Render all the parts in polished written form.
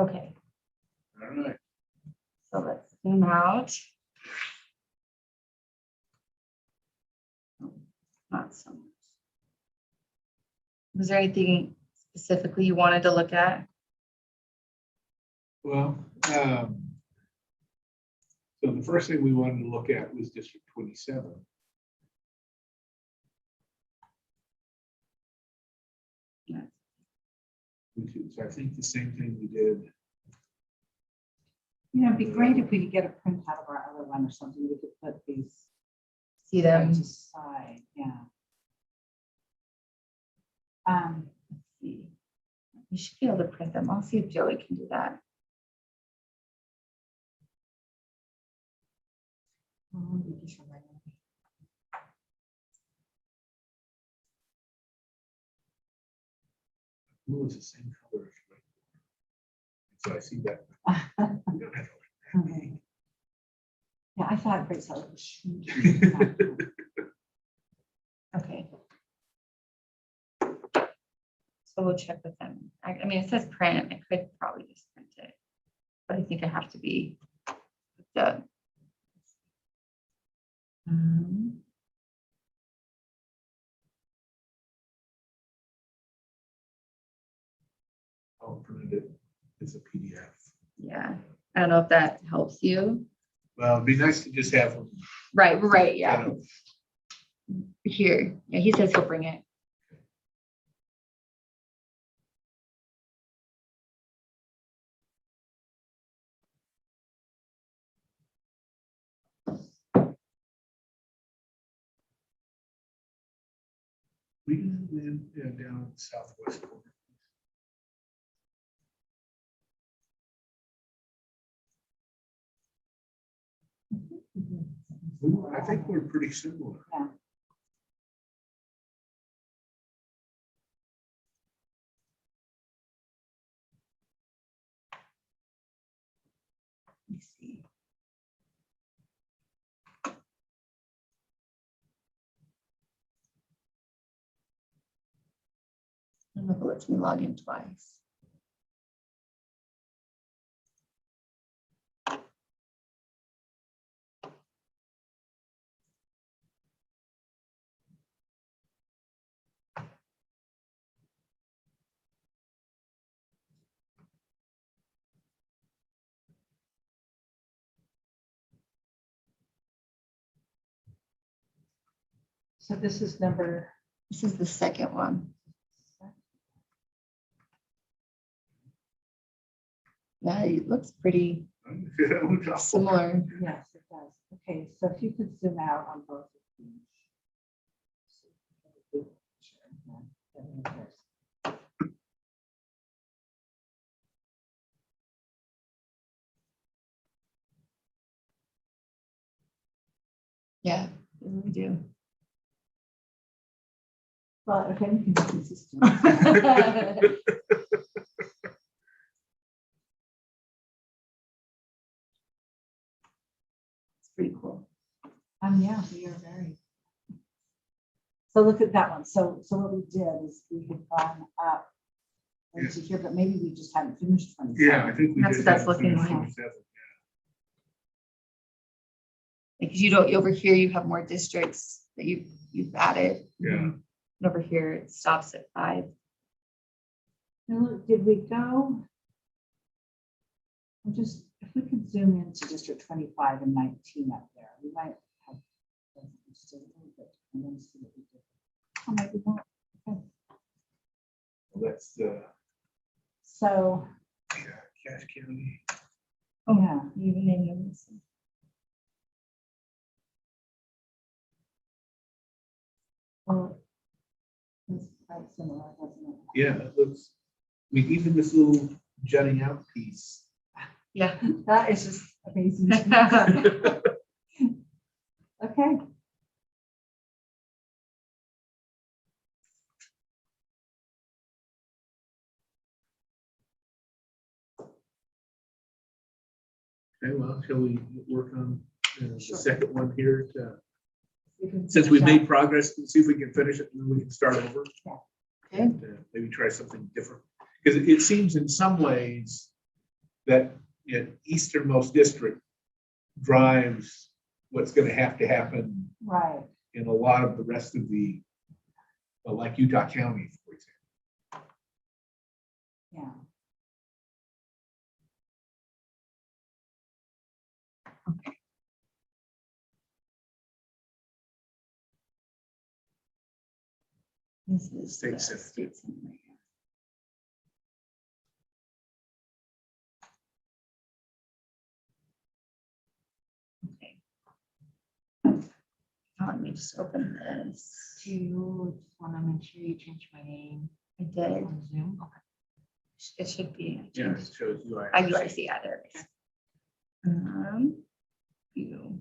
Okay, All right. so let's zoom out. Not so much. Was there anything specifically you wanted to look at? Well, so the first thing we wanted to look at was District 27. Yeah. Which is, I think, the same thing we did. You know, it'd be great if we could get a printout of our other one or something. We could put these See side them? to side, yeah. Let's see. You should be able to print them. I'll see if Joey can do that. Blue is the same color as red. So I see that. Okay. Yeah, I thought Great Salt was shrinking. Okay. So we'll check with them. I mean, it says print. I could probably just print it, but I think I have to be the. I'll print it as a PDF. Yeah, I don't know if that helps you. Well, it'd be nice to just have them. Right, yeah. kind of- Here, yeah, he says he'll bring it. We can live down in the southwest corner. I think we're pretty similar. Yeah. Let me see. I don't know if it lets me log in twice. So this is number. This is the second one. Yeah, it looks pretty similar. Yes, it does. Okay, so if you could zoom out on both of these. Yeah, we do. Well, if anything, it's consistent. It's pretty cool. Yeah, we are very. So look at that one. So what we did is we had gone up into here, but maybe we just hadn't finished 27. Yeah, I think we That's just what that's have to looking finish like. 27. Because you don't, over here, you have more districts that you've added. Yeah. And over here, it stops at 5. Now, look, did we go? I'm just, if we could zoom into District 25 and 19 up there, we might have just a little bit. And then see what we did. Oh, maybe not. Okay. Well, that's So, Cache County. yeah, Even in units. well, it's quite similar, doesn't it? Yeah, it looks, I mean, even this little jutting out piece. Yeah. That is just amazing. Okay. Okay, well, shall we work on the Sure. second one here? We can Since we've finish made progress, and see if we can finish it and then we can start over. Okay. And maybe try something different. Because it seems in some ways, that easternmost district drives what's gonna have to happen Right, in a lot of the rest of the, like Utah County, for example. yeah. This is State the Senate. state senate. Okay. Let me just open this. Do you just want to make sure you change my name I did. on Zoom? Okay. It should be. I Yeah, changed it shows you. UIC, yeah, there it is. You.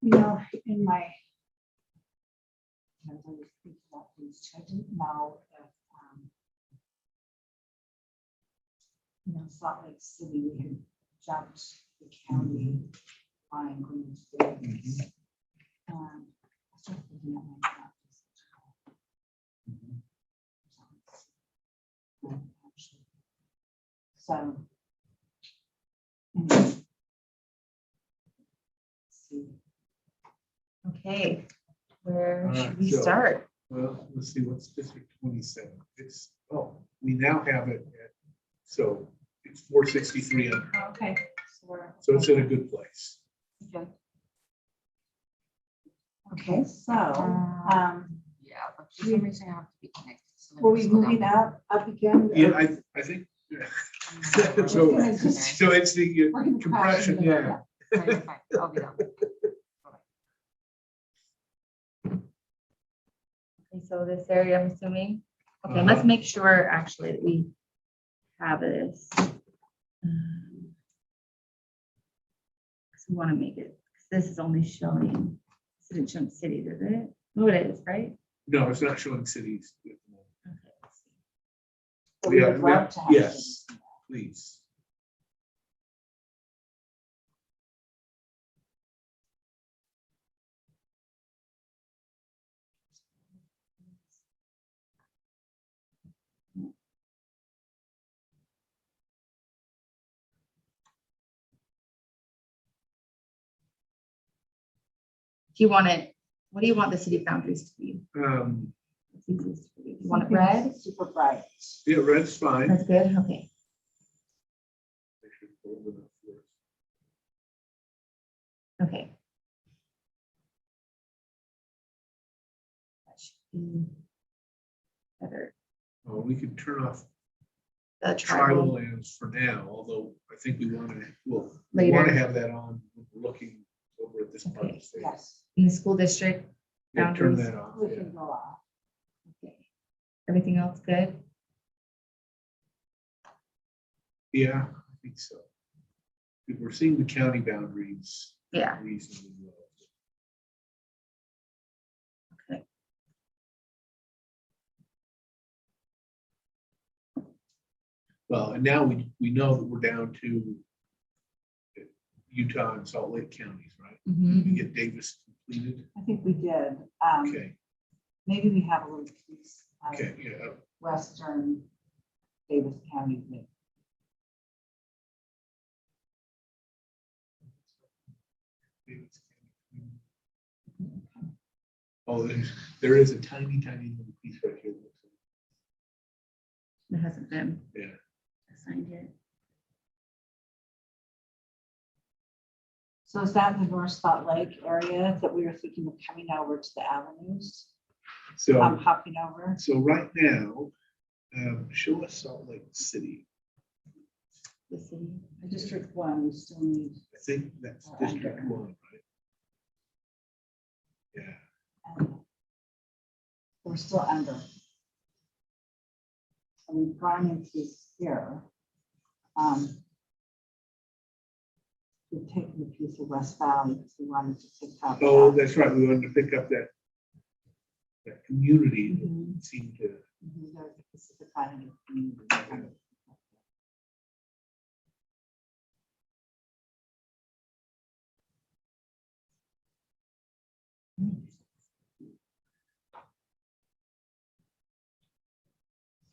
You know, in my. I was thinking about these two, I didn't know if, Salt Lake City, we had jumped the county line going to Vegas. I started thinking that might not be such a bad actually. So. anyway. Let's see. Okay, where should Alright, we so- start? Well, let's see, what's District 27? It's, we now have it at, so it's 463, Okay. So we're. so it's in a good place. Okay. Okay, so, Yeah, but for some reason I have to be connected. so let were me we slow down. moving up again? Yeah, I think, so, gonna just- so it's the We're gonna crash compression, into it, yeah. Fine, fine, I'll be down. Okay, so this area, I'm assuming. Okay, Uh-huh. let's make sure actually that we have this. We want to make it, 'cause this is only showing, it didn't show cities, is it? Oh, it is, right? No, it's not showing cities. Okay, let's see. So we would love to have Yes, please. Do you want it, what do you want the city boundaries to be? It's easiest for you. You want it red? Super bright. Yeah, red's fine. That's good, okay. Okay. That should be better. We can turn off The tribal tribal, lands for now, although I think we want to, well, we Later. want to have that on, when we're looking over at this part of the state. Yes, in the school district, Yeah, turn boundaries. that off, we yeah. can go off. Okay. Everything else good? Yeah, I think so. We're seeing the county boundaries Yeah, reasonably well. okay. Well, and now we know that we're down to Utah and Salt Lake counties, right? Mhm. We get Davis completed. I think we did. Okay, Maybe we have a little piece of okay, yeah. Western Davis County. that- Davis County. Oh, there is a tiny, tiny little piece right here. It hasn't been Yeah. assigned yet. So is that the North Salt Lake area that we were thinking of coming over to the avenues? So, Hopping over? so right now, show us Salt Lake City. The city. District 1, we still need. I think that's Oh, District okay. 1, right? Yeah. We're still under. And we've gone into here. We've taken a piece of West Valley because we wanted to pick up. Oh, that. that's right. We wanted to pick up that community that Mhm. seemed to. Mhm, there's the Pacific Island community.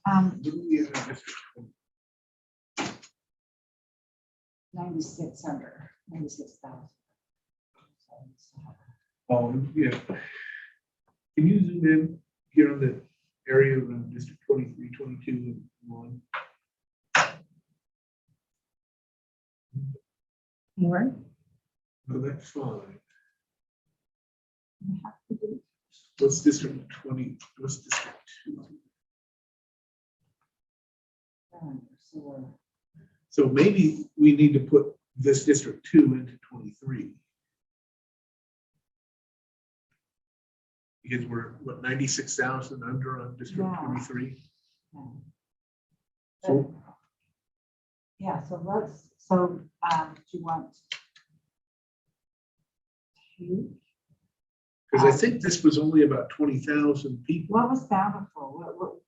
What do we have in District 20? 9600, 96,000. Oh, yeah. Can you zoom in here on the area around District 23, 22, and 1? More? No, that's fine. You have to do- What's District 20? What's District 2? So we're- So maybe we need to put this District 2 into 23. Because we're, what, 96,000 under on District Yeah. 23? yeah. So, Yeah, so do you want to, because I think this was only about 20,000 people. what was Bountiful?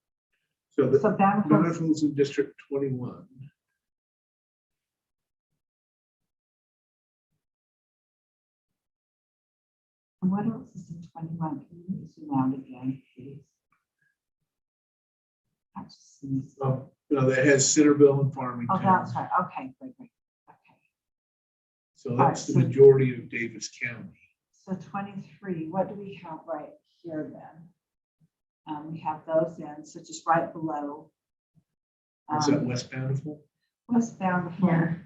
So the So Bountiful, Bountiful's in District 21. and what else is in 21? Can you zoom out again, please? I just see- No, that has Centerville and Farmington. Oh, that's right. Okay, great. Okay. So that's the Alright, so- majority of Davis County. So 23, what do we have right here then? We have those in, so just right below. Is that West Bountiful? West Bountiful. Yeah.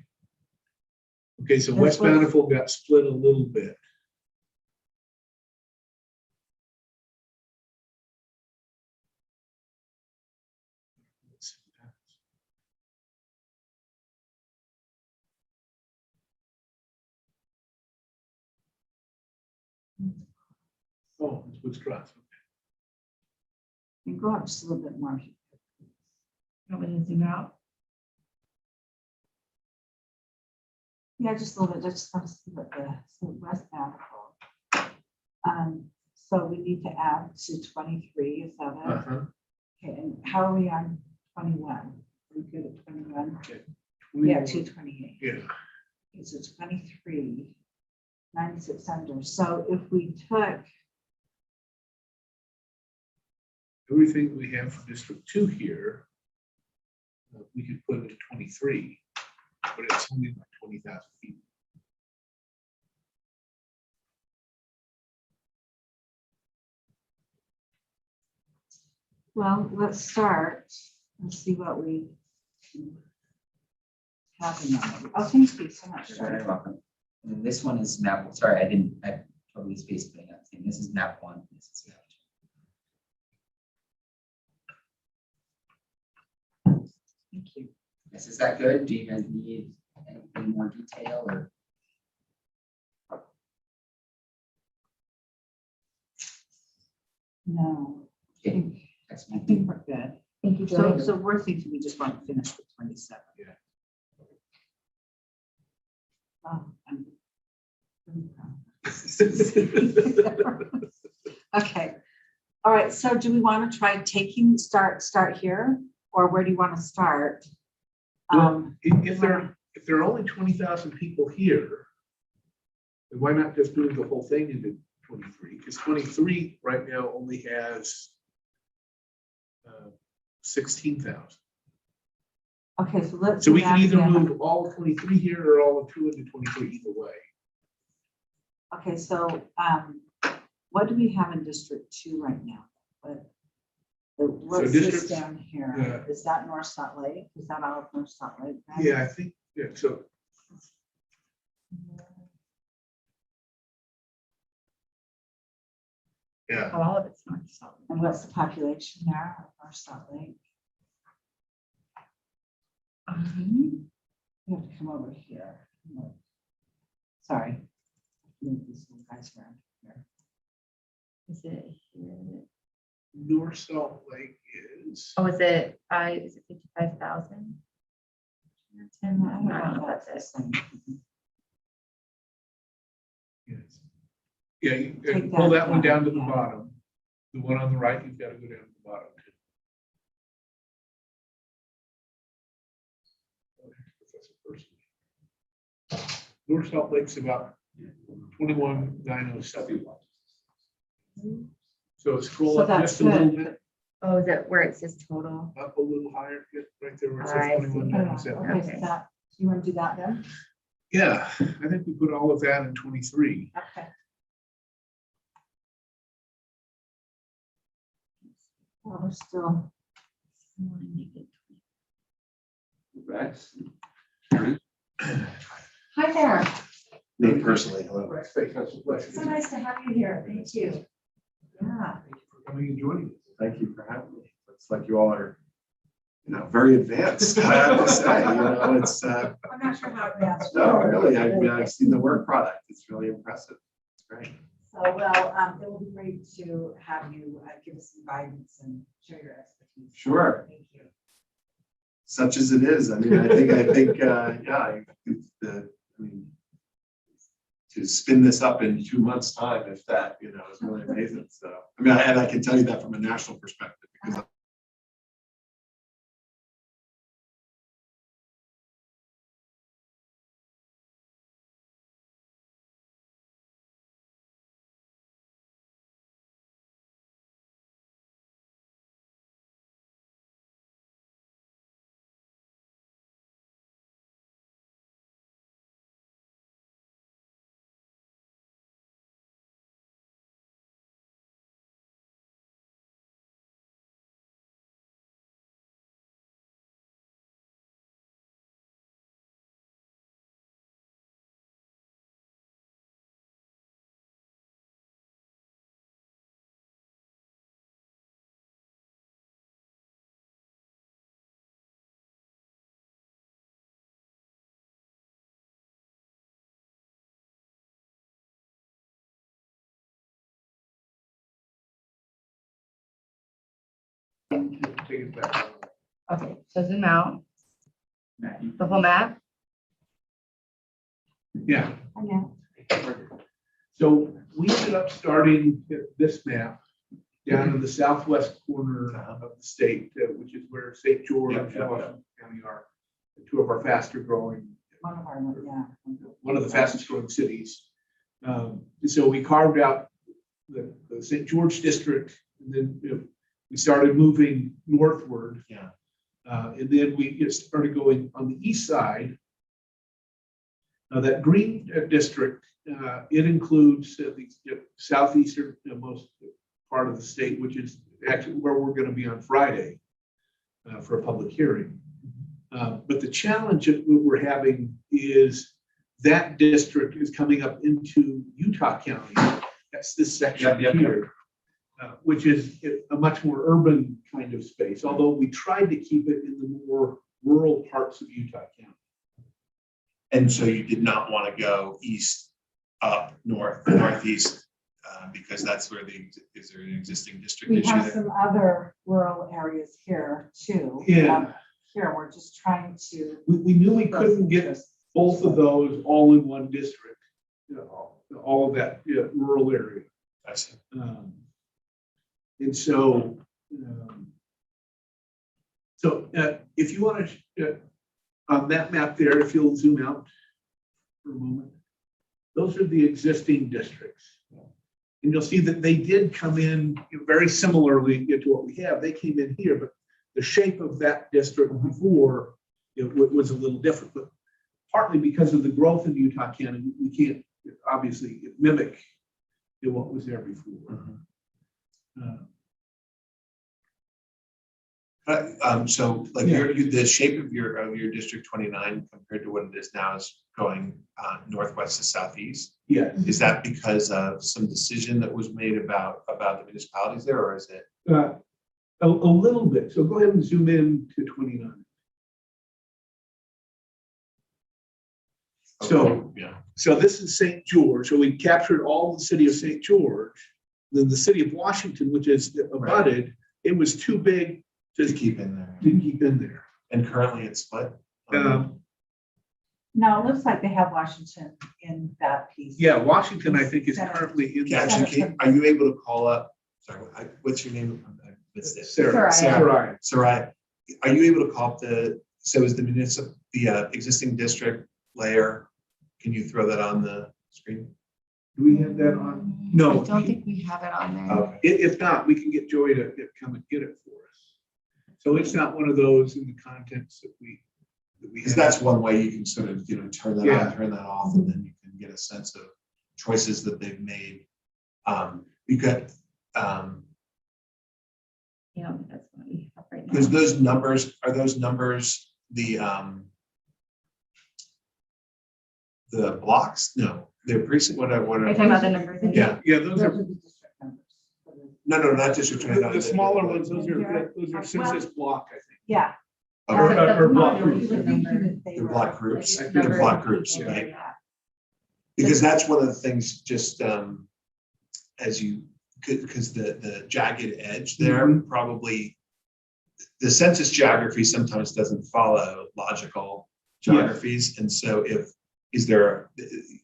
Okay, so This West was- Bountiful got split a little bit. Let's see what happens. Oh, it's Woods Cross. And go up just a little bit more. Want me to zoom out? Yeah, just a little bit, just want to see what so West Bountiful. So we need to add to 23, is that it? Uh-huh. Okay, and how are we on 21? Are we good at 21? Yeah, 21. 228. Yeah, Okay, so 23, 96 under. So if we took, everything we have for District 2 here, we could put it at 23, but it's only like 20,000 people. well, let's start and see what we have in there. Oh, thank you so much. You're very welcome. And this one is map, sorry, I totally spaced putting up. This is map 1. This is map 2. Thank you. Yes, is that good? Do you guys need anything more detail or? No, I Okay, think, I excellent. think we're good. Thank you, So, Joy. so we're thinking we just want to finish with 27. Yeah. Oh, I'm really proud. Okay. All right. So do we want to try taking, start here? Or where do you want to start? Well, if there are only 20,000 people here, then why not just move the whole thing into 23? Because 23 right now only has 16,000. Okay, so let's. So do we can that either again. move all of 23 here or all of 2 into 23 either way. Okay, so what do we have in District 2 right now? What's this District- down here? yeah. Is that North Salt Lake? Is that all of North Salt Lake? right? Yeah, I think, yeah, so. Yeah, Oh, all of it's North Salt. And what's the population there of North Salt Lake? You have to come over here. Sorry. Move these little guys around here. Is it here? North Salt Lake is. Oh, is it 55,000? I don't know if That's that's it. the same. Yes. Yeah, you Take pull that that one down to the down, yeah. bottom. The one on the right, you've got to go down to the bottom too. Oh, here's Professor Percy. North Salt Lake's about 21,907. So scroll So up that's just a little good. bit. Oh, is it where it says total? Up a little higher, right there where it I says see. 2197. Okay, so Okay. that, you want to do that then? Yeah, I think we put all of that in 23. Okay. Well, we're still, Rex? hi there. Me personally, hello. So nice to have you here. Thank you. Yeah. Thank you for coming and joining us. Thank you for having me. Looks like you all are, very advanced, I have to say, it's, I'm not sure how advanced. no, really, I've seen the work product. It's really impressive. It's great. So, well, it will be great to have you give us some guidance and share your expertise. Sure. Thank you. Such as it is. I mean, I think, yeah, to spin this up in 2 months' time, if that, is really amazing. So, and I can tell you that from a national perspective because Take it back. Okay, so zoom out, Matt, you- the whole map. Yeah, I know. so we ended up starting this map down in the southwest corner of the state, which is where St. George Yeah, and yeah, yeah. Washington County are, two of our faster growing, One of our, yeah. one of the fastest growing cities. So we carved out the St. George district, and then we started moving northward. Yeah. And then we just started going on the east side. Now that green district, it includes the southeastern most part of the state, which is actually where we're going to be on Friday for a public hearing. But the challenge that we're having is that district is coming up into Utah County. That's this section Yep. here, which is a much more urban kind of space, although we tried to keep it in the more rural parts of Utah County. And so you did not want to go east, up, northeast, because that's where is there an existing district We issue have there? some other rural areas here too. Yeah. Here, we're just trying to. We knew we couldn't get both of those all in one district, all of that rural area. I see. And so, if you want to, on that map there, if you'll zoom out for a moment, those are the existing districts. And you'll see that they did come in very similarly to what we have. They came in here, but the shape of that district before was a little different. But partly because of the growth in Utah County, we can't obviously mimic what was there before. So like the shape of your District 29 compared to what it is now is going northwest to southeast. Yes. Is that because of some decision that was made about the municipalities there, or is it? A little bit. So go ahead and zoom in to 29. So, yeah, so this is St. George. So we captured all the city of St. George. Then the city of Washington, which is abutted, it was too big to keep in there. to keep in there. And currently it's split. No, it looks like they have Washington in that piece. Yeah, Washington, I think, is currently in Yeah, that. actually, are you able to call up? Sorry, what's your name? I missed it. Sarah. Sarah. Sarai, are you able to call up so is the existing district layer? Can you throw that on the screen? Do we have that on? No. I don't think we have it on there. Okay. If not, we can get Joey to come and get it for us. So it's not one of those in the contents that we. Because that's one way you can sort of, turn that Yeah. on, turn that off, and then you can get a sense of choices that they've made. You could, You know, that's what we have right now. because those numbers, are those numbers the blocks? No, they're precinct, Are you talking whatever. about the numbers? in Yeah. Yeah, Those those are are, the district numbers. No, not district twenty nine. the smaller ones, those are census block, I think. Yeah. Okay. Or block You groups. were thinking that they The were- block groups, Like the numbers block of groups, people, right? yeah. Because that's one of the things, just as you, because the jagged edge there probably, the census geography sometimes doesn't follow logical geographies. And so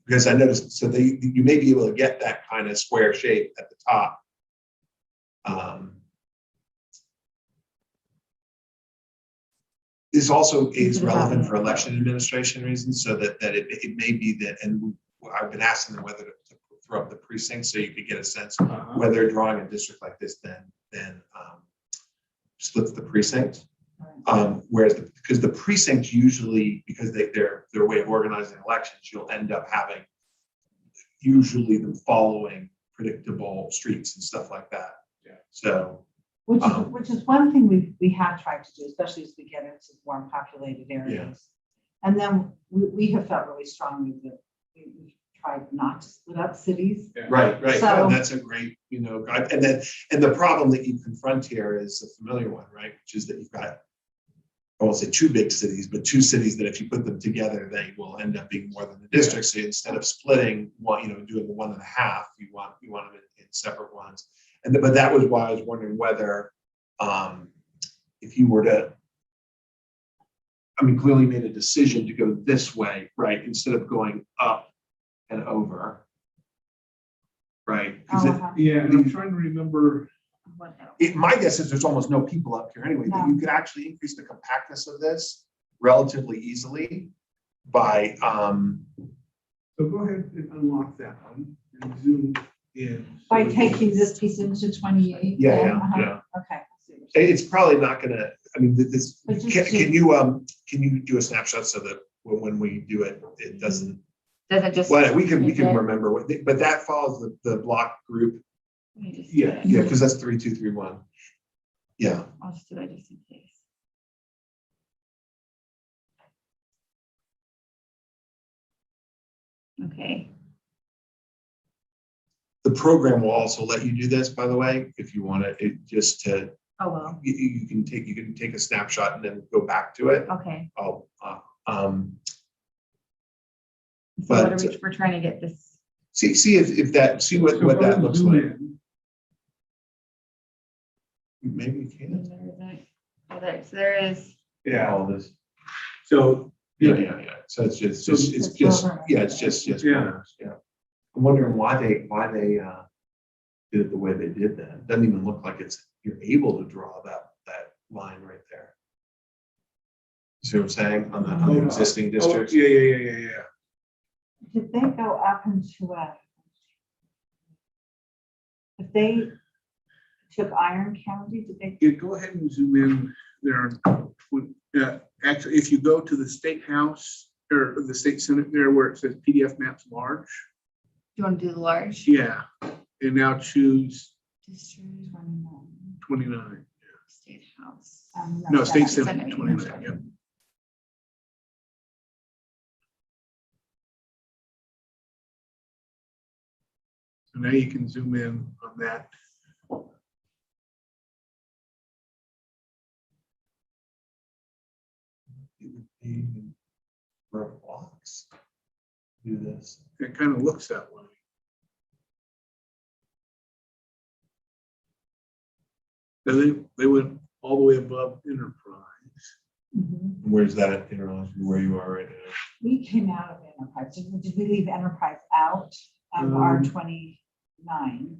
because I noticed, so you may be able to get that kind of square shape at the top. This also is relevant for election administration reasons, so that it may be that, and I've been asking them whether to throw up the precinct so you could get a sense whether drawing a district like this then splits the precinct. Whereas because the precinct usually, because their way of organizing elections, you'll end up having usually them following predictable streets and stuff like that. Yeah. So Which is one thing we have tried to do, especially as we get into more populated areas. And then we have felt really strongly that we tried not to split up cities. right. So- And that's a great, guide. And the problem that you confront here is a familiar one, right? Which is that you've got, I won't say two big cities, but two cities that if you put them together, they will end up being more than the district. So instead of splitting one, doing the 1.5, you want them in separate ones. But that was why I was wondering whether, if you were to, clearly made a decision to go this way, right, instead of going up and over, right? 'Cause Yeah, and I'm trying to remember. What else? my guess is there's almost no people up here anyway, but you could actually increase the compactness of this relatively easily by, So go ahead and unlock that one and zoom in. By taking this piece into 28. yeah. Okay. I see what you're saying. It's probably not gonna, this, But just can you do a snapshot so that when we do it, it doesn't, Doesn't just. well, we can print it? remember but that follows the block group. Let me just do Yeah. it. Yeah, because that's 3, 2, 3, 1. Yeah, I'll just do it just in case. Okay, the program will also let you do this, by the way, if you want it just to, oh, well, you can take a snapshot and then go back to it. okay. I'll, So what But- are we're trying to get this, see if that, see what So go that and looks zoom like. in. Maybe you can. so there is, Yeah, All this. so. Yeah. So it's just, it's just. Yeah. Yeah. I'm wondering why they did it the way they did that. It doesn't even look like you're able to draw that line right there. See what I'm saying on the existing Oh, districts? yeah. Did they go up into if they took Iron County, did they? Yeah, go ahead and zoom in there. Actually, if you go to the State House or the State Senate there where it says PDF maps large, do you want to do the large? yeah, and now choose District 29. State House. No, State Senate. Senate 29, yep. So now you can zoom in on that. For blocks. Do this. It kind of looks that way. So they went all the way above Enterprise. Where's that in relation to where you are right now? We came out of Enterprise. Did we leave Enterprise out of our 29?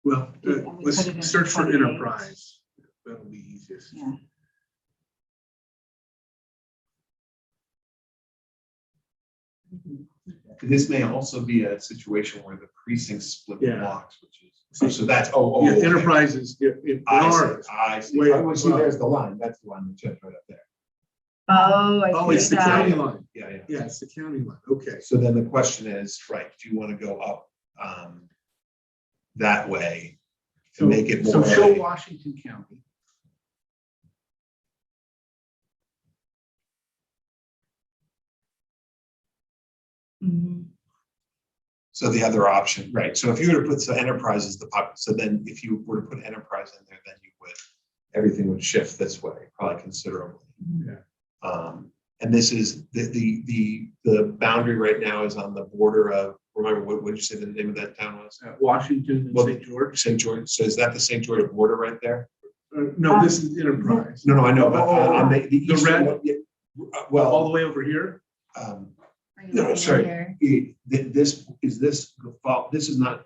Well, And we let's put it into search for 28. Enterprise. That'll be easiest. Yeah. This may also be a situation where the precincts split the Yeah. blocks, which is, so that's, Yeah, okay. enterprises, if I ours. see, I see. Wait, Oh, see, there's the line, that's the line that shows right up there. Oh, I Oh, see it's the that. county line. Yeah, yeah. Yeah, it's the county line. Okay. So then the question is, right, do you want to go up that way to make it So more? show like- Washington County. Mhm. So the other option, right, so if you were to put, so enterprise is the pop, so then if you were to put enterprise in there, then you would, everything would shift this way, probably considerably. Yeah. And this is, the boundary right now is on the border of, remember, what did you say the name of that town was? Washington and Well, St. George. St. George, so is that the St. George border right there? No, this is enterprise. No, I know, but on the The eastern red? one, yeah, All well, the way over here. Are you No, looking sorry. here? This is not,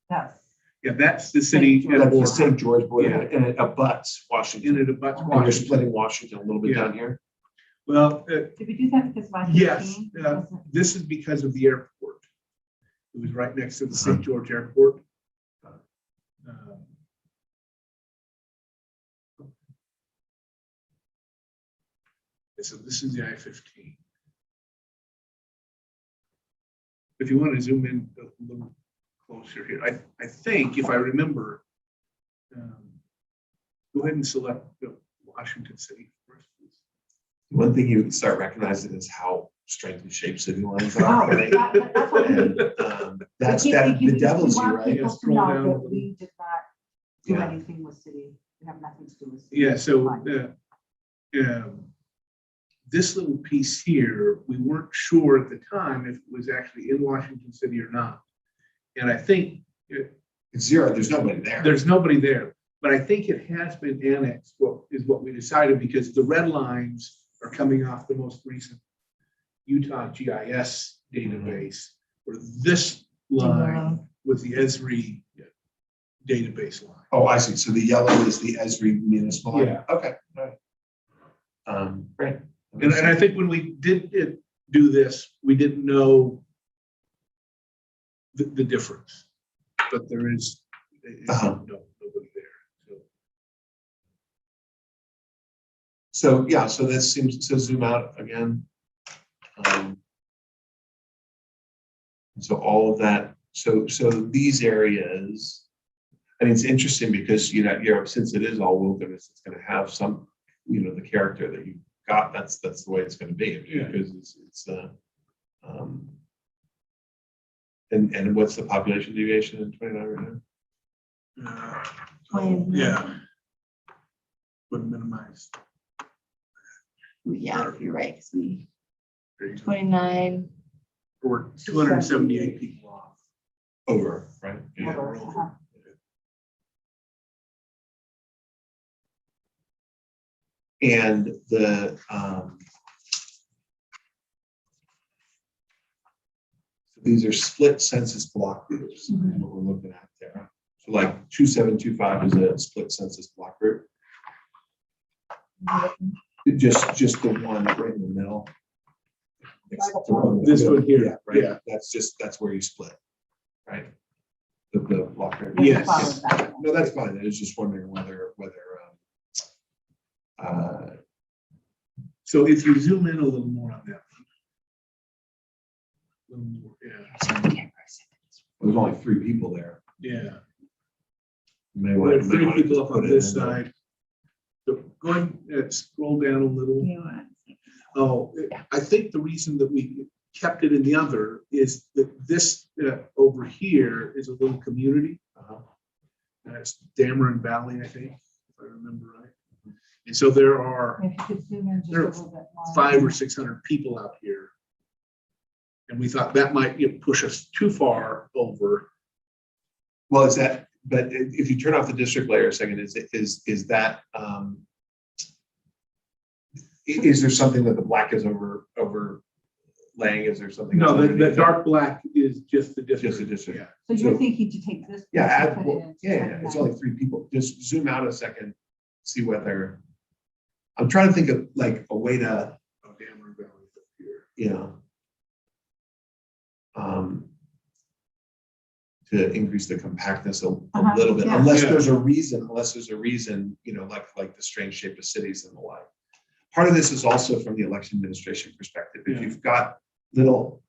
Yes. Yeah, that's the city. St. George. that's the border. St. George border, Yeah. and it abuts And Washington. it abuts And you're Washington. splitting Washington a little bit Yeah. down here. Well, Did we do that because Washington? yes, this is because of the airport. It was right next to the St. George Airport. So this is the I-15. If you want to zoom in a little closer here, I think if I remember, go ahead and select Washington City first, please. One thing you start recognizing is how strangely shaped city lines Oh, are. right? that's what we need. That's We that, keep- the devil's we you, want right? people Just to know scroll down a that little. we did not do Yeah. anything with city. We have nothing to do with. city Yeah, so lines. this little piece here, we weren't sure at the time if it was actually in Washington City or not. And I think It's zero, there's nobody there. there's nobody there, but I think it has been annexed, is what we decided, because the red lines are coming off the most recent Utah GIS database, where this line was the Esri database line. Oh, I see. So the yellow is the Esri municipal line? Yeah. Okay, all right. Great. And I think when we did do this, we didn't know the difference, but there is nobody there. So, yeah, so this seems to zoom out again. So all of that, so these areas, and it's interesting because, since it is all wilderness, it's gonna have some, the character that you got, that's the way it's gonna be. Yeah. Because it's and what's the population deviation in 29 right now? Yeah. Would minimize. Yeah, you're right, 'cause we, There you go. 29, We're 278 people off. Over, right? Yeah. Over, uh-huh. And these are split census block groups, is what we're looking at there. So like 2725 is a split census block group. Just the one right in the middle. This one here, Yeah, right. yeah. That's where you split, right? The block group. We Yes. followed that. No, that's fine. I was just wondering whether So if you zoom in a little more on that. One. A little more, yeah, there's only 3 people there. yeah. You may We want- have you may 3 want to people just up put on it this in there. side. So going, scroll down a little. you know, Oh, I think the reason that we kept it in the other is that this over here is a little community. It's Dameron Valley, I think, if I remember right. And so there are If you could zoom in just a There are little bit more. 500 or 600 people out here. And we thought that might push us too far over. Well, but if you turn off the district layer a second, is that, is there something that the black is overlaying? Is there something? No, else the underneath dark black is just the district. Just the district. Yeah. So you're so- thinking to take this. Yeah, piece and add, put it well, into yeah, something it's like- only 3 people. Just zoom out a second, see whether, I'm trying to think of like a way to, Oh, Dameron Valley up here. to increase the compactness a Uh-huh, little bit, yeah. unless Yeah. there's a reason, you know, like the strange shape of cities and the like. Part of this is also from the election administration perspective. If Yeah. you've got little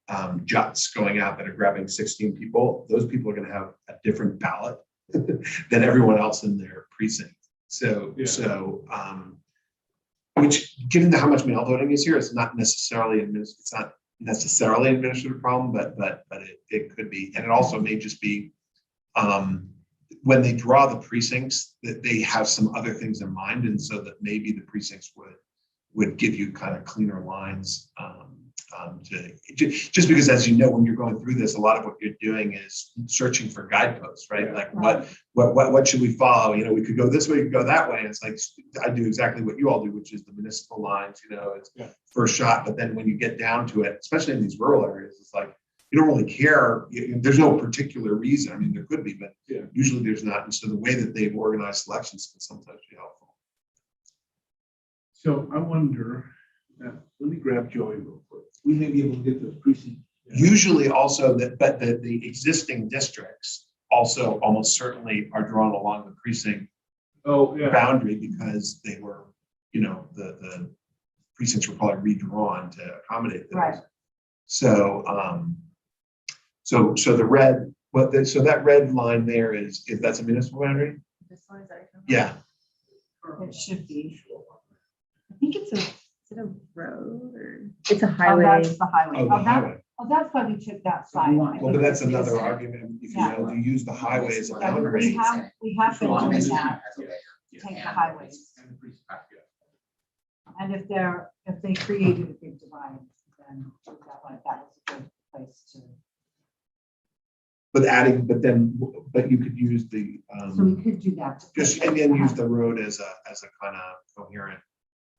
juts going out that are grabbing 16 people, those people are gonna have a different ballot than everyone else in their precinct. So, Yeah. which, given how much mail voting is here, it's not necessarily an administrative problem, but it could be. And it also may just be when they draw the precincts, that they have some other things in mind. And so that maybe the precincts would give you kind of cleaner lines just because, as you know, when you're going through this, a lot of what you're doing is searching for guideposts, right? Like what should we follow? You know, we could go this way, we could go that way. And it's like, I do exactly what you all do, which is the municipal lines, you know, it's first shot. But then when you get down to it, especially in these rural areas, it's like, you don't really care. There's no particular reason. I mean, there could be, but usually there's not. And so the way that they've organized elections can sometimes be helpful. So I wonder, let me grab Joey real quick. We may be able to get those precincts. Usually also but the existing districts also almost certainly are drawn along the precinct Oh, yeah. boundary because they were, you know, the precincts were probably redrawn to accommodate those. Right. So, so the red, so that red line there is that's a municipal boundary? This one is that. Yeah. It should be. I think it's is it a road or? It's a Oh, highway. that's the highway. Oh, the highway. That's why we took that side. want- Well, but that's another argument. If you Yeah. know, you use the highway as a Yeah, boundary. we have been Long doing as- that, Yeah. take the highways. And if they created a big divide, then that was a good place to, But you could use the, so we could do that. to put just, it and then use behind. the road as a kind of coherent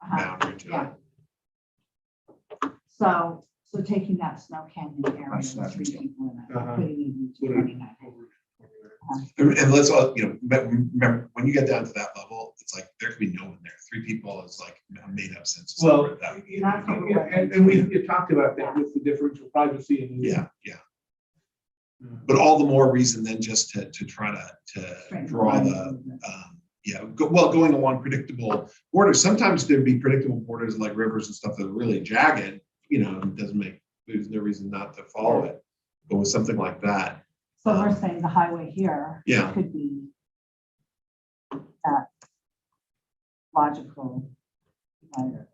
Uh-huh. boundary to Yeah. it. So taking that Snow Canyon area Oh, with Snow 3 Canyon. people in it, Uh-huh. putting it into 29. And let's all, you know, remember, when you get down to that level, it's like, there could be no one there. 3 people is like a made up sentence. Well, That's what we're and we talked about that with the differential privacy and. Yeah. But all the more reason than just to try to Straight draw line the, movement. going along predictable borders. Sometimes there'd be predictable borders like rivers and stuff that are really jagged, you know, there's no reason not to follow it. But with something like that, So we're saying the highway here Yeah. could be that logical divider.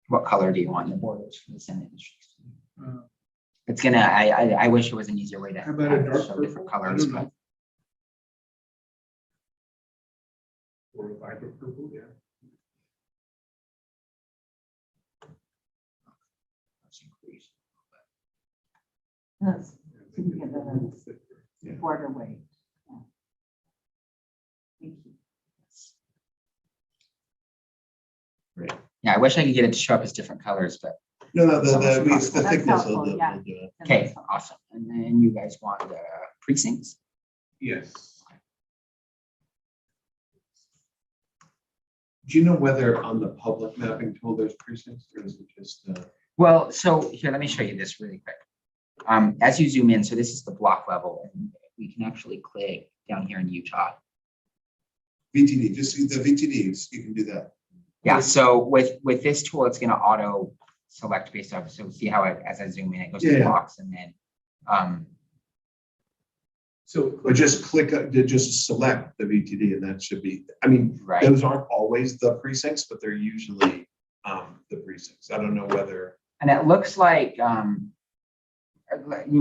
What color do you want your borders for the Senate districts? Uh, It's gonna, I wish it was an easier way to How about a dark show different purple? I colors, don't know. but Or a vibrant purple, yeah. That's, so you get the Yeah. border weight. Yeah. Thank you. yeah, I wish I could get it to show up as different colors, but no, it's the That's thickness helpful, of the. yeah. will do it. okay, awesome. And then you guys want the precincts? Yes. Do you know whether on the public mapping tool there's precincts or is it just? Well, so here, let me show you this really quick. As you zoom in, so this is the block level, and we can actually click down here in Utah. VTD, just the VTDs, you can do that. Yeah, so with this tool, it's gonna auto select based off, so see how as I zoom in, it goes to Yeah. blocks and then, So. Or just just select the VTD and that should be, I mean, right, those aren't always the precincts, but they're usually the precincts. I don't know whether. and it looks like, you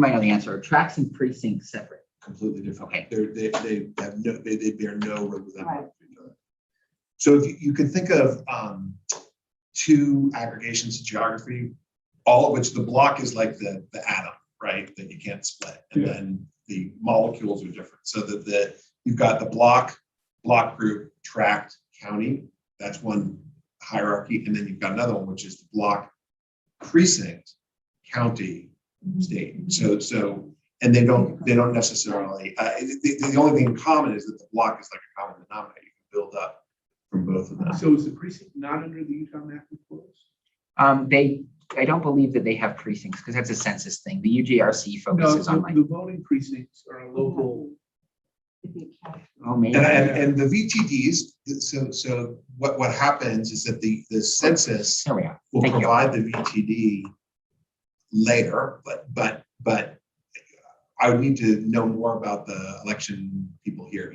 might know the answer, tracks and precincts separate. Completely different. Okay. They have no, they bear no resemblance Right. to each other. So if you can think of 2 aggregations of geography, all of which the block is like the atom, right? That you can't split. And Yeah. then the molecules are different. So that you've got the block group, tract, county. That's one hierarchy. And then you've got another one, which is the block, precinct, county, state. So And they don't necessarily, the only thing in common is that the block is like a common denominator. You can build up from both of them. So is the precinct not under the Utah map reports? I don't believe that they have precincts because that's a census thing. The UGRC No, focuses on like, the voting precincts are a local. oh, maybe. And the VTDs, so what happens is that the census Here we are. will Thank you. provide the VTD later, but I would need to know more about the election people here,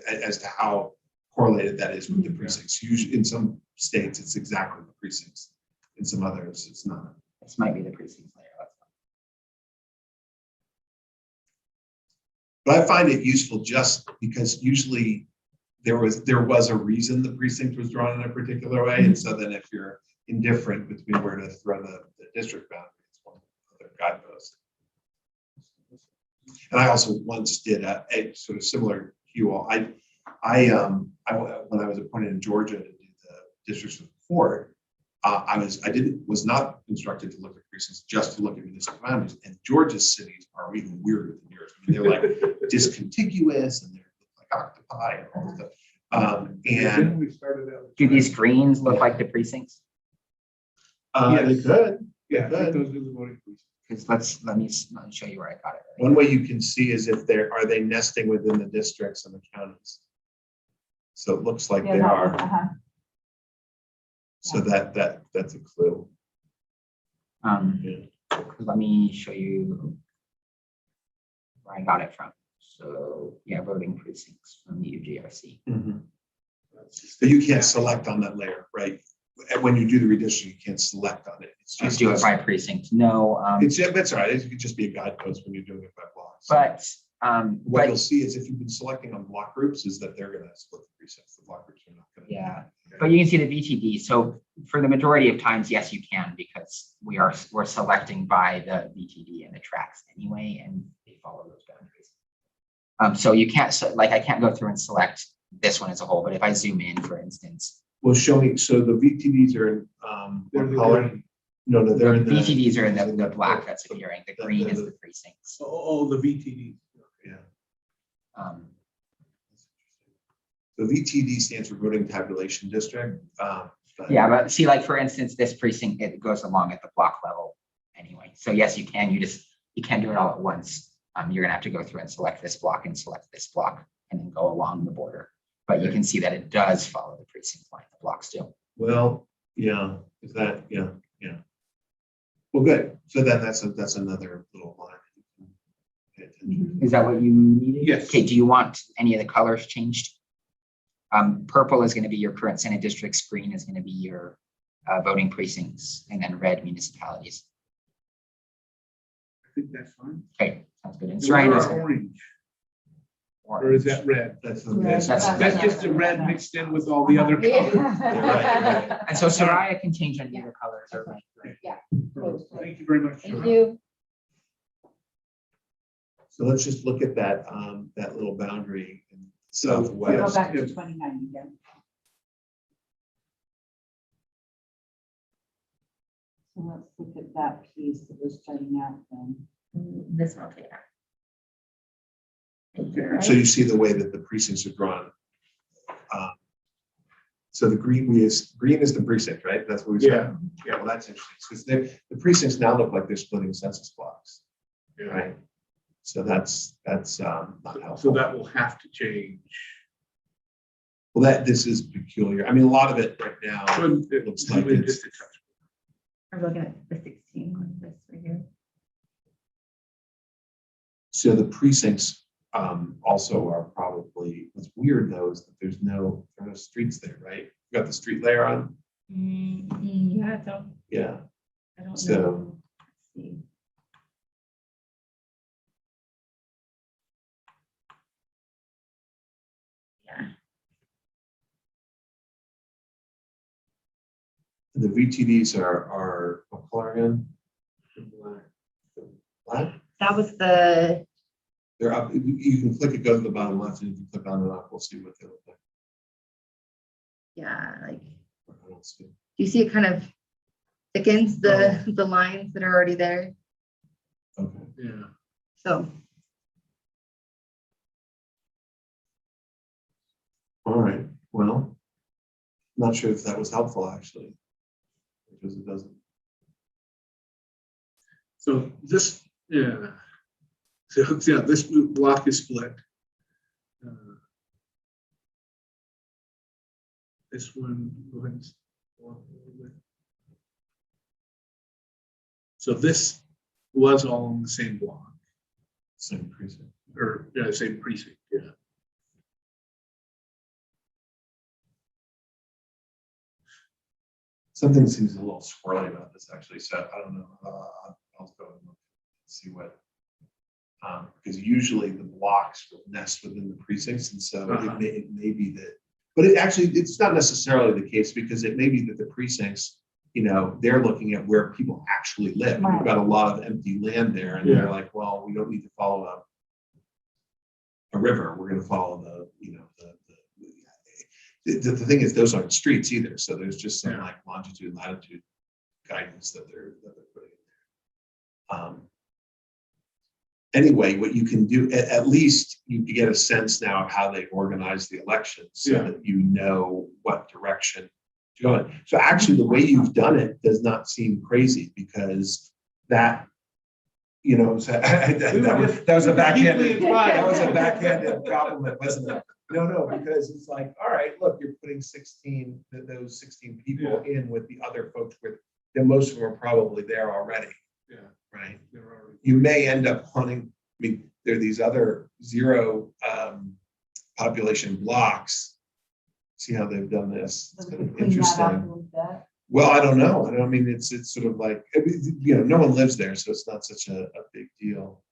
as to how correlated that is with the precincts. Usually in some states, it's exactly the precincts. In some others, it's not. This might be the precincts layer. But I find it useful just because usually there was a reason the precinct was drawn in a particular way. And so then if you're indifferent between where to throw the district boundary, it's one of the guideposts. And I also once did a sort of similar to you all. When I was appointed in Georgia to do the districts of the court, I was not instructed to look at precincts, just to look at municipal boundaries. And Georgia's cities are even weirder than yours. I mean, they're like discontiguous and they're like octopi and all this stuff. Then we started out. Do these greens look like the precincts? They could. Yeah, I Good. think those are the voting precincts. Because let me show you where I got it. One way you can see is if are they nesting within the districts and the counties. So it looks like they are. So that's a clue. Let me show you where I got it from. So yeah, voting precincts from the UGRC. But you can't select on that layer, right? When you do the redistricting, you can't select on it. It's Just just do it by precinct. No, that's all right. It could just be a guidepost when you're doing it by blocks. but You'll see is if you've been selecting on block groups, is that they're going to split the precincts. The block groups are not going to. yeah, but you can see the VTD. So for the majority of times, yes, you can because we're selecting by the VTD and the tracks anyway, and they follow those boundaries. So you can't I can't go through and select this one as a whole, but if I zoom in, for instance, Well, show me. So the VTDs are in They're what the color? green. No, the they're in the VTDs are in the black that's appearing. The green is the precincts. Oh, the VTD. Yeah. Um, The VTD stands for voting tabulation district. Yeah, but see, like for instance, this precinct, it goes along at the block level anyway. So yes, you can. You can't do it all at once. You're gonna have to go through and select this block and select this block and then go along the border. But you can see that it does follow the precinct line. The blocks do. Well, yeah, yeah. Well, good. So then that's another little line. that you can pay attention to. Is that what you needed? Yes. Okay. Do you want any of the colors changed? Purple is going to be your current Senate districts. Green is going to be your voting precincts, and then red municipalities. I think that's fine. Okay, sounds good. And And what Soraya are knows our orange, or orange. is that red? That's That's just the red mixed in with all the other colors. right. And so Soraya can change any of the colors. Or Thank you very much. Thank you. So let's just look at that that little boundary in We'll go southwest. back to 29 again. So let's look at that piece that we're starting out then. This one, okay. Okay. So you see the way that the precincts are drawn. So the green is the precinct, right? That's what we said. Yeah. Well, that's interesting because the precincts now look like they're splitting census blocks, right? So that's not helpful. So that will have to change. Well, this is peculiar. I mean, a lot of it right now It looks like it's. I'm looking at the 16 one, this right here. So the precincts also are probably, what's weird though is that there are no streets there, right? You got the street layer on? Yeah, I don't So- know. Let's see. Yeah, The VTDs are what color again? Black? that was the, They're up. You can click it, go to the bottom left, and if you click on and off, we'll see what they look like. yeah, like, I don't see. you see it kind of thickens the lines that are already there. Okay. Yeah. So All right, well, not sure if that was helpful, actually, because it doesn't. So this, yeah. So, yeah, this block is split. This one, go ahead and walk a little bit. So this was all in the same block, Same precinct. or, yeah, same precinct, yeah. Something seems a little squirrely about this, actually, so I don't know, I'll go and look, see what. Because usually the blocks will nest within the precincts, and so it may be that, but it's not necessarily the case, because it may be that the precincts, they're looking at where people actually live. And we've got a lot of empty land there, and they're like, well, we don't need to follow a river, we're gonna follow the thing is, those aren't streets either, so there's just some like longitude, latitude guidance that they're putting in there. Anyway, what you can do, at least you get a sense now of how they organize the elections, so that you know what direction to go in. So actually, the way you've done it does not seem crazy, because that, that was a backhanded compliment, wasn't it? No, because it's like, all right, look, you're putting those 16 people in with the other folks then most of them are probably there already. Yeah. Right. They're already- You may end up hunting. I mean, there are these other zero population blocks. See how they've done this. It's So we kind can of clean that up a interesting. little bit. Well, I don't know. I mean, it's sort of like, no one lives there, so it's not such a big deal.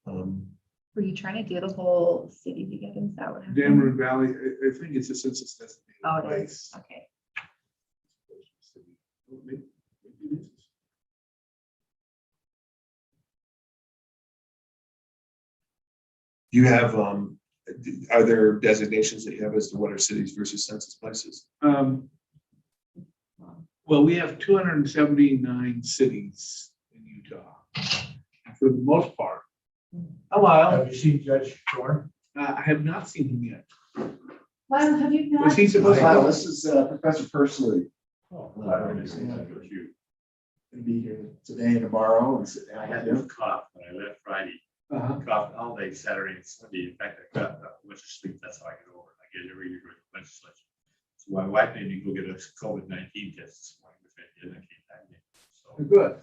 Were you trying to do the whole city together? Is that what happened? Dameron Valley, I think it's a census designated Oh, it place. is. Okay. Maybe it is. Do you have, are there designations that you have as to what are cities versus census places? Well, we have 279 cities in Utah. And for the most part, Have you seen Judge Thorne? I have not seen him yet. Well, have you Was not? he supposed Wow, to? this is Professor Persley. I don't understand. Gonna be here today and tomorrow and sit I down had with this him. cough when I left Friday, Uh-huh. coughed all day Saturday and Sunday. In fact, I got a bunch of sleep. That's how I get over it. I get every year with a bunch of sleep. So my wife made me go get a COVID-19 test this morning, which I did, and I came back in. So at Good.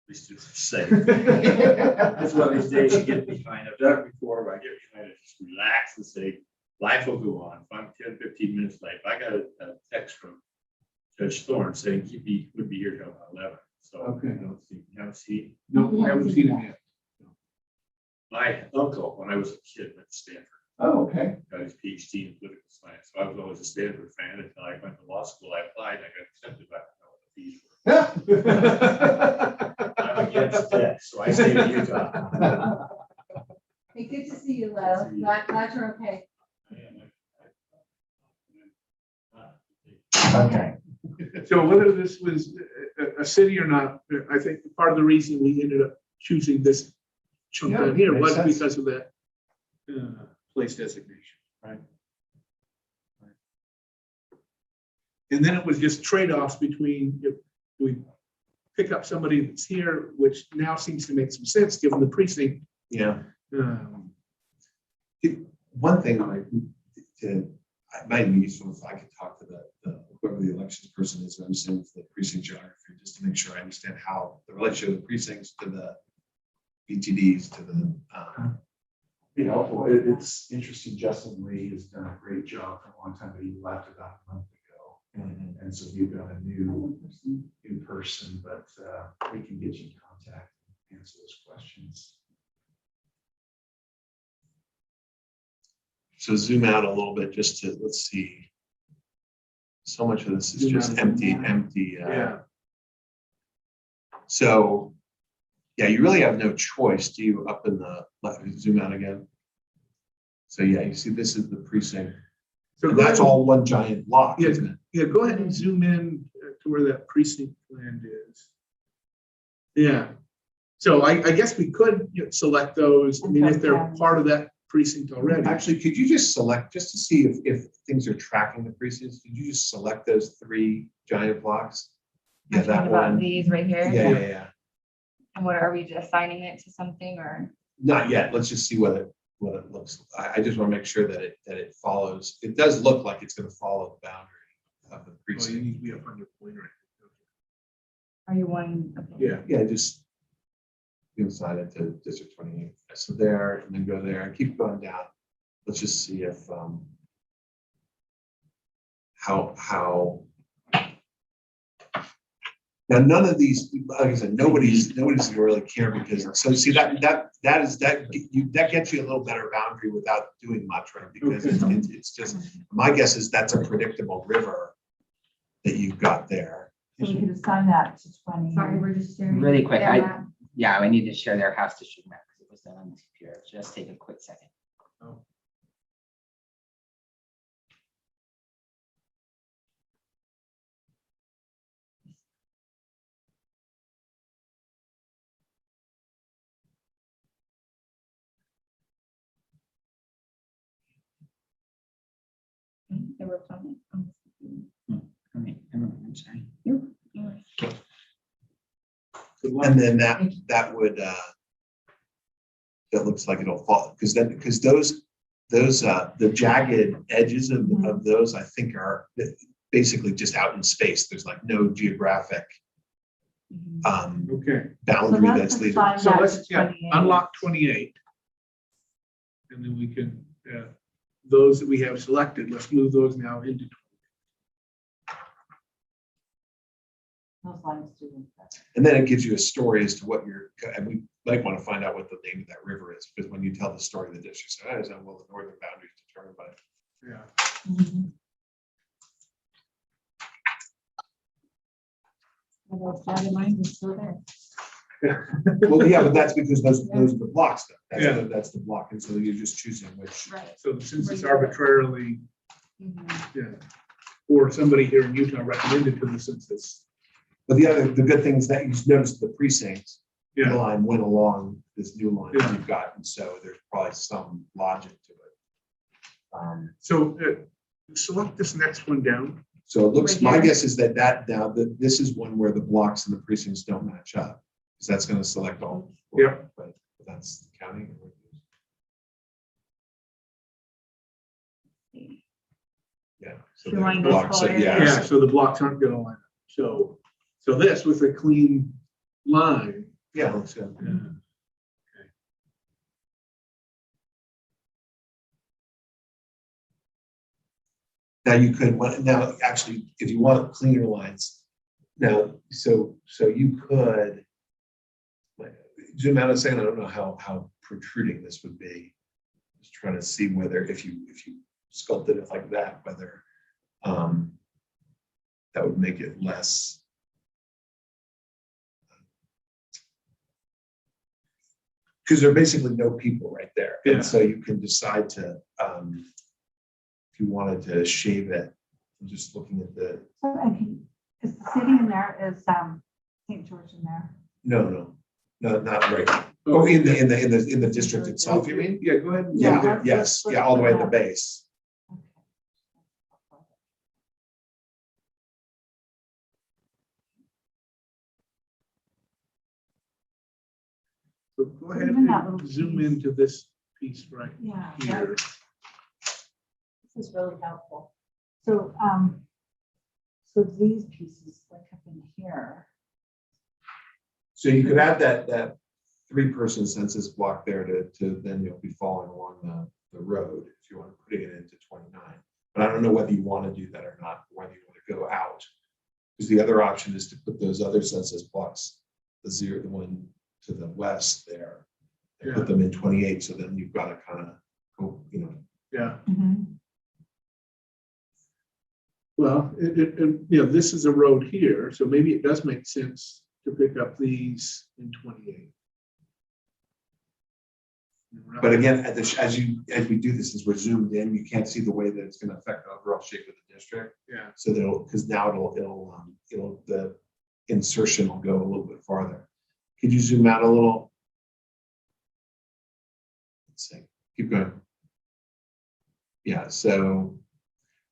least it's safe. That's one of these days you get behind. I've done it before, where I get behind it, just relax and say, life will go on. If I'm 10, 15 minutes late, I got a text from Judge Thorne saying he would be here till 11. So Okay. you haven't seen. No, I haven't seen him yet. My uncle, when I was a kid, went to Stanford, Oh, okay. got his PhD in political science. So I was always a Stanford fan until I went to law school. I applied, and I got accepted back to the fees were. I'm against debt, so I stayed in Utah. Hey, good to see you, Lil. Glad you're okay. Okay. So whether this was a city or not, I think part of the reason we ended up choosing this chunk down here makes was sense. because of that place designation. Right. And then it was just trade-offs between if we pick up somebody that's here, which now seems to make some sense given the precinct. Yeah. Um, One thing I might be useful if I could talk to whoever the elections person is, understand with the precinct geography, just to make sure I understand how the relationship of the precincts to the BTDs to the. Be helpful. It's interesting. Justin Lee has done a great job for a long time, but he left about a month ago. And so we've got a new person, but we can get you in contact and answer those questions. So zoom out a little bit just to, let's see. So much of this is Zoom just out. empty. Yeah, So, yeah, you really have no choice, do you, up in the left, zoom out again. So yeah, you see this is the precinct. so And go that's ahead, all one giant block, Yeah. isn't it? yeah, go ahead and zoom in to where that precinct land is. Yeah, so I guess we could select those, I mean, if they're part of that precinct already. Actually, could you just select, just to see if things are tracking the precincts, could you just select those 3 giant blocks? Yeah, I'm talking that about one. these right here. Yeah. And what, are we just assigning it to something or? Not yet. Let's just see what it looks. I just want to make sure that it follows. It does look like it's going to follow the boundary of the Oh, you precinct. need to be up on your point, right? Are you wanting? okay. Yeah. Yeah, just inside it to District 28. So there, and then go there and keep going down. Let's just see if how now none of these, like I said, nobody's gonna really care because so see that gets you a little better boundary without doing much, right? Because it's just, my guess is that's a predictable river that you've got there. So we could assign that to 20. Sorry, we're just sharing. Really quick, their map. Yeah, I need to share their house district map because it was done on this computer. Just take a quick second. They were coming. All right, I'm sorry. And then that would that looks like it'll fall because those the jagged edges of those I think are basically just out in space. There's like no geographic Mhm. Okay, boundary So that's let's leading. assign so that let's, to yeah, 28. unlock 28. And then we can, those that we have selected, let's move those now into. Those lines do look better. And then it gives you a story as to what you're, and we might want to find out what the name of that river is, because when you tell the story of the district, so that is well, the northern boundary is determined by. Yeah. Mhm. Well, those dotted lines are still there. Well, yeah, but that's because those are the blocks, though. Yeah. That's the block, and so you're just choosing which. Right. So since it's arbitrarily, Mhm. yeah, or somebody here in Utah recommended to the census. But the good thing is that you notice the precinct, the Yeah, line went along this new line that Yeah. you've got, and so there's probably some logic to it. so select this next one down. So it looks, Right my here. guess is that now that this is one where the blocks and the precincts don't match up, because that's going to select all. Yeah. But that's the county. Yeah. So The the line blocks, goes forward. Yeah, so the blocks aren't gonna line up. So this with a clean line. Yeah, looks good. Yeah. Now you could, now actually, if you want cleaner lines, now, so you could zoom out a second. I don't know how protruding this would be. Just trying to see whether if you sculpted it like that, whether that would make it less. Because there are basically no people right there. Yeah. And so you can decide to, if you wanted to shave it, I'm just looking at the, So, and is the city in there, is St. George in there? no, not right. Oh, in the district itself, you mean? Yeah, go ahead. and do Yeah. that. Yes, yeah, all the way at the base. Okay. So go ahead Even that and little zoom piece. into this piece right Yeah, here. this is really helpful. So, so these pieces, like up in here, So you could add that 3-person census block there to then you'll be following along the road if you want to putting it into 29. But I don't know whether you want to do that or not, whether you want to go out. Because the other option is to put those other census blocks, the one to the west there, and Yeah. put them in 28. So then you've got to kind of go, Yeah, Mhm. well, this is a road here, so maybe it does make sense to pick up these in 28. But again, as we do this, as we're zoomed in, you can't see the way that it's going to affect the overall shape of the district. Yeah, So because now the insertion will go a little bit farther. Could you zoom out a little? Let's see. Keep going. Yeah, so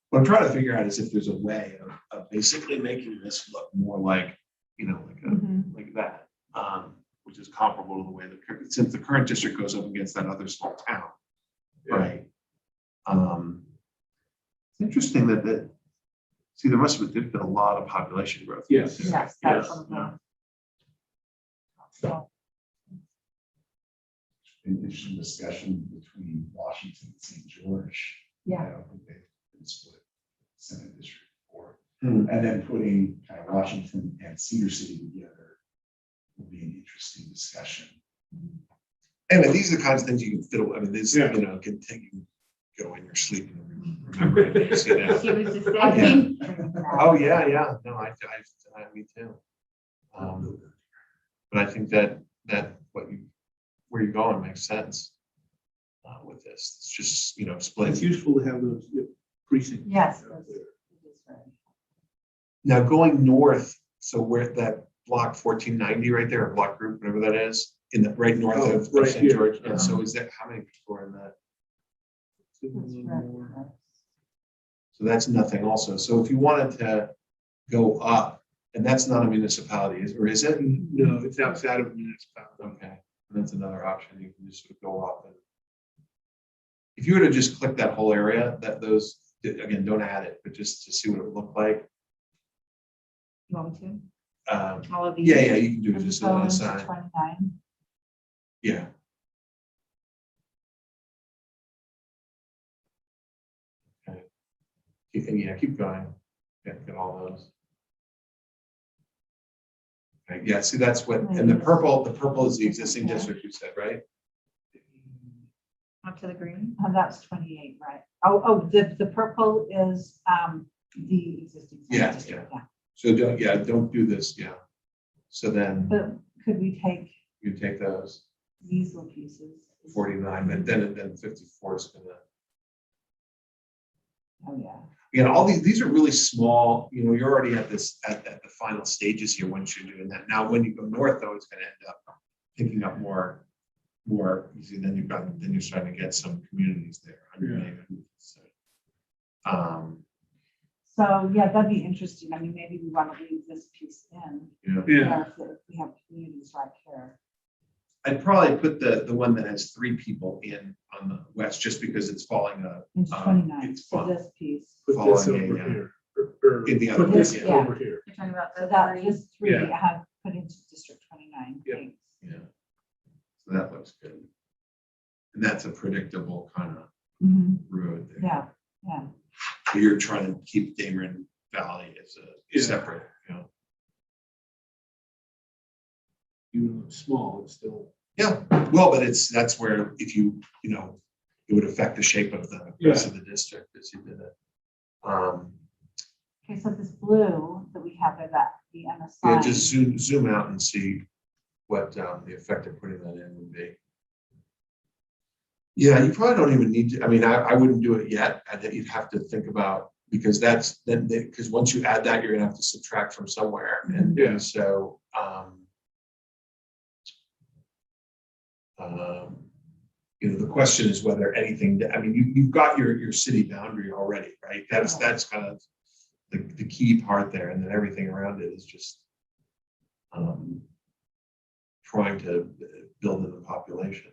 what I'm trying to figure out is if there's a way of basically making this look more like, like that. Which is comparable to the way since the current district goes up against that other small town. Right. It's interesting that, see, there must have been a lot of population growth. Yes. Yes, that's one of the. So, An interesting discussion between Washington and St. George. Yeah. I don't think they've been split Senate District 4. Hmm. And then putting kind of Washington and Cedar City together will be an interesting discussion. And these are the kinds of things you can fiddle. I mean, this, Yeah. can take you go in your sleep and remember it. You see that. She was just Yeah. saying. Oh, yeah, yeah. No, me too. But I think that where you're going makes sense with this. It's just, It's splitting. useful to have those precincts. Yes. out It there. is right. Now going north, so where that block 1490 right there, or block group, whatever that is, right north Oh, of right St. here. George. And so is that, how many people are in that? That's right. So that's nothing also. So if you wanted to go up, and that's not a municipality, or is it? No, it's outside of a municipality. Okay, and that's another option. You can just sort of go up. And if you were to just click that whole area, again, don't add it, but just to see what it would look like. You want me Um, to? All of these? yeah, you can do it Does it just go on the into side. 29? Yeah. Okay. Keep going. Get all those. Okay, yeah, see, that's what, and the purple is the existing district you said, right? Up to the green? Oh, that's 28, right? Oh, the purple is the existing. Yeah, district, So don't do this, yeah. So then But could we take you take those these little pieces? 49, but then 54 is gonna. Oh, yeah. Again, all these are really small, you're already at the final stages here once you're doing that. Now, when you go north, though, it's gonna end up picking up more, you see, then you're starting to get some communities there. So, yeah, that'd be interesting. I mean, maybe we want to leave this piece in. Yeah. If we have communities right here. I'd probably put the one that has 3 people in on the west, just because it's falling Into 29, it's so fun. this piece. Put this Following over a, here. Or in the other put this one, yeah. over here. You're talking about So the that three. this 3 Yeah. I have put into District 29. Yep. Thanks. yeah. So that looks good. And that's a predictable kind of Mhm. road there. Yeah, yeah. So you're trying to keep Dameron Valley as a Yeah. separate, Even though it's small, it's still. Yeah, well, but that's where if it would affect the shape of the rest of the district as you did it. Okay, so this blue that we have there, that the Yeah, MSI. just zoom out and see what the effect of putting that in would be. Yeah, you probably don't even need to, I mean, I wouldn't do it yet. I think you'd have to think about, because because once you add that, you're gonna have to subtract from somewhere. And Yeah. so, the question is whether anything, I mean, you've got your city boundary already, right? That's kind of the key part there, and then everything around it is just trying to build in the population.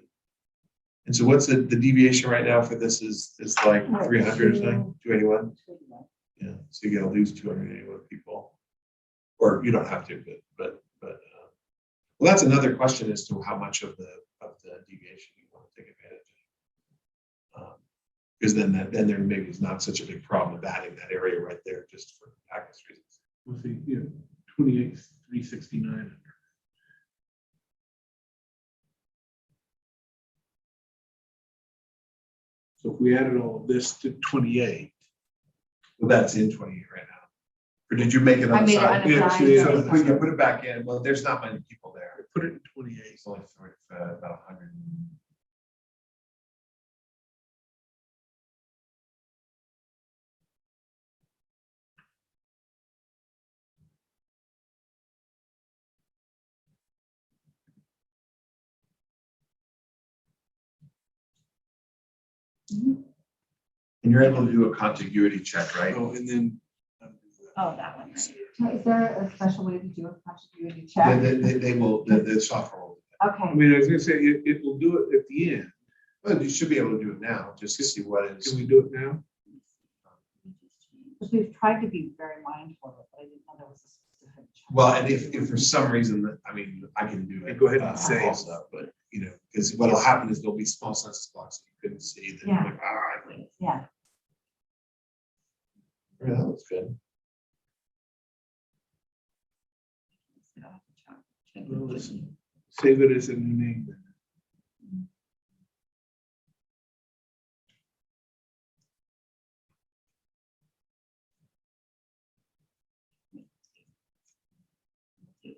And so what's the deviation right now for this is like 300 or something, 281? Yeah, so you're gonna lose 281 people. Or you don't have to, but well, that's another question as to how much of the deviation you want to take advantage of. Because then there maybe is not such a big problem of adding that area right there just for practice reasons. We'll see, 28, 369. So if we added all of this to 28. Well, that's in 28 right now. Or did you make it I on the made it side? on the Yeah, side. so yeah, So put it back in. Well, there's not many people there. Put it in 28. It's only about 100. And you're able to do a contiguity check, right? Oh, and then. Oh, that one. right. Is there a special way to do a continuity They, check? they will, the software will. I Okay, mean, I was gonna say, it will do it at the end. Well, you should be able to do it now, just to see what is. Can we do it now? because we've tried to be very mindful of it, but I didn't know there was a specific. check. Well, and if for some reason, I mean, I can do it. Go ahead and say it. Also, but, you know, because what'll happen is there'll be small census blocks that you couldn't see. That you're Yeah. like, "Ah, I think-" Yeah, Yeah, that was good. Well, let's Save it as a new name then.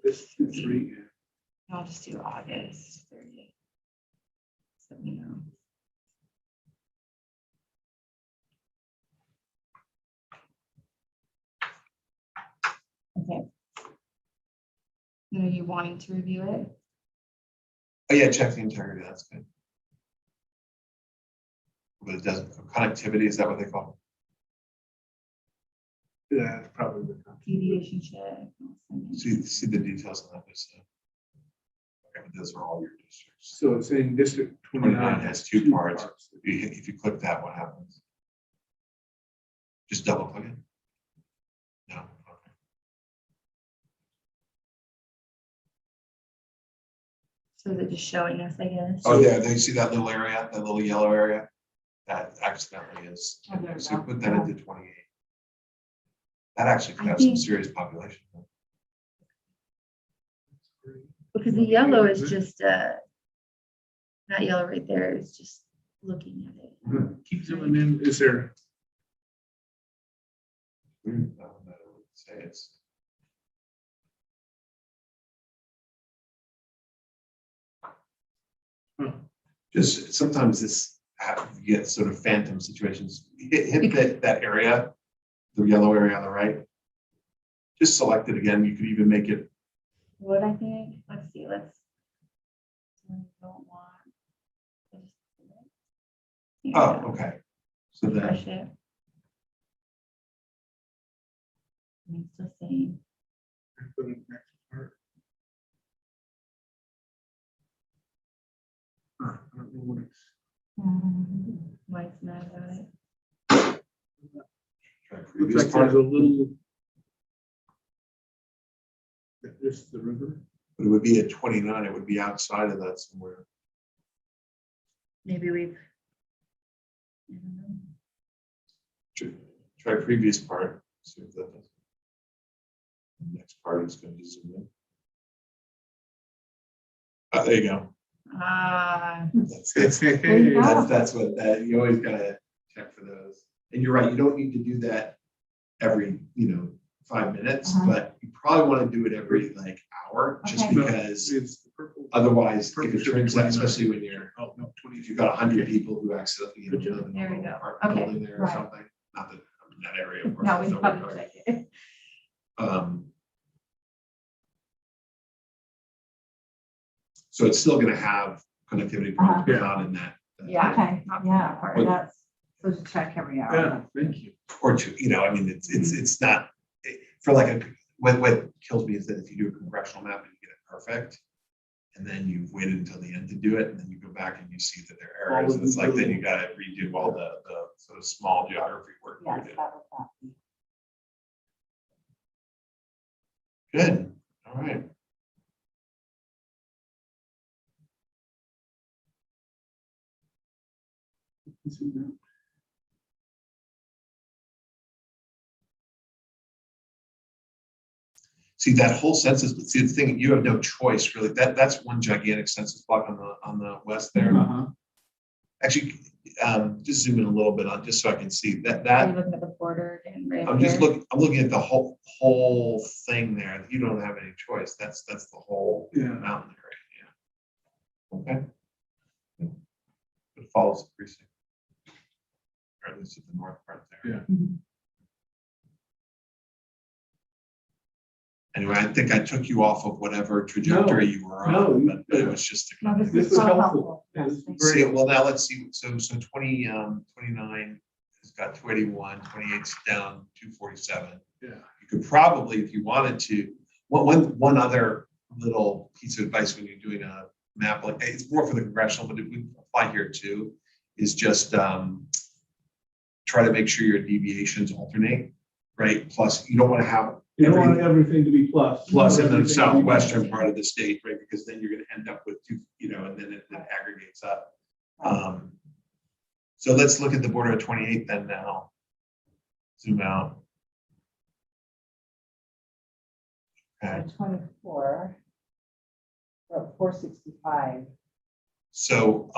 This 3. I'll just do August 30th. So we know. Okay. Are you wanting to review it? Oh, yeah, check the integrity, that's good. But it doesn't, connectivity, is that what they call Yeah, probably. the top. Deviation check. it? See the details on that, so. Okay, but those are all your districts. So it's saying District 29 29 has two parts. If you click that, what happens? Just double click it? No, okay. So they're just showing us, I guess. Oh, yeah, they see that little area, that little yellow area? That accidentally is, Oh, there we so go. put that into 28. That actually could I have some think- serious population. Because the yellow is just, that yellow right there is just looking at it. Keep zooming in. Is there, I would say it's. Hmm. Just sometimes you get sort of phantom situations. Hit that area, the yellow area on the right. Just select it again. You could even make it. What I think, let's see, let's. I don't want. Oh, okay. So then, Refresh it. I'm still saying, for the next part? I don't know what it's. why it's not about it. try Looks previous like part, there's a little. This is the river. but it would be at 29. It would be outside of that somewhere. Maybe we've. I don't know. Try previous part. See if that does. Next part is going to zoom in. There you go. That's There you go. that's what that you always gotta check for those. And you're right, you don't need to do that every 5 minutes, Uh-huh. but you probably want to do it every like hour, just Okay. because It's the purple. otherwise, if Purple it should be turns out, 29. especially when you're Oh, no, 20. if you've got 100 people who accidentally Good job. live in There we a go. apartment Okay. building there or Right. something. Not that I'm in that area, of course. No, that's we not probably what we're check it. talking. So it's still gonna have connectivity problems, but Yeah. not in that. Yeah. Okay, Not yeah, that part. that's, so to check every hour. Yeah, thank you. Or two, I mean, it's not, for like what kills me is that if you do a congressional map and you get it perfect, and then you've waited until the end to do it, and then you go back and you see that there are errors, and it's like, then you gotta redo all the sort of small geography work. you Yes, did. that was that. Good, all right. See, that whole census, but see, the thing, you have no choice, really. That's one gigantic census block on the west there. Uh-huh. Actually, just zoom in a little bit on, just so I can see Are that. you looking at the border and right I'm just here? looking at the whole thing there. You don't have any choice. That's the whole Yeah. mountain area. Yeah. Okay. It follows the precinct. Or at least at the north part there. Yeah. Anyway, I think I took you off of whatever trajectory you were no, on, but it was just to No, kind this of. This is was so helpful. helpful. Yeah, Yes, this is thank great. See, well, now let's see. So 29 is it's got 281, 28's down 247. Yeah. You could probably, if you wanted to, one other little piece of advice when you're doing a map, like it's more for the congressional, but it would apply here too, is just try to make sure your deviations alternate, right? Plus, you don't want to have You don't want everything to be plus. plus in the Everything to be southwestern minus. part of the state, right? Because then you're gonna end up with two, and then it aggregates up. So let's look at the border of 28 then now. Zoom out. Okay, So 24. We're at 465. so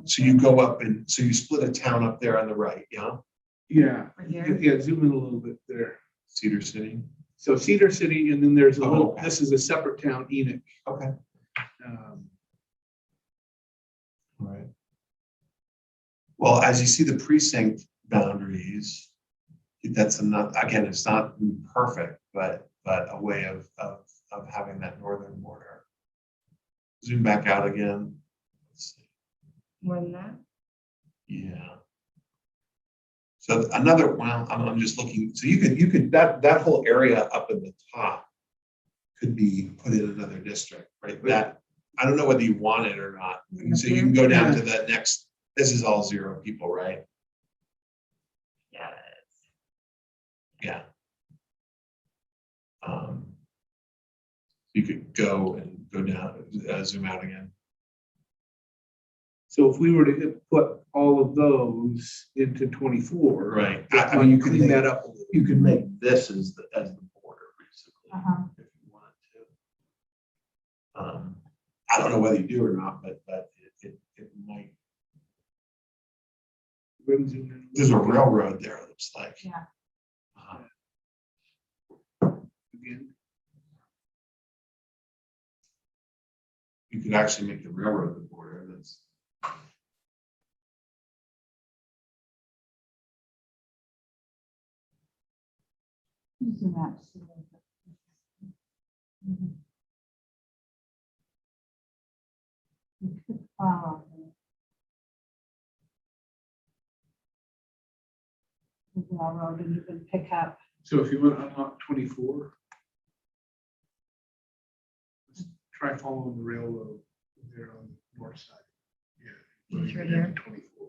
so you go up and so you split a town up there on the right, yeah? Yeah, Right here. yeah, zoom in a little bit there. Cedar City. So Cedar City, and then there's a Oh, little, okay. this is a separate town, Enoch. Okay. Um, All right. Well, as you see the precinct boundaries, that's not, again, it's not perfect, but a way of having that northern border. Zoom back out again. Let's see. More than that. Yeah. So another, well, I'm just looking, so you could, that whole area up at the top could be put in another district, right? That, I don't know whether you want it or not. So you can go down to the next, this is all 0 people, right? Yeah. Yeah. You could go down, zoom out again. So if we were to put all of those into 24. Right. that I mean, you might could clean make, that up a little. you could make this as the border, basically, Uh-huh. if you wanted to. I don't know whether you do or not, but it might. Go ahead and zoom in. There's a railroad there, it looks like. Yeah. Again. You could actually make the railroad the border. That's. Zoom out just a little bit. Mhm. You could follow the railroad and you can pick up. So if you want to unlock 24. let's Try following the railroad there on the north side. Yeah. It's right here. 24.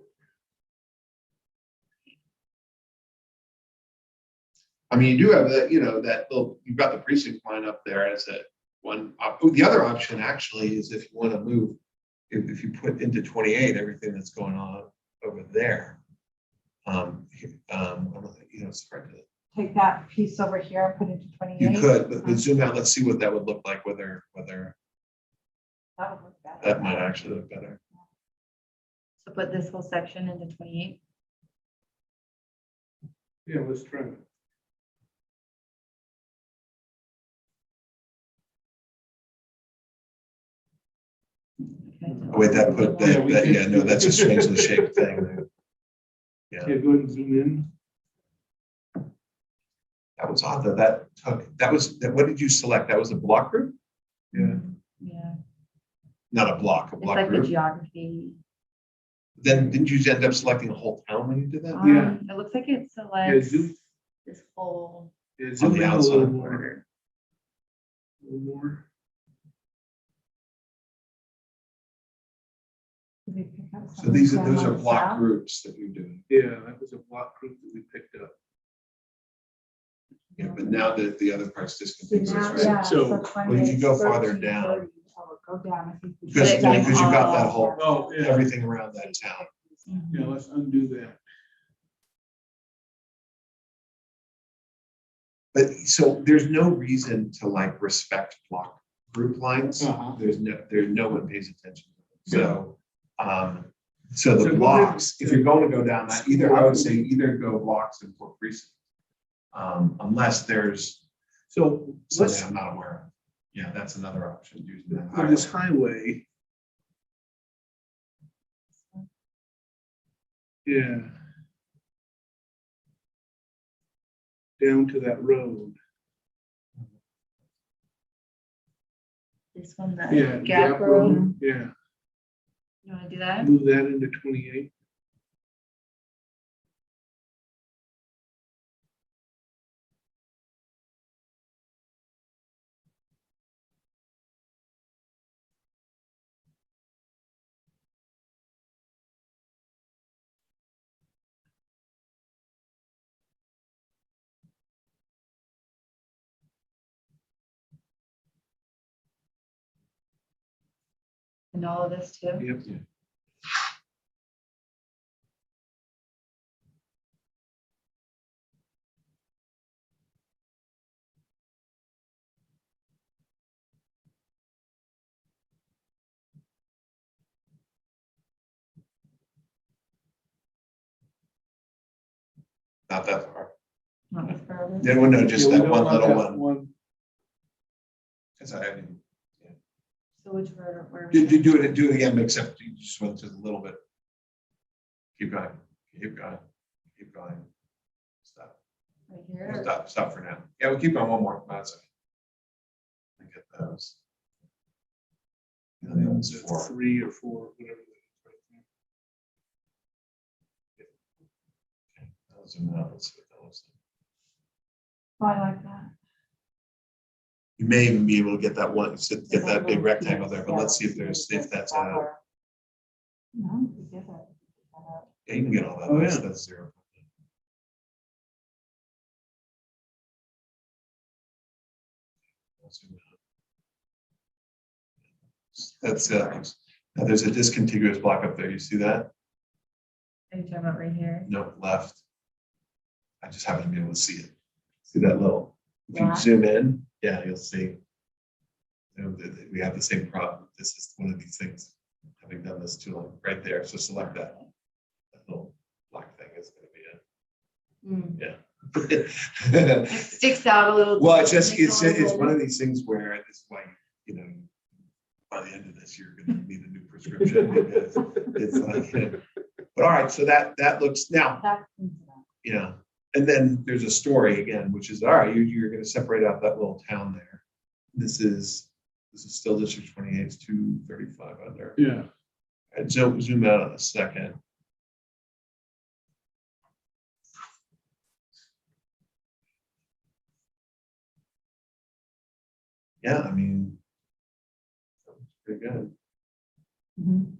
I mean, you do have that, that little, you've got the precinct line up there as a one. The other option actually is if you want to move, if you put into 28, everything that's going on over there. It's hard to. Take that piece over here and put it to 28. You could, but zoom out, let's see what that would look like, whether That would look better. that might actually look better. So put this whole section into 28. Yeah, let's try it. Okay. Oh, wait, that put Yeah, we that, can- yeah, no, that's a strangely shaped thing. Yeah, Yeah, go ahead and zoom in. that was odd though. What did you select? That was a block group? Yeah. Yeah. Not a block, a It's block like the group. geography. Then didn't you end up selecting a whole town when you did that? Yeah. It looks like it Yeah, selects zoom, this whole yeah, zoom the in a outside little more. border. A little more. Did we pick up So something those down are on the block south? groups that you're doing. Yeah, that was a block group that we picked up. Yeah, but now that the other part's So discontinuous, now, right? yeah, So, so well, you 28, go farther 13, down. 30. Oh, go down, I think. we Because should have you got that all whole, Oh, yeah. everything around that town. Yeah, let's undo that. But so there's no reason to like respect block group lines. Uh-huh. There's no one pays attention. So, so So the go blocks, ahead. if you're going to go down that, I would say either go blocks and for precincts. Unless there's So let's, something I'm not aware of. Yeah, that's another option. Using that on this highway. highway. Yeah. Down to that road. This one, Yeah. the Gap Road. Yeah, You want to do that? move that into 28. And all of this too? Yep. Not that far. Not as far as- Yeah, well, no, just Yeah, we that don't one want little that one. Cause I haven't, So which word, where? do it again, except you just went to a little bit. Keep going, keep going, keep going. Stop, Right here? stop for now. Yeah, we'll keep going one more. No, it's okay. I get those. The other one's It's four. 3 or 4, whatever. Those are not, let's see what those. Oh, I like that. You may even be able to get that one, get that big little rectangle piece, there, but yeah, let's see if there's, if that's a, No, we get that. yeah, you can get all that. Oh, That's- yeah. That's 0. That's, now there's a discontiguous block up there. You see that? Are you talking about right here? No, left. I just happen to be able to see it. See that little, if you Yeah. zoom in, yeah, you'll see. We have the same problem. This is one of these things, having done this too long, right there. So select that. That little black thing is gonna be Hmm. it. It Yeah. sticks out a little. Well, it's just, Makes it's it all one of little. these things where this is why, you know, by the end of this, you're gonna need a new prescription because it's like, but all right, so that looks now, That's. yeah. And then there's a story again, which is, all right, you're gonna separate out that little town there. This is still District 28, it's 235 under. Yeah. And zoom out in a second. Yeah, I mean, pretty good. Mhm.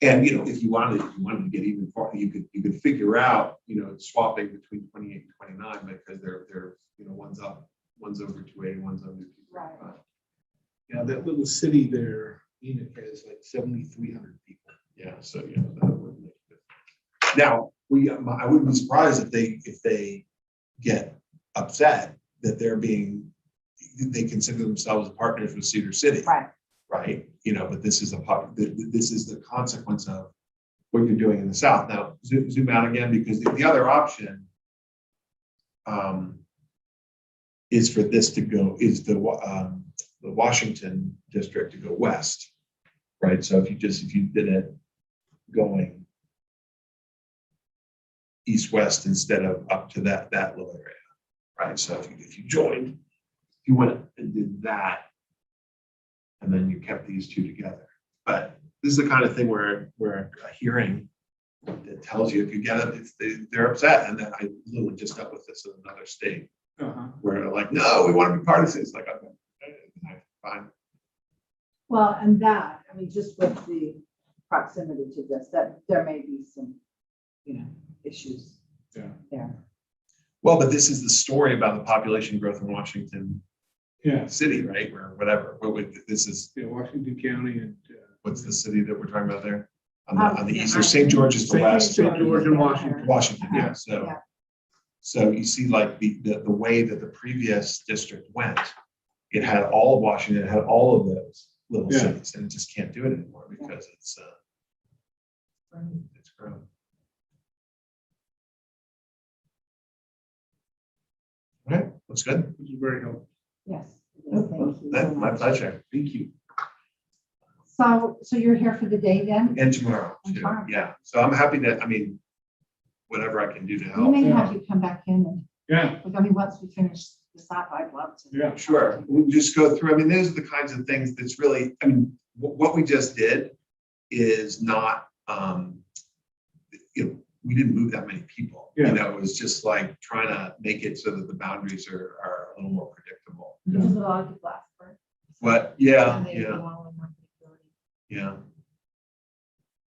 And, you know, if you wanted to get even far, you could figure out, you know, swapping between 28 and 29 because they're, you know, one's up, one's over 280, one's under 235. Yeah, that little city there, Enoch has like 7,300 people. Yeah, so, you know, that would make it. Now, I wouldn't be surprised if they get upset that they consider themselves partners with Cedar City. Right. Right, you know, but this is this is the consequence of what you're doing in the south. Now, zoom out again, because the other option is for this to go, is the Washington district to go west, right? So if you did it going east-west instead of up to that little area, right? So if you joined, if you went and did that, and then you kept these two together. But this is the kind of thing where a hearing that tells you if you get it, they're upset. And then I literally just dealt with this in another state where they're like, no, we want to be part of this. It's like, okay, fine. Well, and that, I mean, just with the proximity to this, that there may be some, you know, issues. Yeah. There. Well, but this is the story about the population growth in Washington Yeah, City, right? Or whatever. This is, yeah, Washington County and. what's the city that we're talking about there? On the Yeah, east, or St. George is the St. west. George and Washington. Washington, yeah, so. Yeah. So you see, like the way that the previous district went, it had all of Washington, it had all of those little Yeah. cities, and it just can't do it anymore because it's grown. All right, looks good. Which is very helpful. Yes. it is. Thank you so My much. pleasure. Thank you. So you're here for the day then? And tomorrow, And too. tomorrow. Yeah. So I'm happy to, I mean, whatever I can do to We help. may have you come back in Yeah, and, I mean, once we finish this up, I'd love to. yeah. Sure, we'll just go through, I mean, those are the kinds of things that's really, I mean, what we just did is not, you know, we didn't move that many people. Yeah. You know, it was just like trying to make it so that the boundaries are a little more predictable. Which is a lot of people ask for. But, yeah, And they yeah, go on with more flexibility. yeah.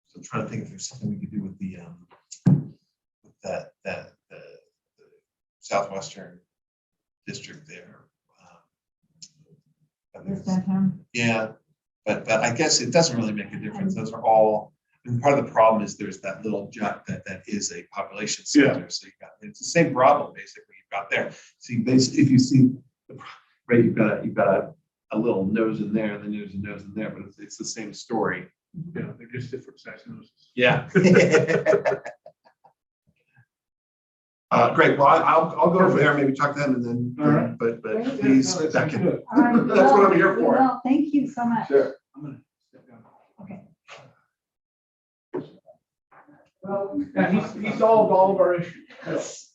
So I'm trying to think if there's something we could do with the, with the southwestern district there. This downtown. Yeah, But I guess it doesn't really make a difference. Those are all, and part of the problem is there's that little jut that is a population center. So it's the same problem basically you've got there. See, basically, if you see, right, you've got a little nose in there and then there's a nose in there, but it's the same story. Yeah, they're just different size noses. Yeah. Great. Well, I'll go over there, maybe talk to them and then, All right. but Great. please, Yeah, no, that back sounds in. good. All right, That's what I'm here we for. will. Thank you so much. Sure. I'm gonna step down. Okay. Well, yeah, he solved all of our issues.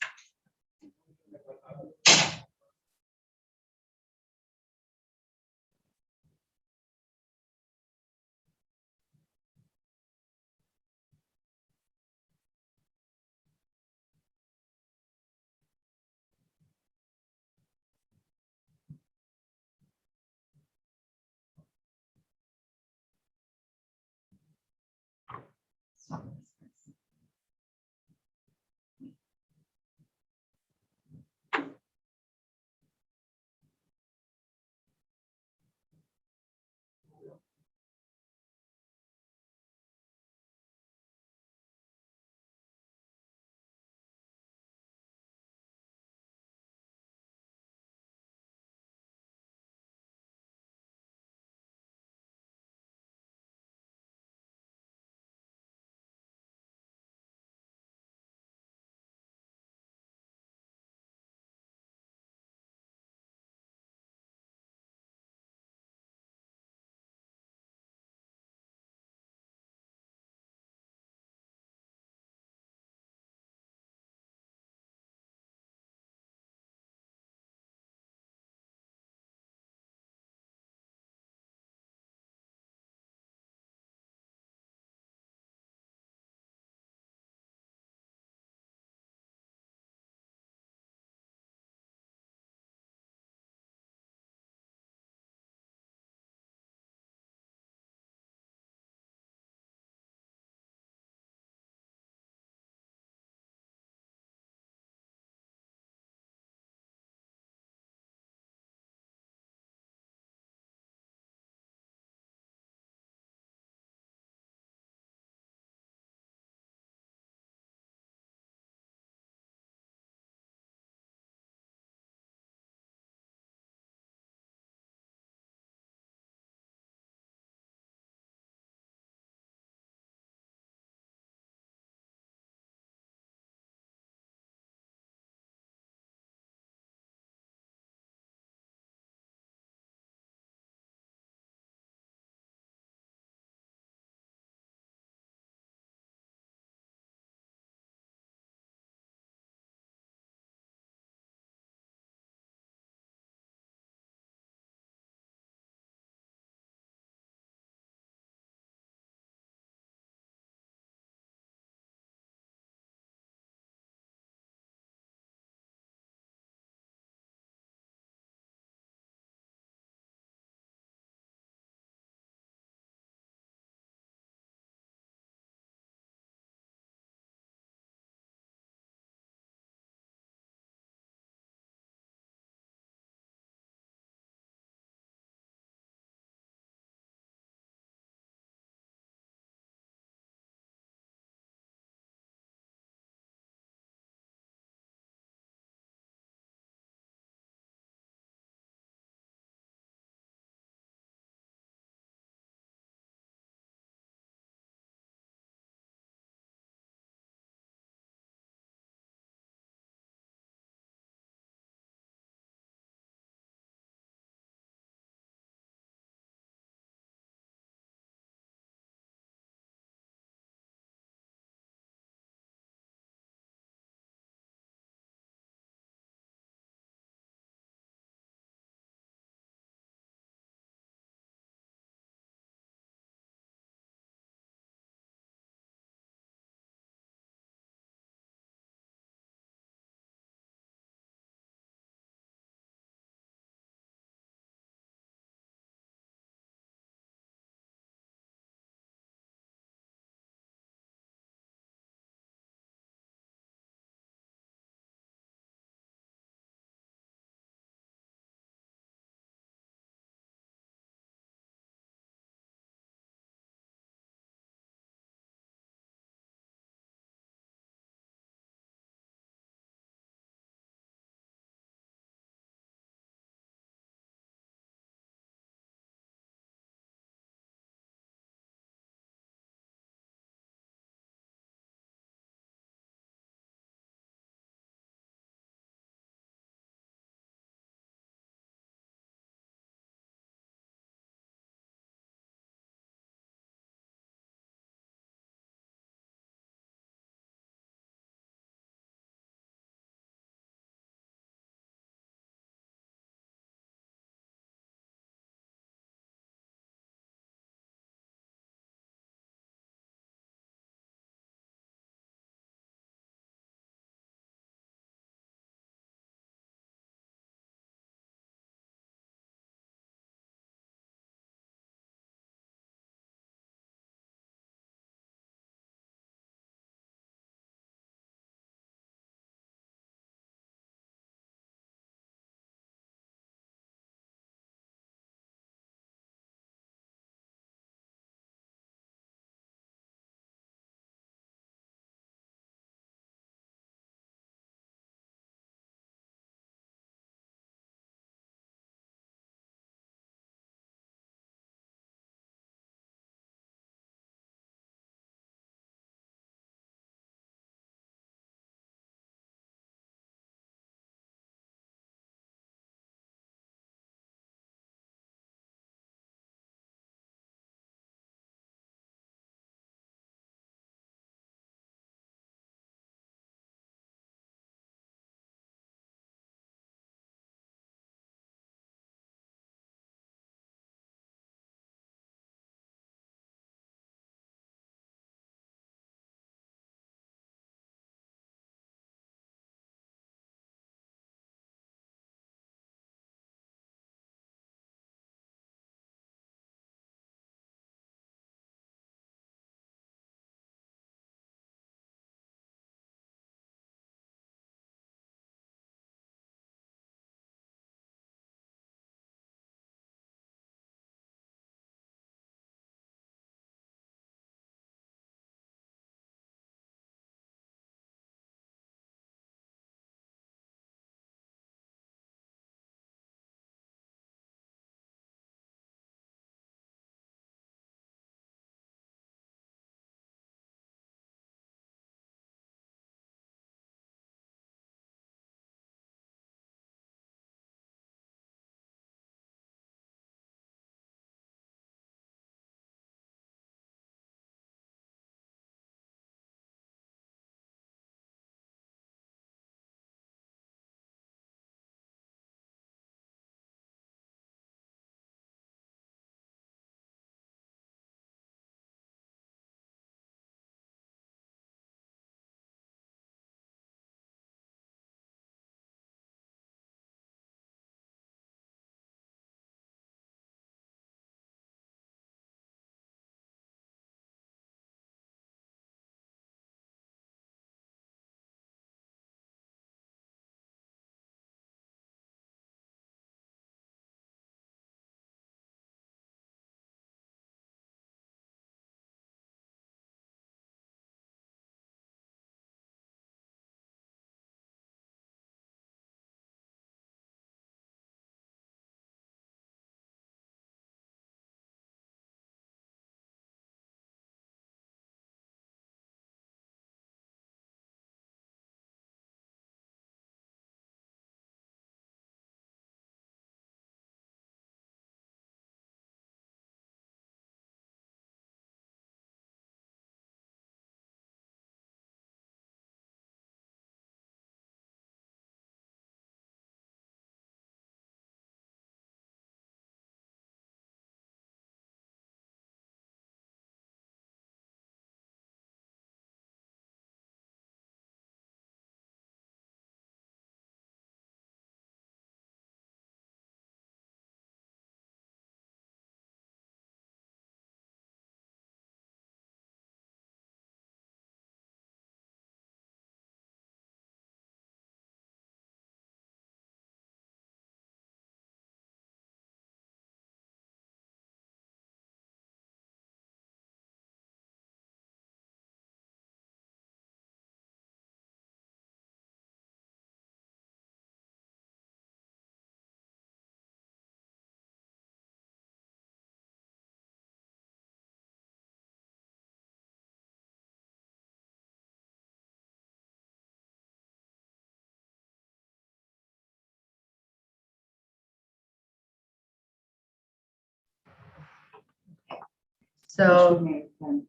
So. may then-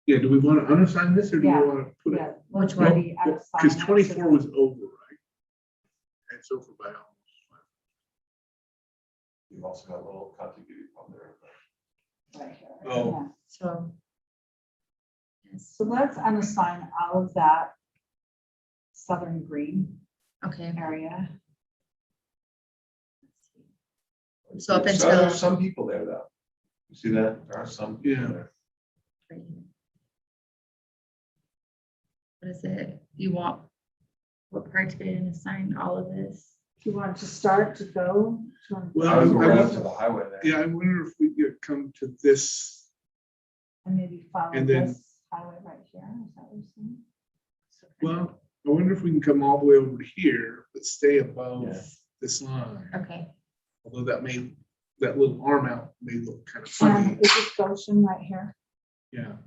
Yeah, do we want to unassign this or do we Yeah, want to put it? Yeah. Which Well, one? Maybe unassign Because it to 24 the- was over, right? And so for by almost. You've also got a little contiguity on there. right here. Oh. Yeah. So. Yes, So let's unassign all of that southern green okay. area. So up There's until. some people there though. You see that? There are some. people Yeah. there. What is it? You want, what part to be assigned all of this? Do you want to start to go? Well, I would go I right would- up to the highway there. Yeah, I wonder if we could come to this. And maybe follow And then- this highway right here, is that what you're saying? Well, I wonder if we can come all the way over to here, but stay above Yeah. this line. Okay, Although that little arm out may look kind of And funny. is this Goshen right here? Yeah.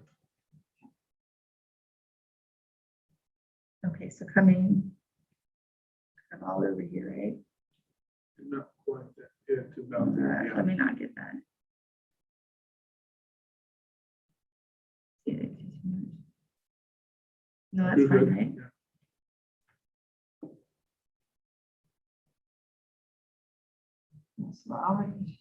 okay, so coming. Come all over here, right? Not quite that, yeah, to about there, yeah. Let me not get that. No, that's You're fine, good. right? Yeah. Yes, we're already.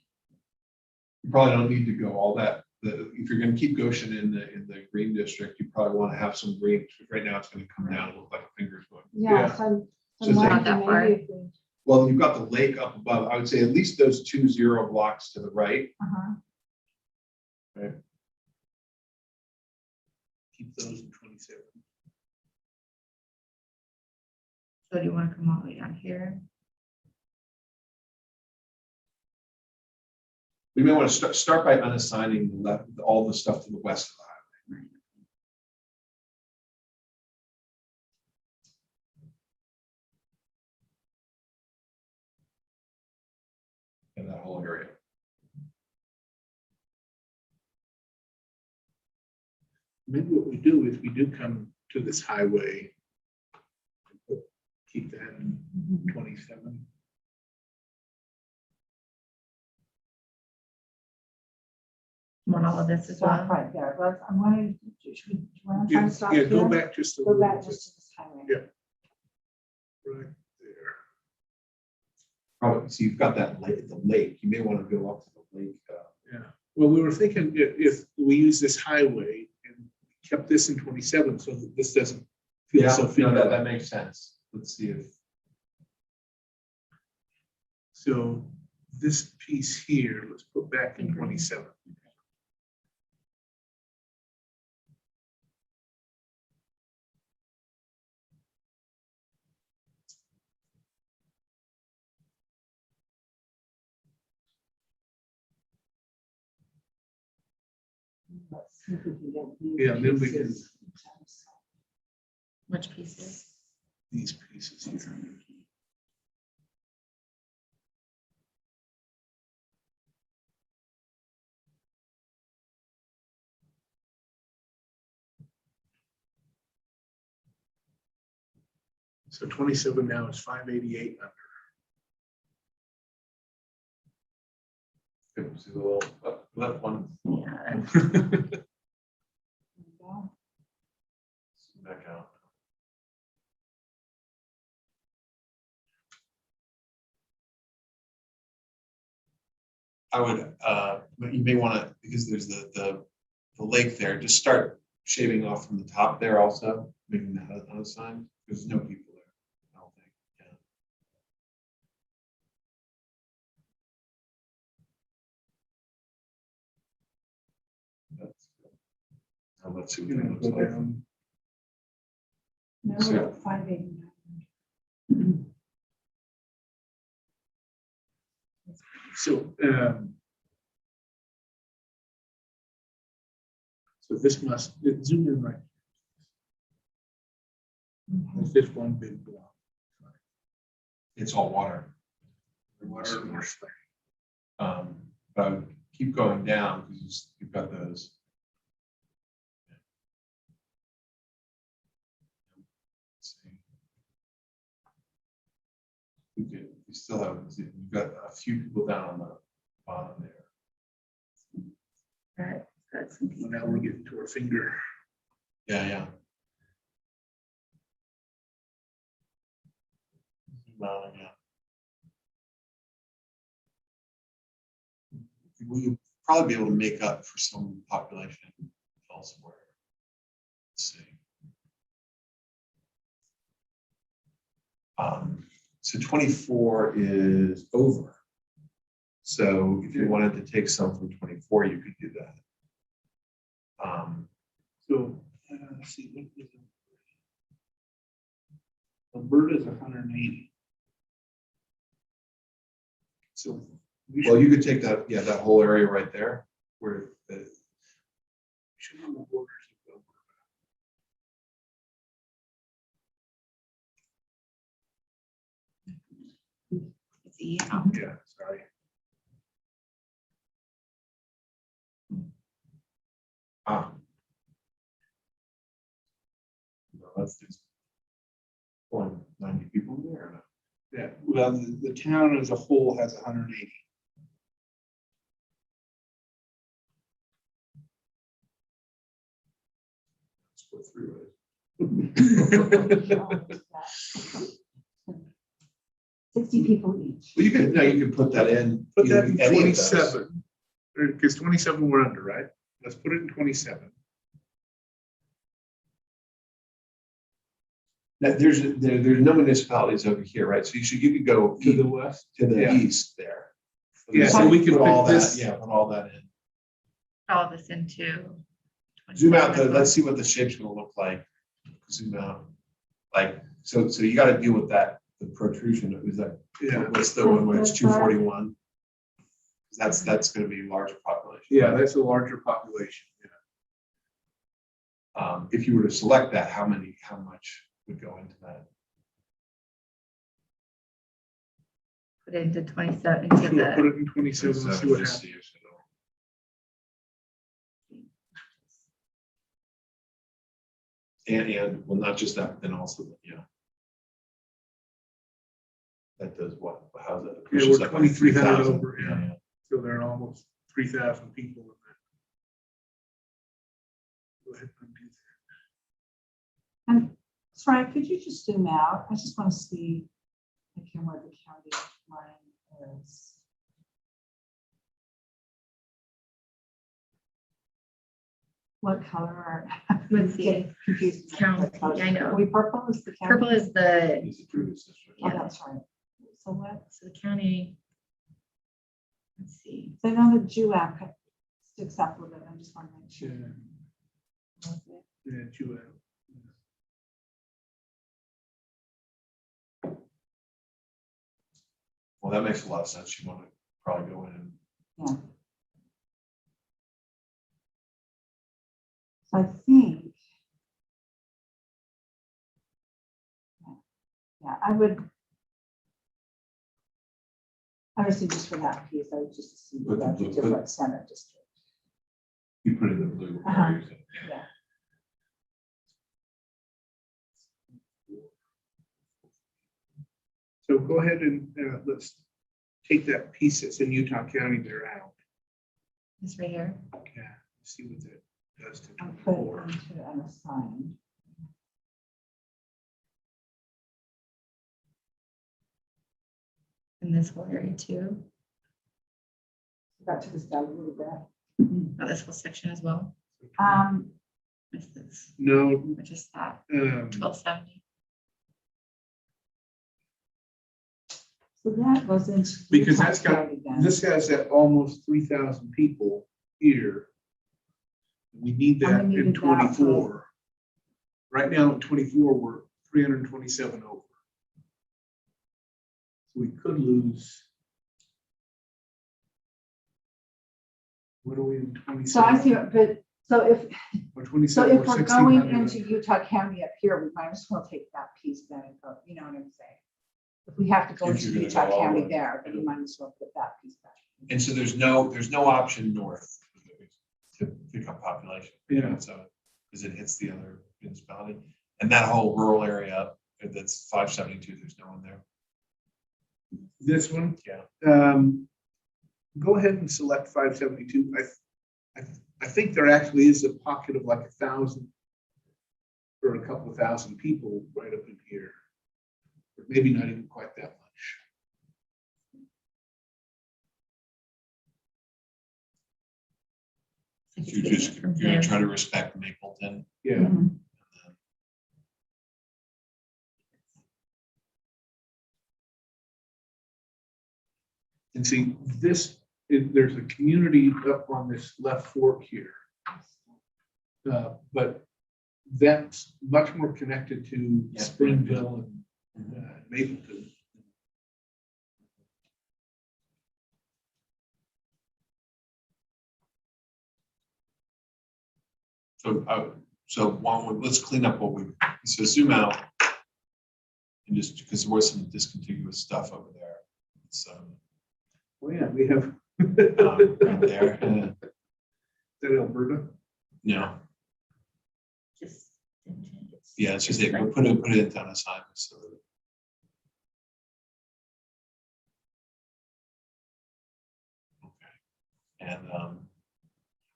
You probably don't need to go all that, if you're gonna keep Goshen in the green district, you probably wanna have some green, because right now it's gonna come down and look like a finger's going. Yeah, Yeah. so. So it's not that far. Maybe if we, Well, you've got the lake up above, I would say at least those 2 0 blocks to the right. Keep those in 27. So do you want to come all the way down here? We may wanna start by unassigning all the stuff to the west of the highway. In that whole area. Maybe what we do is we do come to this highway. Keep that in 27. Want all of this as stop well? right there, let's, I'm wondering, should we, do you want to try Yeah, to stop yeah, here? go back just a Go little back bit. just to this highway. Yeah. Right there. Probably, so you've got that lake, the lake, you may wanna go up to the lake. Yeah, well, we were thinking if we use this highway and kept this in 27, so that this doesn't feel Yeah, so no, finger. that makes sense. Let's see if, So this piece here, let's put back in 27. Let's see if we can get these Yeah, then we can- pieces. Which pieces? These pieces here. So 27 now is 588 under. see the little left one. Yeah, There we go. Back out. I would, but you may want to, because there's the lake there, just start shaving off from the top there also, making that unassigned, because there's no people there, I don't think, yeah. That's good. Now let's see what You that know, looks go like. down. No, we're at 589. So, so this must zoom in right. It's just one big block. It's all water. Water marsh there. But I would keep going down because you've got those. Let's see. We still have, you've got a few people down on the bottom there. Got some Well, now we're getting to our finger. Yeah. Well, yeah. We'll probably be able to make up for some population elsewhere. Let's see. So 24 is over. So if you wanted to take some from 24, you could do that. So, let's see, what is it? Alberta's 180. So. Well, you could take that, yeah, that whole area right there where the, Should have the borders of easy. Alberta. Yeah, sorry. no, that's just 90 people there. or no? Yeah, well, the town as a whole has 180. Split three ways. 60 people each. Well, you can put that in. Put you know, that in any of those. 27, because 27 we're under, right? Let's put it in 27. Now, there's no municipalities over here, right? So you could go To the west? to the Yeah. east there. Yeah, so we can put all pick that, this. yeah, put all that in. All this into. Zoom out, 27. let's see what the shape's gonna look like. Zoom out. Like, so you gotta deal with that, the protrusion, is that, Yeah, what's the one where it's 241? That's gonna be larger population. yeah, that's a larger population. Yeah. If you were to select that, how much would go into that? Put it into 27, into So we'll put the, it in 27 and see what Just happens. so you know. And well, not just that, but then also, yeah. That does what? How's that? Yeah, Pushes we're up like 2,300 3,000. over, yeah. So there are almost 3,000 people in that. Go ahead and do that. And sorry, could you just zoom out? I just want to see again where the county line is. What color are? Let's see. Get confused. County, What color? I know. Are we purple is the county? purple is the, It's a previous district. Oh, that's right. So what? so the county. Let's see. So I know the JUAC sticks up with it. I just want to make sure. Yeah, Jewel. Well, that makes a lot of sense. You want to probably go in and So I think. Yeah, I would. Honestly, just for that piece, I would just assume Put the that the blue- different center district. you put in the blue. Uh-huh. Yeah. So go ahead and let's take that piece that's in Utah County there out. This right here. Yeah, see what that does to I'll put 24. it into unassigned. In this whole area too. That took us down a little bit. Oh, this whole section as well. This is, No, which is that 1270. So that goes into. Because Utah that's got- County then. this has that almost 3,000 people here. We need And that we in needed that for- 24. Right now in 24, we're 327 over. So we could lose. What are we in 27? So I see, but, so if, Or so 27, if we're going 1,600. into Utah County up here, we might as well take that piece then and go, you know what I'm saying? If we have to go If into you're gonna Utah go all the County way. there, then we might as well put that piece back. And so there's no option north to pick up population. Yeah. So, because it hits the other municipality and that whole rural area, that's 572, there's no one there. This one? Yeah. Go ahead and select 572. I think there actually is a pocket of like 1,000 or a couple of thousand people right up in here. Or maybe not even quite that much. You're just, you're gonna try to respect Mapleton. Yeah. Mhm. And see, there's a community up on this left fork here. But that's much more connected to Yeah. Springville and Mapleton. So let's clean up so zoom out. And just, because there was some discontiguous stuff over there. So, Oh, yeah, we have. right there, Is that Alberta? no, Just. didn't change it. yeah, it's just, It's we'll like- put it down aside, so. Okay. And,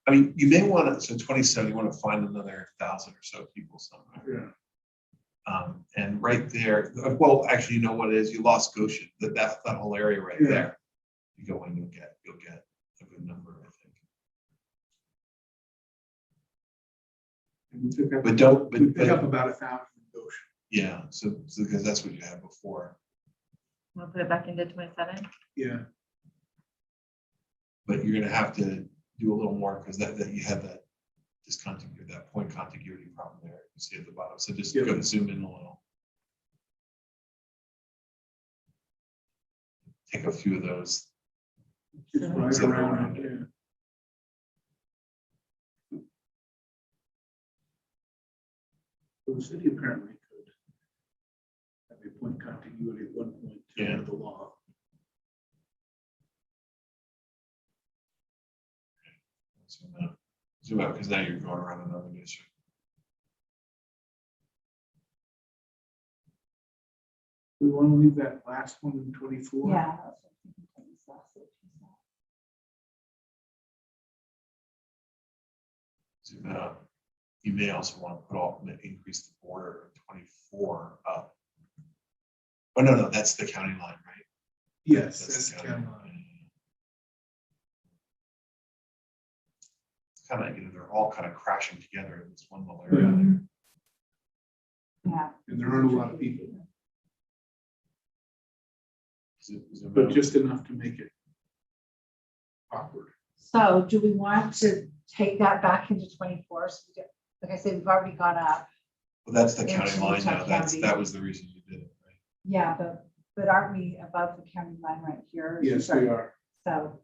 I mean, you may want to, so 27, you want to find another 1,000 or so people somewhere. Yeah. And right there, well, actually, you know what it is? You lost Goshen, that whole area right Yeah. there. You go in, you'll get a good number, I think. And we took up, But don't, we pick up but, about 1,000 in Goshen. yeah, so because that's what you had before. We'll put it back into 27. Yeah. But you're gonna have to do a little more because that you had that discontinuity, that point contiguity problem there. You see at the bottom. So just Yeah. go to zoom in a little. Take a few of those. It's right Zip around, around it. yeah. So the city apparently could have a point contiguity at one point Yeah. under the law. Zoom out because now you're going around another district. We want to leave that last one in 24. Yeah. Zoom out. You may also want to increase the border of 24 up. Oh, no, that's the county line, right? Yes, That's that's the the county county line. line. It's kind of, they're all kind of crashing together in this one little area. Mhm. Yeah. And there aren't a lot of people, Zoom but out. just enough to make it awkward. So do we want to take that back into 24? So we get- like I said, we've already gone up. Well, that's the county Into line Utah now. County. That was the reason you did it, right? Yeah, but aren't we above the county line right here? Yes, we are. So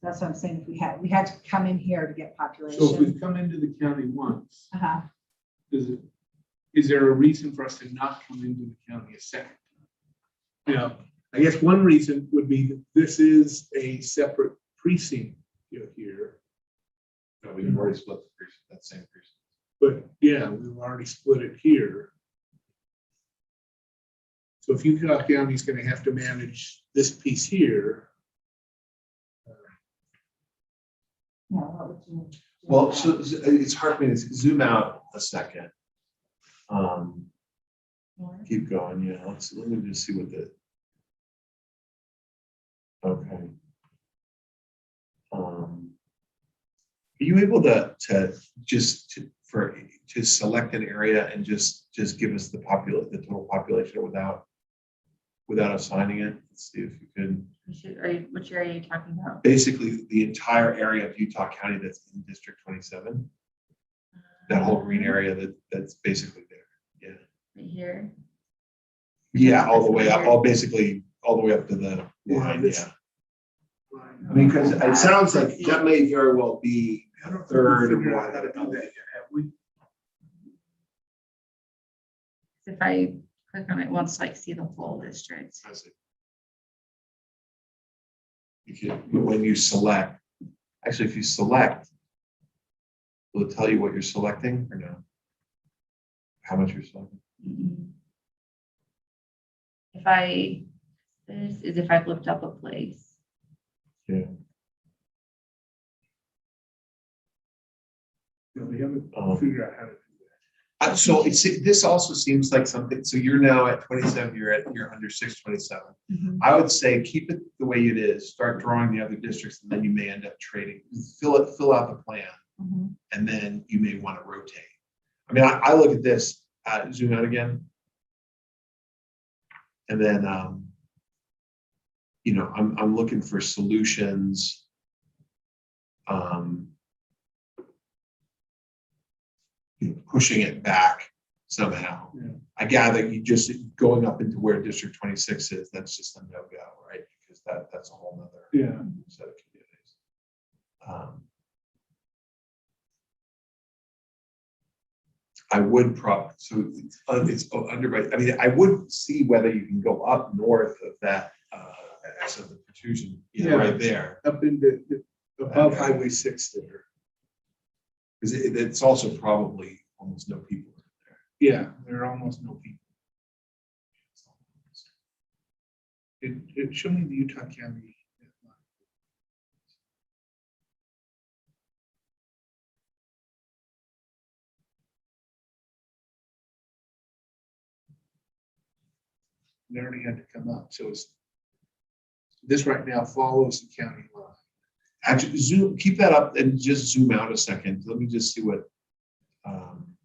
that's what I'm saying. If we had to come in here to get So if population. we've come into the county once, Uh-huh. is there a reason for us to not come into the county a second time? Now, I guess one reason would be that this is a separate precinct here. No, we've already split the precinct, that same precinct. But yeah, we've already split it here. So if Utah County is going to have to manage this piece here, Yeah, what would you? do Well, with so that? it's hard for me to zoom out a second. Keep going, yeah, let me just see what okay. Are you able to select an area and just give us the total population without assigning it? Let's see if you can. Which area are you talking about? Basically, the entire area of Utah County that's in District 27, that whole green area that's basically there. Yeah. Right here. Yeah, all the way up, basically all the way up to the line, this- yeah. I mean, because it sounds like that may very well be I don't a third of figure out how to what. do that yet, have we? If I click on it, it wants to like see the whole district. I see. You can, when you select, actually, if you select, will it tell you what you're selecting or no? How much you're selecting? Mm. This is if I've looked up a place. Yeah. We haven't Oh. figured out how to do So this also seems like something, so you're now at 27, you're under 627. Mhm. I would say keep it the way it is, start drawing the other districts, and then you may end up trading, fill out the plan, Mhm. and then you may want to rotate. I mean, I look at this, zoom out again. And then, you know, I'm looking for solutions. You know, pushing it back somehow. Yeah. I gather you just going up into where District 26 is, that's just a no-go, right? Because that's a whole nother Yeah. set of communities. I would so it's under, I mean, I would see whether you can go up north of that, so the protrusion, Yeah. right there. Up in above Okay. Highway 6 there. Because it's also probably almost no people in there. Yeah, there are almost no people. It showed me the Utah County. It already had to come up, so this right now follows the county line. Actually, keep that up and just zoom out a second. Let me just see what,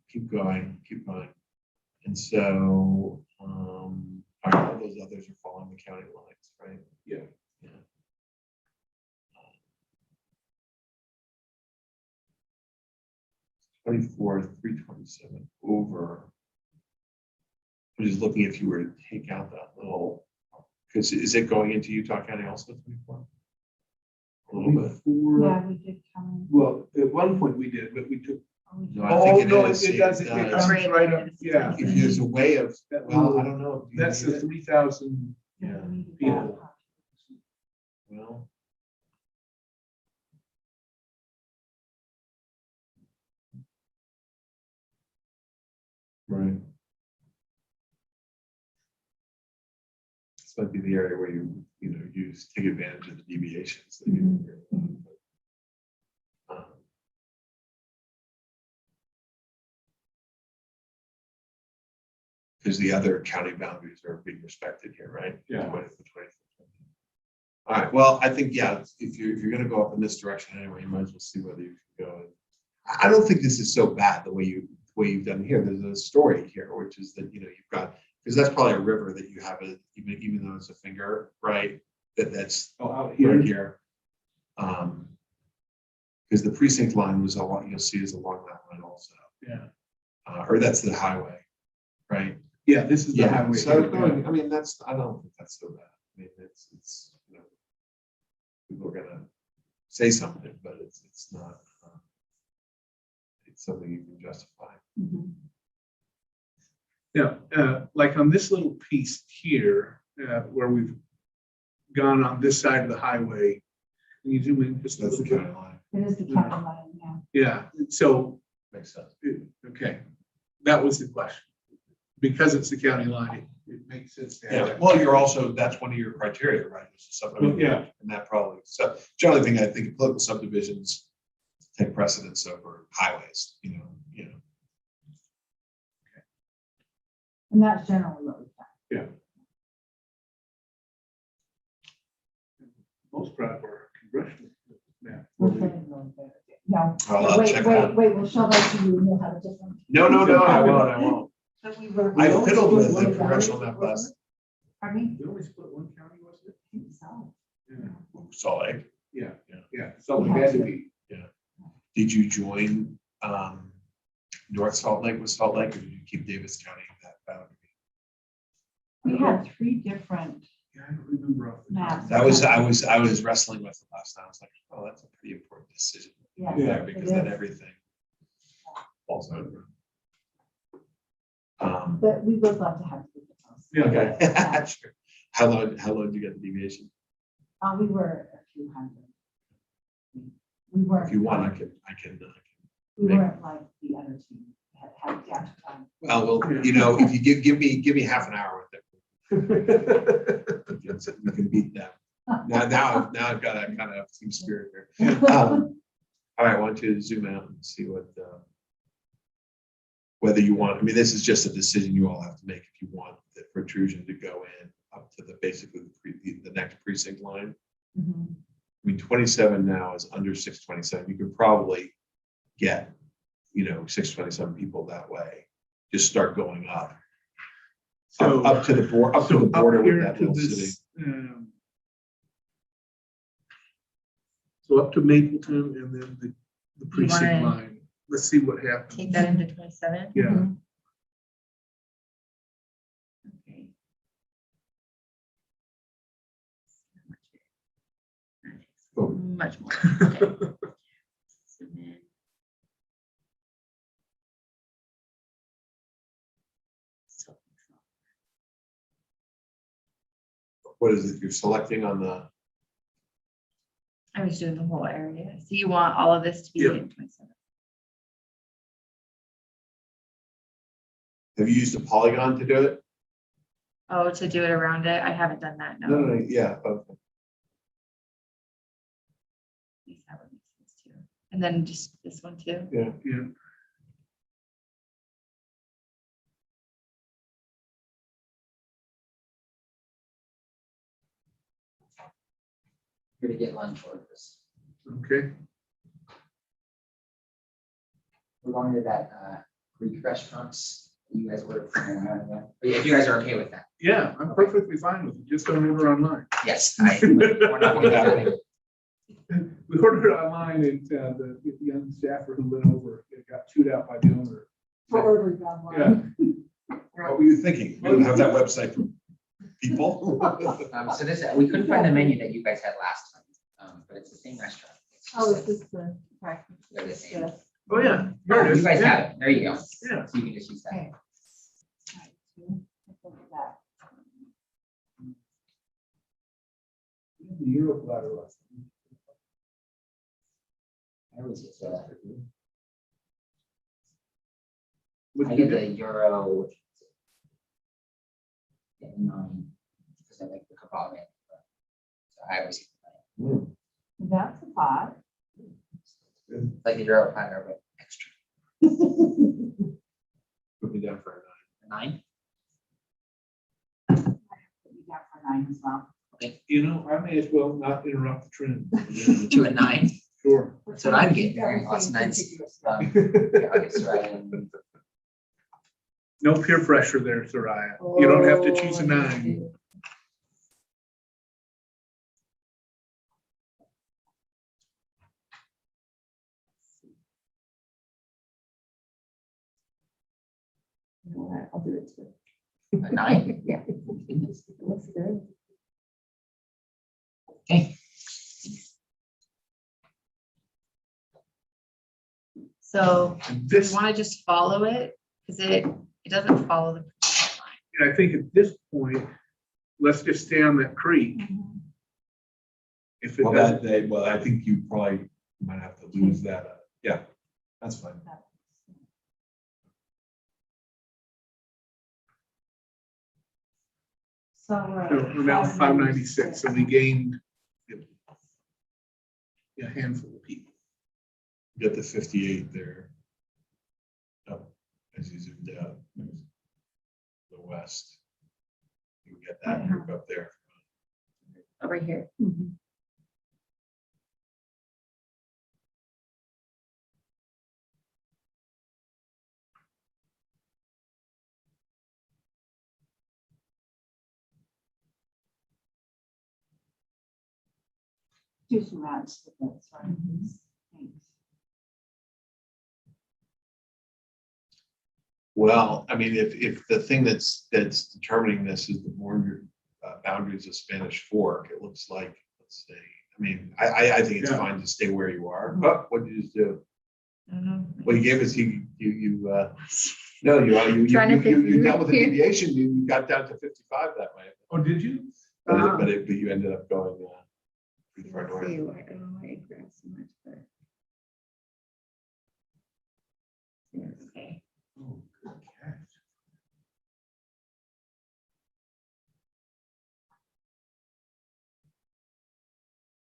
keep going. And so, all those others are following the county lines, right? Yeah. 24, 327 over. I'm just looking if you were to take out that little, because is it going into Utah County also 24? A little bit. Yeah, we did come. Well, at one point we did, but we took. No, I think no, it is. it does. It comes Right. right up, yeah. If there's a way of, well, I don't know. Do you That's need the it? 3,000. Yeah. People. Well. Right. This might be the area where you take advantage of the deviations. That because the other county boundaries are being respected here, right? Yeah. 20. All right, well, I think, yeah, if you're gonna go up in this direction anyway, you might as well see whether you can go. I don't think this is so bad the way you've done here. There's a story here, which is that, you've got, because that's probably a river that you have, even though it's a finger, right? That's Out right here. Because the precinct line was you'll see is along that line also. Yeah. Or that's the highway, right? Yeah, this is the Yeah, highway. so going, I mean, I don't think that's so bad. I mean, it's people are gonna say something, but it's not, it's something you can justify. Mhm. Yeah, like on this little piece here, where we've gone on this side of the highway, can you zoom in just a That's the little county bit? line, It is the county line, yeah. Yeah, so, makes sense. okay, that was the question. Because it's the county line, it makes sense to have Yeah, that. well, that's one of your criteria, right? Yeah. And that probably, so generally I think political subdivisions take precedence over highways, And that's generally what we've done. Most proud of our congressional map. We're getting really good at it. No, I'll wait, check it wait, out. wait, we'll show that to you and you'll have a different. No, I won't. But we were. I we fiddled always with did the one congressional valley, map last, Pardon me? We only split one county, wasn't it? I think so. Salt Lake. Yeah, so we had to be. Did you join, North Salt Lake with Salt Lake, or did you keep Davis County that boundary? We had 3 different Yeah, I don't remember off the top. maps. I was wrestling with it last time. I was like, oh, that's a pretty important decision. Yeah, There, it because then is. everything falls over. But we would love to have you. Yeah. Okay. Yeah. Sure. How long did you get the deviation? We were a few hundred. We weren't. If you want, I can. We weren't like the other team had down to time. Well, if you give me half an hour with it, we can beat them. Now I've got a kind of team spirit here. All All right, I want you to zoom out and see what, whether you want, I mean, this is just a decision you all have to make if you want the protrusion to go in up to the, basically the next precinct line. Mhm. I mean, 27 now is under 627. You could probably get, 627 people that way. Just start going up. So Up to the board, up to the so border with here that to little this, city. So up to Mapleton and then the precinct wanna line. Let's see what happens. Take that into 27. Yeah, Mhm. Okay. Oh. Much more. Okay. Zoom in. So- What is it? You're selecting on the, I was doing the whole area. So you want all of this to be Yep. in 27. have you used a polygon to do it? Oh, to do it around it? I haven't done that, no. No, yeah. Okay. At least that would make sense too. And then just this one too. yeah. Here to get lunch orders. Okay. We're going to that Greek restaurants. You guys ordered from. If you guys are okay with that. Yeah, I'm perfectly fine with it. Just don't order online. Yes. We're not going to do that. We ordered online and the young staffer who went over, it got chewed out by the owner. For ordering online. Yeah. What were you thinking? You don't have that website for people? So this, we couldn't find the menu that you guys had last time, but it's the same restaurant. It's Oh, just is this the, right? they're the same. Yes. Oh, yeah. Here Oh, it is. you guys Yeah. have it. There you go. Yeah. So you can just use that. Okay. Right, so, look at that. The Euro collateral. I always get that. Would I you get do- the Euro. Yeah, 9, because I like the Kabbalah. So I always get That's a pot. like the Euro platter, but extra. Put me down for A 9. We got for 9 as well. I may as well not interrupt the trend. To a 9. Sure. That's what I'm getting. Very lots of 9s. August, right? And No peer pressure there, Soraya. You don't have to choose a 9. You know what? I'll do it too. a 9. Yeah. It looks good. Okay. So And do you this, want to just follow it? Because it doesn't follow the line. I think at this point, let's just stay on that creek. If it Well, doesn't, well, I think you probably might have to lose that. Yeah, that's fine. So we're now 596, so we gained a handful of people. Get the 58 there. Up as you zoomed out. The west. You can get that group up there. Over here. Mhm. Do some rounds with that, sorry. Thanks. Well, I mean, if the thing that's determining this is the border boundaries of Spanish Fork, it looks like, let's see. I mean, I think it's Yeah. fine to stay where you are. Oh, what did you just do? I don't know. Well, you gave us, no, you Trying to fix dealt with the it. deviation, you got down to 55 that way. Oh, did you? But you ended up going pretty far Let's north. see why, I don't know why it grabs so much, but. Yeah, okay. Oh, good catch.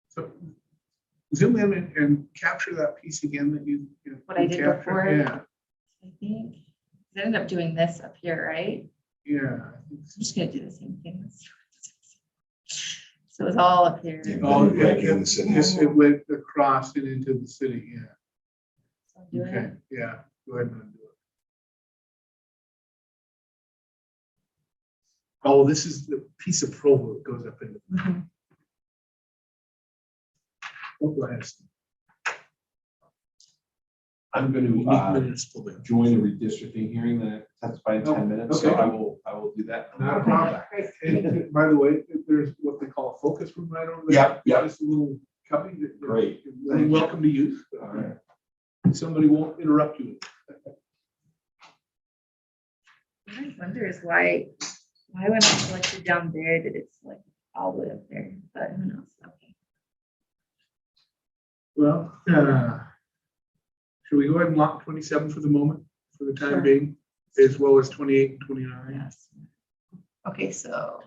So zoom in and capture that piece again that you. What I did captured. before? Yeah, I think, I ended up doing this up here, right? yeah. I'm just gonna do the same thing. So it's all up here. Yeah. Oh, Right here in the city. It went across and into the city, yeah. So I'm doing Okay, it. yeah, go ahead and undo it. Oh, this is the piece of Provo that goes up in. Mhm. Oh, go ahead. I'm going Unique to municipal bill. join the redistricting hearing that I testify in 10 minutes, so Okay. I will do that. Not a problem. And by the way, there's what they call a focus room right over there. Yep, yep. Just a little cubby that. Great. You're really welcome to use. All right. Somebody won't interrupt you. What I wonder is why when I selected down there, did it select all the way up there? But who knows? Okay. Well, should we go ahead and lock 27 for the moment, for the time Sure. being, as well as 28 and 29? Yes. Okay, so.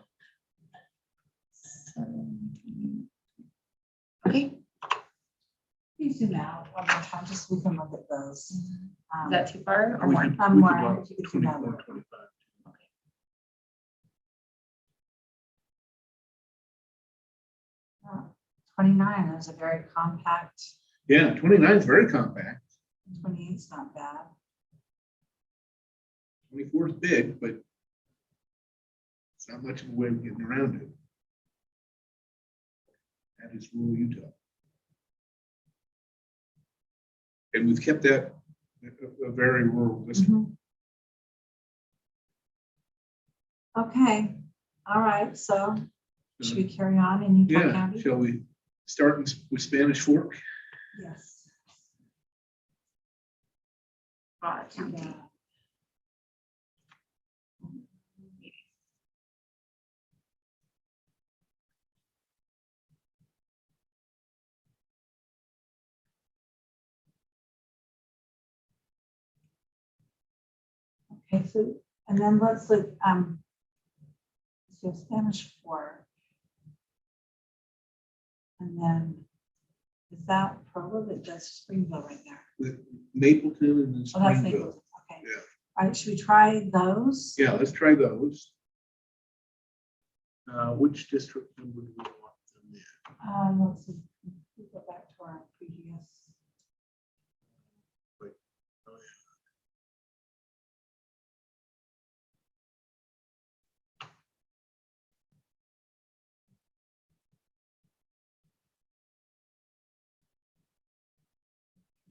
17. Okay, Please zoom out one more time, just so we can look at those. is that too far or We more? could- I'm we more could lock happy to do that 24, one. 25. Uh, 29 is a very compact, Yeah, 29 is very compact. 28 is not bad. 24 is big, but it's not much of a way of getting around it. That is rural Utah. And we've kept that a very rural district. Mhm. Okay, all right, so should we carry on in Utah Yeah, County? shall we start with Spanish Fork? Yes. Yeah. Okay, so, and then let's look, so Spanish Fork. And then, is that Provo that does Springville right there? With Mapleton and then Oh, that's Springville. Naples, okay. Yeah. All right, should we try those? Yeah, let's try those. Which district number do we want them in? Let's see, we go back to our previous. Oh, yeah.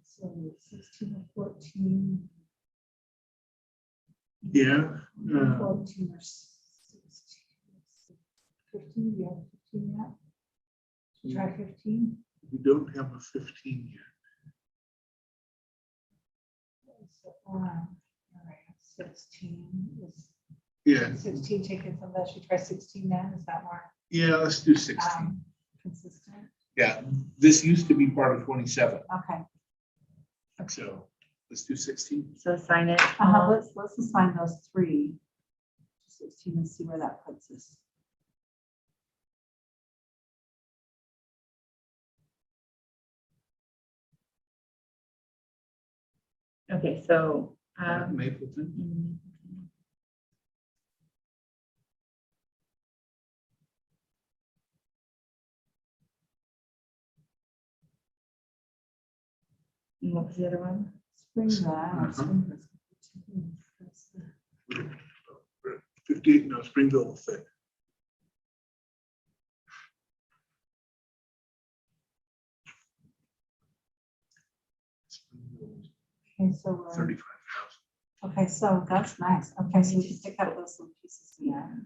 So 16 or 14. Yeah, 14 or 16. 15, do you have 15 yet? Should we try 15? we don't have a 15 yet. So, all right, 16 is, Yeah, 16 taken from that, should we try 16 then, is that more yeah, let's do 16. consistent? Yeah, this used to be part of 27, Okay, so let's do 16. So sign it. let's assign those three to 16 and see where that puts us. Okay, so. Mapleton. And what was the other one? Springville, Uh-huh. Springville's- 58, no, Springville will fit. Springville, Okay, so we're, 35,000. okay, so that's nice. Okay, so we can pick up those little pieces here.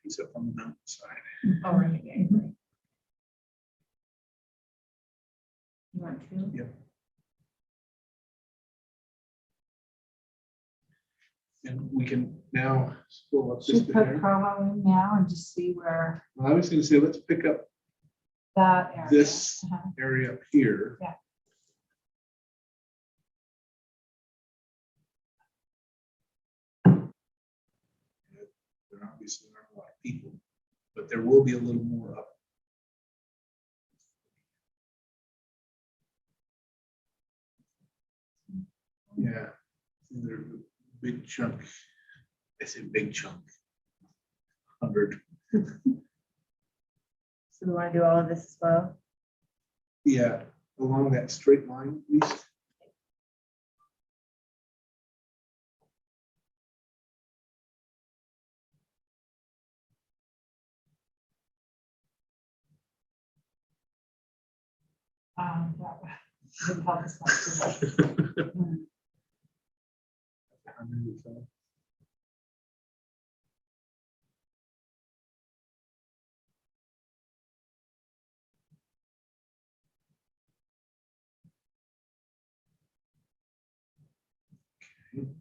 Piece up on the mountainside. Oh, right, yeah. You want to? Yep. And we can now scroll up this Should put there. Provo in now and just see where Well, I was gonna say, let's pick up that area. this Uh-huh. area up here. Yeah. There obviously aren't a lot of people, but there will be a little more up. Yeah, there's a big chunk. I say big chunk. 100. So we want to do all of this as well. Yeah, along that straight line, at least. That would help us not too much. Mm.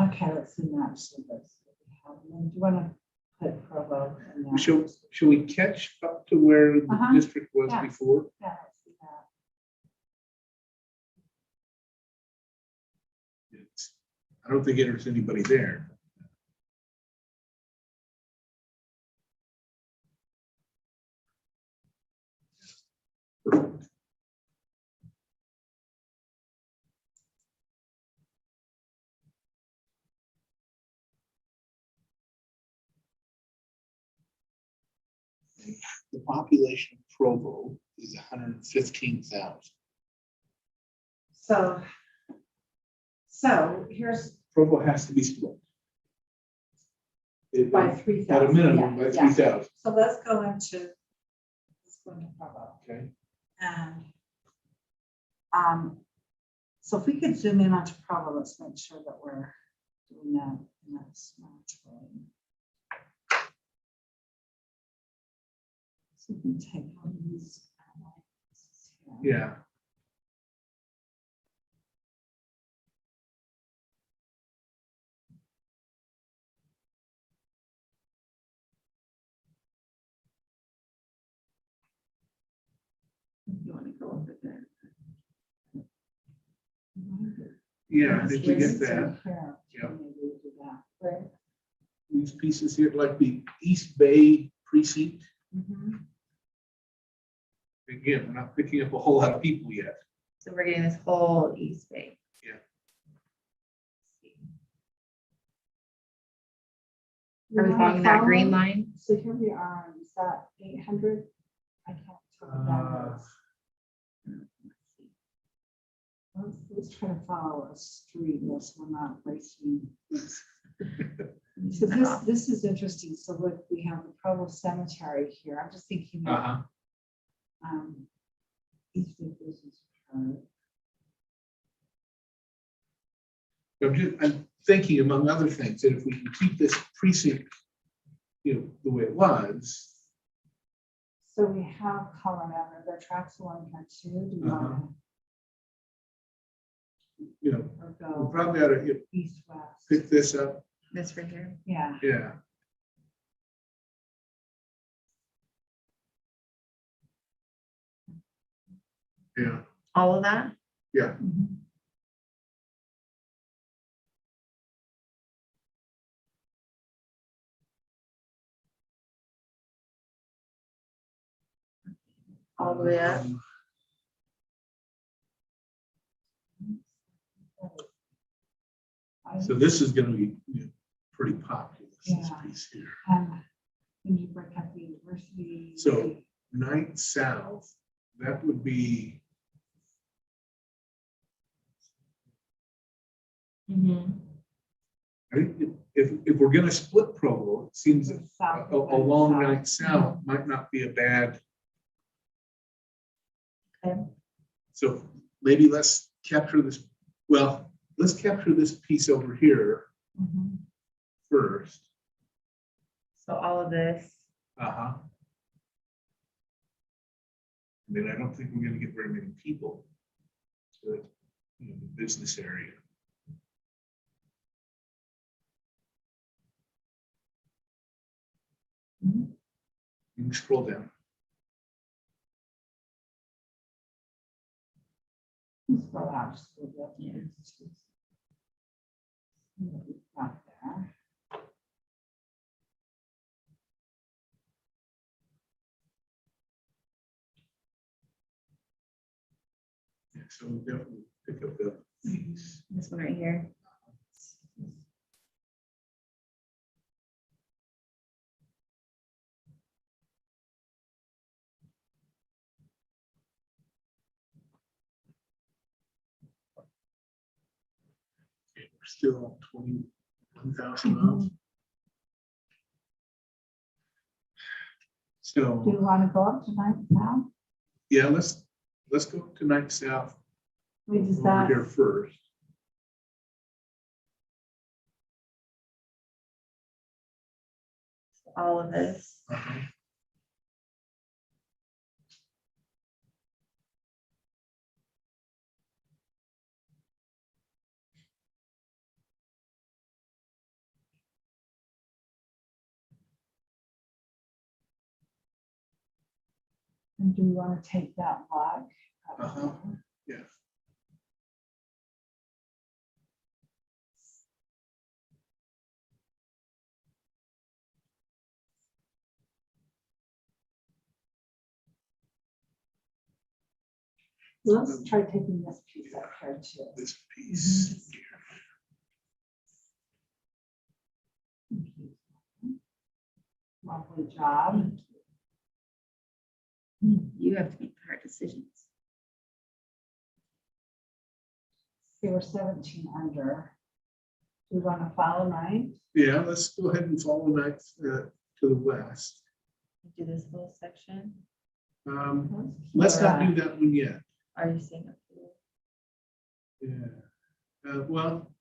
Okay, let's see now. So that's what we have. And then do you want to put Provo in there? Shall we catch up to where the Uh-huh. district was Yeah. before? Yeah, let's do that. I don't think there's anybody there. Perfect. The population of Provo is 115,000. So here's Provo has to be split. by 3,000. At a minimum, yeah, by yeah. 3,000, So let's go into Provo. okay? And so if we could zoom in onto Provo, let's make sure that we're doing that in that smart way. So we can take all these. Here. Yeah. You want to go over there. Yeah, I think we Yes, get that. Here, Yeah. maybe we'll do that. Right. These pieces here, like the East Bay precinct. Mhm. Again, we're not picking up a whole lot of people yet. So we're getting this whole East Bay. Yeah. Are we following that green line? So here we are, is that 800? I can't tell what that is. Let's try to follow a street, yes, we're not racing. So this is interesting. So look, we have the Provo Cemetery here. I'm just thinking that East Bay Business Park. I'm thinking, among other things, that if we can keep this precinct, the way it was. So we have Colorado, there are tracks along here too. Do you want to We go probably ought to east, west? pick this up. This right here. Yeah. Yeah. Yeah, All of that? yeah. Mhm. All the way up? So this is gonna be pretty populous, this Yeah. piece here. And when you break up the university. So Ninth South, that would be, Mm-hmm. I think if we're gonna split Provo, it seems that South a and long south. Ninth South might not be a bad. Okay. So maybe let's capture this, well, let's capture this piece over here Mhm. first. So all of this. Uh-huh. I mean, I don't think we're gonna get very many people to, the business area. Mhm. You can scroll down. Scroll out just a little bit. Yeah. See what we've got there. Yeah, so definitely pick up the fees. This one right here. Okay, we're still 21,000 off. Do So, you want to go up tonight now? yeah, let's go to Ninth South We just over that, here first. All of this. and do you want to take that log? Uh-huh. Yeah. Let's try taking this piece up here too. This piece. Lovely job. You have to make hard decisions. Okay, we're 17 under. Do we want to follow 9? Yeah, let's go ahead and follow Ninth to the west. Do this whole section. Let's not do that one yet. Are you saying? Up here? Yeah. Well,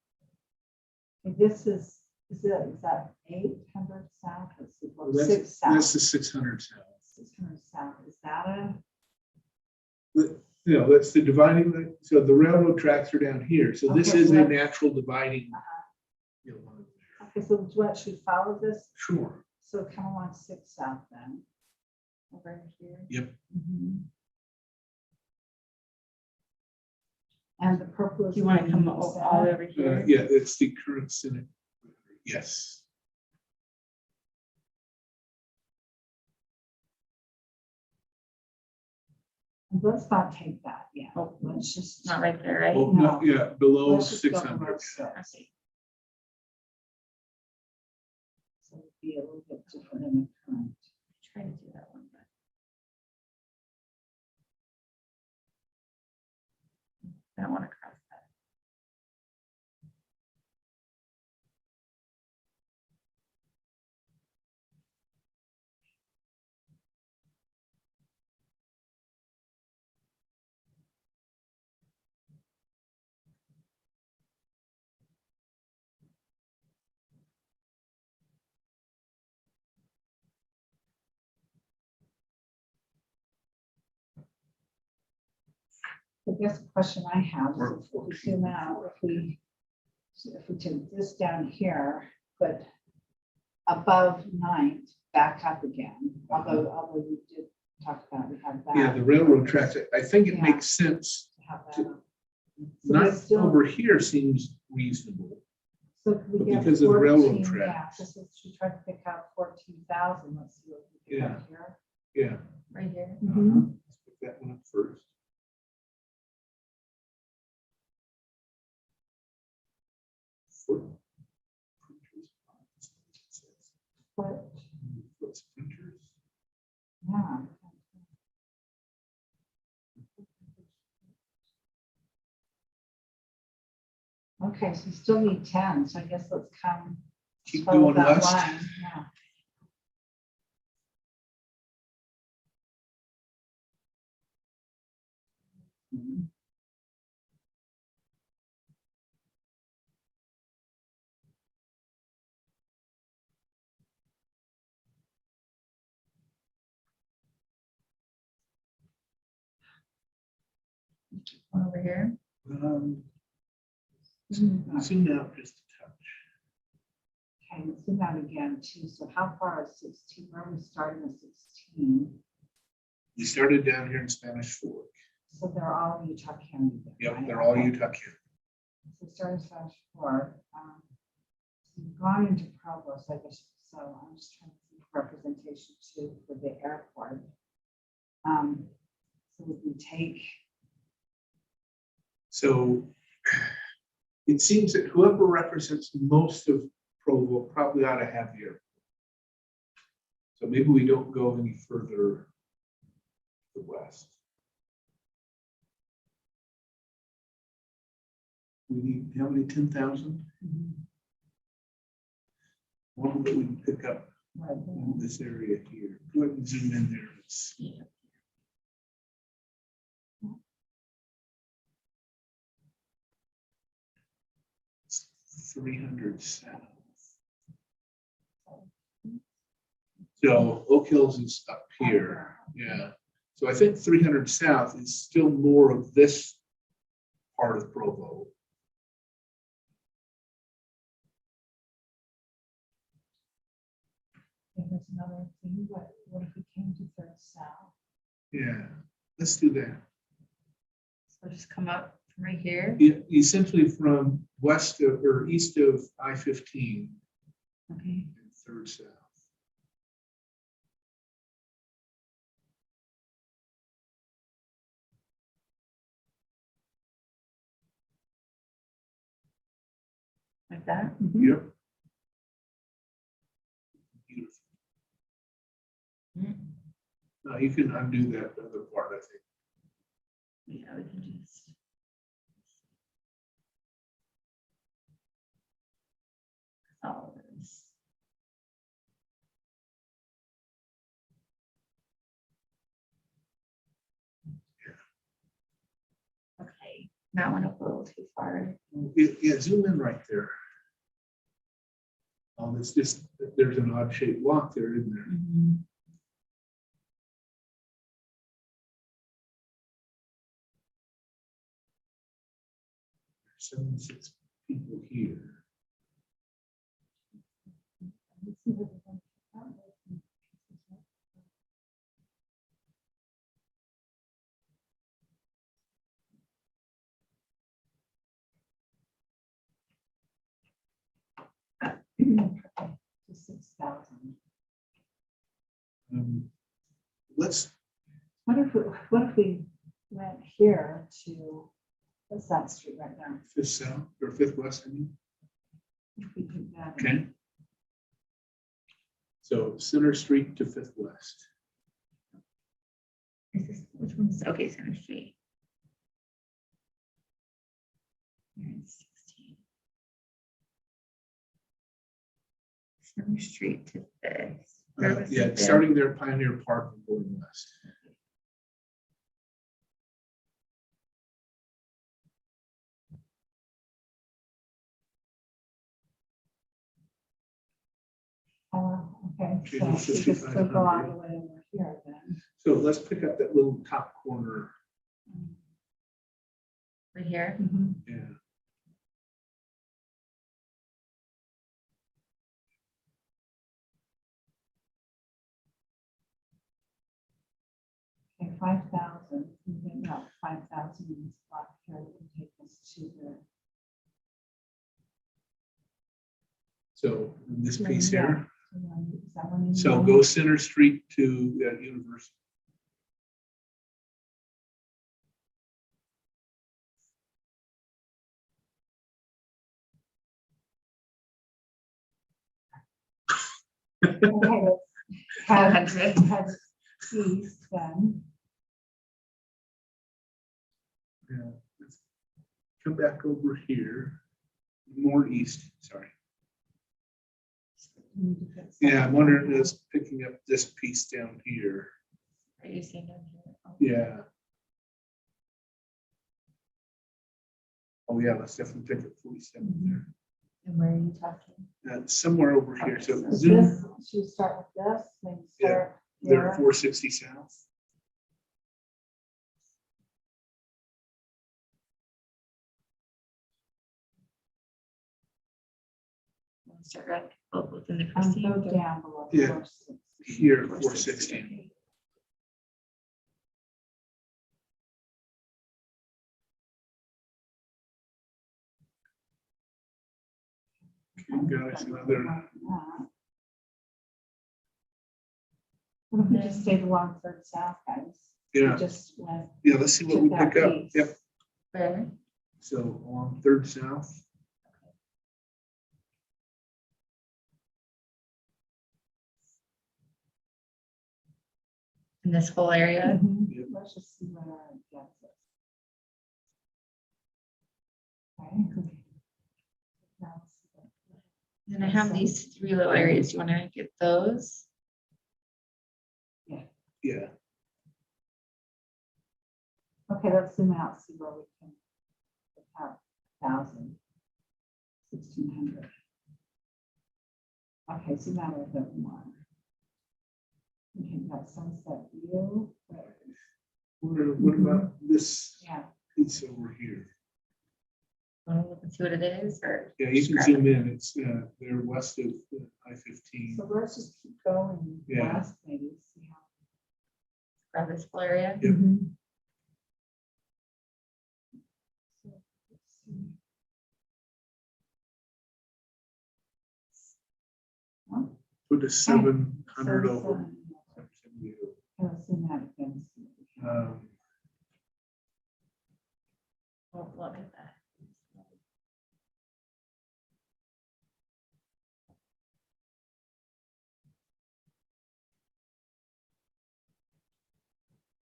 This is that 800 south? Let's see, well, that's 6 south. this is 600 south. 600 south, is that a? You know, that's the dividing, so the railroad tracks are down here. So this Okay, is so a that's- natural dividing. You know, line there. Okay, so what, should we follow this? Sure. So come along 6 south then. Over here. Yep. And the purple is. Do you want to come the all center. over here? Yeah, it's the current Senate. Yes. Let's not take that, yeah. Oh. Let's just. Not right there, right? Oh, no, yeah, below Let's just go 600. below 6. Okay. So it'd be a little bit different in the current. Try to do that one, but. I don't want to cross that. I guess the question I have Or is if we zoom out, if we take this down here, but above 9th, back up again, although we did talk about, we had that. Yeah, the railroad tracks. I think it Yeah. makes sense. to have that up. So we Ninth still- over here seems reasonable. So could we but get because of the railroad 14, yeah, tracks. just let's try to pick out 14,000, let's see what we pick up here. Yeah. Right here. Mhm. Let's pick that one up first. But, What's printers? yeah. Okay, so we still need 10, so I guess let's come. Keep follow going that west. line, yeah. Mhm. One over here. Zoom out just a touch. Okay, let's do that again too. So how far is 16? Where are we starting with 16? We started down here in Spanish Fork. So they're all Utah County. then, Yep, right? they're all Okay. Utah County. So starting Spanish Fork. We've gone into Provo, so I guess, so I'm just trying to think of representation too for the airport. So would we take, So it seems that whoever represents most of Provo probably ought to have the airport. So maybe we don't go any further to the west. We need, how many, 10,000? One that we can pick up right, in this area here. Go ahead and zoom in there. It's Yeah. 300 south. So Oak Hills is up here, yeah. So I think 300 south is still more of this part of Provo. Here's another thing, what if we came to Third South? Yeah, let's do that. So just come up from right here. Essentially from west of, or east of I-15 Okay. and Third South. Like that. Yep. Beautiful. Mm. You can undo that other part, I think. Yeah, we can just. All this. Okay, that went up a little too far. Yeah, zoom in right there. It's just, there's an odd shaped block there, isn't there? Mhm. 76 people here. To 6,000. Let's, What if we went here to, what's that street right now? Fifth South or Fifth West, I mean. If we did that. Okay. So Center Street to Fifth West. Is this, which one's, okay, Center Street. Here in 16. Center Street to this. Where was Yeah, it? starting there, at Pioneer Park and going west. Okay, Okay, so we so could still go all 5,500. the way over here then. So let's pick up that little top corner. Right here. Yeah. Okay, 5,000, no, 5,000 in this block here would take us to the. So in this piece here. Is that one? you So want? go Center Street to University. Okay, let's head 500. head east then. Yeah. Let's come back over here, more east, sorry. We need to put Yeah, I'm something wondering, down. is picking up this piece down here. Are you seeing down here? Oh. Yeah. Oh, yeah, let's definitely pick up 47 there. And where are you talking? Somewhere over here, so So zoom this, should we start with this, then Yeah, start there here? at 460 south. Wanna start right Both within the Go precinct. down below. Yeah. 460. Here, 460. Got us another, What if we just stayed along Third South, guys? yeah, Just went. yeah, let's see what we took that pick up. piece. Yep, Where? so along Third South. In this whole area. Yep. Let's just see where it gets us. Okay. Now, And I have these 3 little areas. You want to get those? Yeah, okay, let's zoom out, see where we can have 1,000, 1,600. Okay, zoom out a bit more. Okay, that sunset view, what about this yeah. piece over here? Want to look and see what it is, or? Yeah, you can describe zoom it? in, it's, they're west of I-15. So let's just keep going Yeah. west, maybe, see how. Grab this whole area. Yep. So, let's see. Oh, Put a 700 so, over. let's zoom out again. See what we have. Oh, look at that.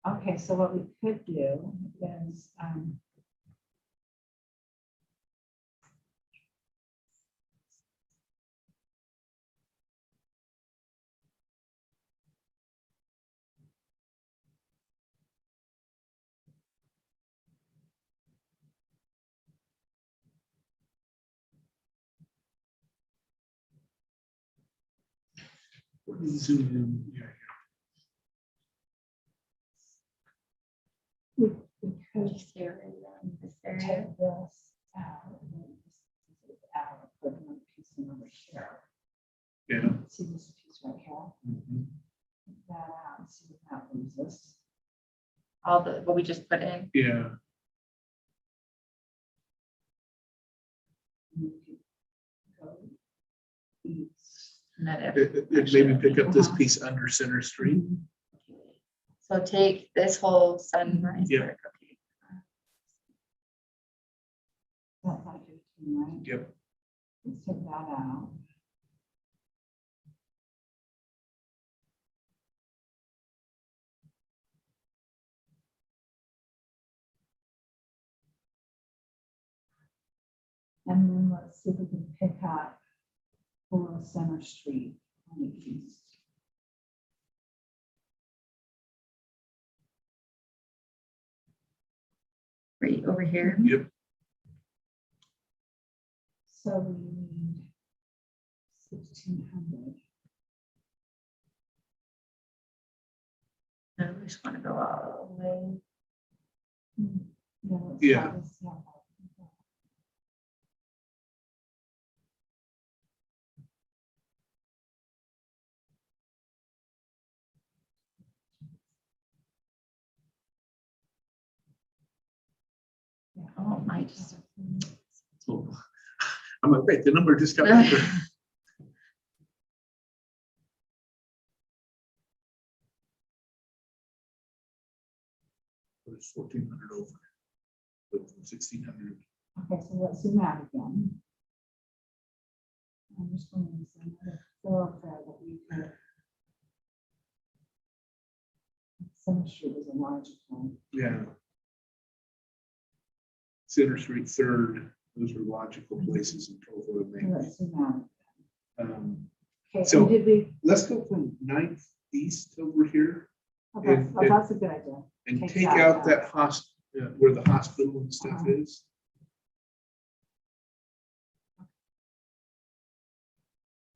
Okay, so what we could do is, Zoom in, yeah. we could This area, this area. take this out. And then this out, put another piece in over here. Yeah. See this piece right here? Mhm. Take that out, and see what that leaves us. All the, what we just put in. Yeah, And we could go east. And that it maybe pick up this piece under Center Street. So take this whole sunrise. Yep. arc, okay. That's like 15, right? Yep. Let's take that out. And then let's see if we can pick up below Center Street on the east. Right over here. Yep. So we need 1,600. I just want to go all the way. Yeah. let's Yeah. try this out. Oh, my. Just. So, I'm like, wait, the number just got bigger. It's 1,400 over. But 1,600. Okay, so let's zoom out again. I'm just going to use another thoroughfare that we could. Center Street was a logical. Yeah. Center Street, Third, those are logical places in Provo to make. Let's zoom out. Okay, So- and did we? Let's go from 9th East over here Okay, and- oh, that's a good idea. and Take take that out out. that where the hospital and stuff Uh-huh. is.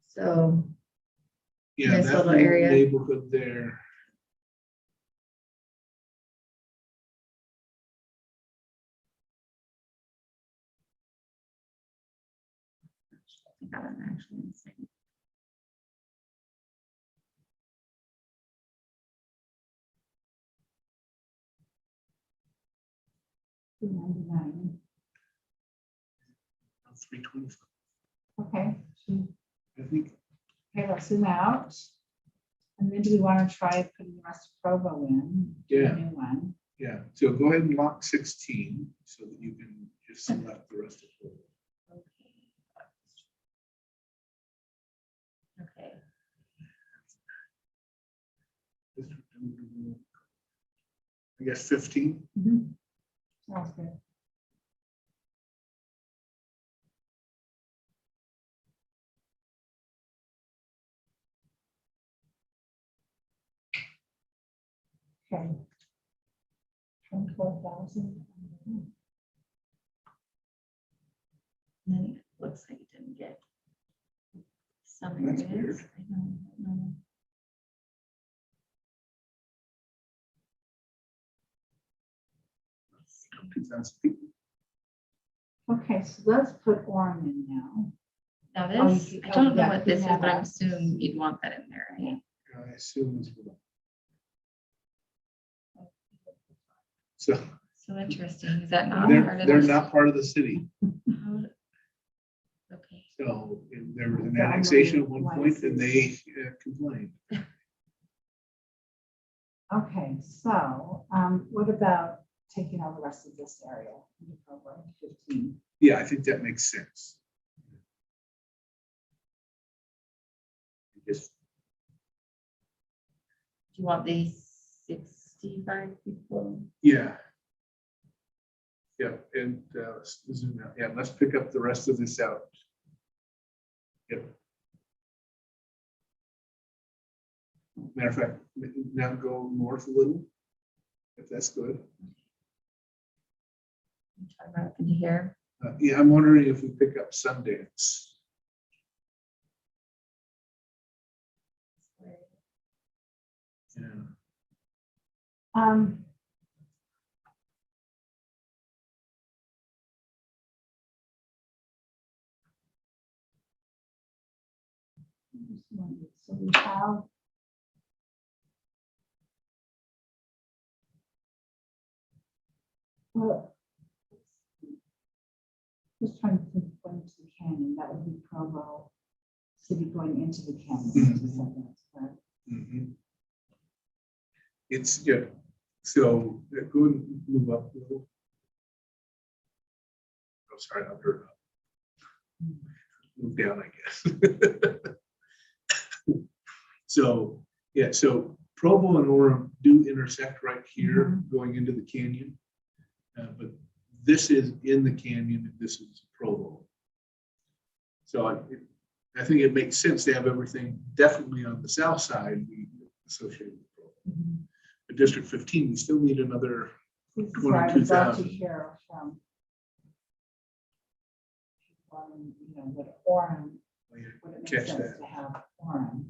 So Yeah, This that little little area. neighborhood there. I got an actually insane. 299. 325, Okay, I think. okay, let's zoom out. And then do we want to try putting the rest of Provo in? Do a Yeah. New one. Yeah, so go ahead and lock 16 so that you can just select the rest of it. Okay. I guess 15. Sounds good. Okay. 24,000. And then it looks like it didn't get some That's areas. weird. I don't know. Let's see. 2,000 people. Okay, so let's put Orem in now. Now Oh, you this, could- I don't know yeah, what this is, yeah. but I'm assuming you'd want that in there, right? I assume as well. So So interesting. Is that not part they're, of they're this? not part of the city. How- Okay. So there was an Yeah, I'm annexation at wondering one why point and they complained. Okay, so what about taking all the rest of this area? into Provo, 15. Yeah, I think that makes sense. Just, Do you want these 65 people? yeah. Yeah, and let's zoom out. Yeah, let's pick up the rest of this out. Yep. Matter of fact, now go north a little, if that's good. Try right up into here. Yeah, I'm wondering if we pick up Sundance. Yeah. Um, so we have well, just trying to think going to the canyon, that would be Provo City going into the canyon. to Sundance, correct? Mhm. It's, yeah, so go and move up a little. Oh, sorry, I'll turn up. Move down, I guess. So, yeah, so Provo and Orem do intersect right here going into the canyon. But this is in the canyon and this is Provo. So I think it makes sense to have everything definitely on the south side be associated with Provo. But District 15, we still need another, This is where I would love to 22,000. hear from. You know, would Orem, would it make Catch sense that. to have Orem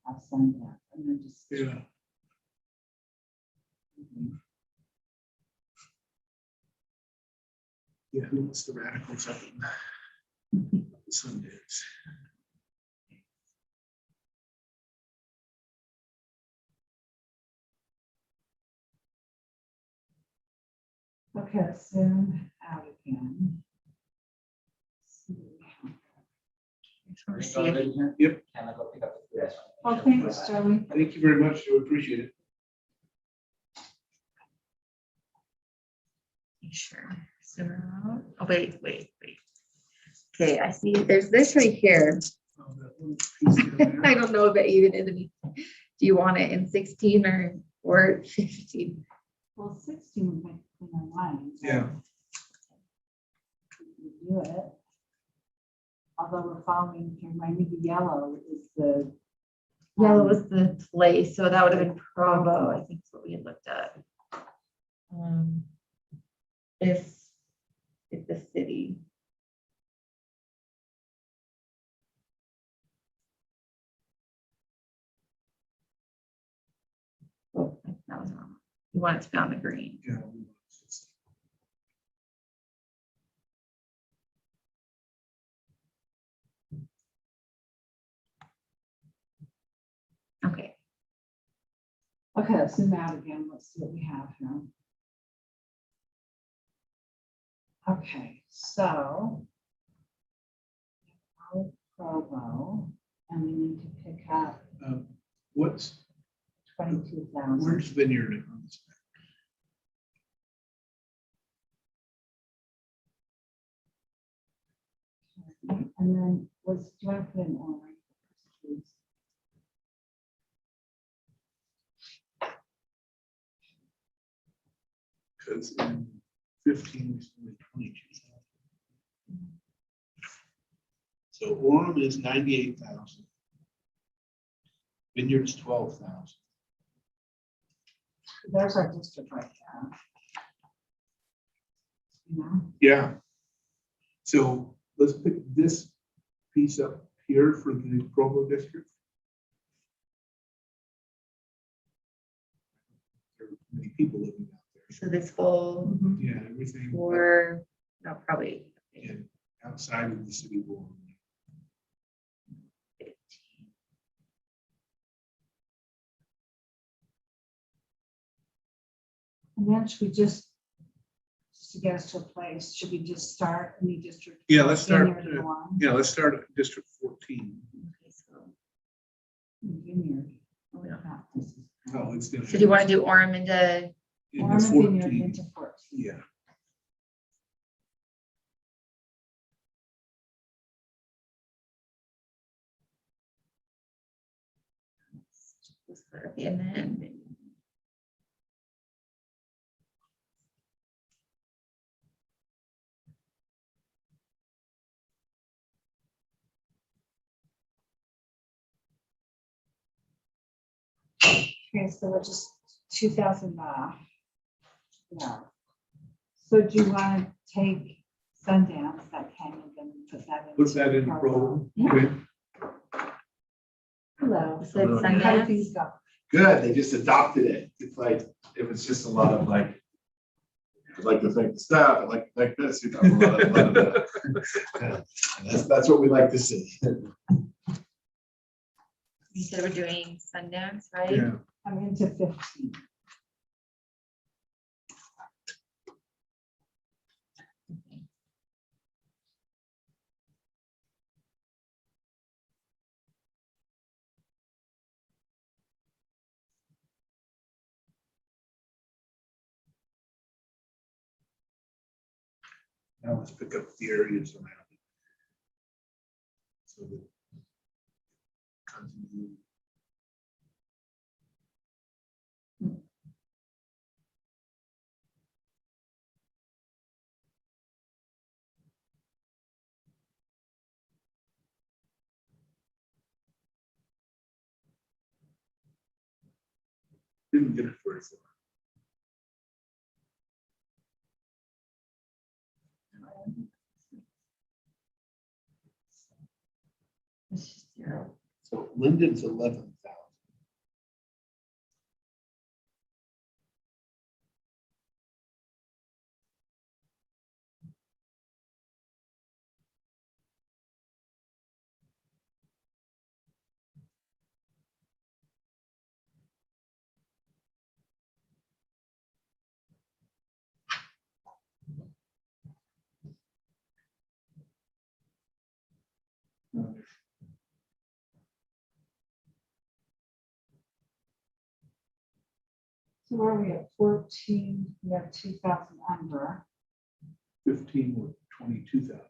have Sundance and then just. yeah. Yeah, who wants the radicals up in Sundance? Okay, let's zoom out again. I just wanna see if- Yep. Can I go pick up the rest? Oh, thanks, Joey. Thank you very much. I appreciate it. Sure. Zoom out. Oh, wait. Okay, I see, there's this right here. Oh, that little piece down I there. don't know if it even is. Do you want it in 16 or 15? Well, 16 would make cleaner lines. Yeah. We do it. Although we're following, here, my new yellow is the. Yellow was the place, so that would have been Provo, I think is what we had looked at. This is the city. Oh, that was wrong. You want it to be on the green. Yeah. Okay, Okay, let's zoom out again. Let's see what we have here. Okay, so. Provo, and we need to pick up What's, 22,000. where's Vineyard on this? And then do you want to put in orange? Please? Because in 15 is only 22,000. So Orem is 98,000. Vineyard's 12,000. There's our district right there. You know, Yeah. So let's pick this piece up here for the Provo district. There are many people living out there. So this whole Yeah, everything for, no, probably. in outside of the city wall. and then should we just to get us to a place, should we just start a new district? Yeah, let's start, Vineyard and go on? Yeah, let's start at District 14. Okay, so Vineyard. we don't have- This is- Oh, it's gonna. So do you want to do Orem into, in Orem the and Vineyard 14. into 14. Yeah. and then Okay, so we're just 2,000 yeah. So do you want to take Sundance, that Canyon, and put that in? Put that in Provo. Yeah. Okay. Hello. is it Hello. How did Sundance? things go? Good, they just adopted it. It's like, it was just a lot of like, I'd like to thank the staff, I'd like to thank this, you know, a lot of that. And that's what we like to see. You said we're doing Sundance, right? Yeah. I'm into 15. Okay. Now let's pick up the areas around it. So that. Continue. Didn't get it very far. It's just zero. So Linden's 11,000. So where are we at? 14, we have 2,000 under, 15 with 22,000.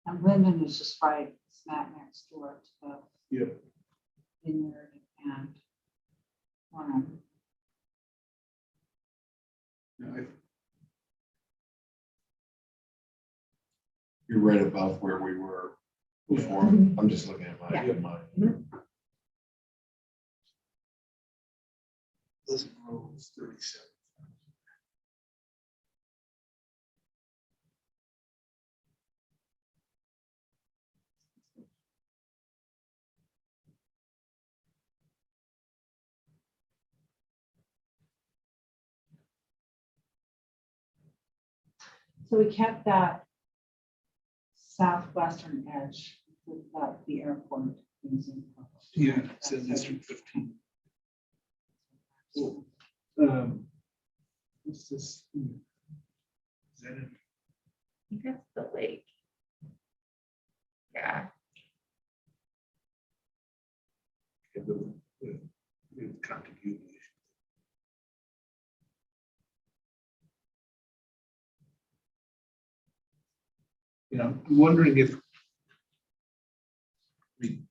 and Linden is just right smack next door to the Yep. Vineyard and Orem. Now, You're right above where we were before. Mhm. I'm just looking at Yeah. mine. Pleasant Grove is 37. So we kept that southwestern edge with the airport. things in. Yeah, it's in District 15. What's this? that it? I think that's the lake. Yeah, The contiguity. You know, I'm wondering if. I mean,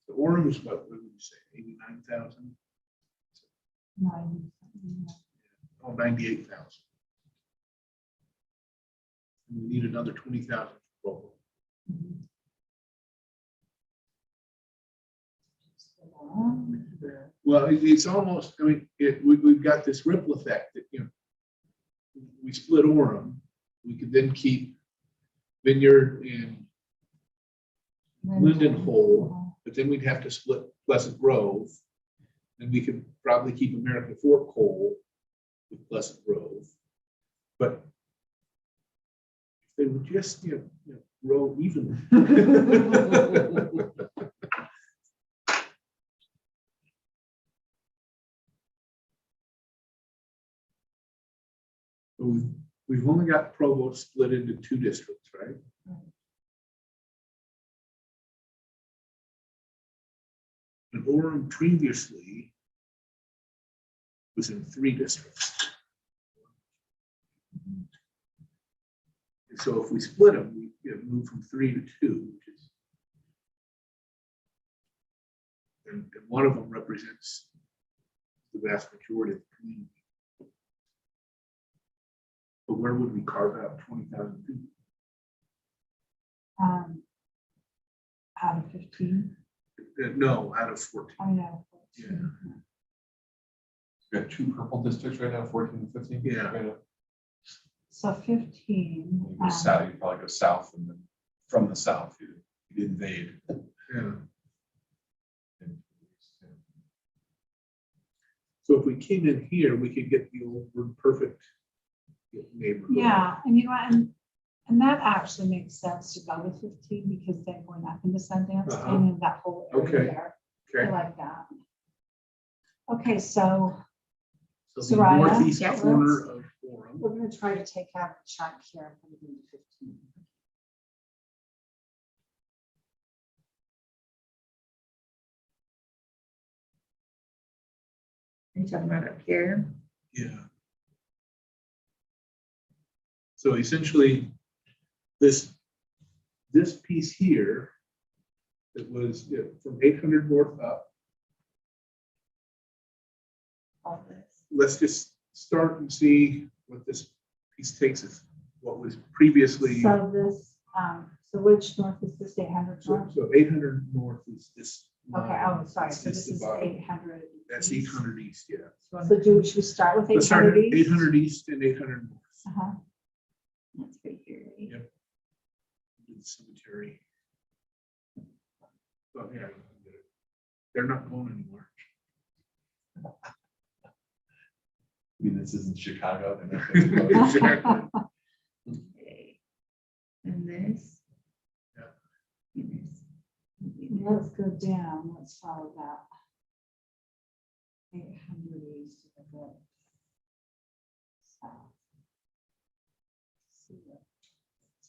the Orem is what would you say, 89,000? Oh, 98,000. We need another 20,000 for Provo. Well, it's almost, I mean, we've got this ripple effect that, you know, we split Orem, we could then keep Vineyard and Linden Hole, but then we'd have to split Pleasant Grove. Then we could probably keep American Fork whole with Pleasant Grove. But if they would just, you know, grow evenly. We've only got Provo split into 2 districts, right? And Orem previously was in 3 districts. And so if we split them, we move from 3 to 2, which is, and one of them represents the vast majority of the community. But where would we carve out 20,000 people? Out of 15, No, out of 14. I know. Yeah. We have 2 purple districts right now, 14 and 15. Yeah. Right now. So 15. You go south, you probably go south, and then from the south, you invade. Yeah. So if we came in here, we could get the old word perfect neighborhood. Yeah, and you know, and that actually makes sense to go with 15 because then going up into Sundance Uh-huh. and in that whole area Okay. there. I Okay. like that. Okay, so So the Soraya? northeast Yeah. corner of Orem. we're gonna try to take out a chunk here and put it into 15. are you talking about up here? Yeah. So essentially, this piece here, that was from 800 north up. All this. Let's just start and see what this piece takes us. What was previously, So this, so which north is this 800 so north? 800 north is this. Okay, line. oh, sorry, so It's this the is bottom. 800. That's east. 800 east, yeah. So should we start with Let's start 800 at east? 800 east and 800 north. Uh-huh. That's right here, right? Yep. To the cemetery. Oh, yeah. They're not going anywhere. I mean, this isn't Chicago. they're not Exactly. Okay. And this. Yeah. And this. Let's go down, let's follow that. 800 east of the south. See what-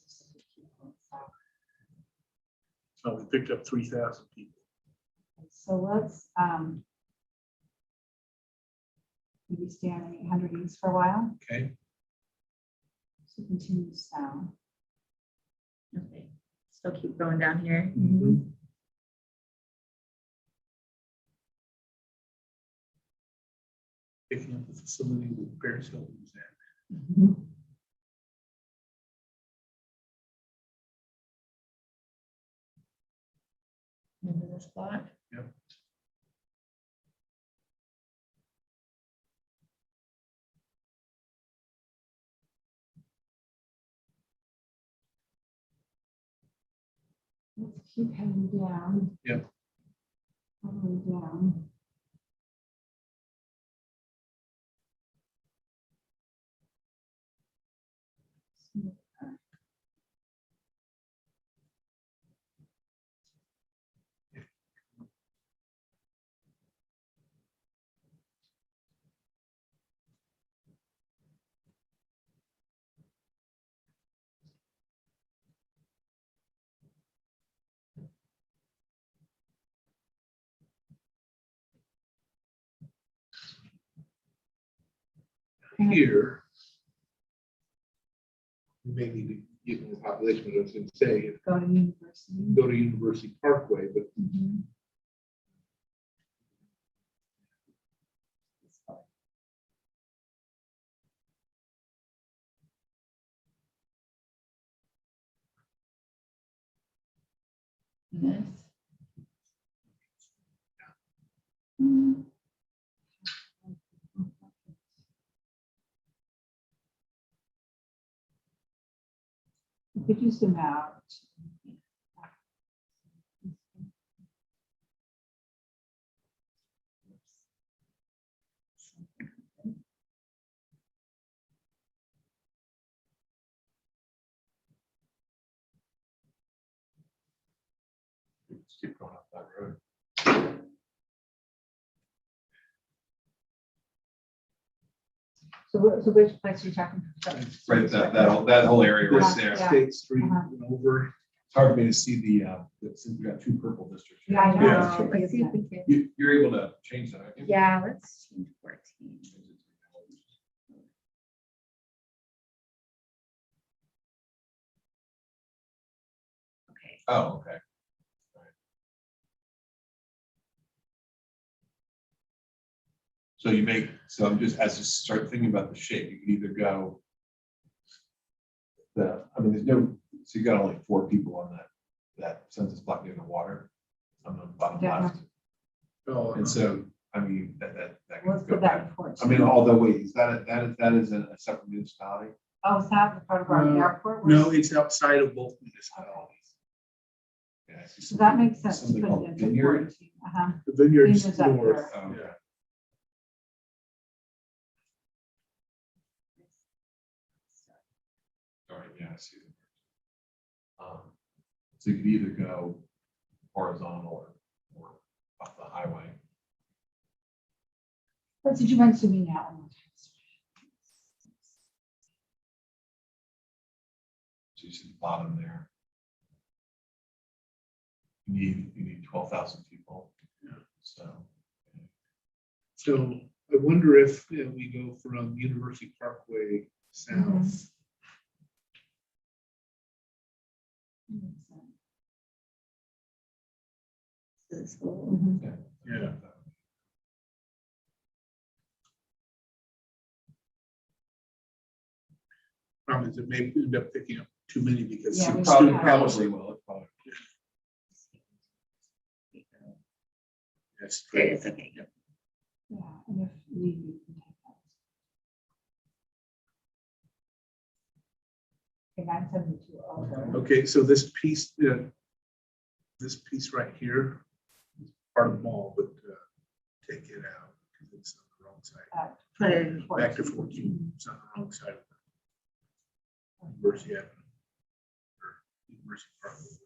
just if we keep going south. So we picked up 3,000 people. So let's, maybe stay on 800 east for a while, Okay. so continue south. Okay, still keep going down here. Mm-hmm. Picking up the facility that Paris Hilton was at. Mhm. Remember this spot? Yep. Let's keep heading down. Yep. All the way down. here. We may need to get more population, but I was gonna say, if Go to university. you go to University Parkway, but Mhm. This. Mm, Could you zoom out? Just keep going up that road. So which place are you talking about? Right, that whole area right Yeah. there. It's State Street Uh-huh. and over. hard for me to see since we got two purple districts. here. Yeah, I know. Yeah. it's tricky, Let's see if isn't we it? can, You're able to change that, aren't you? yeah, let's change 14. Okay, Oh, okay. So so I'm just, as you start thinking about the shape, you could either go. There's no, so you got only 4 people on that census block near the water on the bottom Yeah. left. Oh, And so, that Let's could go put that back. in 14. I mean, although, wait, that is a separate municipality? Oh, is that the part of our Uh, airport? no, it's outside of both municipalities. Yeah, I see So that makes sense. to Something put called it into Vineyard? 14. Uh-huh. The vineyards Vineyards up north. there. Oh, okay. Yeah. All right, yeah, I see. So you could either go horizontal or up the highway. But did you mind zooming out one more time? So you see the bottom there. You need 12,000 people. Yeah. So. So I wonder if we go from University Parkway south. Mhm. so this whole, Mhm. Yeah. Problem is it may end up picking up too many because Yeah, some we student probably policy. will. That's there it great. is, okay, good. Yeah, and if need, we can take that. Okay, 972 over. Okay, so this piece right here is part of the mall, but take it out because it's on the wrong side. Put it in Back to 14, it's on the wrong side of the University Avenue. Or University Parkway.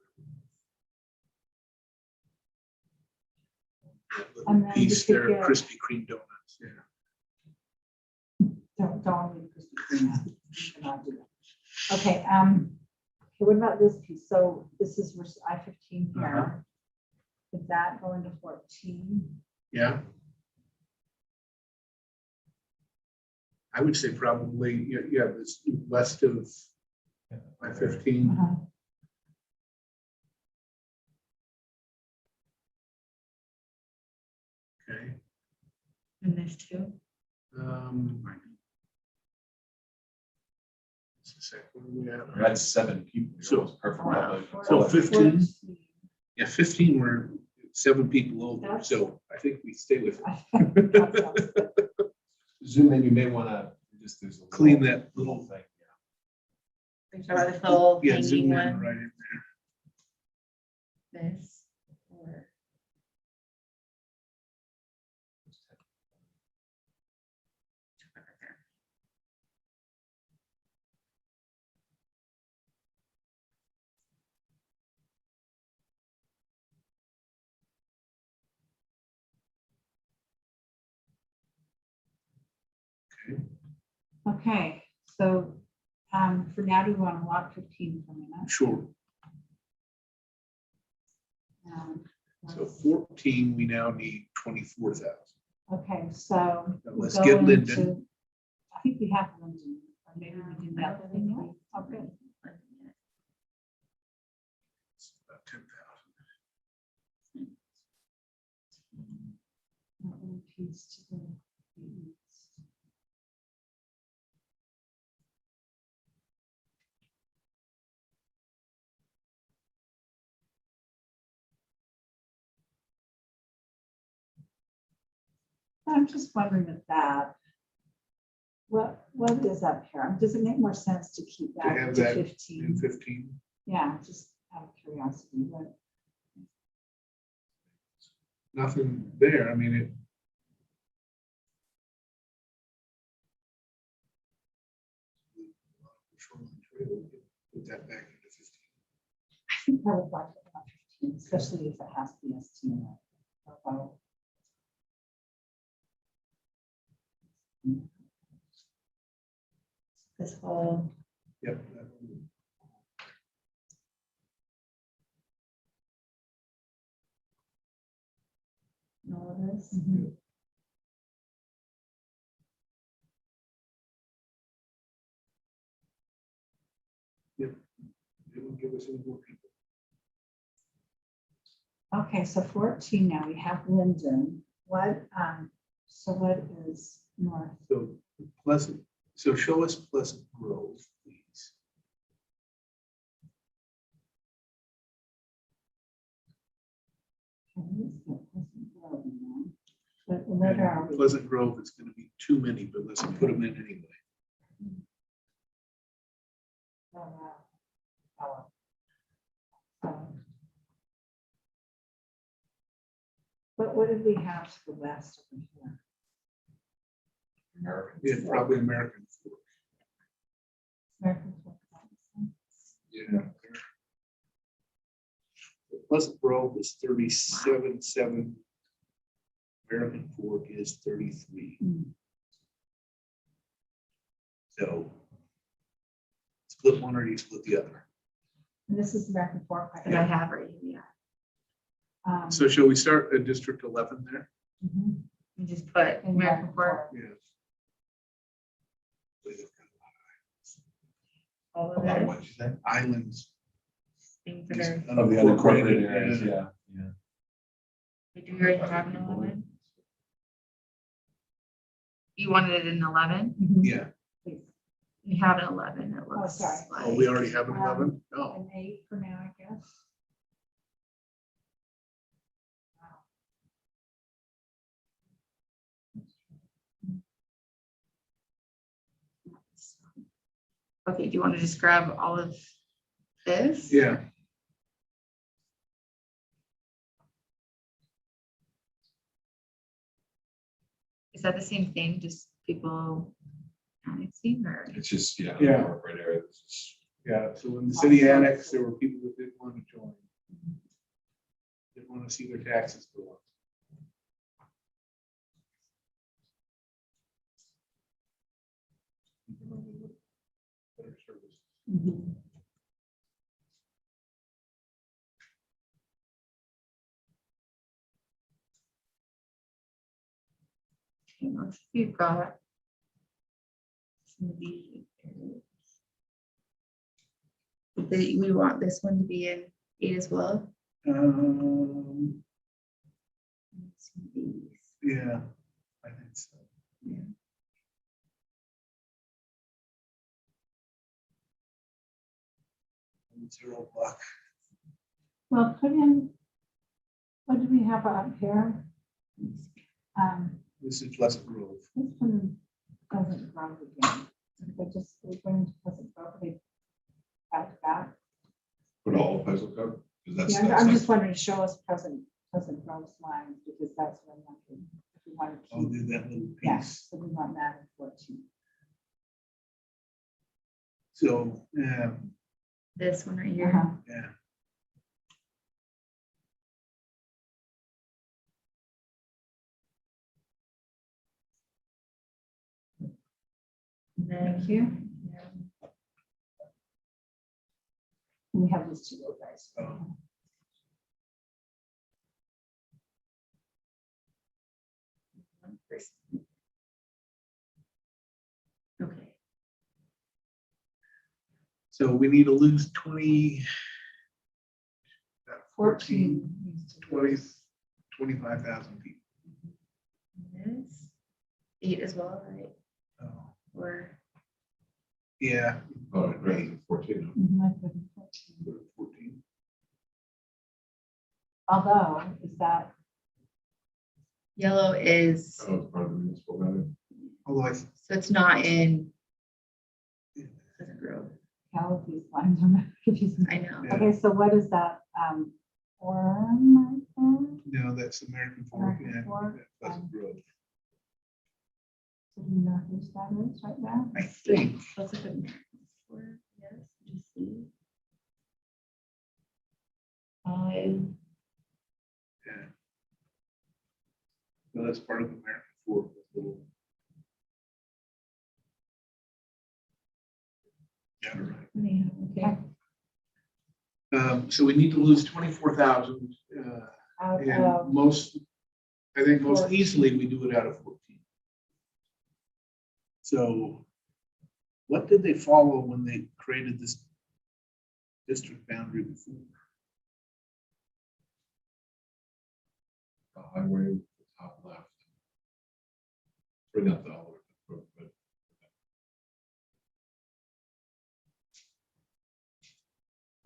That little And then we piece could there, get- Krispy Kreme donuts, yeah. Don't leave Krispy Kreme out. You cannot do that. Okay, okay, what about this piece? So this is where I-15 Uh-huh. here. Could that go into 14? Yeah. I would say probably, yeah, this west of I-15. Uh-huh. Okay. And there's 2. Just a sec, where are we at? That's 7 people. You're So- almost perfect. Wow. So 15? 14. Yeah, 15, we're 7 people over, That's- so I think we stay with it. That sounds good. Zoom in, you may want to just, there's a Clean little- that little thing. Or this little Yeah, zoom hanging in one, right in there. this, or. Okay, so for now, do we want to lock 15 for a minute? Sure. Um, So 14, we now need 24,000. Okay, so. Now we'll let's go get Linden. into, I think we have Linden, or maybe we do I that. don't think we- Okay. It's about 10,000. That little piece to the east. I'm just wondering if that, what is up here? Does it make more sense to keep To that have to that 15? In 15, Yeah, just out of curiosity, but nothing there. I mean, it. Put that back into 15. I think I would like it about 15, especially if it has the ST in it. About- This whole, Yep. that one. all of this. Mhm. It will give us any more people. Okay, so 14 now, we have Linden. What, so what is north? So Pleasant, so show us Pleasant Grove, please. But what are we? Pleasant Grove, it's gonna be too many, but let's put them in anyway. But what did we have to the west over here? Yeah, probably American Fork. American Fork Mountain. Yeah. Pleasant Grove is 37.7. American Fork is 33. Hmm. So split one or you split the other. And this is American Fork. right? That I have right here, yeah. So shall we start at District 11 there? Mhm. You just put American Fork, Yes. all of About this, what you said? Islands. things that are, Of the unincorporated areas, yeah. do we already have an 11? You wanted it in 11? Mhm. Yeah. Please. We have an 11, it looks sorry. Oh, we like. already have an 11? No. An 8 for now, I guess. Wow. Okay, do you want to just grab all of this? Yeah. Is that the same thing, just people annexing or? It's just, yeah. Yeah. Corporate area, it's just- Yeah. So when the city annexed, there were people that didn't want to join. Didn't want to see their taxes go up. Better service. Mhm. Okay, let's see, we've got some of the areas. We want this one to be in 8 as well. Some of these. Yeah, I think so. Yeah. Zero block. Well, put in, what do we have up here? This is Pleasant Grove. Let's put in Pleasant Grove again. They just, we're going to Pleasant Grove, they back to back. Put all of Pleasant Grove, 'cause that's. Yeah, that's I'm like- just wondering to show us Pleasant Grove's lines, because that's what I'm wondering. If we want to I'll keep, do that little yeah, piece. so we want that in 14. So, This one right here. Uh-huh. yeah. And then Thank you. yeah. And we have these two little guys. Oh. So we need to lose 14. 20, 25,000 people. This 8 as well, right? Oh, Or yeah. Oh, right, 14. Mhm, I put in 14. 14. Although, is that, yellow is, Oh, it's part of the municipal value. Although so it's not in Pleasant Grove. how these lines are confusing. I know. Yeah. Okay, so what is that, Orem, I think? No, that's American Fork. American Yeah, Fork, Pleasant Grove. So do you know whose that is right now? I think. That's a good. Or, yes, you see. 5. Yeah. No, that's part of American Fork. that little- Yeah, right. Okay. So we need to lose 24,000. Out And of, most, I think most 14. easily we do it out of 14. So what did they follow when they created this district boundary before? The highway, the top left. Bring up the all the way,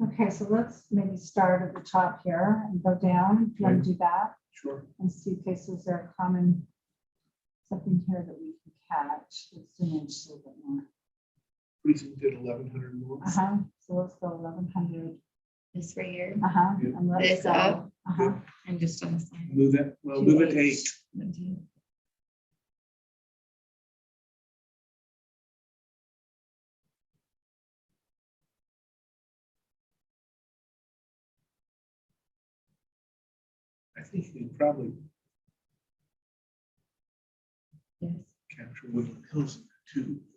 but okay, so let's maybe start at the top here and go down. You want to do that Sure. and see, okay, so is there a common, something here that we can catch? Let's zoom in just a little bit more. Precinct did 1,100 more. Uh-huh, so let's go 1100. This right here. Uh-huh, Yeah. and let's This go. up. Uh-huh. And just on the side. Move it, well, move it to 8. I think you can probably Yes. capture Woodland Hills in there too.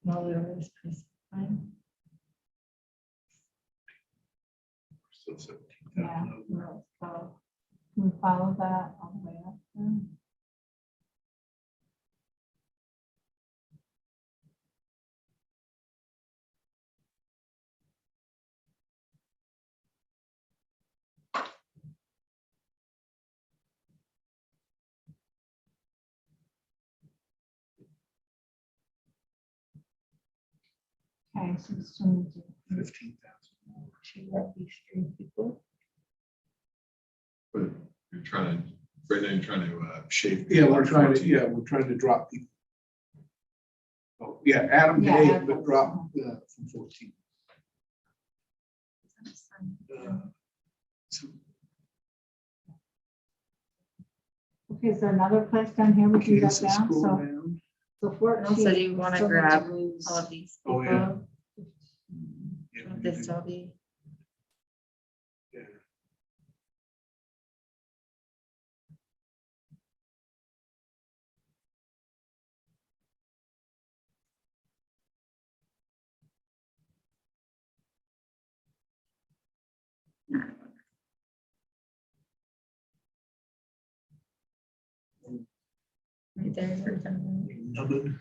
While we were this person. Fine. Still 17,000 Yeah, over. let's go. Can we follow that all the way up there? Okay, so we still need to. 15,000 more. Should let these 3 people. but you're trying to, right now you're trying to shave. Yeah, people we're off trying to, 14. yeah, we're trying to drop people. Oh, yeah, Adam Yeah, Day, add but those. drop from 14. So Okay, is there another place down here we can Okay, get so down? scroll So, down. so 14. Also, do you we wanna still need grab lose- All of these Oh, people. yeah. Yeah, Want we this do. to all be. Yeah. Right there. we're done. Nubbin.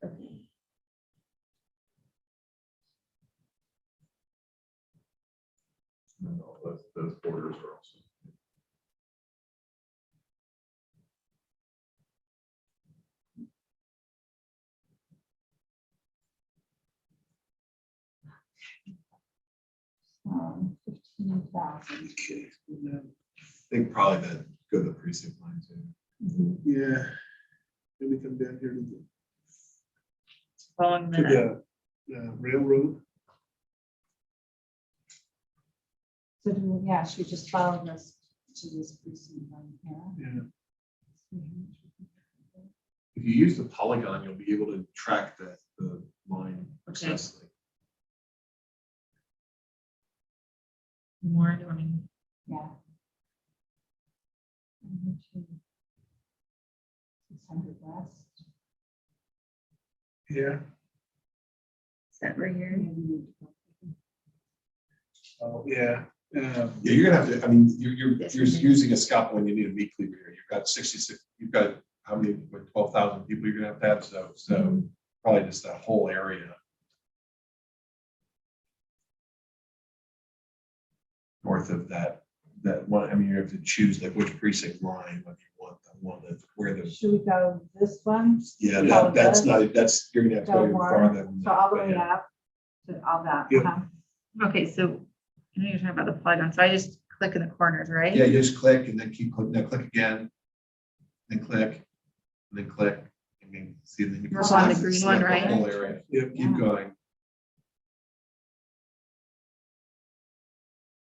Okay. And all those borders are also. Um, 15,000. Okay. and then, I think probably that go to the precinct line too. Mhm. Yeah. Then we come down here to Following the railroad. So do, we- yeah, should we just follow this to this precinct right here? Yeah. If you use the polygon, you'll be able to track the line Okay. precisely. More, do you want me? Yeah. 600 west. Yeah. Is that right here? Oh, yeah. Yeah, you're gonna have to, I mean, you're This you're one is- using a scalpel when you need a meat cleaver here. You've got 66, you've got how many, like 12,000 people you're gonna have, so probably just that whole area. North of that one, I mean, you have to choose like which precinct line, what you want, the one that's where the, Should we go this one? yeah, Follow that's this? not, that's, you're gonna have to Go go even more, farther. than so all the that, way but yeah. up to all that. Yep. uh-huh. Okay, so I know you're talking about the polygon, so I just click in the corners, right? Yeah, you just click and then keep clicking, now click again, then click, and then click, and then see, and then you. We're select- on the green select one, the right? whole area. Yep. Keep going.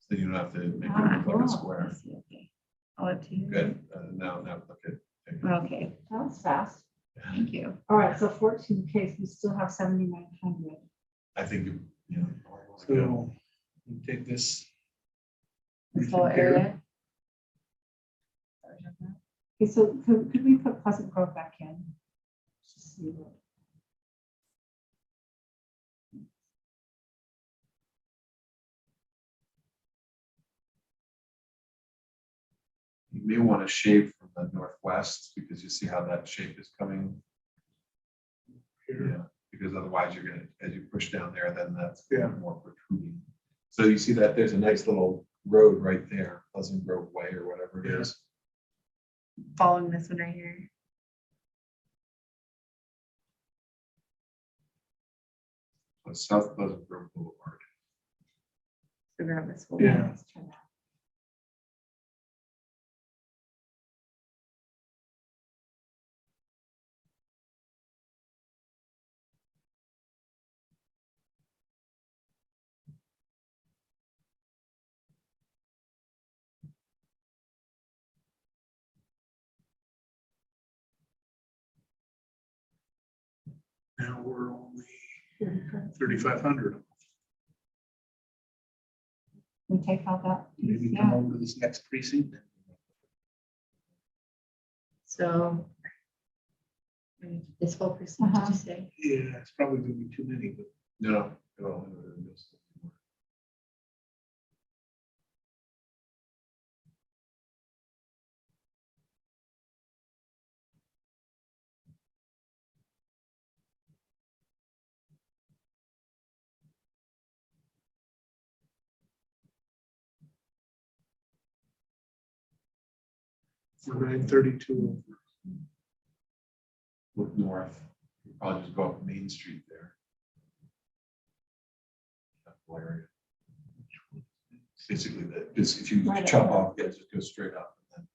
So you don't have to make Ah, it look like cool. a square. I see, okay. All up to you. Good, now click it. Okay, That was fast. thank you. All right, so 14 case, we still have 7,900. I think, you know. So you take this. This whole region here. area. Okay, so could we put Pleasant Grove back in? Just see what- You may want to shave from the northwest because you see how that shape is coming. Yeah, because otherwise you're gonna, as you push down there, then that's Yeah. more protruding. So you see that there's a nice little road right there, Pleasant Grove Way or whatever it is. Following this one right here. So South Pleasant Grove Boulevard. So grab this whole. Yeah. Let's try that. Now we're only 3,500. We take out that. piece, Maybe come yeah. over to this next precinct. So. This whole percent, did Uh-huh. you say? Yeah, it's probably gonna be too many, but No. we're 932. Look north, you probably just go up Main Street there. That whole area. Basically, that, just if you Right chop up. off, yeah, just go straight up and then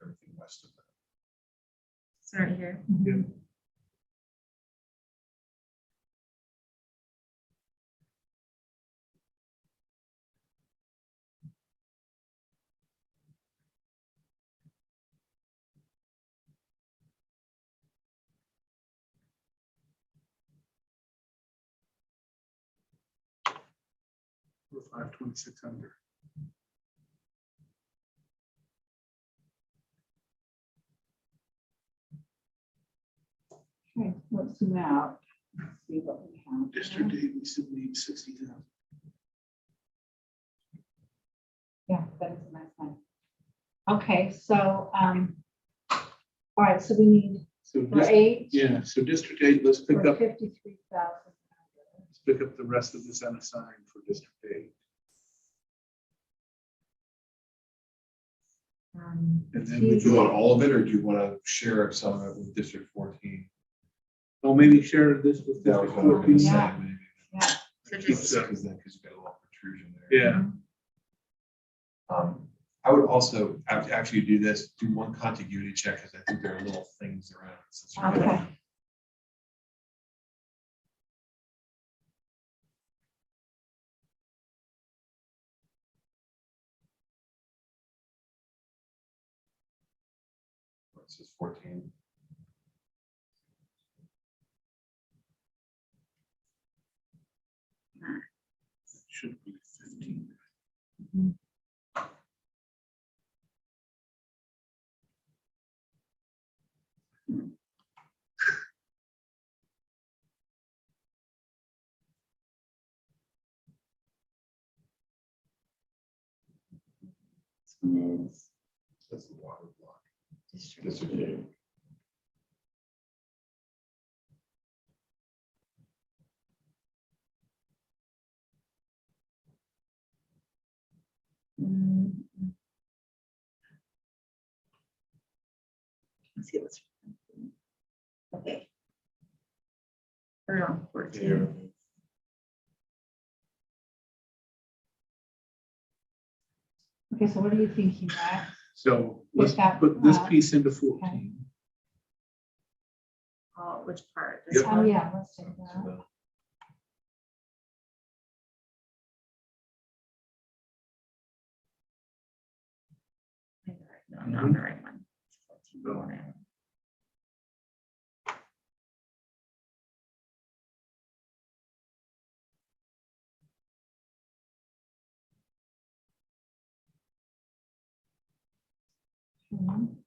everything west of that. So right here. Mhm. We're 5,600. Okay, let's zoom out. See what we have. District 8, we still need 60,000. Yeah, that is a nice one. Okay, so, all right, so we need So for dis- 8. yeah, so District 8, let's pick For up, 53,000. let's pick up the rest of this unassigned for District 8. And then we Do you go, want all of it or do you want to share some of it with District 14? oh, maybe share this with That was District what I was 14. gonna Yeah. say, maybe. Yeah, So just, Because then, because you got a little protrusion there. Yeah, I would also, after you do this, do one contiguity check, because I think there are little things around. since you're okay. getting- This is 14. Should be 15. This one is That's the water block. District 2. Mm, Let's see what's. Okay. We're on 14. Okay, so what are you thinking, Max? So let's that, put this piece into 14. Oh, which part? This Yep. Oh, one? yeah, let's take that. No, I'm not on the right one. It's 14 No. more. Mhm.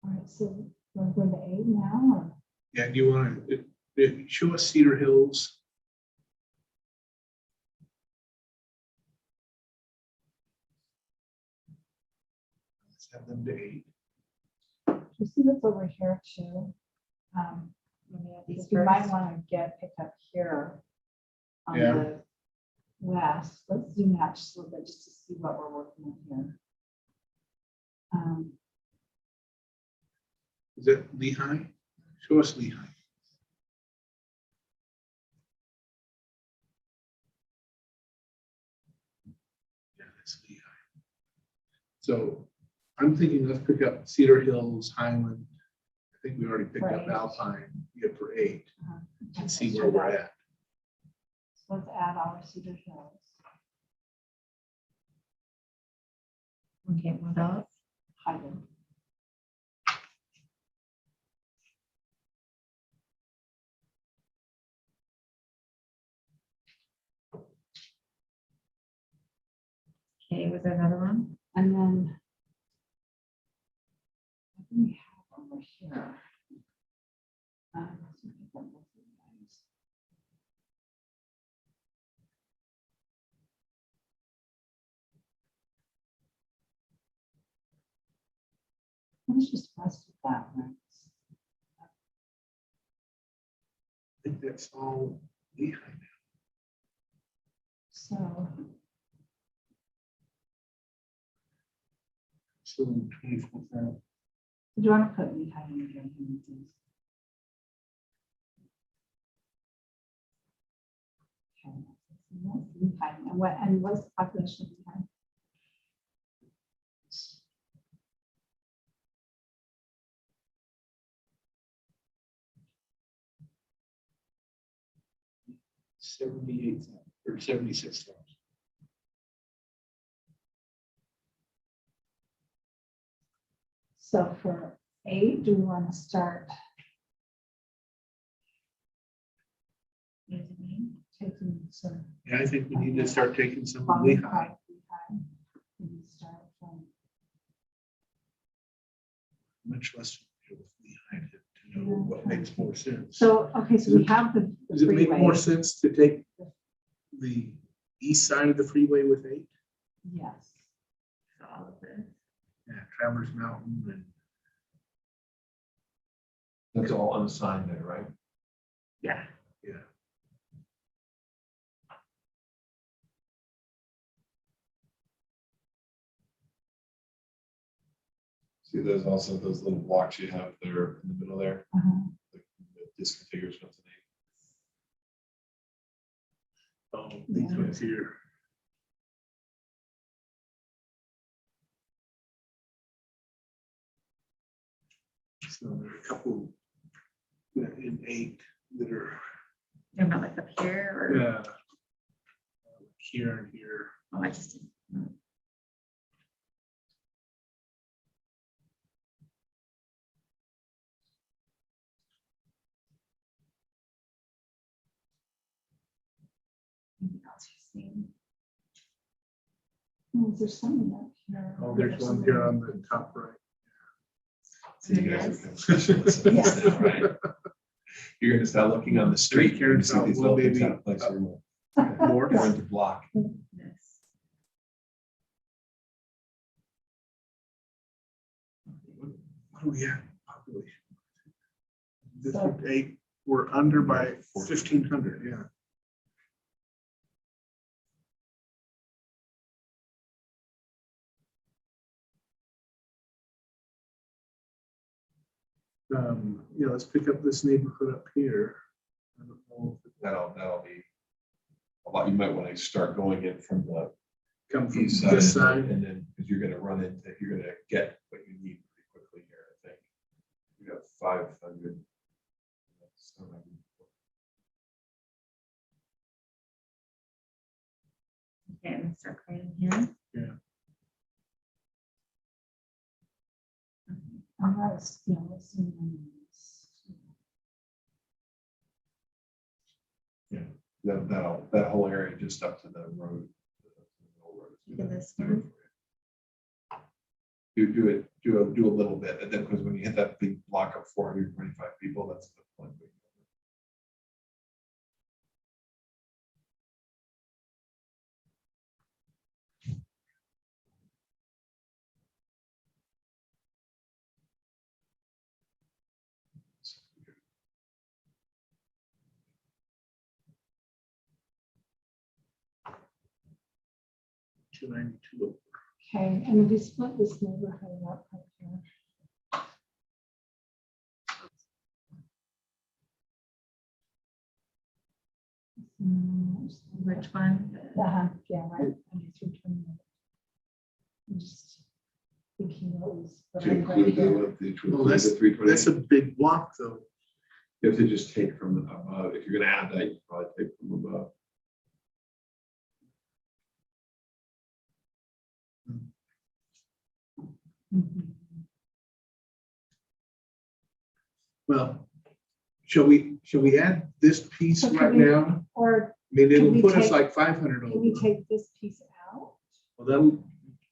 All right, so we're going to 8 now, or? Yeah, do you want to show us Cedar Hills? Let's have them to 8. You see what's over here too? These You might first. want to pick up here on Yeah. the west. Let's zoom out just a little bit just to see what we're working with here. Is that Lehigh? Show us Lehigh. Yeah, that's Lehigh. So I'm thinking let's pick up Cedar Hills, Highland. I think we already picked For up 8. Alpine, yeah, for 8, and see Okay, where so we're that- at. So let's add our Cedar Hills. Okay, what else? Highland. Okay, was there another one? And then what do we have over here? Let's see if I can look at these. Let's just rest with that one. I think that's all Lehigh now. So, So 24,000. do you want to put Lehigh in again? Please? Okay. So that's Lehigh. And what's the population of Lehigh? $78,000 or $76,000. So for 8, do we want to start taking some? Yeah, I think we need to start taking some of From Lehigh. Maybe start from, Much less familiar with Lehigh to know what makes more sense. so, okay, so we have the Does it make more freeway. sense to take the east side of the freeway with 8? Yes. So all of this. Yeah, Traverse Mountain and. That's all unassigned there, right? Yeah. Yeah. See, there's also those little blocks you have there in the middle there, Uh-huh. like the disconfigures what's the name. Oh, these Yeah. ones here. So there are a couple in 8 that are, You're not like up here or, here and here. oh, I just didn't. seeing. Is there something up here? Oh, there's one here on the top right. So you guys are gonna specialize in this now, right? You're gonna start looking on the street, you're gonna see these little things out of place. More. Going to block. Yes. What do we have? Population. District 8, we're under by 1,500, yeah. Yeah, let's pick up this neighborhood up here. I don't know if it That'll be a lot. You might want to start going in from the comes from east this side side. and then, because you're gonna run into, you're gonna get what you need pretty quickly here, I think. You got 500. Okay, and start creating here. That whole area just up to the road. Look at this one. Do a little bit, and then because when you hit that big block of 425 people, that's the point. $292. Okay, and we split this neighborhood up right here. Which one? Yeah, right. Under 328. I'm just thinking what was. To include Oh, that's- the 320. That's a big block, though. You have to just take from above. If you're gonna add that, you probably take from above. Well, shall we add this piece So can right we- now? Or I mean, can it'll we put us take- like 500 can over. we take this piece out? Well, then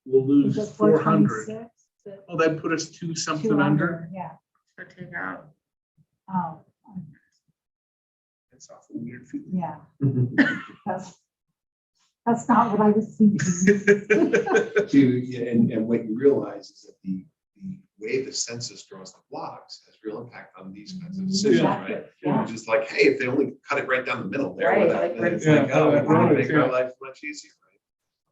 we'll lose Is it 400. 426? The Oh, that'd put us two something two under. Yeah. So take out. Oh, It's awful weird feeling. yeah. That's not what I was thinking. And what you realize is that the way the census draws the blocks has real impact on these kinds of decisions, Exactly, right? yeah. Just like, hey, if they only cut it right down the middle there, Right, well, like then it's right- like, oh, Yeah, we're gonna right, make our yeah. life much easier, right?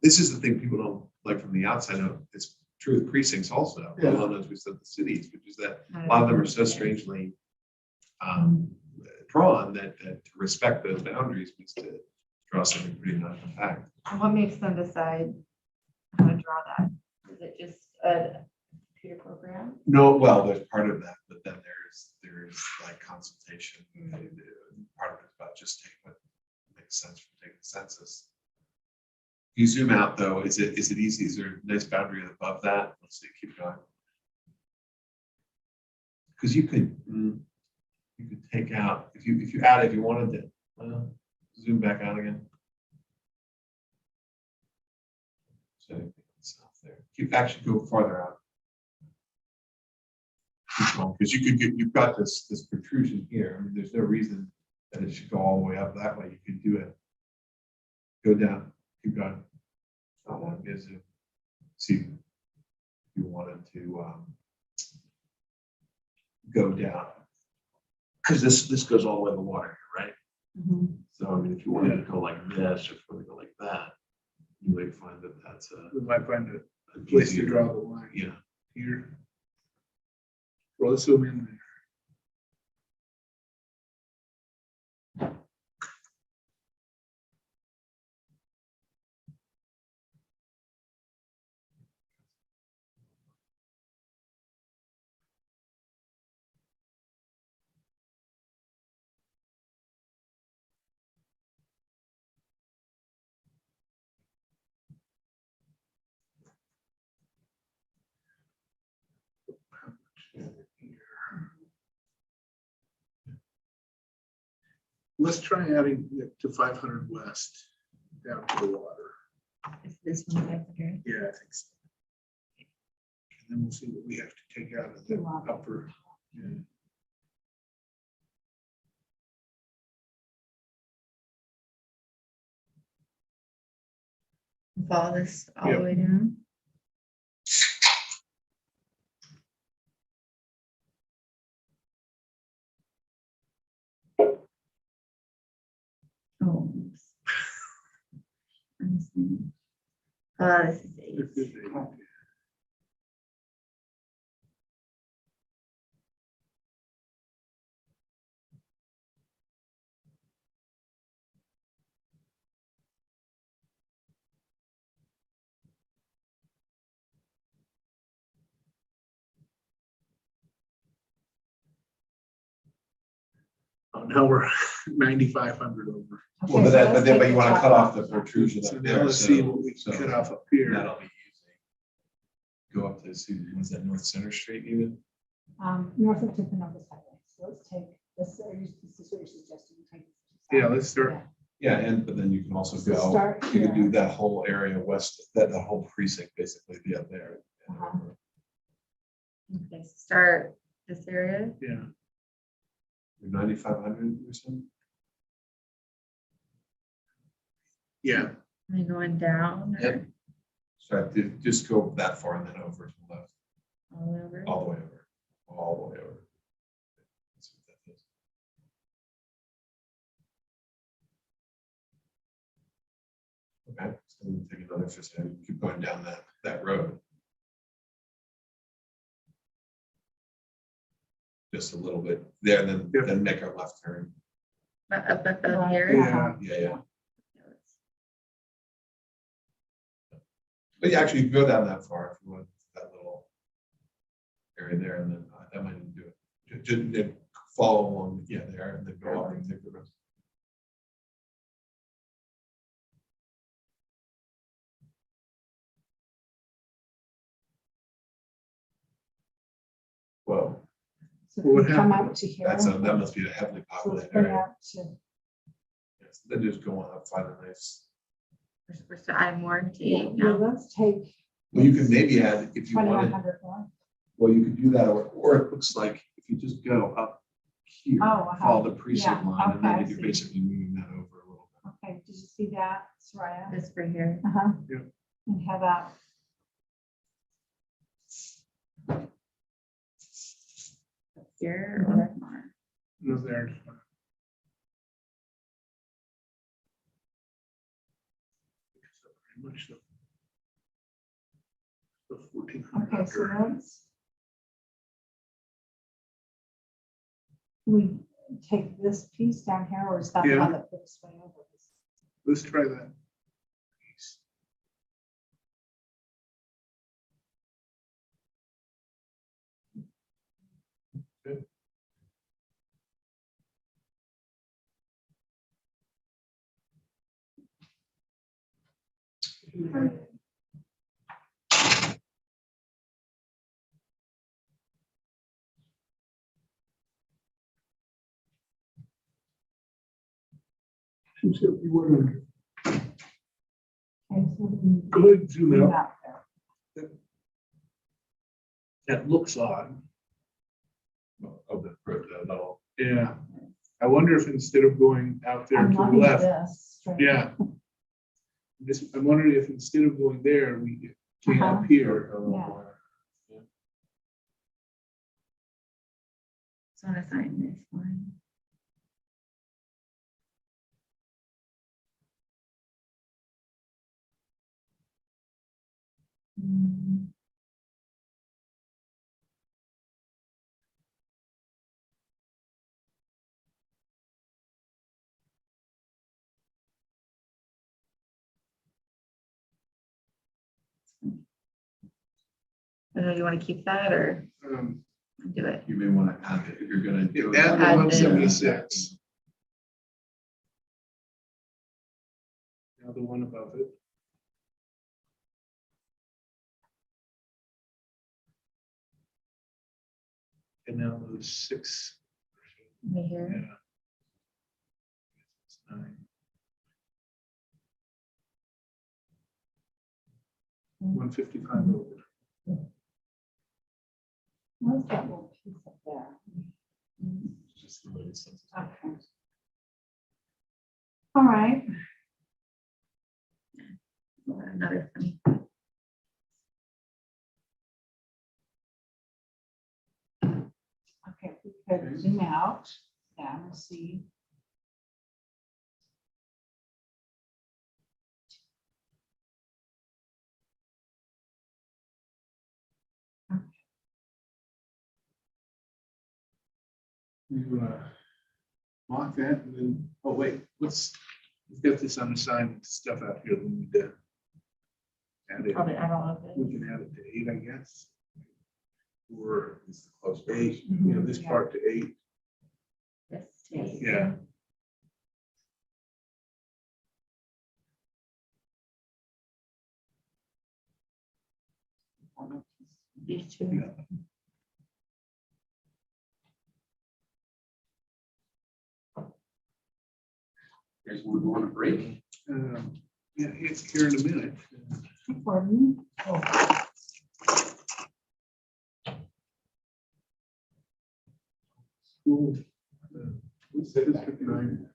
This is the thing people don't like from the outside of, it's true with precincts also, Yeah. well, as we said, the cities, which is that a lot of them are so strangely drawn that to respect those boundaries means to draw something pretty non-compact. And what makes them decide how to draw that? Is it just a computer program? No, well, there's part of that, but then there's like consultation. Part of it's about just taking what makes sense from taking the census. If you zoom out though, is it easy? Is there a nice boundary above that? Let's see, keep going. Because you could take out, if you wanted to, well, zoom back out again. So it's not there. Keep actually go farther out. Because you've got this protrusion here. I mean, there's no reason that it should go all the way up that way. You could do it. Go down, keep going. Not one is it. See, if you wanted to go down. Because this goes all the way to the water here, right? Mhm. So I mean, if you wanted to go like this, or if you want to go like that, you might find that that's We might find a a place to easier- draw the line Yeah. here. Well, let's zoom in there. Let's try adding it to 500 west. down to the water. Is this one back here? Yeah, I think so. And then we'll see what we have to take out of the upper. Yeah. Follow this all the Yep. way down. Oh. oops. I'm seeing. This is eight. This is a- Oh, now we're 9,500 over. Well, but you want to cut off the protrusion So up now there. let's see what we can so cut off up here. That'll be easy. Go up to, see, was that North Center Street even? North of Timpanogos Highway. So let's take this, this is what you're suggesting. Take this to Yeah, south. let's start. Yeah, and, but then you can also So go, start you can do here. that whole area west, that whole precinct basically be up there. Uh-huh. Okay, start this area. Yeah. 9,500 or something? Yeah. Am I going down? or Yep. So I did just go that far and then over to the left, All over? all the way over, all the way over. That's what that is. Okay, so then take another 15, keep going down that road. Just a little bit there, and Yep. then make our left turn. Up here? Yeah. Yeah. But you actually can go down that far if you want, that little area there, and then that might even do it. Just follow along, yeah, there, and then go up and take the rest. Whoa, So What we come happened? out to here. that must be a heavily So let's populated bring area. out to. Yes, then just go on up, find a nice. We're still adding more to Yeah, eight well, now. let's take. Well, you could maybe add, if you wanted, 2,100 more. well, you could do that, or it looks like if you just go up here, Oh, follow the precinct yeah, line, and okay, I then you're see. basically moving that over a little bit. Okay, did you see that, Soraya? This for here. Uh-huh. Yeah. And how about, Here or more? No, there's. Pretty much the 1,400 okay, so under. let's. We take this piece down here, or is that the Yeah. one that put us way over this? Let's try that. Two seventy-one under. Okay, so we Go ahead, and zoom bring out. that there. That looks odd. Of the little. Yeah. I wonder if instead of going out there I'm to the loving left, this. straight. yeah. I'm wondering if instead of going there, we came Uh-huh. up here. So I'm gonna sign this one. Mm. I don't know, you want to keep that or do it? You may want to add it if you're gonna do it. Add the Add the- 176. Now the one above it. And now those 6. Right here. Yeah. It's 9. 155 over. What's that little piece up there? Just the way it's- Okay. All right, Another funny. okay, we could zoom out, down and see. You mark that and then, oh wait, we've got this unassigned stuff out here. We need to add it. Probably add all of We it. can add it to 8, I guess. Or It's the close 8, this Yeah. part to 8. This state. Yeah. These two. Yeah. Guys, we're going to break. Yeah, it's here in a minute. Pardon? School, what's District 9?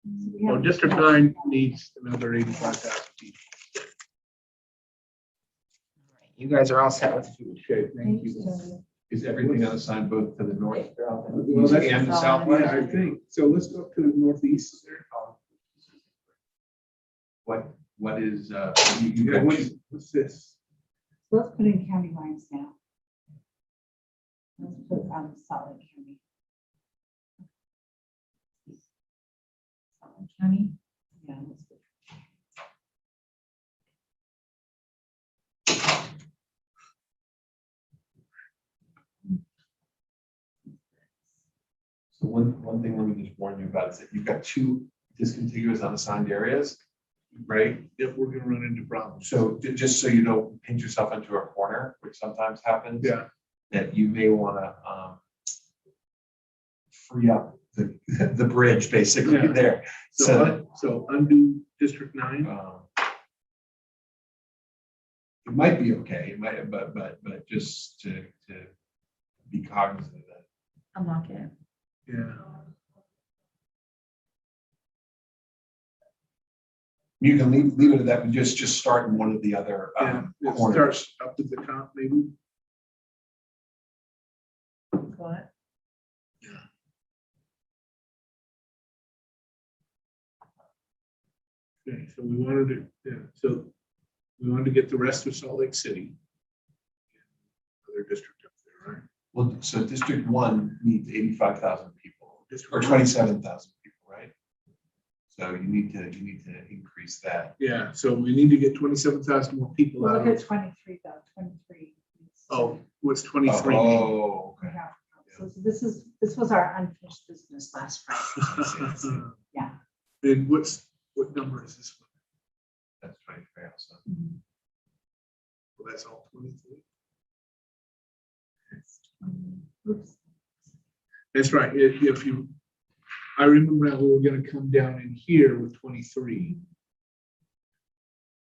We Oh, have- District 9 needs another 85,000 people. You guys are all set with food. Okay, thank Thanks, you. Tony. Is everything unassigned both to the north? Well, that's- And the Yeah, south? Yeah, I think. So let's go up to the northeast there. What is, you Yeah, got what's this? Let's put in county lines now. Let's put Salt Lake County. Sutton County. Yeah, let's put- So one thing let me just warn you about is that you've got two discontiguous unassigned areas, right? If we're gonna run into problems. So just so you don't paint yourself into a corner, which sometimes happens. Yeah, That you may wanna, free up the bridge basically Yeah. there. So that, so undo District 9. it might be okay, it might, but just to be cognizant of that. Unlock it. Yeah. You can leave it at that, but just start in one of the other Yeah, it corners. starts up at the top, maybe. What? Okay, so we wanted to, yeah, so we wanted to get the rest of Salt Lake City. Other district up there, right? Well, so District 1 needs 85,000 people, District or one. 27,000 people, right? So you need to increase that. Yeah, so we need to get 27,000 more people Well, out look of, at 23 though, 23. oh, what's 23? Oh, We okay. have- So this was our unfinished business last Friday. Yeah. And what number is this one? That's 23 also. Well, that's all 23. Oops. That's right, if you, I remember now we were gonna come down in here with 23.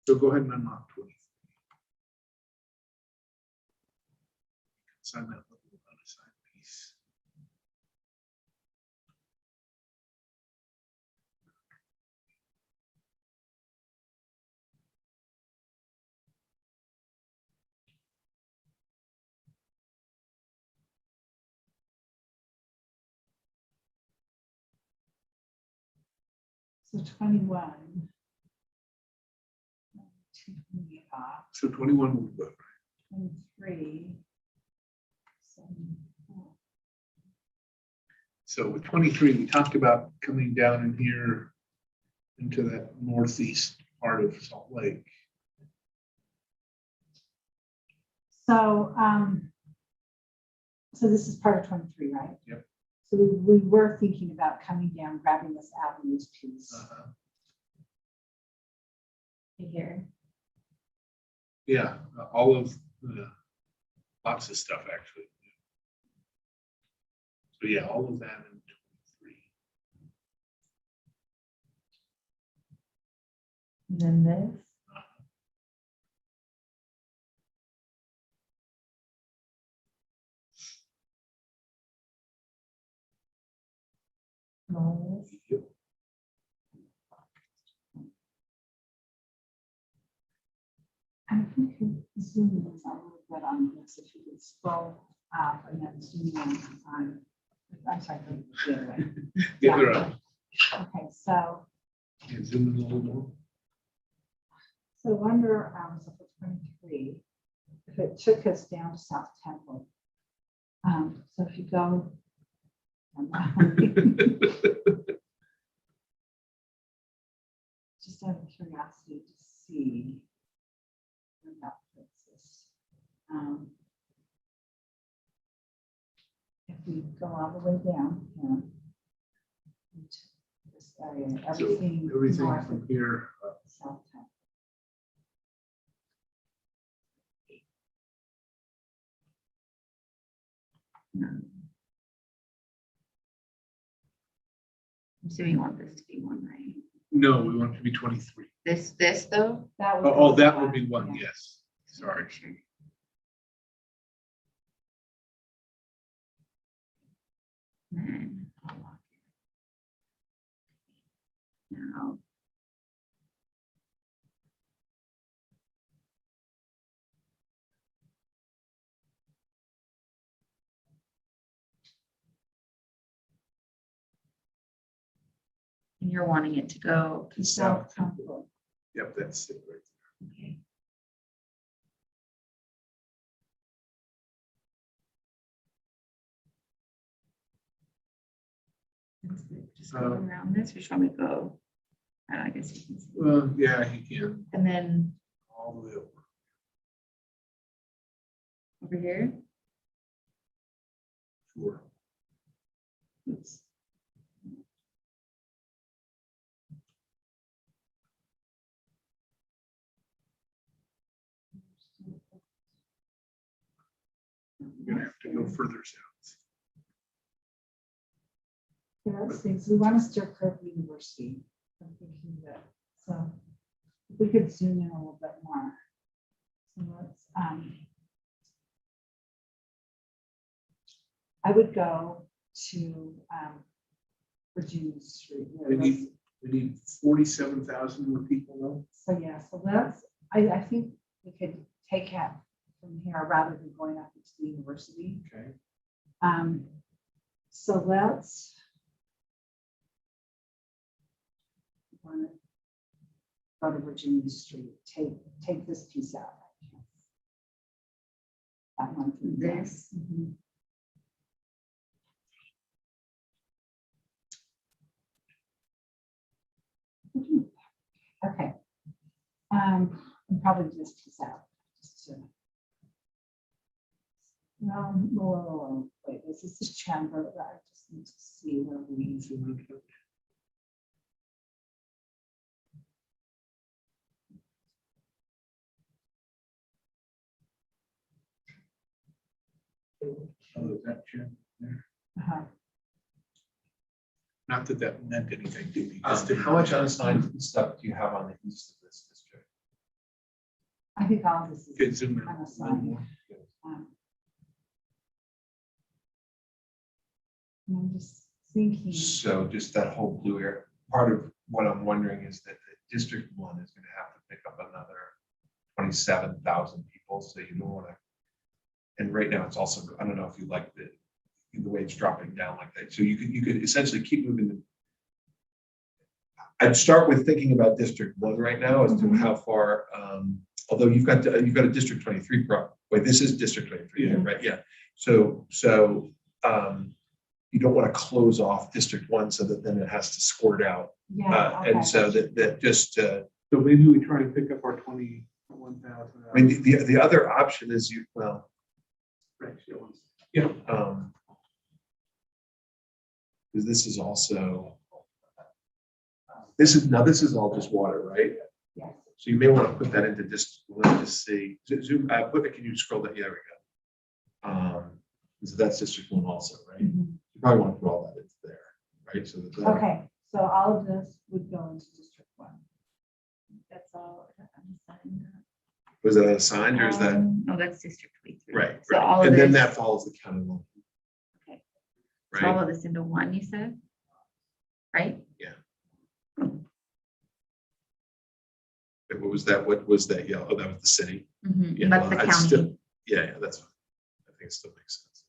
So go ahead and unlock 23. Sign that little unassigned piece. So 21. 228 off, So 21 will go. 23. 74. So with 23, we talked about coming down in here into that northeast part of Salt Lake. So, so this is part of 23, right? Yep. So we were thinking about coming down, grabbing this avenues piece. Here. Yeah, all of, lots of stuff, actually. So yeah, all of that in 23. And then this. goals. And if we could zoom in a little bit on this, if you could scroll up and then zoom in on, I'm sorry, the other way. The other one. Okay, so, And zoom in a little more. so under, so for 23, if it took us down to South Temple. So if you go. Just out of curiosity to see where that puts us. If we go all the way down here. Into this area, So everything. everything north from of here. South Temple. So you want this to be one, right? No, we want it to be 23. This though? That would. Oh, be that would be one, yeah. yes. Sorry. Then I'll lock it. Now. And you're wanting it to go, To South Temple. Yep, that's it right okay. Just go around this, or shall we go? I guess you can see. there. Well, yeah, you can, And then all the way over. over here, Sure. oops. You're gonna have to go further south. Yeah, let's see, so we want to still curve University. I'm thinking that, so if we could zoom in a little bit more. So let's, I would go to, Virginia Street. We need 47,000 more people though. So, yeah, so let's, I think we could take it from here rather than going up into the university. Okay. So let's. Go to Virginia Street, take this piece out. That one. through there. This? Mhm. Okay. And probably this piece out. Just to. No, wait, this is the chamber. I just need to see where we. Oh, is that Jim there? Uh-huh. Not that that meant anything to me. How much unassigned stuff do you have on the east of this district? I think all of this is. Could zoom in a kind of little fine. more. And I'm just thinking, So just that whole blue area, part of what I'm wondering is that the District 1 is gonna have to pick up another 27,000 people, so you don't wanna. And right now, it's also, I don't know if you like the way it's dropping down like that, so you could essentially keep moving the. I'd start with thinking about District 1 right now as to Mhm. how far, although you've got a District 23 wait, this is District 23, Yeah. right? Yeah. So, you don't want to close off District 1 so that then it has to squirt out. yeah. And okay. so that just, So maybe we try and pick up our 21,000. I mean, the other option is Right, yeah. because this is also, this is all just water, right? Yes. So you may want to put that into just, let's just see, zoom, can you scroll that? Yeah, there we go. So that's District 1 also, right? Mhm. You probably want to put all that into there, right? So that. Okay, so all of this would go into District 1. That's all. Unassigned. Was that assigned or is that, No, that's District 23. right, So all right. of And then this, that follows the county line. Okay. so all Right? of this into one, you said? right? What was that? What was that yellow? Oh, that was the city. Mhm, Yeah, that's well, the I'd still- county. Yeah, that's fine. I think it still makes sense.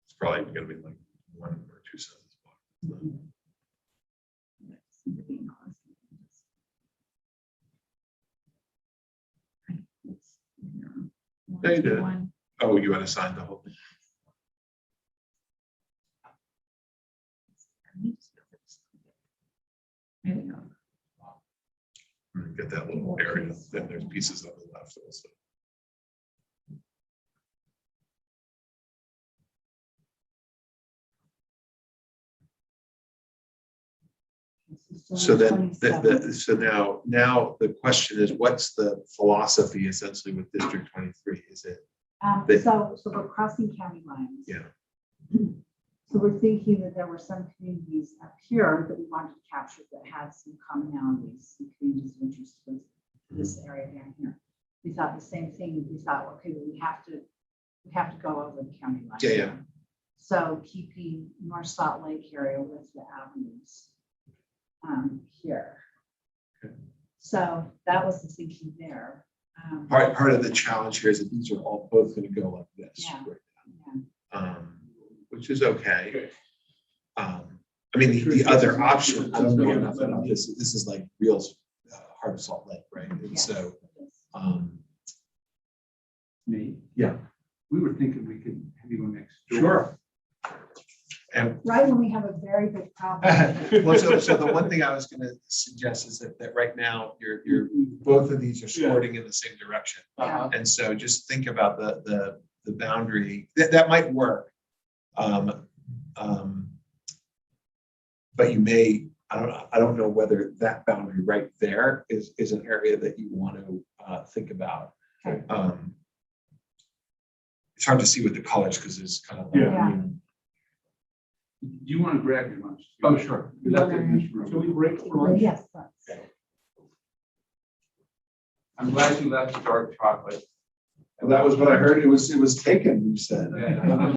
It's probably gonna be like 1 or 2 cents. Yeah, you did. Oh, you want to sign the whole thing? There you go. Get that little area, then there's pieces of it left also. So then, so now the question is, what's the philosophy essentially with District 23? Is it, they- So we're crossing county lines. Yeah. So we're thinking that there were some communities up here that we wanted to capture that had some commonalities, some communities of interest with this area down here. We thought the same thing. We thought, okay, well, we have to go over the county line. Yeah, yeah. So keeping North Salt Lake area with the avenues here. Okay. So that was the thinking there. part of the challenge here is that these are all both going to go like this. Yeah. right Yeah. now, which is okay. I mean, the other option, I don't know enough about this, this is like real Heart of Salt Lake, right? And Yes, so, it is. Nate, yeah, we were thinking we could have you go next door. sure. And Right when we have a very big problem. well, so the one thing I was going to suggest is that right now, you're both of these are squirting in the same direction. Yeah. And so just think about the boundary, that might work. But you may, I don't know whether that boundary right there is an area that you want to think about. Okay. It's hard to see with the colors because it's kind of. Yeah. Do you want to grab your lunch? Oh, sure. We left it in this room. Shall we break for lunch? Yes. That's- I'm glad you left dark chocolate. That was what I heard. It was taken, you said. Yeah.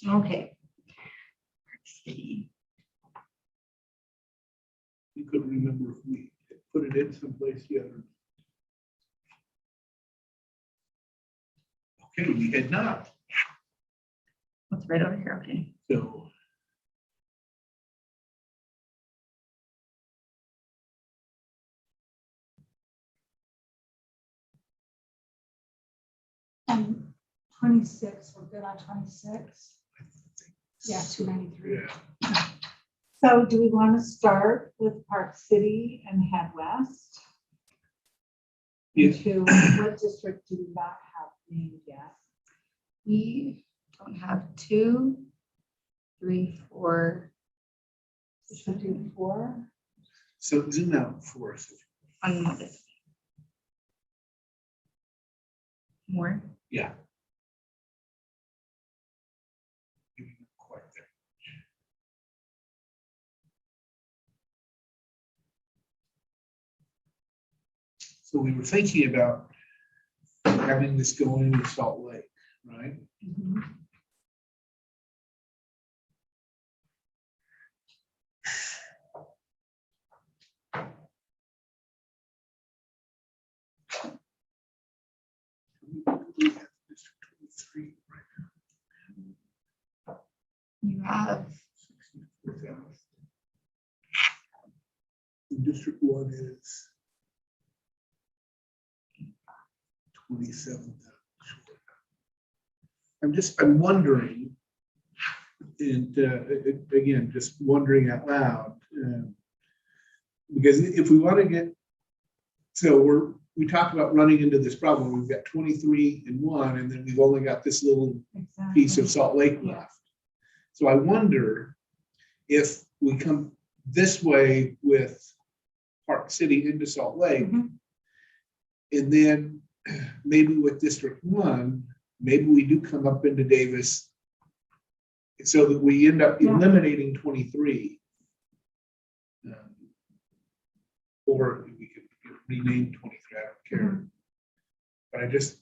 Okay. See. We couldn't remember if we put it in someplace yet. Okay, we had not, What's right over here? Okay. so. And 26, we're good on 26? Yeah, 293. Yeah, So do we want to start with Park City and head west? Yeah. To what district do we not have named yet? We don't have 2, 3, 4 Should we do 4? so zoom out for us. on this. More. Yeah. Quite there. So we were thinking about having this go into Salt Lake, right? We have District 23 right You have now, 64,000. District 1 is 27,000. I'm wondering, and again, just wondering out loud, because if we want to get, so we talked about running into this problem. We've got 23 in one, and then we've only got this little piece of Salt Lake Yeah. left. So I wonder if we come this way with Park City into Salt Lake, Mhm. and then maybe with District 1, maybe we do come up into Davis so that we end up Yeah. eliminating 23. Or we could rename 23, I don't care. But I just,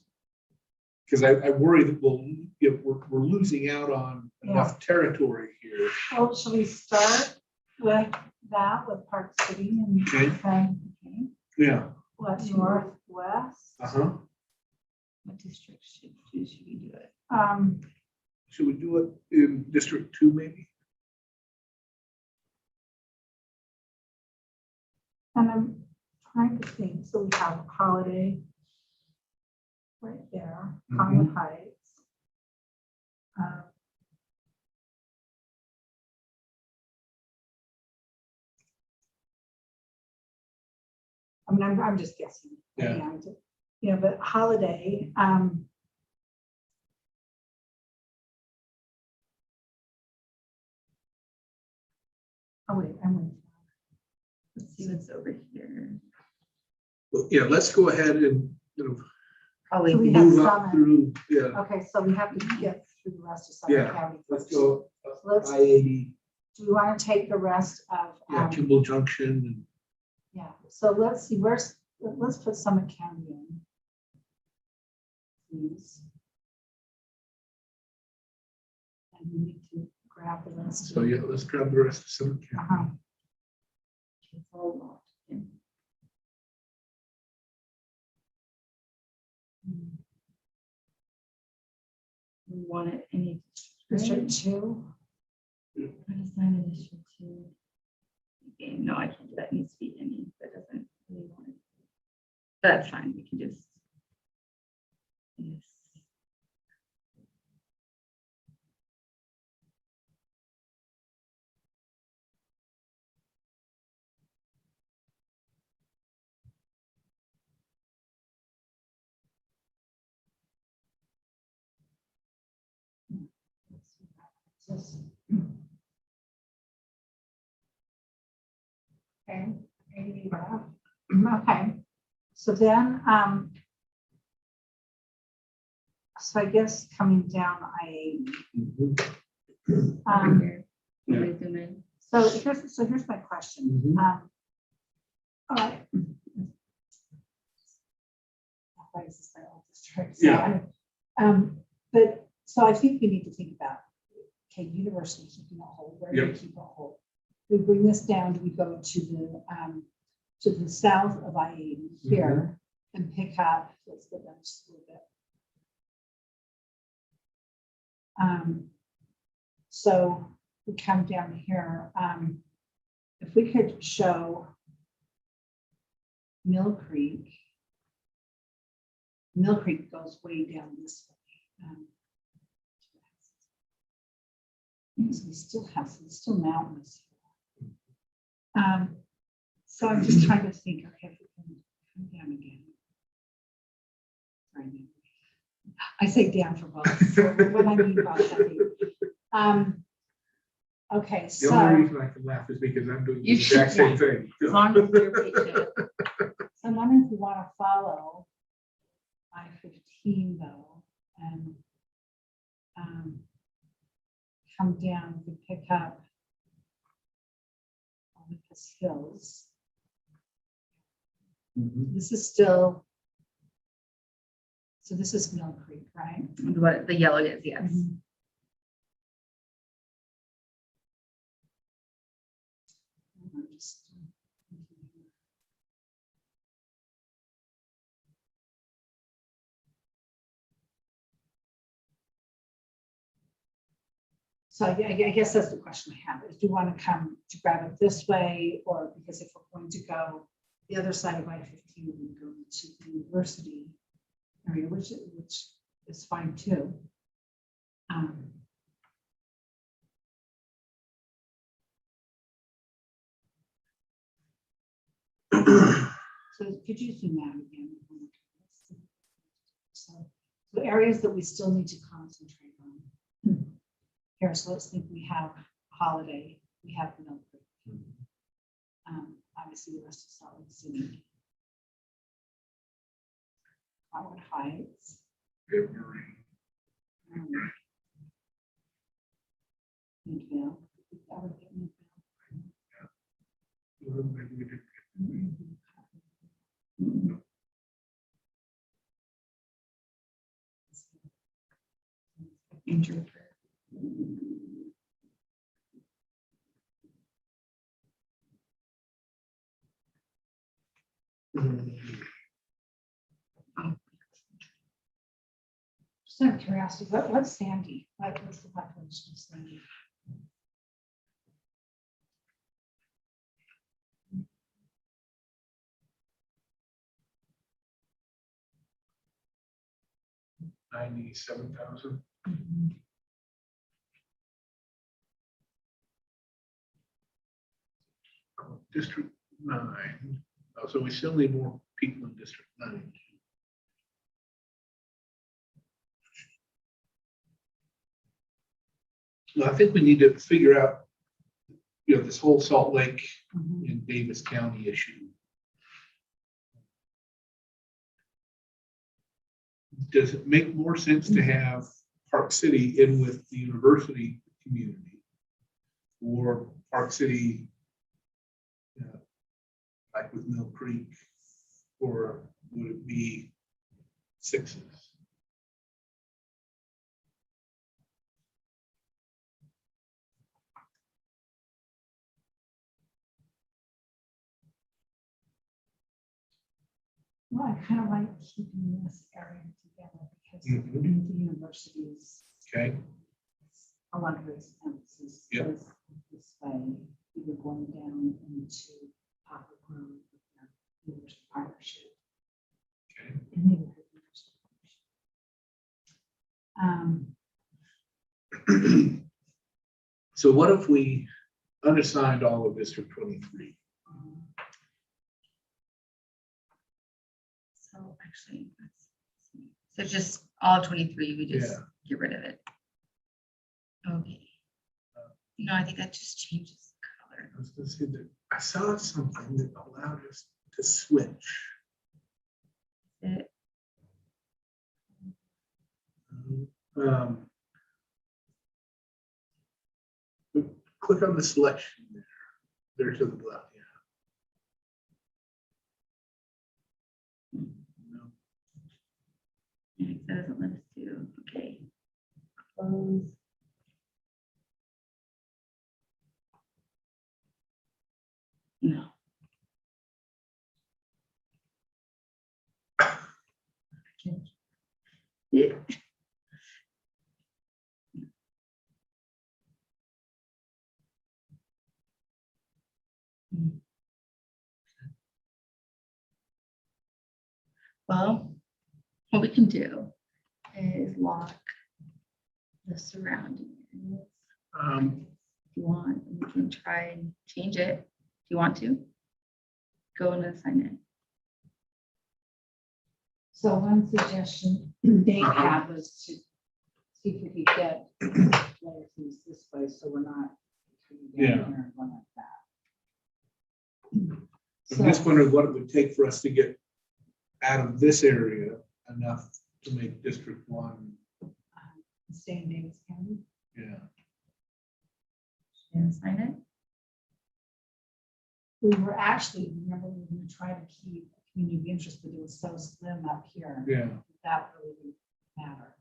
because I worry that we're losing out on enough territory here. Well, shall we start with that, with Park City and Okay. okay, Yeah, what, northwest? uh-huh. what district should we do it? Should we do it in District 2 maybe? And I'm trying to think, so we have Holiday right there, Conwood Heights. I mean, I'm just guessing. Yeah. And, you know, but Holiday, oh wait, Let's see what's over here. Well, yeah, let's go ahead and, Probably. So we have move up Summit. through, yeah, Okay, so we have to get through the rest of Suffolk Yeah, County. let's first. go Let's- I-80, Do we want to take the rest of, yeah, Kimball Junction, yeah, so let's see, let's put Summit County in. Please. And we need to grab the and rest. so yeah, let's grab the rest of Summit County. Uh-huh. Hold on. We want it any. District 2. What is mine in District 2? Okay, no, I can't do that. It needs to be any, that doesn't really want it. That's fine, we can just. Yes. Just- Okay, maybe that. Okay, so then, so I guess coming down, Mhm. Here, really zoom in. so here's my question. Mhm. All right. This is my old district, so Yeah. But, so I think we need to think about okay, university keeping a hold, where do we Yep. keep a hold? We bring this down, do we go to the south of I-80 here and pick up, let's go down just a little bit. So we come down here, if we could show Mill Creek. Mill Creek goes way down this way. Because we still have, it's still mountains. So I'm just trying to think, okay, if we can come down again. Sorry. I say down for both, so what I mean by that. Okay, The only so reason I can laugh is because I'm doing the You should, exact same thing. As long as you're patient. I'm wondering if we want to follow I-15 though, and come down, we pick up Olympus Hills. This is still, so this is Mill Creek, right? What the yellow is, yes. I'm just- So I guess that's the question I have, is do you want to come to grab it this way, or because if we're going to go the other side of I-15, we go to the university area, which is fine too. So could you zoom out again? So areas that we still need to concentrate on. Here, so let's think we have Holiday, we have Mill Creek. Obviously the rest of Salt Lake City. Howard Heights. Midvale. That would get Midvale. Just out of curiosity, what's Sandy? What's the population of Sandy? $97,000. District 9. Oh, so we still need more people in District 9. Well, I think we need to figure out, this whole Salt Lake and Davis County issue. Does it make more sense to have Park City in with the university community? Or Park City, like with Mill Creek? Or would it be Sixes? Well, I kind of like keeping this area together because Mhm. the universities, Okay, a lot of its emphasis Yep. goes this way, either going down into Poplar Grove with their university partnership. okay. And neighborhood university partnership. So what if we unassigned all of District 23? So actually, let's see. So just all 23, we just Yeah. get rid of it. Okay. No, I think that just changes the color. I was gonna say that I saw something that allowed us to switch. It, Um, Click on the selection there. There to the left, yeah. No. it doesn't let us do, okay. Close. Yeah. Well, what we can do is lock the surrounding areas. If you want, we can try and change it. Do you want to? Go and assign it. So one suggestion they Uh-huh. had was to see if we could get license this way, so we're not coming down Yeah. here and going like that. I'm just wondering what it would take for us to get out of this area enough to make District 1, Stay in Davis County. yeah. And assign it. We were actually, remember, we were gonna try to keep community of interest, but it was so slim up here. Yeah. That really didn't matter.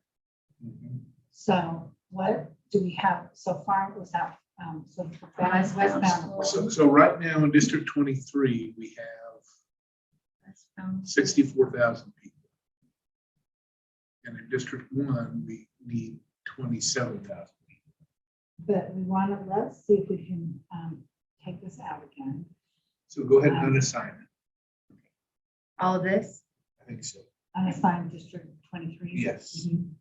Mhm. So what do we have so far? Was that, so for Westbound. westbound? So right now in District 23, we have That's found. 64,000 people. And in District 1, we need 27,000 people. But we want to, let's see if we can take this out again. So go ahead and unassign it. All of this. I think so. Unassigned District 23. Yes. Mhm.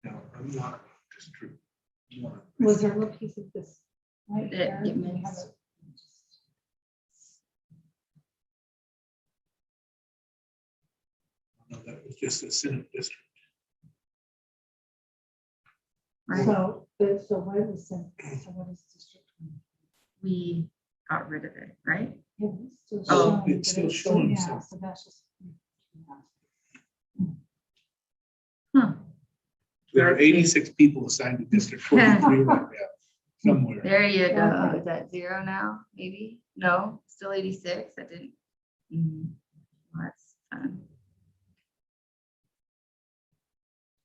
No, I'm not District 1. Was there a little piece of this right That here? get Do we have mixed. it? No, that was just a Senate district. Right. So, so what is, so what is District 23? We got rid of it, right? Yeah, it's still Oh, showing, it's but still showing yeah, some. so that's just. Huh. There are 86 people assigned to District 23 right now, somewhere. There you go. Okay. Is that 0 now? Maybe? No, still 86. That didn't. Well, that's fun.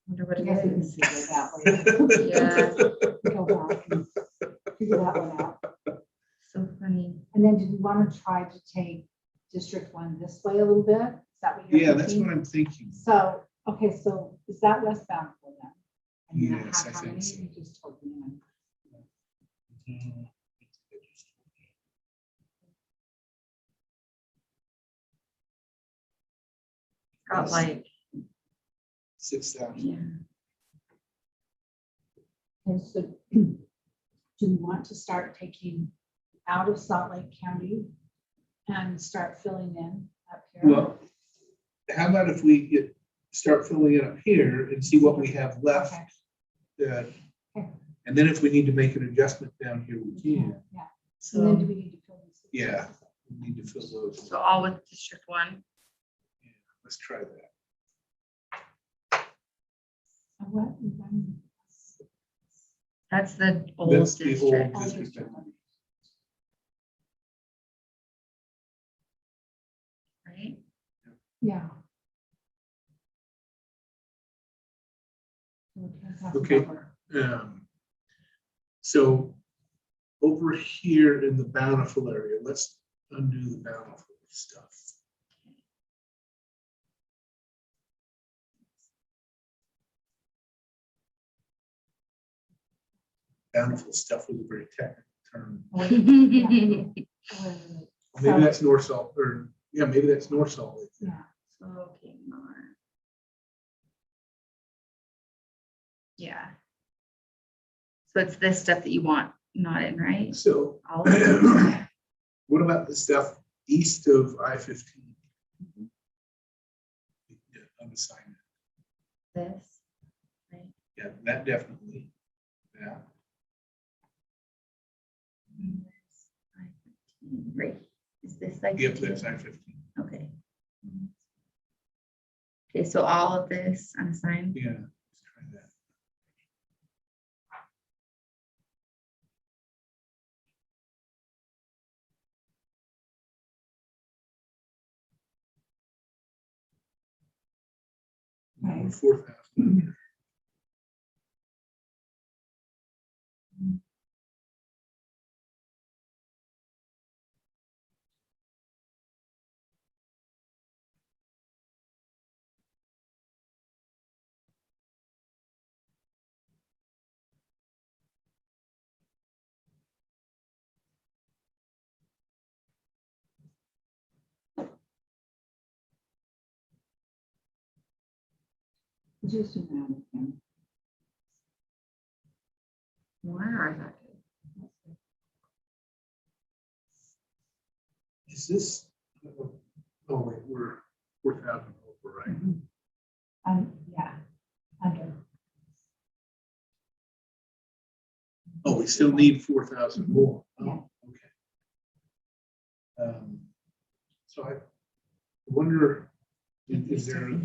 Wonder what I it guess we can is. figure it out later. Yeah, Go back and figure that one out. so funny. And then did you want to try to take District 1 this way a little bit? Is that what you're Yeah, that's thinking? what I'm thinking. So, okay, so is that westbound for them? And then Yes, I how think many? so. You just told me. Got like, 6,000. yeah. And so do you want to start taking out of Salt Lake County and start filling in up here? Well, how about if we start filling it up here and see what we have left? Okay. uh, And then if we need to make an adjustment down here, we can. Yeah, and then do So, we need to fill these? Yeah. We need to fill those. so all with District 1. Let's try that. What? That's the old That's the old district. Old district. district. Right? Yeah. Okay. So over here in the Bountiful area, let's undo the Bountiful stuff. Bountiful stuff was a very technical term. Okay, Maybe that's North Salt, or, yeah, maybe that's North Salt Lake. Yeah. more. Yeah. So it's this stuff that you want not in, right? So All of it? what about the stuff east of I-15? Yeah, unassigned. This, right? Yeah, that definitely. Yeah. I-15, right, is this like? Yep, that's I-15. Okay. Okay, so all of this unassigned. Yeah. Let's try that. Now we're 4,000. Just zoom out again. Where is that? Is this? Oh, wait, we're 4,000 over, right? Yeah, under. Oh, we still need 4,000 more. Yeah. Oh, okay. So I wonder, is there a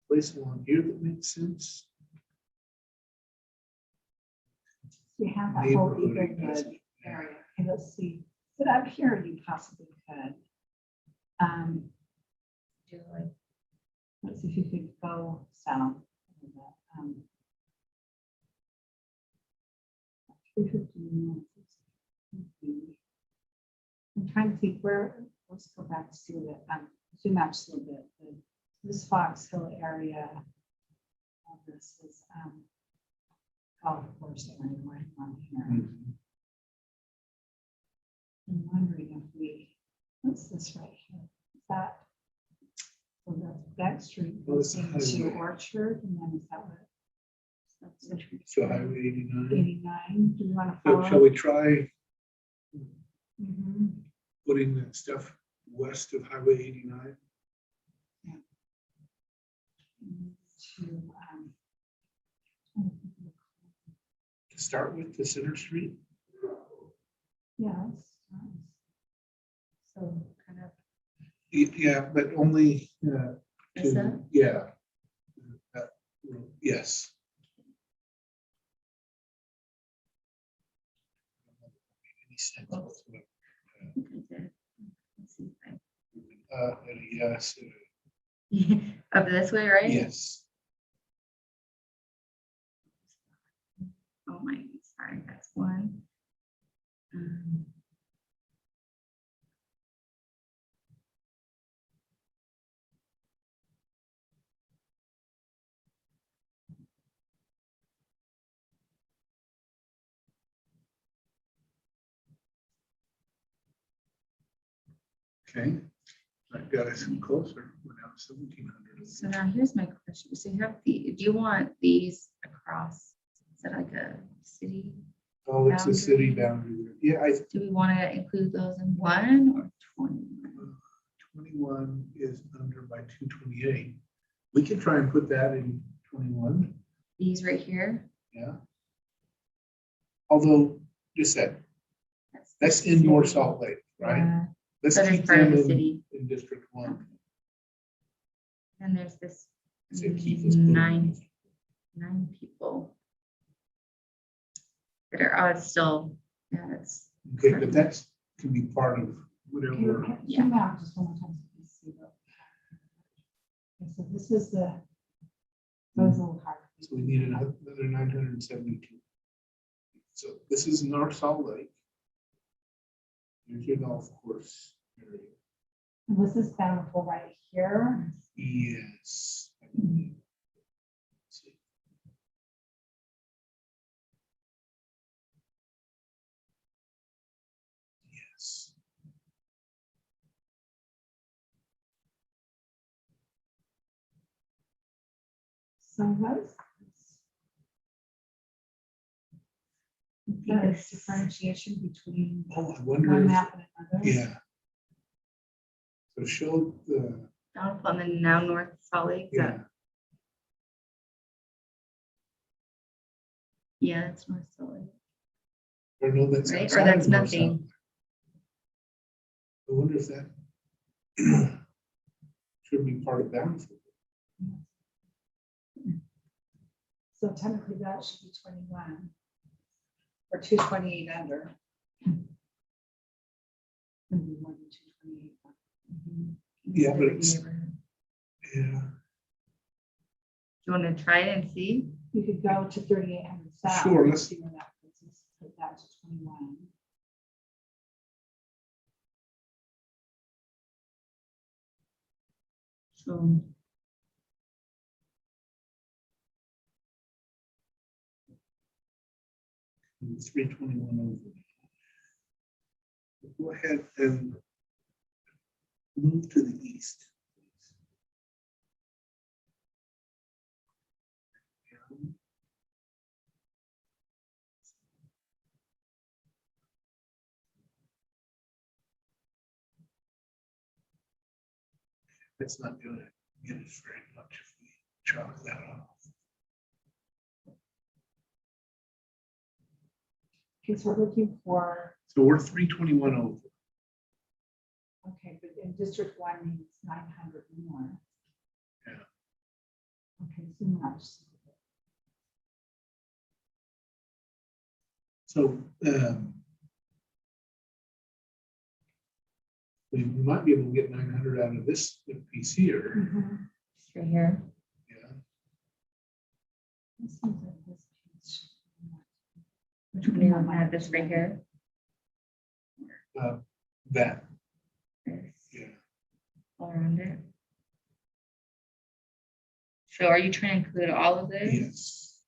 place along here that makes sense? We have that whole Neighborhood, Eagle yes. Wood area. Okay, let's see. But up here you possibly could. Do like Let's see if you could go south. 350 north. I'm trying to think where, let's go back to see that, zoom out just a little bit. This Fox Hill area. This is, golf course area right on here. I'm wondering if we, what's this right here? Is that? So that's that street Oh, goes it's a into highway. Orchard, and then is that what? That's Orchard. So Highway 89. 89, do you want to So follow? shall we try Mhm. putting that stuff west of Highway 89? To, To start with, the Center Street? yes. so kind of Yeah, but only, this up. yeah. Yes. Any sense whatsoever. I think I did. Let's see if Yes, I- Up this way, right? yes. Oh my, sorry, that's one. Okay. That got us closer. We're now 1,700. So now here's my question. So you have do you want these across? Is that like a city? Oh, it's a city boundary? boundary. Yeah, Do we want to include those in 1 or 20? 21 is under by 228. We can try and put that in 21, These right here? yeah. Although, just that, that's the in North city. Salt Lake, right? Yeah, Let's that is keep part of them the in, city. in District 1. And there's this So Keith is putting- nine people that are, it's still, yeah, it's, Okay, but that's, can be part of whatever. Yeah. Zoom out just one more time. So you can see what- Okay, so this is the, that was a little hard. So we need another 972. So this is North Salt Lake. Here's your golf course area. And this is Bountiful right here. Yes. I believe. Let's see. Yes. So what's the Yes. differentiation between Oh, I one wonder if, map and another? yeah. So show the, Bountiful and then now North Salt Lake. is that- yeah, Yeah, it's North Salt Lake, or no, that's. right? Or outside that's of North Salt nothing. Lake. I wonder if that should be part of Bountiful. So technically that should be 21 or 228 under. Maybe more than 228. Yeah, but Every it's, neighborhood. yeah. Do you want to try it and see? You could go to 3,800 south. Sure, and let's- see where that puts us, put that to 21. So. Three twenty-one over. Go ahead and move to the east. It's not gonna get us very much if we chalk that off. Okay, so we're looking for, So we're 321 over. okay, but in District 1 needs 900 more. Yeah. Okay, so much. So we might be able to get 900 out of this piece here. Mhm. Just right here. Yeah. This seems like this piece should be more. Which one do you want to have this right here? That, This, yeah. all around it. So are you trying to include all of this? Yes.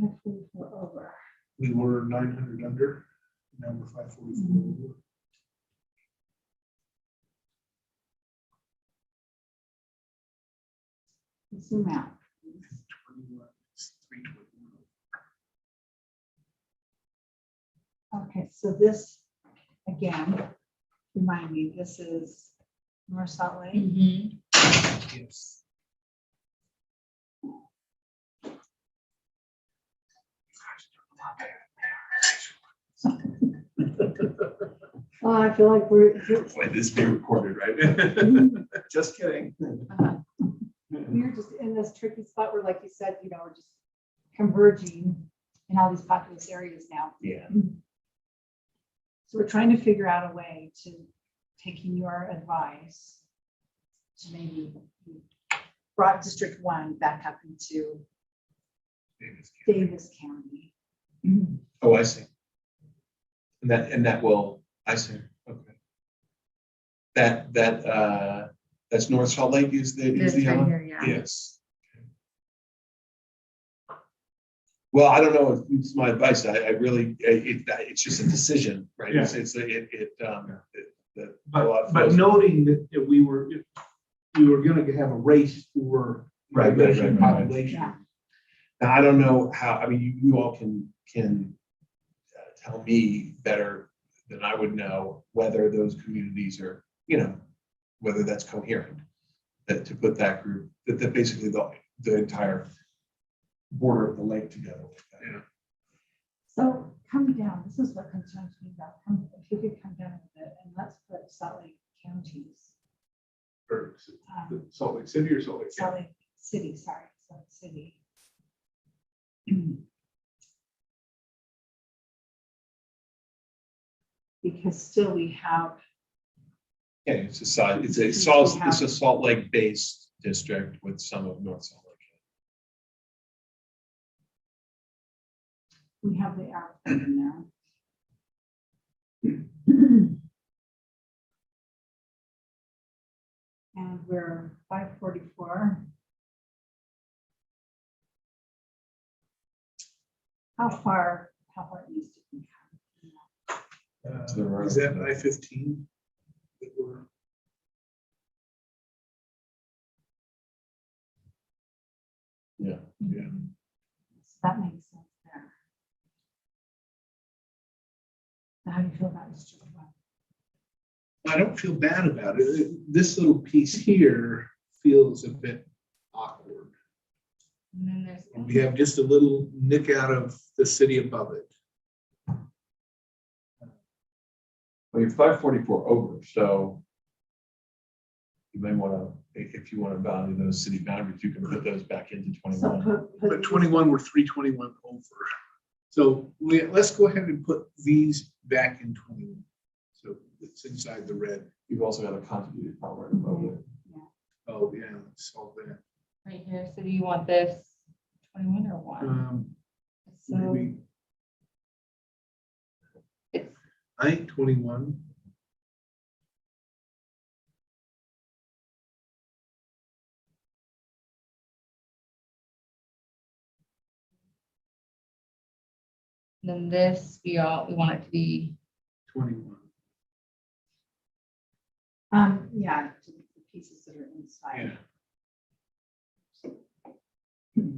Hopefully we're over. We were 900 under, now we're 544 over. Zoom out. 21, it's 321. Okay, so this, again, remind me, this is North Salt Lake. Mhm. Yes. Oh, I feel like we're, Boy, this being recorded, right? Just kidding. we're just in this tricky spot where, like you said, you know, we're just converging in all these populous areas now. Yeah. So we're trying to figure out a way to, taking your advice, to maybe brought District 1 back up into Davis County. Oh, I see. And that will, I see, okay. That's North Salt Lake is the This right yellow? here, yeah. Yes. Well, I don't know if it's my advice. I really, it's just a decision, right? Yeah. But noting that we were gonna have a race for Right. population. Yeah. Now, I don't know how, I mean, you all can tell me better than I would know whether those communities are, whether that's coherent. That to put that group, that basically the entire border of the lake together. Yeah. So come down, this is what concerns me about, if you could come down a bit and let's put Salt Lake counties. Or Salt Lake City or Salt Lake Salt County? Lake City, sorry, Salt Lake City. Because still we have, Yeah, it's a side, it's a Salt Lake based district with some of North Salt Lake. we have the airport in there. And we're 544. How far east do we have? To the right. Is that I-15? that we're- Yeah. Yeah. So that makes sense there. So how do you feel about District 1? I don't feel bad about it. This little piece here feels a bit awkward. And then there's. And we have just a little nick out of the city above it. Well, you're 544 over, so you may want to, if you want to value those city boundaries, you can put those back into So 21. But 21, we're 321 over. So let's go ahead and put these back in 21. So it's inside the red. You've also got a contributed power above it. Oh, yeah, let's solve that. Right here, so do you want this 21 or 1? So Maybe, it's, I think 21. then this, we want it to be, 21. Yeah, to the pieces that are inside. Yeah.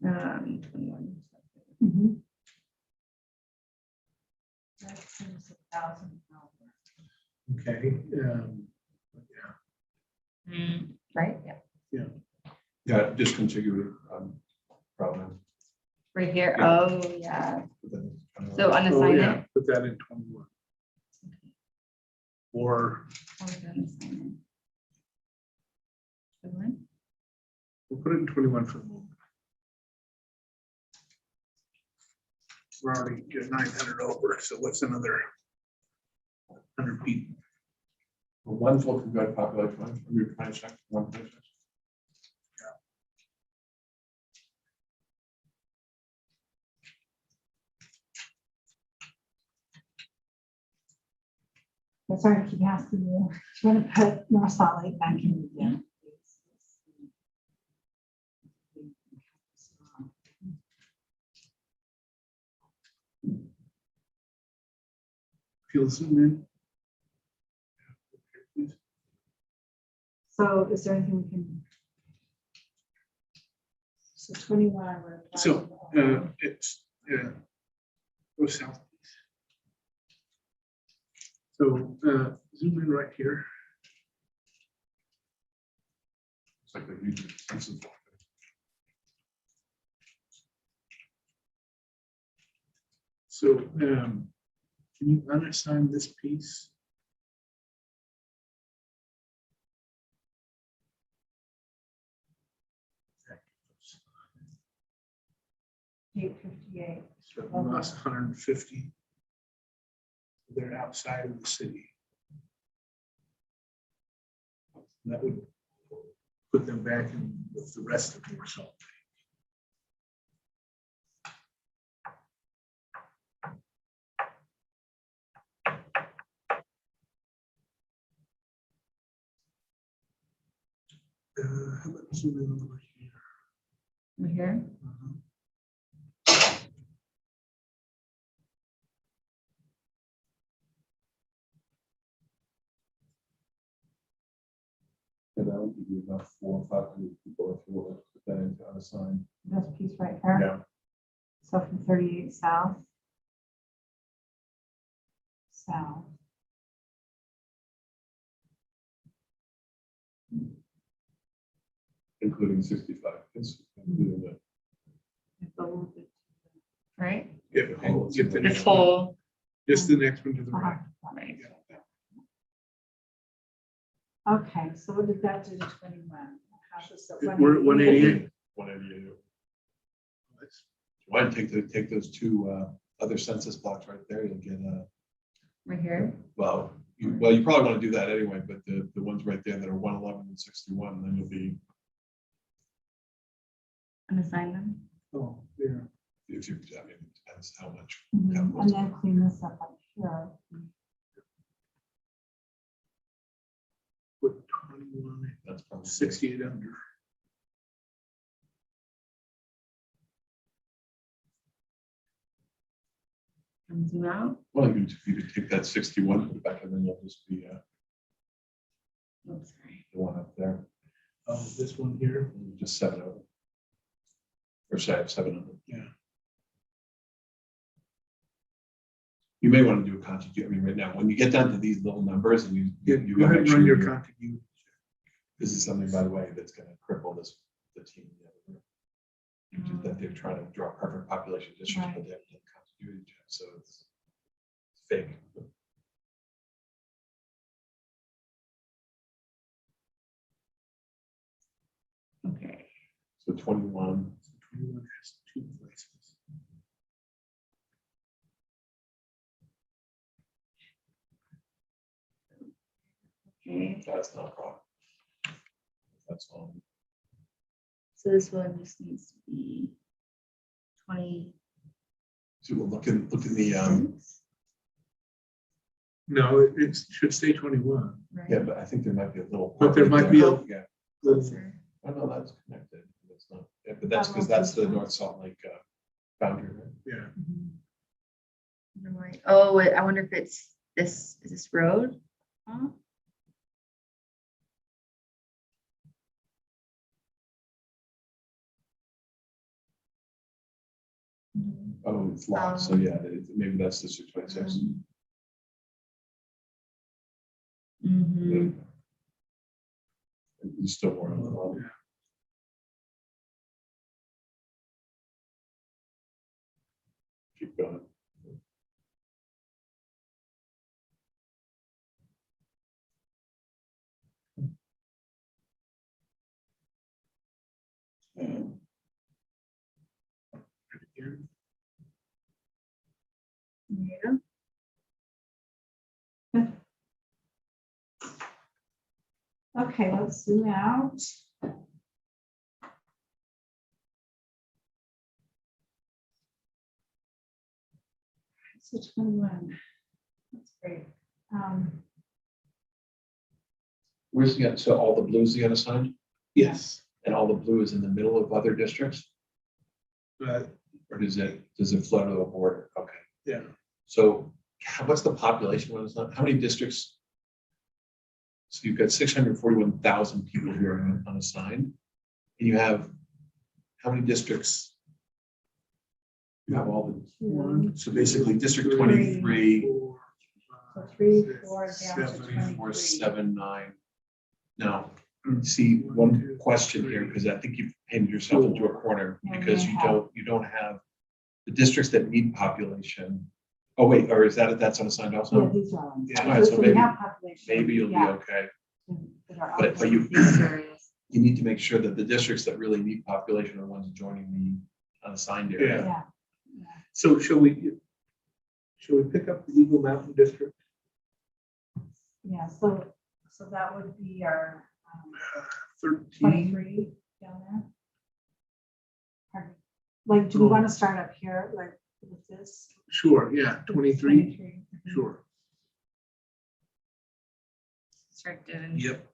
um, 21. Mhm. That seems 1,000 over. Okay. Yeah. Right, yeah, Yeah, discontinued problem. right here, Yeah. oh, yeah, But then it's kind of so like- Oh, unassign yeah, it. put that in 21. Or How are we gonna assign it? 21? we'll put it in 21 for the moment. We're already at 900 over, so what's another 100 people? One full convert population, one check, one place. I'm sorry to keep asking you. Do you want to put North Salt Lake back in again? If you'll zoom in. So is there anything we can? So 21. we're applying So, to all. it's, go south. So, zoom in right here. It's like the region. So, can you unassign this piece? 858. So we lost 150. They're outside of the city. That would put them back in with the rest of North Salt Lake. How about zoom in over here? Right here, And that would give you about 400 or 500 people if you want to put that into unassigned. This piece right here. Yeah. So from 38 south. South. Including 65. It's including the It's a little bit. right? Get the This next one, whole, just the next one to the right. right, Okay, so what did that do to 21? How does the We're at 188. 188. Why take those two other census blocks right there, you'll get right here, well, you probably want to do that anyway, but the ones right there that are 111 and 61, then you'll be, unassign them. Oh, yeah. if you, I mean, it depends how much. Mhm. And then clean this up here. Put 21, That's probably 68 under. And zoom out. Well, you could take that 61, put it back, and then you'll just be Oops, sorry. the one up there, Oh, this one here. just 700. Or say 700. Yeah. You may want to do a contiguity, I mean, right now, when you get down to these little numbers and you. Yeah, you go ahead gotta and make run sure your you're- contiguity. This is something, by the way, that's gonna cripple the team. That they're trying to draw perfect population districts, but they haven't done continuity check, so it's fake. Okay. So 21. 21 has 2 places. Okay, That's not a problem. That's all. so this one just needs to be 20. So we'll look in the, No, it should stay 21. Right? yeah, but I think there might be a little. But there might be a- Yeah, Closer. I know that's connected. It's not, yeah, but that's because that's the North Salt Lake boundary, right? Yeah. Wonder why- Oh, wait, I wonder if it's this, is this road? Huh? Oh, it's locked, so yeah, maybe that's District 26. Mm-hmm. You still more on the line. Yeah. Keep going. Yeah. Okay, let's zoom out. So 21. That's great. Where's the, so all the blues the unassigned, Yes. and all the blue is in the middle of other districts? But Or does it flow to the border? Okay. yeah, So what's the population when it's not, how many districts? So you've got 641,000 people who are unassigned. And you have, how many districts? You have all the, so basically District 23, 4, So 3, 6, 4 down to 7, 23. 4, 7, 9. Now, see, one question here, because I think you've painted yourself into a corner, Yeah, because we you don't have the districts that need population. Oh, wait, or is that's unassigned Yeah, also? these are. Yeah. All right, so we maybe- have population. Maybe you'll be yeah, okay. that are But outside you, these areas. you need to make sure that the districts that really need population are the ones joining the unassigned area. Yeah. Yeah, So shall we pick up the Eagle Mountain District? yeah, so that would be our 13. 23 down there. Pardon. Like, do we want to start up here, like with this? Sure, yeah, 23, 23. sure. Restricted and. Yep.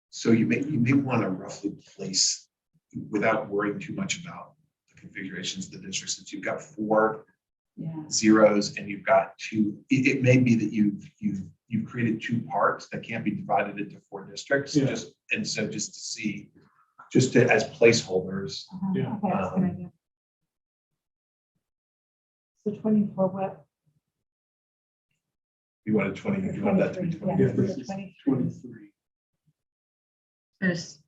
So you may want to roughly place, without worrying too much about the configurations of the districts, since you've got 4 Yeah, zeros and you've got 2, it may be that you've created 2 parts that can't be divided into 4 districts, Yeah. just to see, as placeholders. Yeah. okay, that's a good idea. So 24, what? You wanted 20, you want that to be 20. Yeah, Yeah, this is 23. 23. There's,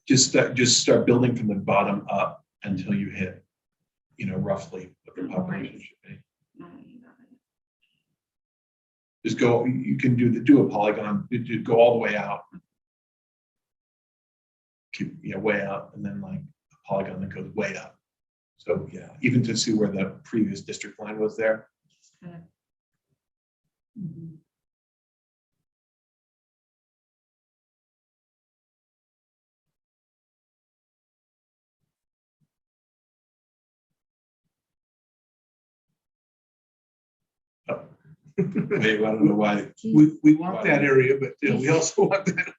Just start building from the bottom up until you hit, roughly what the population should be. Just go, you can do a polygon, go all the way out. Keep, way out, and then like a polygon that goes way up. So yeah, even to see where the previous district line was there. Mhm. Maybe, I don't know why. We want that area, but we also want that.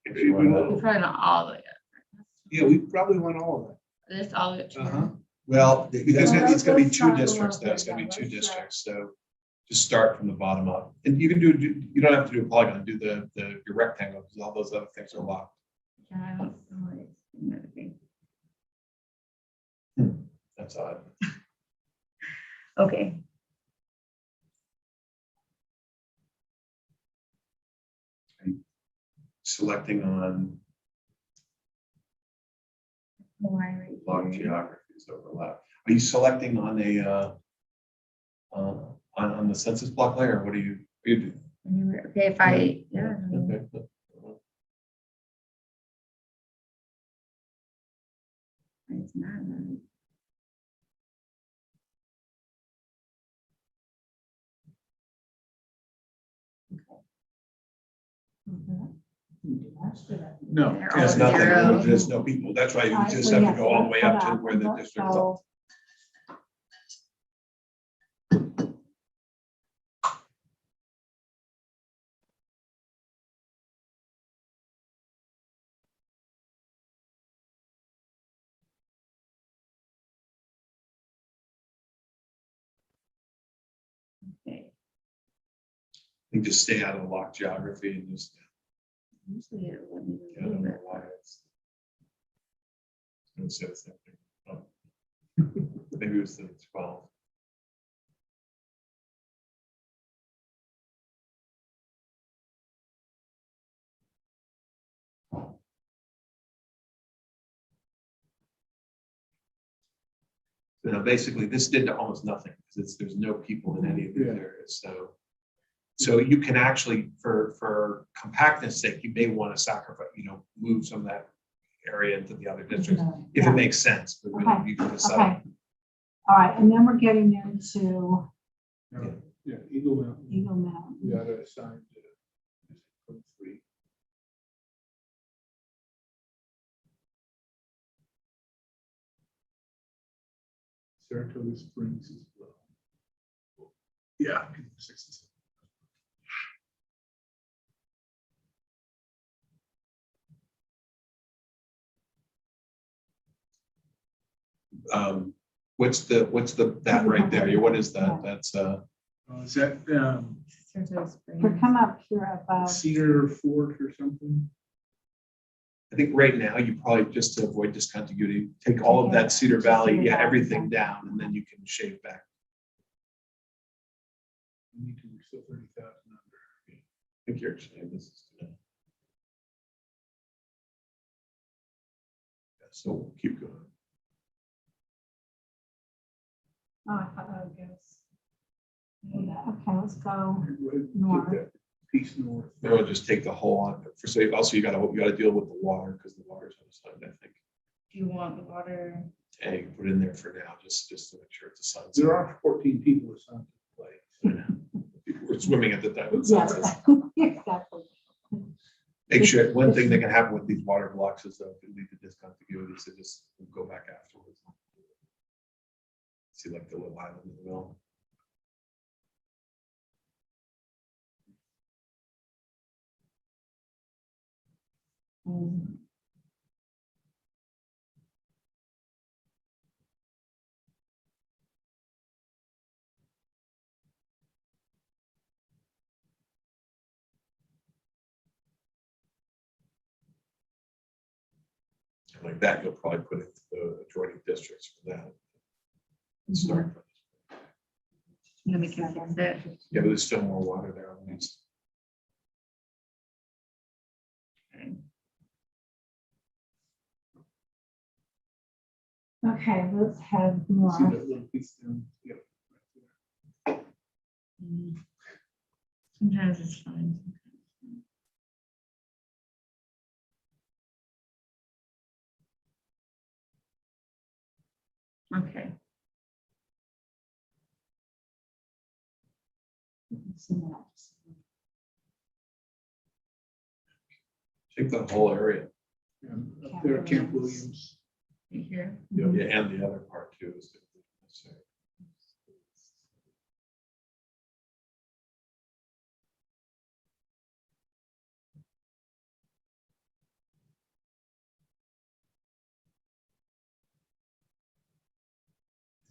area. Why not? we probably not all the way up. Yeah, we probably want all of This all the way up to that. Uh-huh. Well, it's gonna be Let's two start a districts, little though. It's bit, gonna be yeah, 2 let's districts, so Just start from the bottom up. And you can you don't have to do a polygon, do your rectangle, because all those other things are locked. Yeah, I don't know. It's- That's odd. Okay, Selecting on why right log here? geographies overlap. Are you selecting on a, on the census block layer? What do you do? Anywhere. Okay, if I, yeah. I mean, Okay. it's not, No. They're There's all nothing, zero. there's no people. That's why you Alright, just so have to yes, go all the way hold up to on. where the Let's district's are. go. Okay. You just stay out of the locked geography and just. Usually it wouldn't I don't do know it. why it's gonna say the same thing. Oh. Maybe it was the 12. So now basically this did almost nothing because there's no people in any of these areas. So you can actually, for compactness sake, you may want to sacrifice, move some of that area into the other districts if Yeah. it makes sense. But Okay, you can decide. Okay. All right, and then we're getting into Yeah, Eagle Mountain, Eagle Mountain. you gotta assign to District 3. Saratoga Springs as well. Yeah. 67. What's that right there? What is that? That's Is that Saratoga Springs. To come up here about, Cedar Fork or something? I think right now you probably, just to avoid discontinuity, take all of that Cedar Valley, Cedar Valley, everything yeah. down, and then you can shave back. We need to be still 30,000 under. I think you're actually, this is. Yeah, so we'll keep going. oh, I thought I would guess. Okay, let's go. Take North. that piece north. Maybe I'll just take the whole on for say. Also, you gotta deal with the water because the water's on the side. I think. Do you want the water? Hey, you can put it in there for now, just to make sure it's a sunset. There are 14 people assigned to the play. People were swimming at the time. It Yes, sunsets. exactly. Make sure, one thing that can happen with these water blocks is that it lead to discontinuity, so just go back afterwards. See like the little island in the middle. And like that, you'll probably put into the adjoining districts for that. And start. Let me fix it. Yeah, but there's still more water there on these. Okay, let's head See north. that little piece down? Yeah. Sometimes it's fine. Okay. Take the whole area. And up there at Camp Williams. Right here. Yeah, and the other part too is.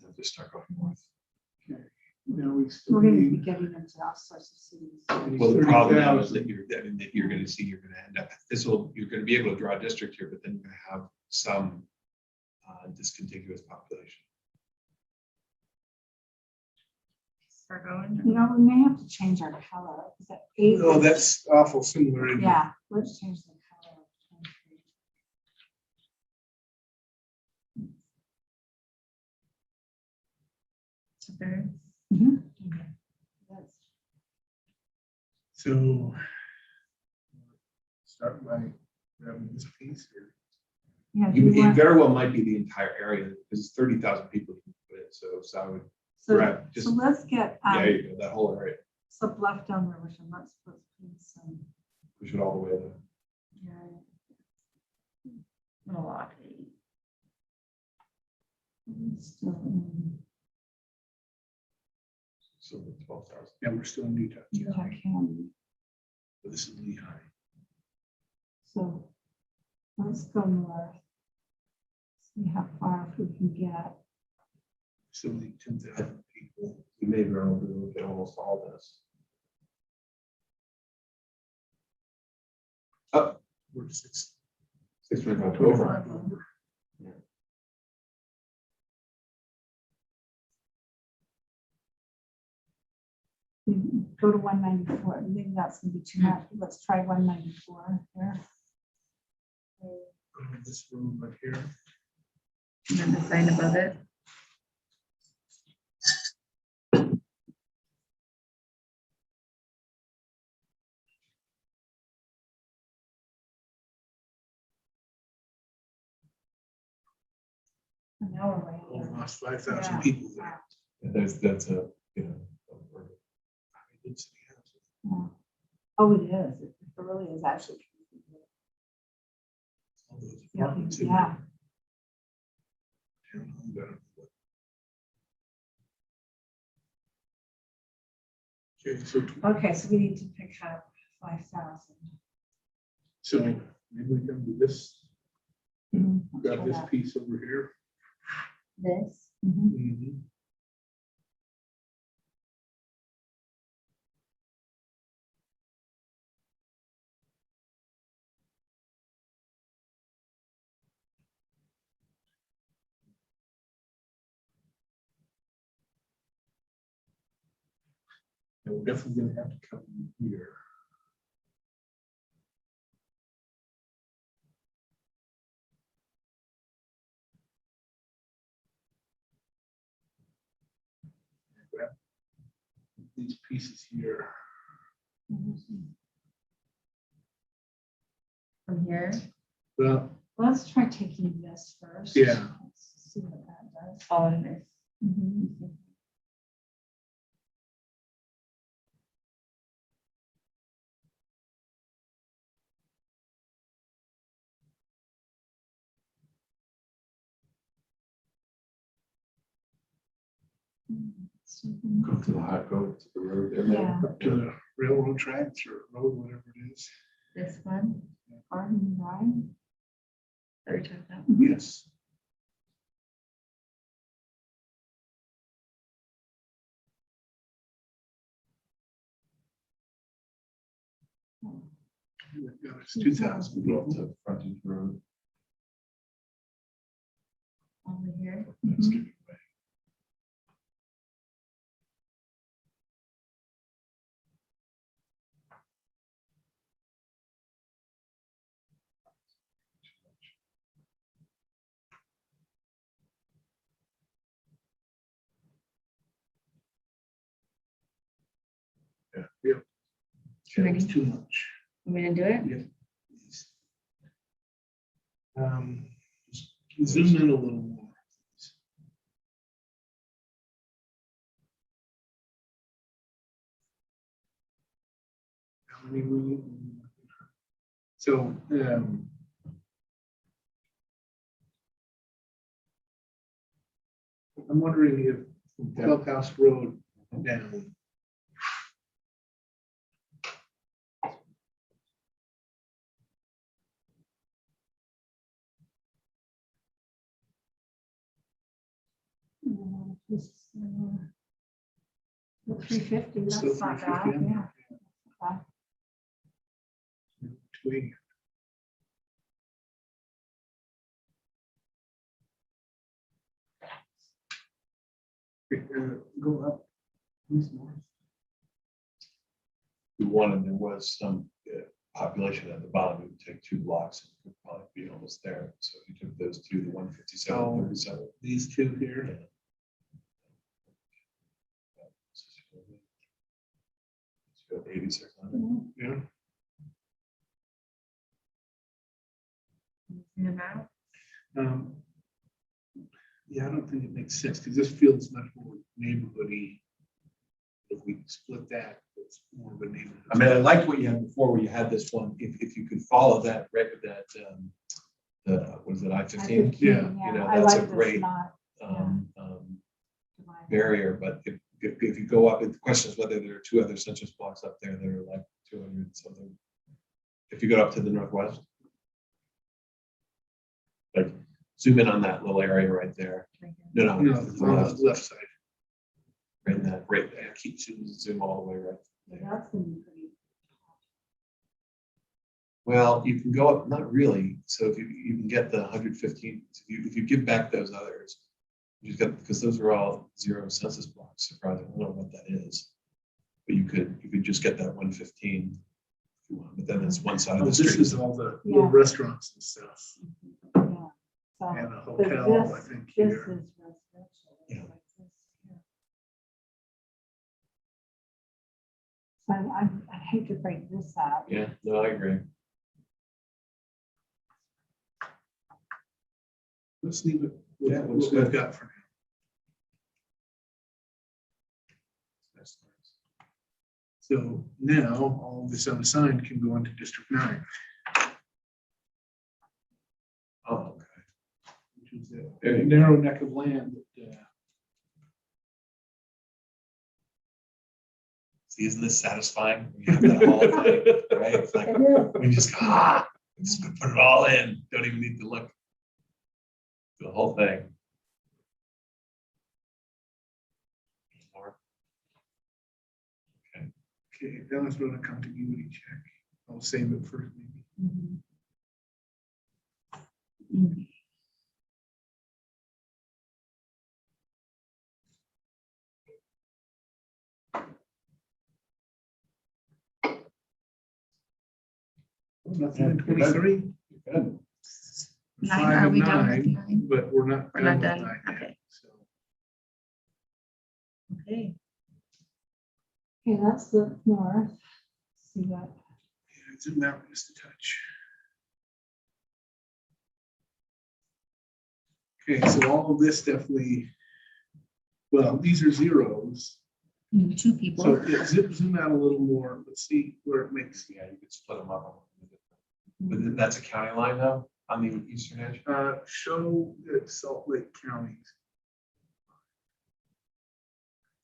I'll just start going north. Okay. Now we still We're gonna be need. getting into all sorts of cities. Well, the problem now is 30,000. that you're gonna see, you're gonna end up, you're gonna be able to draw a district here, but then you're gonna have some discontiguous population. Start going. You know, we may have to change our color. Is that eight? Oh, that's awful similar. isn't it? Yeah, let's change the color. There. Mhm. That's- So. Start by grabbing this piece here. Yeah, do you It want- very well might be the entire area, because it's 30,000 people you can put in, so I would, so, grab just- so let's get, yeah, you go, that whole area, so Bluff Down River, let's put some. push it all the way there. Yeah. A lot. Still in So 12,000. And we're still in Utah. Utah County. But this is Lehigh. So let's go north. See how far we can get. Still need 10,000 people. We may be able to look at almost all this. Up, We're to 6. 625 over. Go to 194. Maybe that's gonna be too much. Let's try 194 there. This room right here. And then the sign above it. And now we're way We over. lost 5,000 Yeah. people there. That's a, you know. Density housing. Yeah. Oh, it is. It really is actually. All those Yeah, apartments in yeah. there. Townhomes, I don't know what. Okay, so, Okay, so we need to pick up 5,000. so maybe we can do this, grab this piece over here. This. Mhm. Mhm. And we're definitely gonna have to come in here. Grab these pieces here. From here. Well, Let's try taking this first. Yeah. Let's see what that does. All in this. Mhm. Go to the high, go to the road there. Yeah. up to the railroad tracks or road, whatever it is. This one. Garden Drive. That we talked about. Yes. It's 2,000 Go up people. to frontage road. Over here. That's giving way. Yeah, it's too much. Want me to do it? Yeah. Please. Just zoom in a little more. How many we? So, I'm wondering if from Clubhouse Road down. 350, Still that's not 350, bad, yeah. 280. Go up. Please, more. We wanted, there was some population at the bottom, it would take 2 blocks, and would probably be almost there. So if you took those two, the 157, Oh. 37. These two here. So 8,600. Yeah. Zoom out. Yeah, I don't think it makes sense because this feels much more neighborhoody. If we split that, it's more of a neighborhood. I mean, I liked what you had before, where you had this one, if you could follow that, right, with that, was it I-15? Yeah, you know, I that's a like this great, not divided. barrier, but if you go up, the question is whether there are 2 other census blocks up there that are like 200 something. If you go up to the northwest. Like, zoom in on that little area right there. No, No, it's on the left side. right in that, right there, keep zoom all the way right. Yeah, that's gonna be pretty. Well, you can go up, not really, so if you can get the 115, if you give back those others, you just got, because those are all 0 census blocks, surprising, I don't know what that is. But you could just get that 115 if you want, but then it's one side of Oh, the this street. is all the little restaurants and stuff Yeah. So, and a but hotel, I this, think, this here. is residential. It's Yeah. like this, yeah. So I hate to break this up. Yeah, no, I agree. Let's leave it. Yeah, What looks we've good. got for now. So now all of this unassigned can go into District 9, Oh, okay. which is There a you narrow neck of land that, See, isn't this satisfying? You have that whole thing, right? It's like, we just, just put it all in, don't even need to look. The whole thing. More. okay, now let's run a continuity check. I'll save it first maybe. Mm. Nothing in 23. Good. 9, 5 are and we done with 9, 9? but we're not. We're not with done, 9 yet, okay. so. Okay. Okay, that's the north. See that? Yeah, zoom out just a touch. Okay, so all of this definitely, well, these are zeros. 2 people. So yeah, zoom out a little more. Let's see where it makes. Yeah, you could split them up. But then that's a county line though, on the eastern edge? Show that Salt Lake County.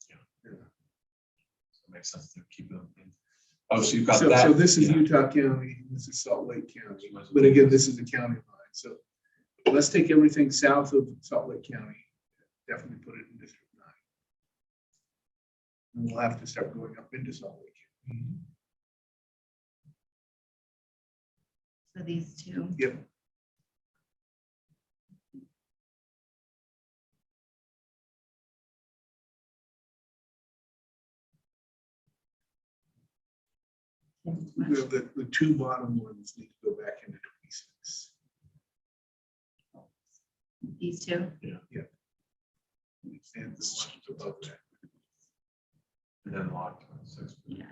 So it makes sense to keep them in. Oh, so you've got So, that. so this is yeah. Utah County, and this is Salt Lake County, but again, this is a county line, so let's take everything south of Salt Lake County, definitely put it in District 9. And we'll have to start going up into Salt Lake County. So these 2. Yep. The 2 bottom ones need to go back into 26. These 2. And the ones above that. And then locked on 6. Yeah.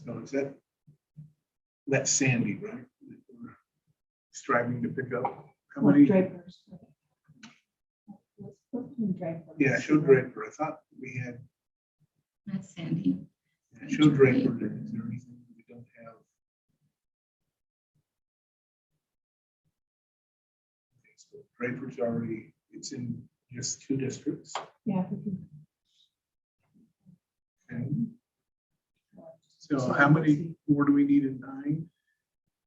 So is that's Sandy, right? That we're striving to pick up. How What many? Draper's? Let's put in Draper. Yeah, show Draper. I thought we had, That's Sandy. show Draper. Is there anything we don't have? Okay, so Draper's already, it's in just 2 districts. Yeah. we can- So how many more do we need in 9?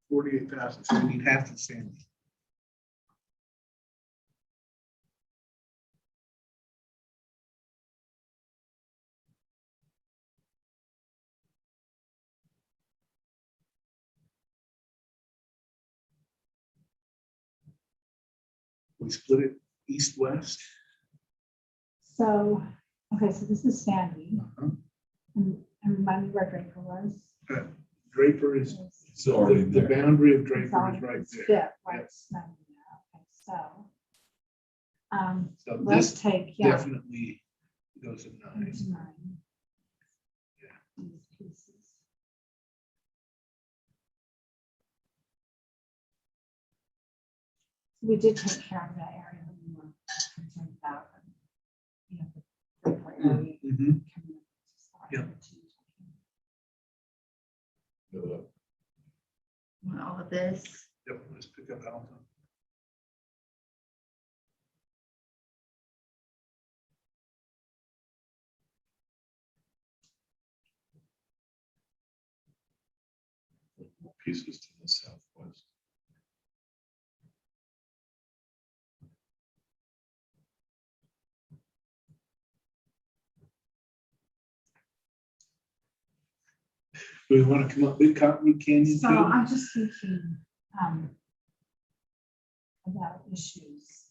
48,000, so we need half the same. We split it east-west. So, okay, so this is Sandy. Uh-huh. And remind me where Draper was. Draper is, It's already the there. boundary of It's Draper all- is right it's there. fit, right, Yep. snug in there. Okay, so. So Let's this take, yeah. definitely goes in 9. Into 9. Yeah. These pieces. We did take care of that area that we were concerned about. And, you know, the Draper area Mhm. coming up to start Yep. to- Want all of this. Yep, let's pick up Alton. Pieces to the southwest. Do we want to come up with Cottonwood Canyon So too? I'm just thinking, about issues,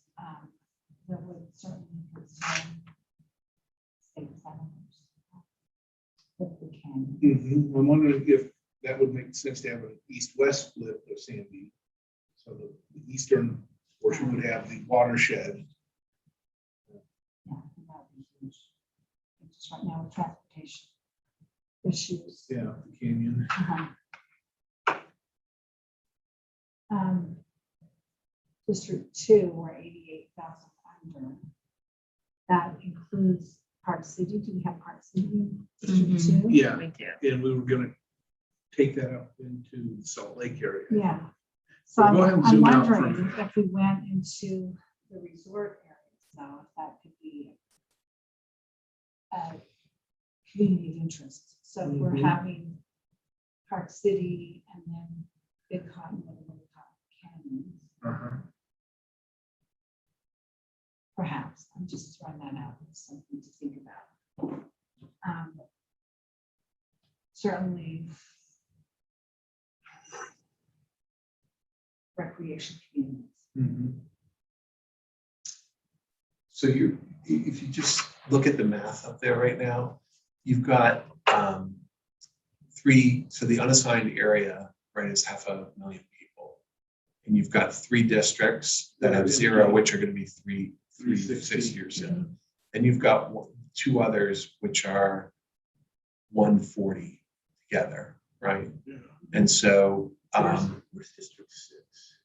that would certainly concern state senators. If we can. Mhm. I'm wondering if that would make sense to have an east-west split of Sandy. So the eastern portion would have the watershed. Yeah, that would be huge. Just right now with transportation issues. Yeah, the canyon. Uh-huh. District 2, we're 88,000 under. That includes Park City. Do we have Park City in District Mhm. 2? Yeah, We do. and we were gonna take that up into the Salt Lake area. Yeah. So Well, go ahead and I'm zoom out wondering from- if we went into the resort areas now, if that could be a community of interest. So if we're Mhm. having Park City and then Big Cottonwood and Little Cotton Canyons, Uh-huh. perhaps. I'm just throwing that out as something to think about. Certainly recreation communities. Mhm. So you're, if you just look at the math up there right now, you've got so the unassigned area, right, is 500,000 people. And you've got 3 districts that have 0, which are gonna be 3, 6 years in. And you've got 2 others, which are 140 together, right? Yeah. And so, Where's District 6?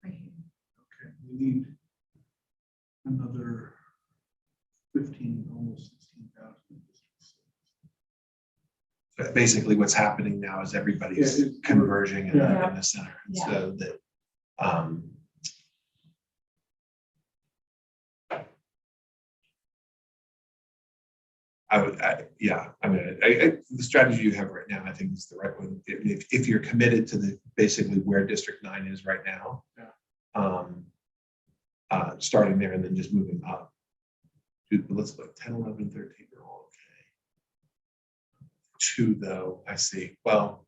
Okay, we need another 15, almost 16,000. basically what's happening now is everybody's Yeah, it's- converging in Yeah. the center. And Yeah. so that, the strategy you have right now, I think is the right one. If you're committed to the, basically where District 9 is right now. Starting there and then just moving up. Let's look, 10, 11, 13 are all okay. 2 though, I see. Well,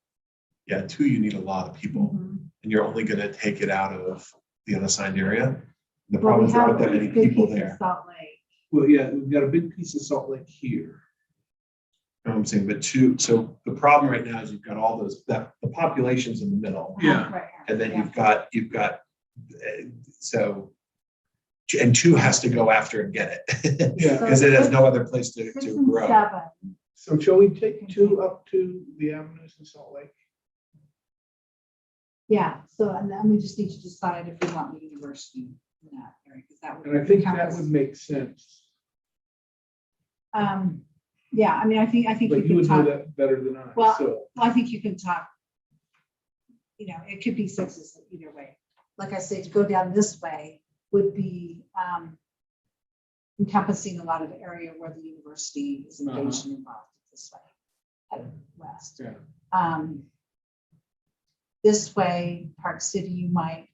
yeah, 2, you need a lot of people and you're only gonna take it out of the unassigned area. The Well, problem we is there have aren't that a many big people piece of there. Salt Lake. Well, yeah, we've got a big piece of Salt Lake here. You know what I'm saying, but 2, so the problem right now is you've got all those, that the population's in the middle. Yeah. Right here. And then Yeah. you've got, so, and 2 has to go after and get it. Yeah. Because it has no other place 6 to and grow. 7. So shall we take 2 up to the avenues in Salt Lake? Yeah, so, and then we just need to decide if we want the university in that area, because that would. And I think that encompass- would make sense. Yeah, I mean, I think But you you can would know talk, that better than I, Well- so. I think you can talk. You know, it could be 6s either way. Like I said, to go down this way would be encompassing a lot of area where the university is engaged and involved this way. head west. Yeah. This way, Park City, you might,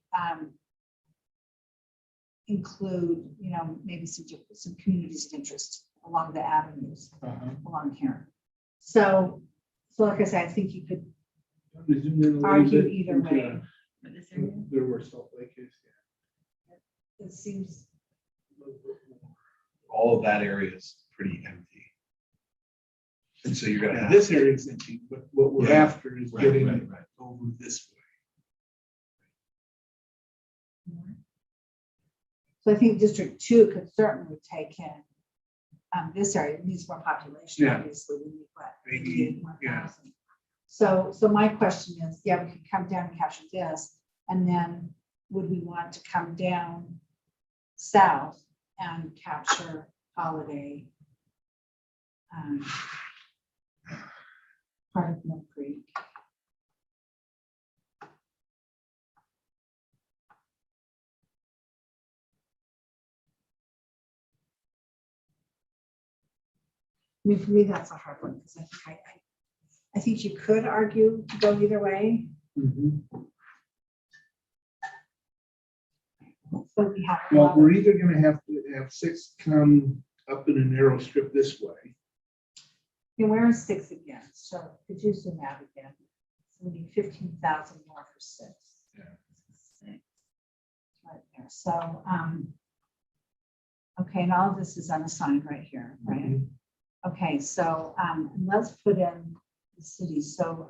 include, maybe some communities of interest along the avenues along here. So like I said, I think you could Zoom in a little argue bit either into way. For this area. There were Salt Lake is, It seems, yeah. All of that area is pretty empty. And so you're gonna Yeah, have. this area is empty, but what we're Yeah. after is Right, getting right, it right. over this way. so I think District 2 could certainly take in this area. It needs more population, Yeah. obviously. We need what? Maybe, 81,000. So my question is, yeah, we could come down and capture this, and then would we want to come down south and capture Holiday? Part of Mill Creek. I mean, for me, that's a hard one, because I think you could argue to go either way. So we have. a Well, lot we're of- either gonna have to have 6 come up in a narrow strip this way. And where is 6 again? So could you zoom out again? So we need 15,000 more for 6. Yeah. 6. Right there. So, okay, and all of this is unassigned right here, right? Okay, so let's put in the city. So,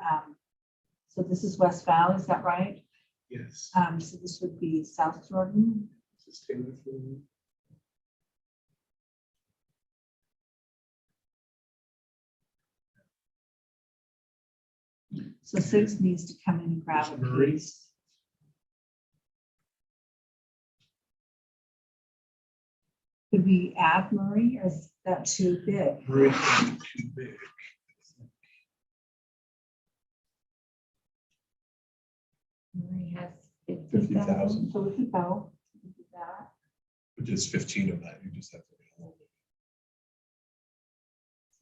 so this is West Valley, is that right? Yes. So this would be South Jordan. This is Taylor Field. So 6 needs to come in and grab a There's Murray. piece. Could we add Murray, or is that too big? Murray might be too big. Murray has 50,000. 50,000. So we could go. We could do that. Which is 15 of that, you just have to.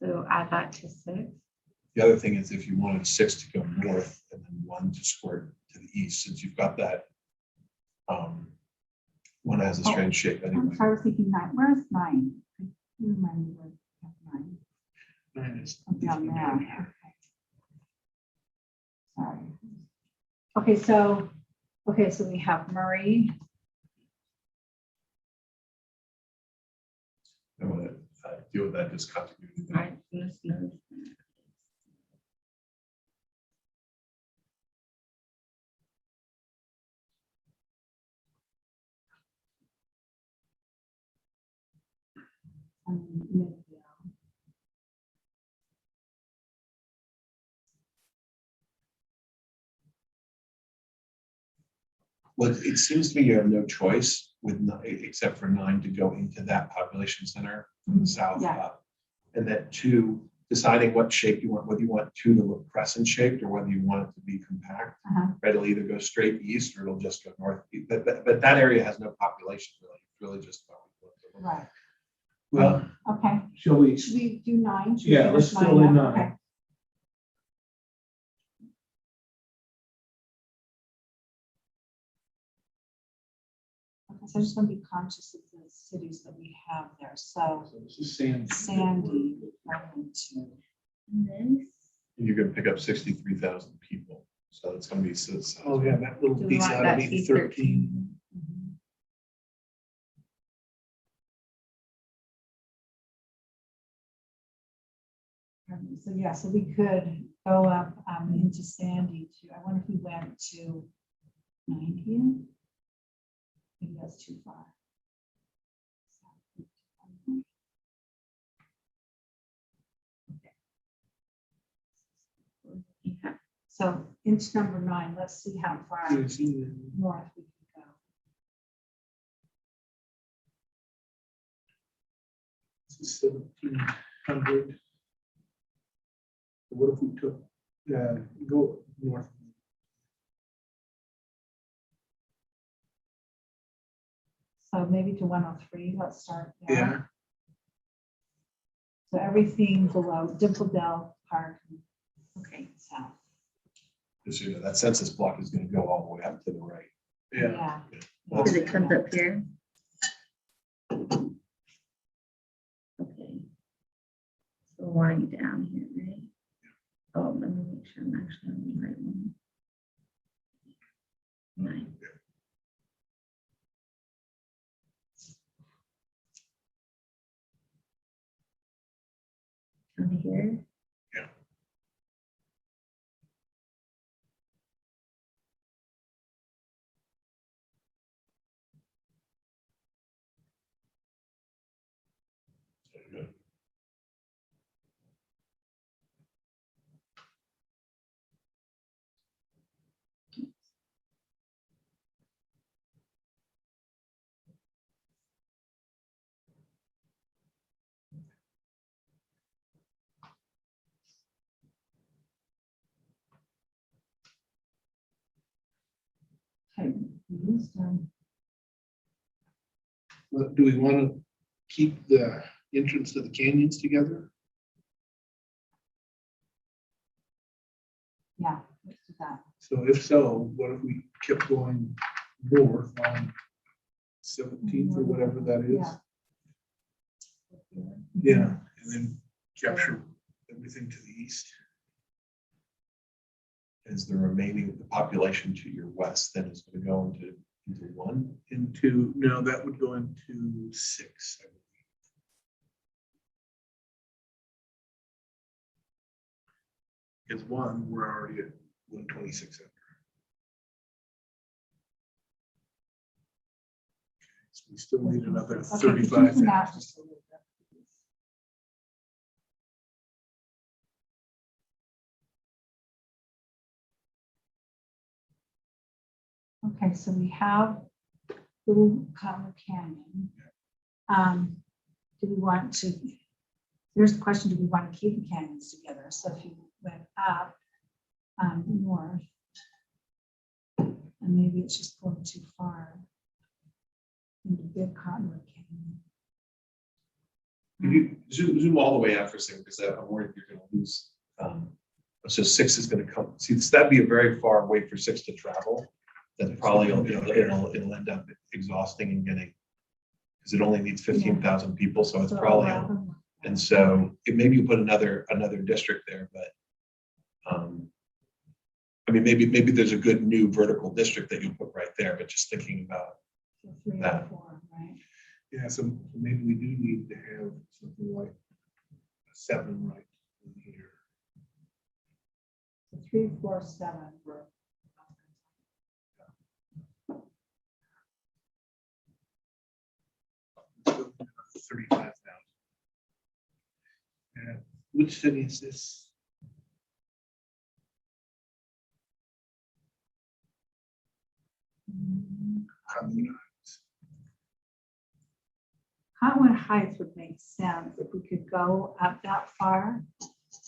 So add that to 6. The other thing is if you wanted 6 to go north and then 1 to squirt to the east, since you've got that. One has a strange shape I'm anyway. sorry, I was thinking 9. Where's 9? Can you remind me where we have 9? Mine is. Oh, down there. Okay. Sorry. Okay, so we have Murray. I want to deal with that discontinuity. Right. This knows. Midvale. Well, it seems to me you have no choice with, except for 9 to go into that population center from the south Yeah. up. And that 2, deciding what shape you want, whether you want 2 to look crescent shaped or whether you want it to be compact. Uh-huh. It'll either go straight east or it'll just go north. But that area has no population really. It's really just. Right, Well, okay. shall we? Should we do 9? Should we Yeah, let's finish fill in up? 9. Okay. Okay, so I just want to be conscious of the cities that we have there. So So this is Sandy. Sandy, going to, And this. You're gonna pick up 63,000 people. So it's gonna be. Oh, yeah, that little Do we piece want out that of to be 13. mhm. So yeah, so we could go up into Sandy too. I wonder if we went to 90. Maybe that's too far. Yeah. So into number 9, let's see how far Yes, and north we can go. this is 1,700. What if we took, go north? So maybe to 103, let's start there. Yeah. So everything below Dimple Dell Park, Okay, south. Just so you know, that census block is gonna go all the way up to the right. Yeah. because it comes up here. Okay. So we're wanting down here, right? Oh, let me make sure I'm actually on the right one. 9. Down here. Yeah. Okay. this down. But do we want to keep the entrance to the canyons together? Yeah, let's do that. So if so, what if we kept going north on 17th or whatever that is? Yeah. Yeah, and then capture everything to the east. Is the remaining, the population to your west then is gonna go into one? No, that would go into 6. I believe. Because 1, we're already at 126. So we still need another Okay, 35. keep them out just a little bit, please. Okay, so we have Little Cottonwood Canyon. Do we want to, here's the question, do we want to keep the canyons together? So if you went up north, and maybe it's just going too far into Big Cottonwood Canyon. Can you zoom all the way out for a second, because I'm worried you're gonna lose. So 6 is gonna come, see, that'd be a very far way for 6 to travel. That probably it'll end up exhausting and getting, because it only needs 15,000 people, so it's So probably, 11. and so maybe you put another district there, but I mean, maybe there's a good new vertical district that you'll put right there, but just thinking about, So 3 that. and 4, right? Yeah, so maybe we do need to have something like a 7 right in here. So 3, 4, 7 were. 35,000. And which city is this? Cottonwood Heights. Cottonwood Heights would make sense if we could go up that far,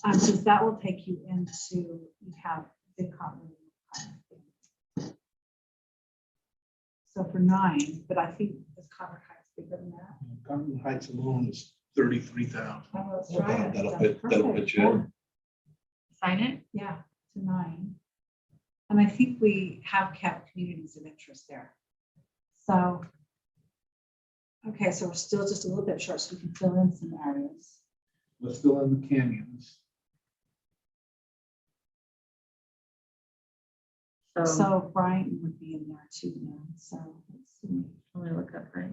because that will take you into, you have Big Cottonwood. So for 9, but I think is Cottonwood Heights bigger than that? Cottonwood Heights alone is 33,000. Oh, let's Well, try it. that'll That's fit- that'll perfect. fit you in. Sign it? Yeah, to 9. And I think we have kept communities of interest there. So, okay, so we're still just a little bit short, so we can fill in some areas. Let's fill in the canyons. So Brighton would be in there too then, so let's see. Let me look up right.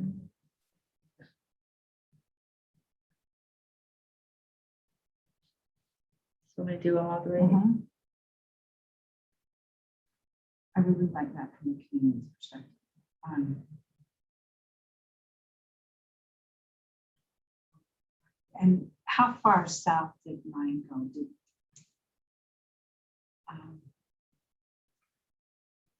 So I'm gonna do them all the way. Mhm. I really like that from the community perspective. And how far south did mine go?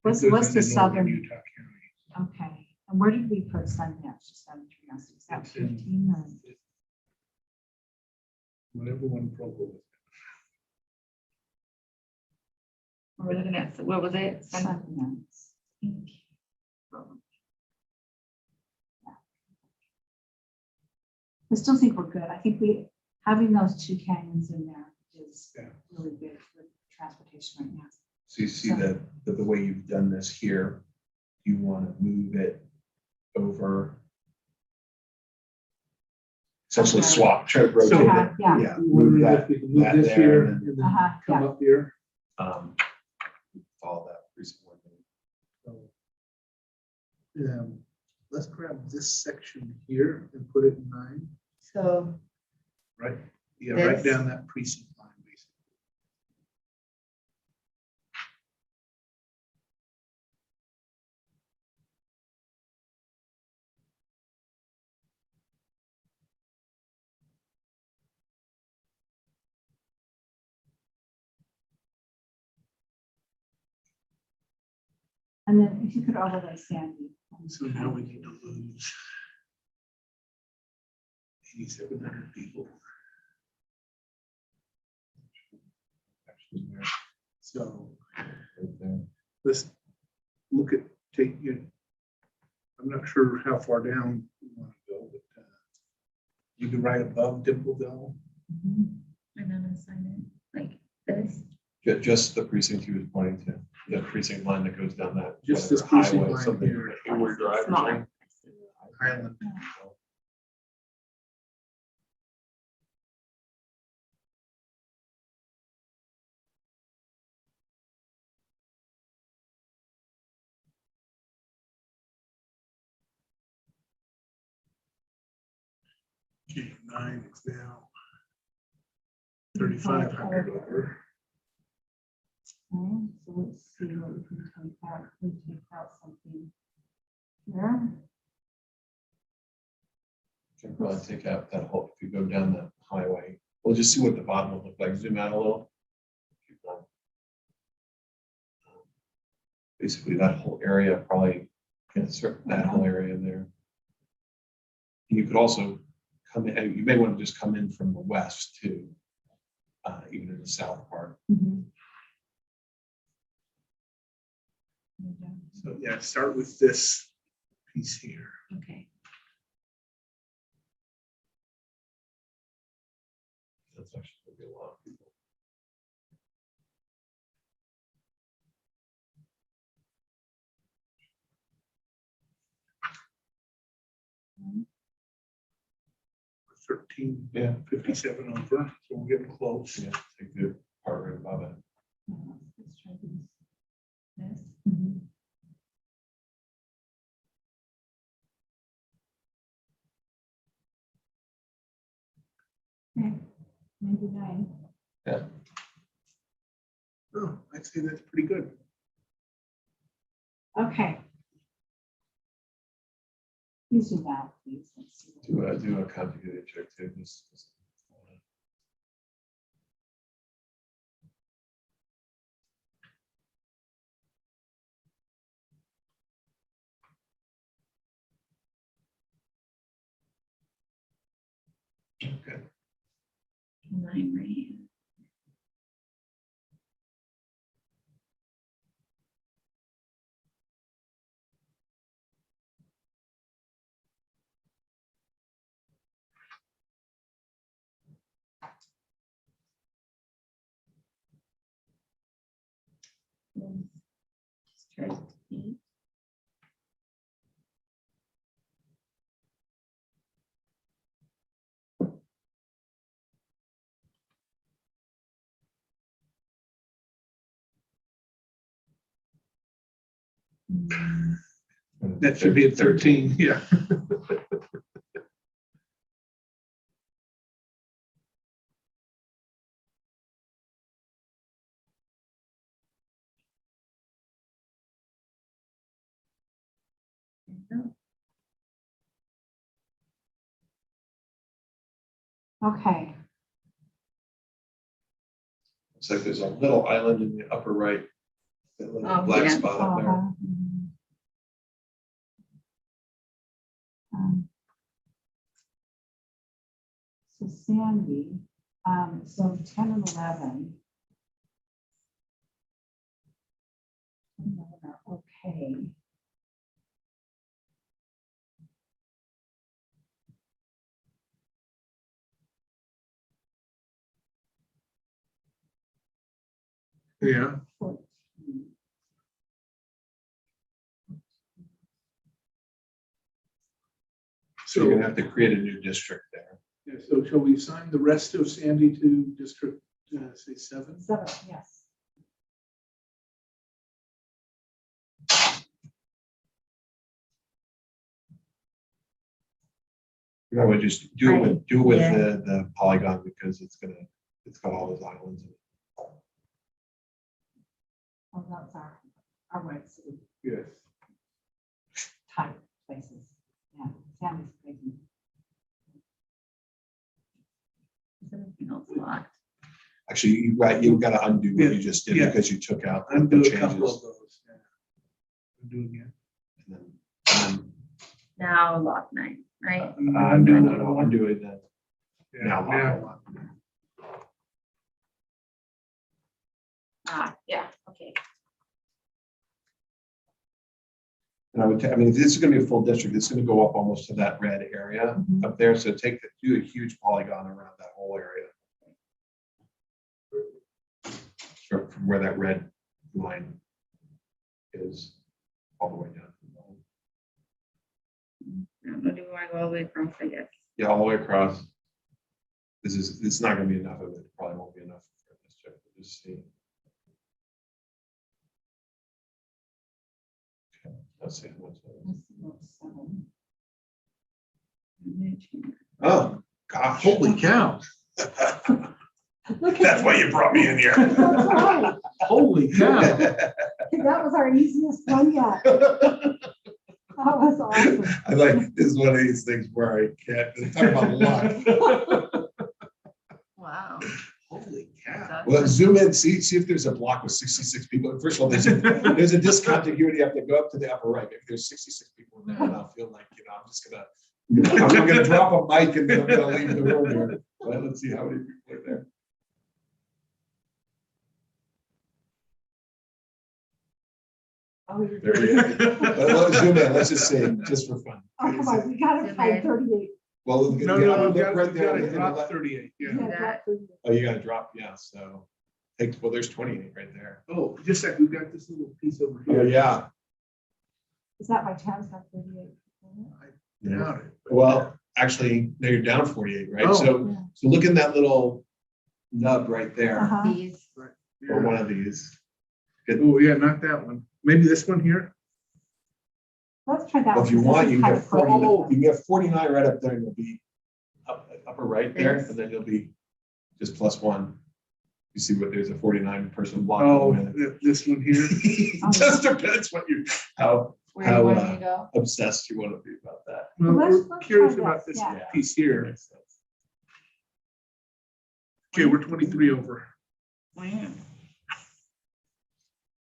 What's It goes the into northern southern? Utah County. Okay, and where did we put Sundance? Just out of curiosity, is that It's in- 15 or? Whatever one Provo is. We're looking at, what was it? Sundance. I still think we're good. I think having those 2 canyons in there is Yeah. really big for transportation right now. So you see that the way you've done this here, you want to move it over. Essentially Okay. swap, try to rotate it. Yeah. Yeah, move Wondering that, if we can move that this there here and and then, Uh-huh, then come yeah. up here. follow that precinct one. Let's grab this section here and put it in 9, So right? Yeah, right This? down that precinct line, basically. And then if you could overlay Sandy. So now we need to lose 8,700 people. So let's look at, take you. I'm not sure how far down you want to go, but you can right above Dimpleville. and then assign it like this. Just the precinct he was pointing to, the precinct line that goes down that. Just this whatever precinct highway, line something here. like Hayward Drive or Smaller. something. Highland. Okay, 9 is now 3,500 over. Okay, so let's see what we can take out. We take out something here. Can probably take out that whole, if you go down the highway, we'll just see what the bottom will look like, zoom out a little. Keep going. Basically, that whole area probably, insert that whole area there. You could also come in, you may want to just come in from the west too, even in the south part. Mhm. So yeah, start with this piece here. Okay. That's actually gonna be a lot of people. Mhm. 1357 over, so we're getting close. Yeah, take the part right above it. Let's try this. This. Mhm. Okay, 99. Oh, I'd say that's pretty good. Okay. Please do that, please. Let's see. Do a continuity check too, just. Okay. 9, right? Just try to see. That should be at 13, yeah. There you go. Okay, Looks like there's a little island in the upper right. That little Oh, black yeah. spot up there. uh-huh. Um, So Sandy, so 10 and 11. Okay. Yeah. 14. So you're So, gonna have to create a new district there. yeah, so shall we assign the rest of Sandy to District, say 7? 7, yes. I would just do it with Yeah. the polygon because it's got all those islands. in it. Oh, that's our right city Yes. type places. Yeah, Sandy's crazy. Is everything else locked? Actually, you've got to undo what you just did Yeah. because you took out the Undo a changes. couple of those. Yeah. Undo again. And then Now lock 9, right? undo it then. Yeah, Now lock. lock. Yeah, okay. And I mean, this is gonna be a full district. It's gonna go up almost to that red area Mhm. up there. So do a huge polygon around that whole area. From where that red line is all the way down. I don't know, do we want to go all the way across, I guess? Yeah, all the way across. It's not gonna be enough of it. Probably won't be enough for this check. We'll just see. Okay, let's see. What's that? Oh, gosh. Holy cow. Look at That's why you brought me in here. That's right. Holy cow. That was our easiest one yet. That was awesome. I like, this is one of these things where I can't, talk about luck. Wow. Holy cow. That's- Well, zoom in, see if there's a block with 66 people. First of all, there's a discontinuity. You have to go up to the upper right. If there's 66 people in there, and I'll feel like, I'm just I'm gonna drop a mic and then I'm gonna leave the room here. Well, let's see how many people are there. Oh, you're There we good. go. Let's zoom in, let's just see, just for fun. Oh, come on, we got it by 38. Well, No, yeah, no, look we've right there got in to the drop left. 38. Yeah. Yeah, drop 38. Oh, you gotta drop, yeah, so, well, there's 28 right there. Oh, just a sec, we've got this little piece over Oh, here. yeah. Is that by chance got 38? I doubt it. Well, actually, no, you're down 48, right? Oh. So look in that little nub right there, Uh-huh. These, or one of these. Oh, yeah, not that one. Maybe this one here? Let's try that. Well, if you one, 'cause want, this you is can kind get of 40, cool. you can get 49 right up there and you'll be upper right there, This. and then you'll be just +1. You see what, there's a 49 person block. Oh, this one here. Just depends what how where do you want me to go? obsessed you want to be about that. Well, Let's we're try curious this, about this yeah. piece here. Okay, we're 23 over. Wow.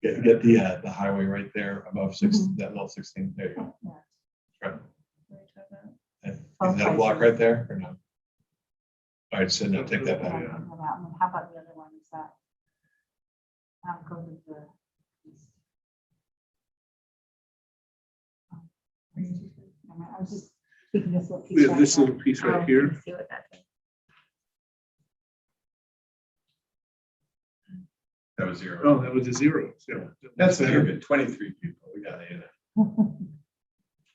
Get the highway right there above 6, Mhm. that little 16, there you go. Yeah. Right. What are we talking about? Is that a block right there or no? All right, so no, take that Yeah, back. I don't know that one. How about the other one? Is that? Go to the. I was just thinking this little piece. We have right this there. little piece Oh, right here. see what that is. That was 0. Oh, that was a 0. So That's very good. 23 people. We got it.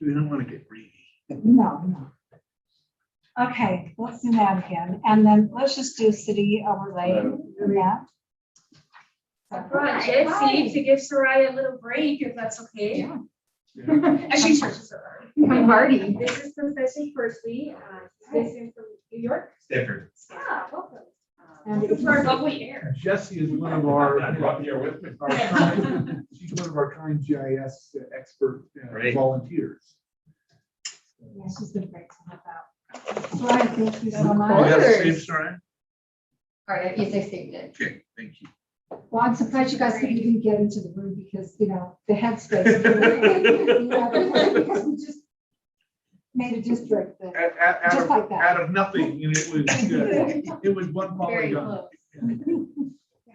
we don't want to get greedy. No, no. Okay, let's do that again. And then let's just do city overlay. Yeah. I brought Jesse to give Soraya a little break, if that's okay. Yeah. As she searches her. Hi, Marty. This is Professor Persley, he's in from New York. Stanford. Yeah, welcome. And Welcome to our lovely air. Jesse is one of our. I brought you with me. our kind- She's one of our kind GIS expert Great. volunteers. Yeah, she's been great to help out. All right, thank you so Oh, much. yeah, course. same story. All right, yes, I saved it. Okay, thank you. Well, I'm surprised you guys couldn't even get into the room because, the headspace. Because we just made a district that, Out just of, like that. out of nothing, and it was one Very polygon.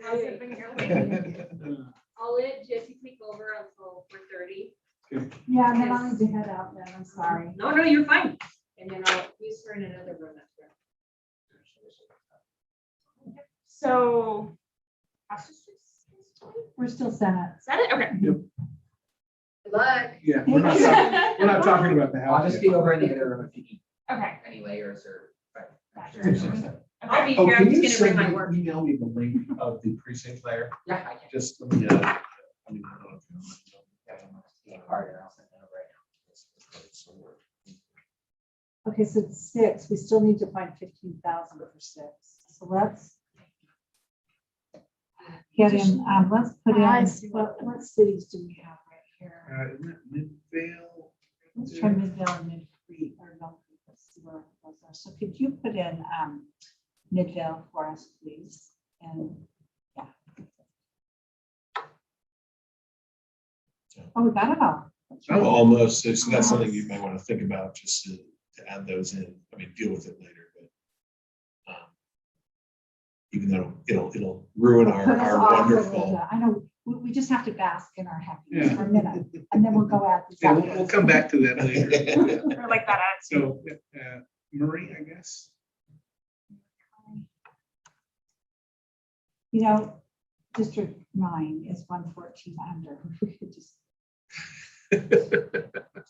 How's it been here? I'll let Jesse take over until 4:30. Yeah, and then I'll need to head out then, I'm sorry. No, you're fine. And then I'll use her in another room after. So. We're still Senate. Is that it? Okay. Good luck. Yeah, we're not talking about the I'll house just yet. be over in the other room if you need Okay. any layers or. Gotcha. Yeah, I'll be Oh, here. can I'm you just gonna bring send my me, work. email me the link of the precinct layer? I can. Just let me, I mean, I don't know if you Harder, I'll send that over right now. Okay, so it's 6, we still need to find 15,000 for 6. So let's get in, let's put I in, see. what cities do we have right here? Isn't that Midvale? Let's try Midvale and Mid-Creek, or no, let's see where those are. So could you put in Midvale for us, please? And, yeah. Oh, we got it all. That's right. almost, so that's something you might want to think about, just to add those in, I mean, deal with it later, but even though it'll ruin Put us our off a little wonderful. bit. I know, we just have to bask in our happiness Yeah. for a minute, and then we'll go at this. Yeah, we'll come back to that later. I like that attitude. So, Murray, I guess. You know, District 9 is 114 under. We could just,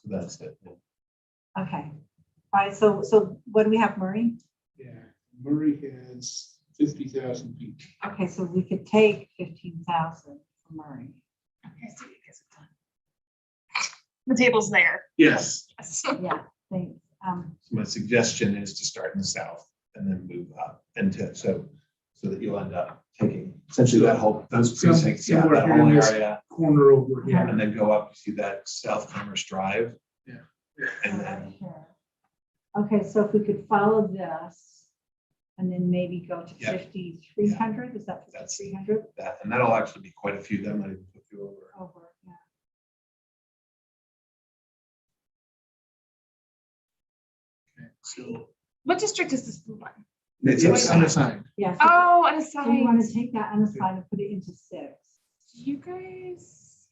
That's it. okay. All right, so what do we have, Murray? Yeah, Murray has 50,000 feet. Okay, so we could take 15,000 from Murray. Okay, so you guys are done. The table's there. Yes. Yes. Yeah, thanks. So my suggestion is to start in the south and then move up so that you'll end up taking essentially those precincts, yeah, somewhere that here in whole this- area. Corner over here. And then go up, you see that South Commerce Drive. Yeah. And right then, here. Okay, so if we could follow this and then maybe go to Yeah. 5,300, is that That's- 5,300? and that'll actually be quite a few, that might even put you over. Over, yeah. So What district is this blue one? it's unassigned. Yeah. Oh, So you want unassigned. to take that unassigned and put it into 6. Do you guys,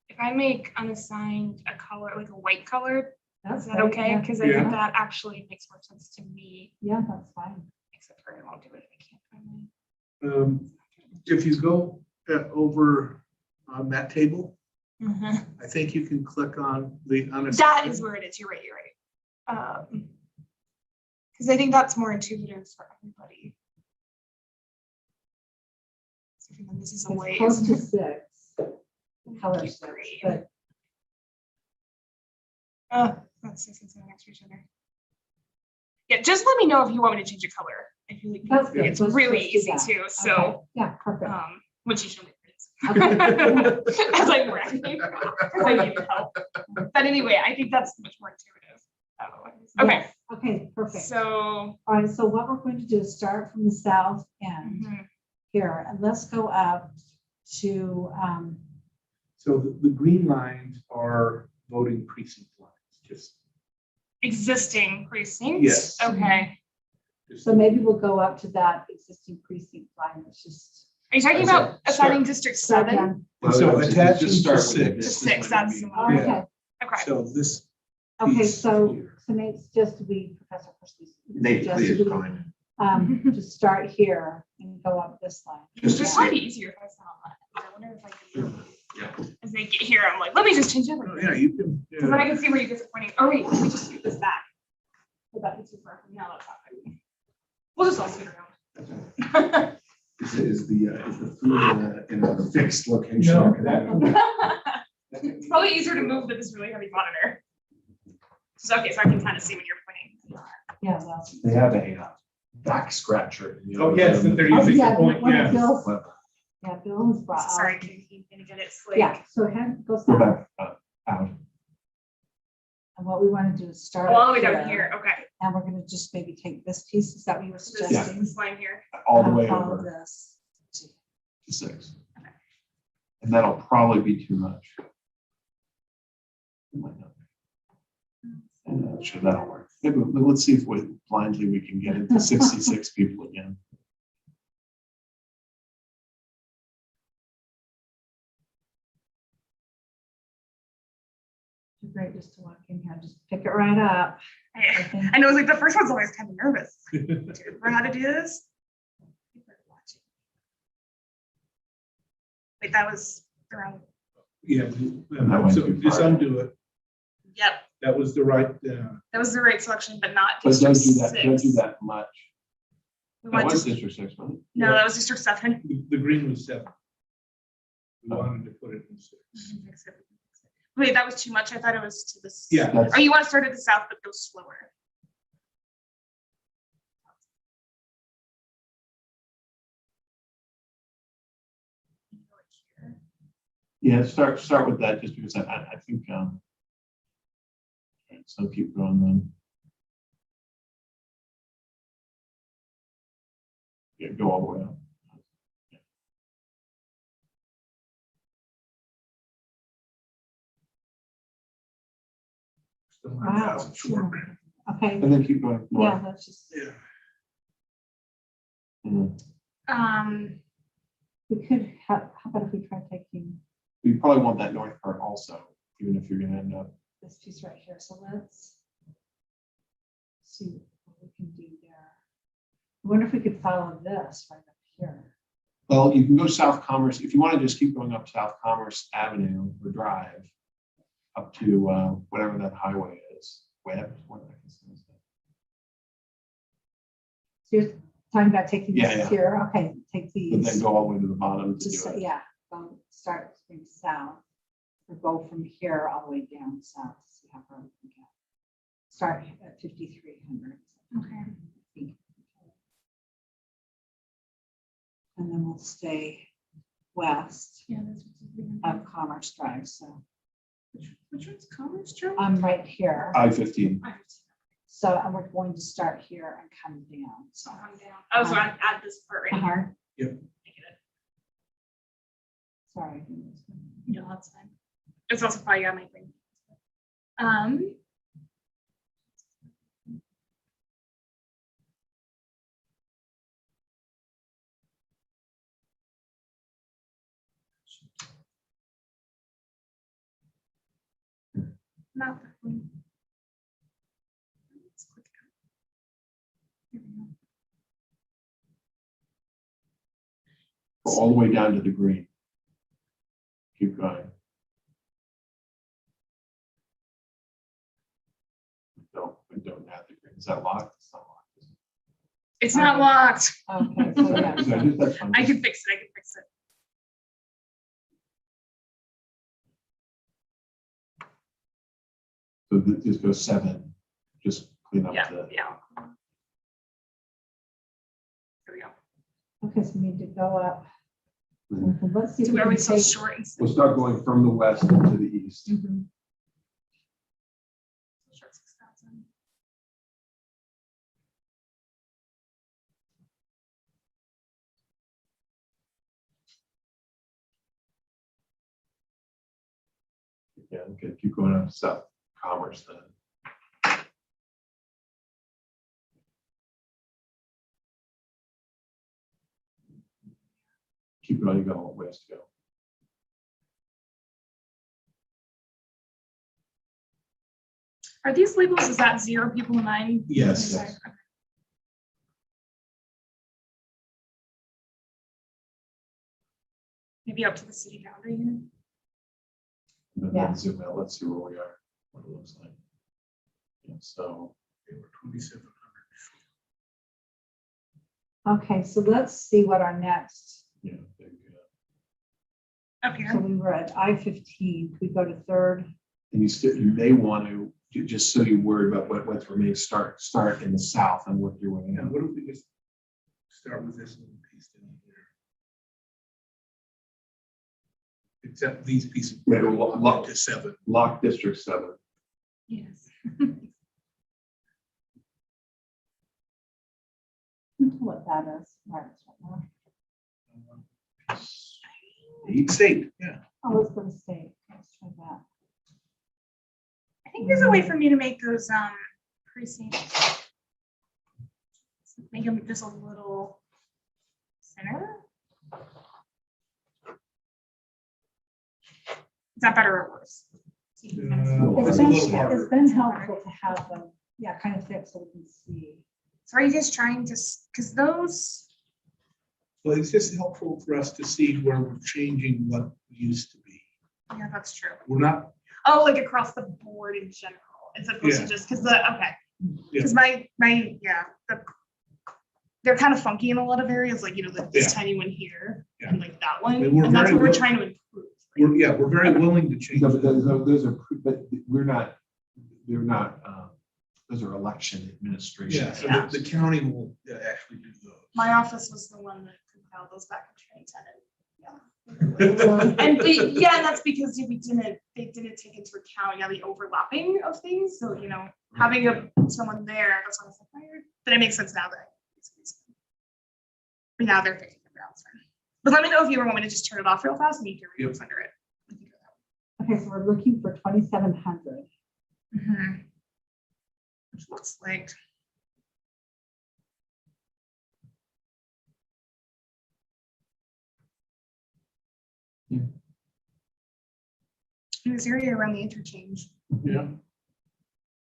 if I make unassigned a color, like a white color, That's is that right, okay? yeah. Because I Yeah. think that actually makes more sense to me, Yeah, that's fine. except for I won't do it if I can't find my. If you go over on that table, Mhm. I think you can click on the unassigned. That is where it is. You're right. You're right. Because I think that's more intuitive for everybody. So for them, this is a It's way. close to 6, color Thank you, 6, Bree. but That's 6 and 7 next to each other. Yeah, just let me know if you want me to change a color. I feel like That's good. it's Let's really do easy that. too. okay, So, yeah, perfect. once you show me what it is. Okay. As I'm bragging, because I need help. But anyway, I think that's much more intuitive. Okay, Yes, okay, perfect. so. All right, so what we're going to do is start from the south end mhm. here, and let's go up to, So the green lines are voting precinct lines, just. Existing precincts? Yes. Okay. so maybe we'll go up to that existing precinct line, it's just. Are you talking Is about that- assigning District 7 again. So attaching Just to start with to six. 6? That's the Oh, one. okay, Okay. So this. okay, piece so here. Nate suggested Professor Percy Nate, suggested please we, comment. to start here and go up this line. Just to It see. might be easier if I sat on that. I wonder if I could. Yeah. As they get here, I'm like, let me just change Oh, everything. Yeah, you can. Because then I can see where you guys are pointing. Oh, wait, let me just scoot this back. Would that be too far from now? That's not good. We'll just all scoot around. Is the food in a fixed location? It's probably easier to move with this really heavy monitor. So, okay, so I can kind of see when you're pointing. Yeah, well. They have a back scratcher. in the Oh, other yes, room. that they're using Yeah, to point, one of yeah. Bill's- Well, Yeah, Bill has brought. Sorry, can you gonna get it slick? Yeah, so head, go Go south, back out. and what we want to do is start. All the way down here, okay. And we're gonna just maybe take this piece, is that what you were So this suggesting? this line here. All the And way follow over this. to 6. And that'll probably be too much. It might not be. I'm not sure that'll work. Maybe, let's see if blindly we can get it to 66 people again. Great, just to walk in here, just pick it right up. I think. I know, like, the first one's always kind of nervous. Do you remember how to do this? Wait, that was around, Yeah, that went so too just far. undo it. yep, That was the right, that was the right selection, but not But don't District do that, don't do 6. that much. We That went was to- District 6, wasn't it? No, that was District 7. the green was 7. We Oh. wanted to put it in 6. Wait, that was too much. I thought it was to the. Yeah. That's- Oh, you want to start at the south, but go slower. Yeah, start with that, just because I think, okay, so keep going then. Yeah, go all the way up. Still Wow. 9,000 short. Okay, And then keep going. yeah, north. let's just, Yeah. Mhm. we could have, how about if we try taking You probably want that north part also, even if you're gonna end up. this piece right here, so let's see what we can do there. I wonder if we could follow this right up here. Well, you can go South Commerce, if you want to just keep going up South Commerce Avenue or Drive up to whatever that highway is, Webb, what the heck is that? So you're talking about taking Yeah, this yeah. here, okay, take But these, then go all the way to the bottom to just, do it. yeah, start from south. Or go from here all the way down south, to see how far we can get. Start at 5,300. Okay. And then we'll stay west Yeah, that's of Commerce Drive, so which one's Commerce Drive? I'm right here. I-15. So, and we're going to start here and come down, so. I'm down. Oh, so I add this part right here. Uh-huh. Yep. I get it. Sorry. No, that's fine. It's also probably got my brain. Not that one. Let's click it. Here we go. Go all the way down to the green. Keep going. Don't have the green. Is that locked? It's not locked. is it? It's not locked. Okay, so yeah. Yeah, that's fine. I can fix it. I can fix it. So just go 7, just clean up Yeah, the. yeah. Here we go. Okay, so we need to go up. Mhm. Let's see if So we are can we so take. short and We'll start going from the west to the east. Mhm. short 6,000? Yeah, okay, keep going up South Commerce then. Keep going, you go all west, go. Are these labels, is that 0 people 9? Yes. Okay. Yes. Maybe up to the city boundary here. And Yeah. then zoom out, let's see where we are, what it looks like. Yeah, so, They were 2,700. Okay, so let's see what our next, yeah, there you go. Up here. so we were at I-15, we go to 3rd. And you still, you may want to, just so you worry about what's remaining, start in the south and work your way Now, in. what if we just start with this little piece in here? Except these pieces. Yeah, Lock to 7. Lock District 7. Yes. What that is, right, it's right now. State, yeah. Oh, let's go to state, let's try that. I think there's a way for me to make those precincts. Make them just a little thinner. Is that better or worse? It's It's a been, little harder. it's been helpful to have them, yeah, kind of thick so we can see. So are you guys trying to, because those, So it's just helpful for us to see where we're changing what used to be. Yeah, that's true. We're not, Oh, like across the board in general, as opposed Yeah. to just, because my, they're kind of funky in a lot of areas, like, like this Yeah. tiny one here, Yeah. and like that one, And we're and that's very what we're well- trying to improve. we're very willing to change. No, but that. those are, but we're not, they're not, those are election administration. Yeah, so the county will actually do those. My office was the one that compiled those back in 2010. And that's because they didn't take into account, the overlapping of things. So, having someone there, that's why I was like, weird. But it makes sense now that but now they're fixing the browser. But let me know if you ever want me to just turn it off real fast and you can read what's under it. Okay, so we're looking for 2,700. Which looks like. In this area around the interchange. Yeah.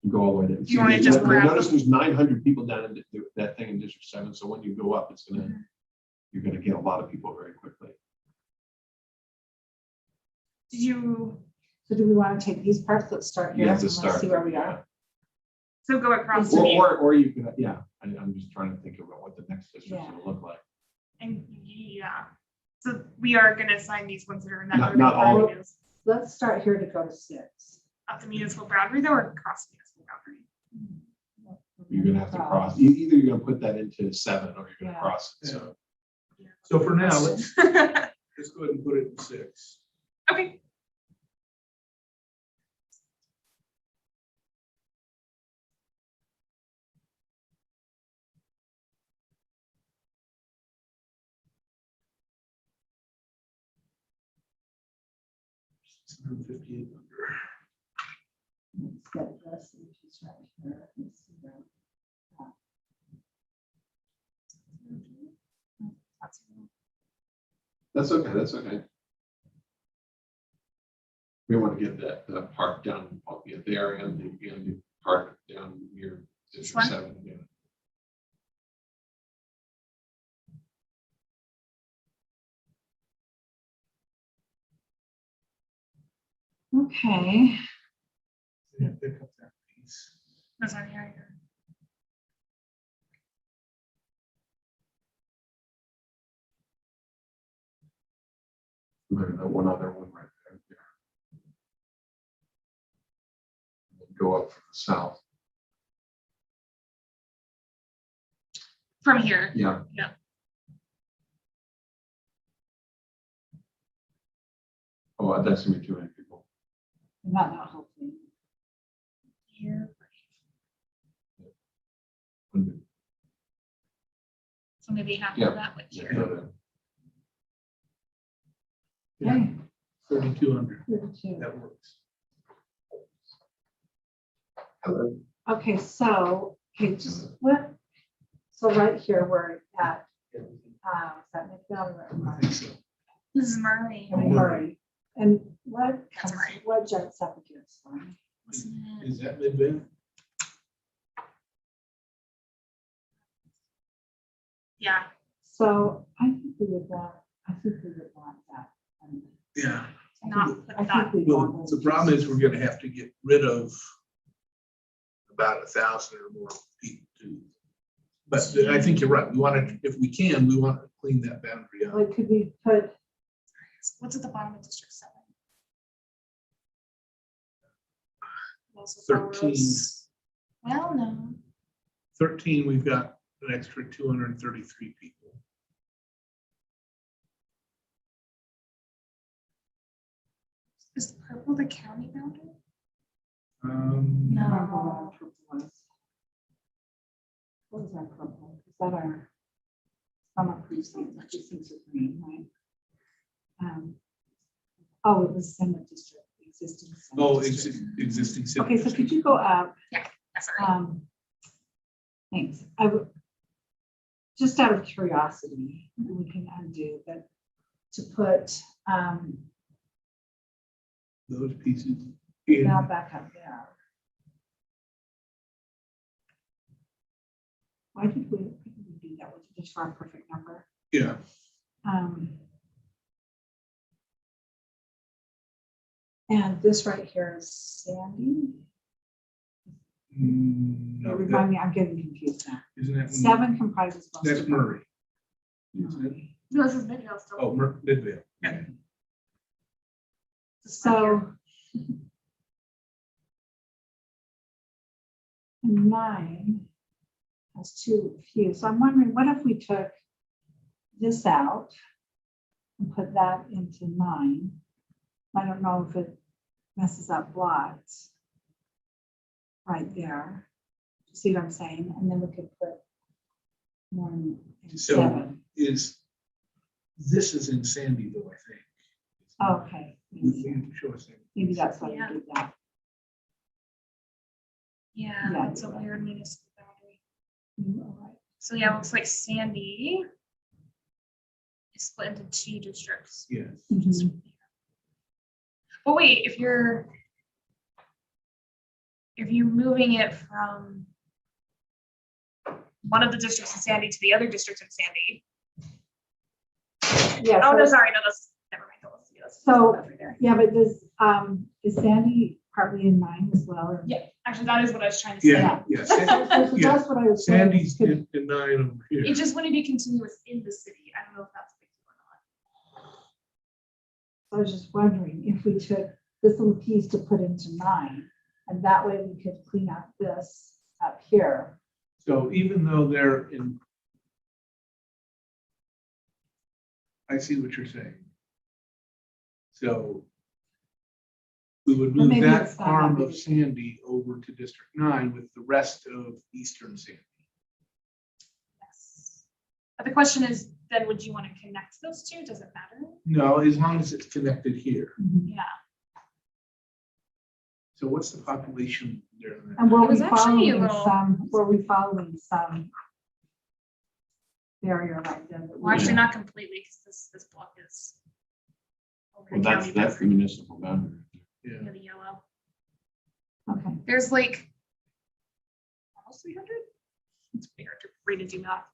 Go all the way there. You wanna just grab Notice there's 900 people down in that thing in District 7, so when you go up, you're gonna get a lot of people very quickly. Did you So do we want to take these parts? Let's start here. Yeah, and to let's start. see where we are. so go across to me? Or you can, I'm just trying to think about what the next district's gonna look like. And so we are gonna assign these ones that are in that. Not all of areas. Let's start here to go to 6. At the municipal boundary though, or across the municipal boundary? You're gonna have to cross, either you're gonna put that into 7 or you're gonna Yeah. cross it, so. So for now, let's go ahead and put it in 6. Okay. Let's get this, which is right here. Let's see where we're at. That's okay, that's okay. We want to get that park down, there and the park down near District one? 7 again. Okay. Yeah, pick up that piece. That's on here. Maybe that one other one right there. Go up from the south. From here. Yeah. Yeah. Oh, that's gonna be too many people. Not hopefully. Here. So maybe half Yeah. of that like Yeah, here. Okay. 3,200. 32. That works. Hello. Okay, so, just what? So right here, we're at, is that Midvale or I think so. This is Murray. Murray? And what, That's right. what jumps up against one? Is that Midvale? Yeah. So I think we would want that. Yeah. Not put I that. think we Well, want the those problem is pieces. we're gonna have to get rid of about 1,000 or more people too. But I think you're right. We want to, if we can, we want to clean that boundary up. Like, could we put, What's at the bottom of District 7? Also 13. follows- Well, no. 13, we've got an extra 233 people. Is purple the county boundary? I No. don't know what our purple was. What was our purple? Is that our summer precinct? Our precincts are green, right? Oh, it was Senate District, existing. Senate Oh, district. existing city. Okay, so could you go up? That's all right. Thanks. I would, just out of curiosity, we can undo, but to put, Those pieces. in. now back up there. Why did we do that? Was it just for a perfect number? Yeah, And this right here is Sandy. No, Remind me, I'm getting confused now. isn't that? 7 comprises. most That's of Murray. Isn't it? No, this is Midvale still. Oh, Midvale. Yeah. So. 9 has too few. So I'm wondering, what if we took this out and put that into 9? I don't know if it messes up blocks right there. See what I'm saying? And then we could put 1 and So 7. This is in Sandy though, I think. Okay. We show us. Maybe that's why we Yeah. did that. Yeah, Yeah, it's a you're right. weird municipal boundary. All right. So yeah, it looks like Sandy is split into 2 districts. Yes. Mhm. But wait, if you're moving it from one of the districts in Sandy to the other district in Sandy. Yeah. Oh, no, so- sorry, no, that's, never mind. That's So- right there. Yeah, but is Sandy partly in 9 as well? Or? Yeah, actually, that is what I was trying to say. Yeah, yeah. So Yeah. that's what I was saying. Sandy's Could- in 9 over here. It just wouldn't be continuous in the city. I don't know if that's a big deal or not. I was just wondering if we took this little piece to put into 9, and that way we could clean up this up here. So even though they're in. I see what you're saying. So. We would Well, move maybe that it's not arm that of big. Sandy over to District 9 with the rest of Eastern Sandy. Yes. But the question is, then would you want to connect those 2? Does it matter? No, as long as it's connected here. Yeah. So what's the population there? And were It was we actually a following little- some barrier right there? that we- Well, actually, not completely, because this block is over Well, the county. that's the municipal boundary. Yeah. Yeah, the yellow. Okay. There's like almost 300. It's weird to read and do math.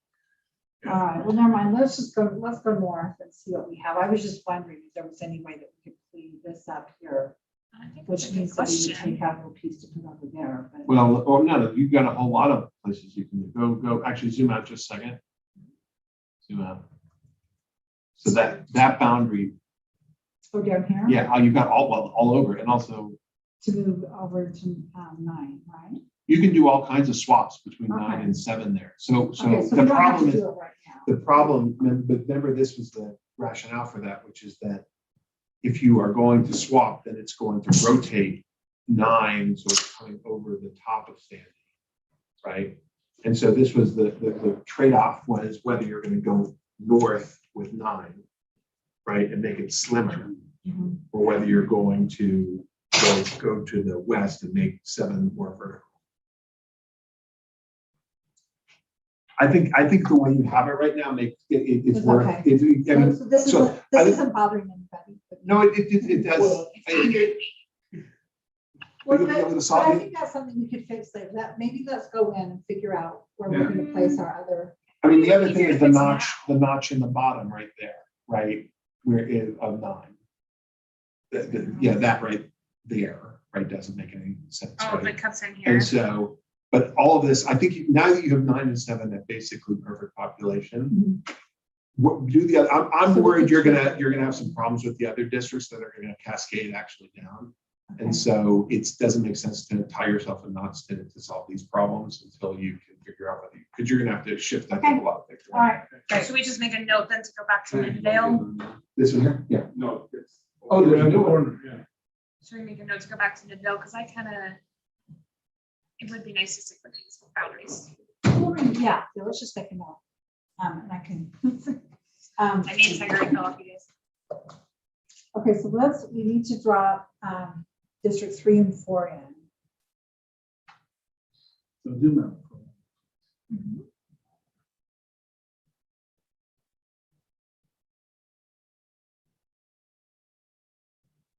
All right, well, never mind. Let's go north and see what we have. I was just wondering if there was any way that we could clean this up here, I think which that's a good means that we would question. take out a little piece to put over there. But Well, or no, you've got a whole lot of places you can go, actually zoom out just a second. Zoom out. So that boundary, go down here. yeah, you've got all over, and also To move over to 9, right? you can do all kinds of swaps between 9 Okay. and 7 there. So Okay, the we don't have problem to is, do it right now. the problem, but remember, this was the rationale for that, which is that if you are going to swap, then it's going to rotate 9, so it's coming over the top of Sandy, right? And so this was the trade-off was whether you're going to go north with 9, right, and make it slimmer, Mhm. or whether you're going to go to the west and make 7 more vertical. I think the way you have it right now makes it's It's worth. okay. I mean, So this so isn't, I this think- isn't bothering anybody. but- no, it does. Well, You'll be able to but solve I it. think that's something we could fix later. That maybe let's go in and figure out where we're Yeah. gonna place our other. I mean, the other thing Easier is to the fix notch in the bottom right there, right? Where is of 9. Yeah, that right there, right, doesn't make any sense. Oh, right? it cuts in here. And so, but all of this, I think now that you have 9 and 7 at basically perfect population. What do the other, I'm So worried we you're could- gonna have some problems with the other districts that are gonna cascade actually down. Okay. And so it doesn't make sense to tie yourself in knots to solve these problems until you can figure out whether, because you're gonna have to shift, I think, a lot of things. All right. Should we just make a note then to go back to Midvale? This one here, yeah. No, it's. Oh, there's a new one. corner, yeah. Should we make a note to go back to Midvale? Because it would be nice to stick with these boundaries. Yeah, let's just take a note. And I can. My name tag already fell off you guys. Okay, so we need to drop District 3 and 4 in. So zoom out.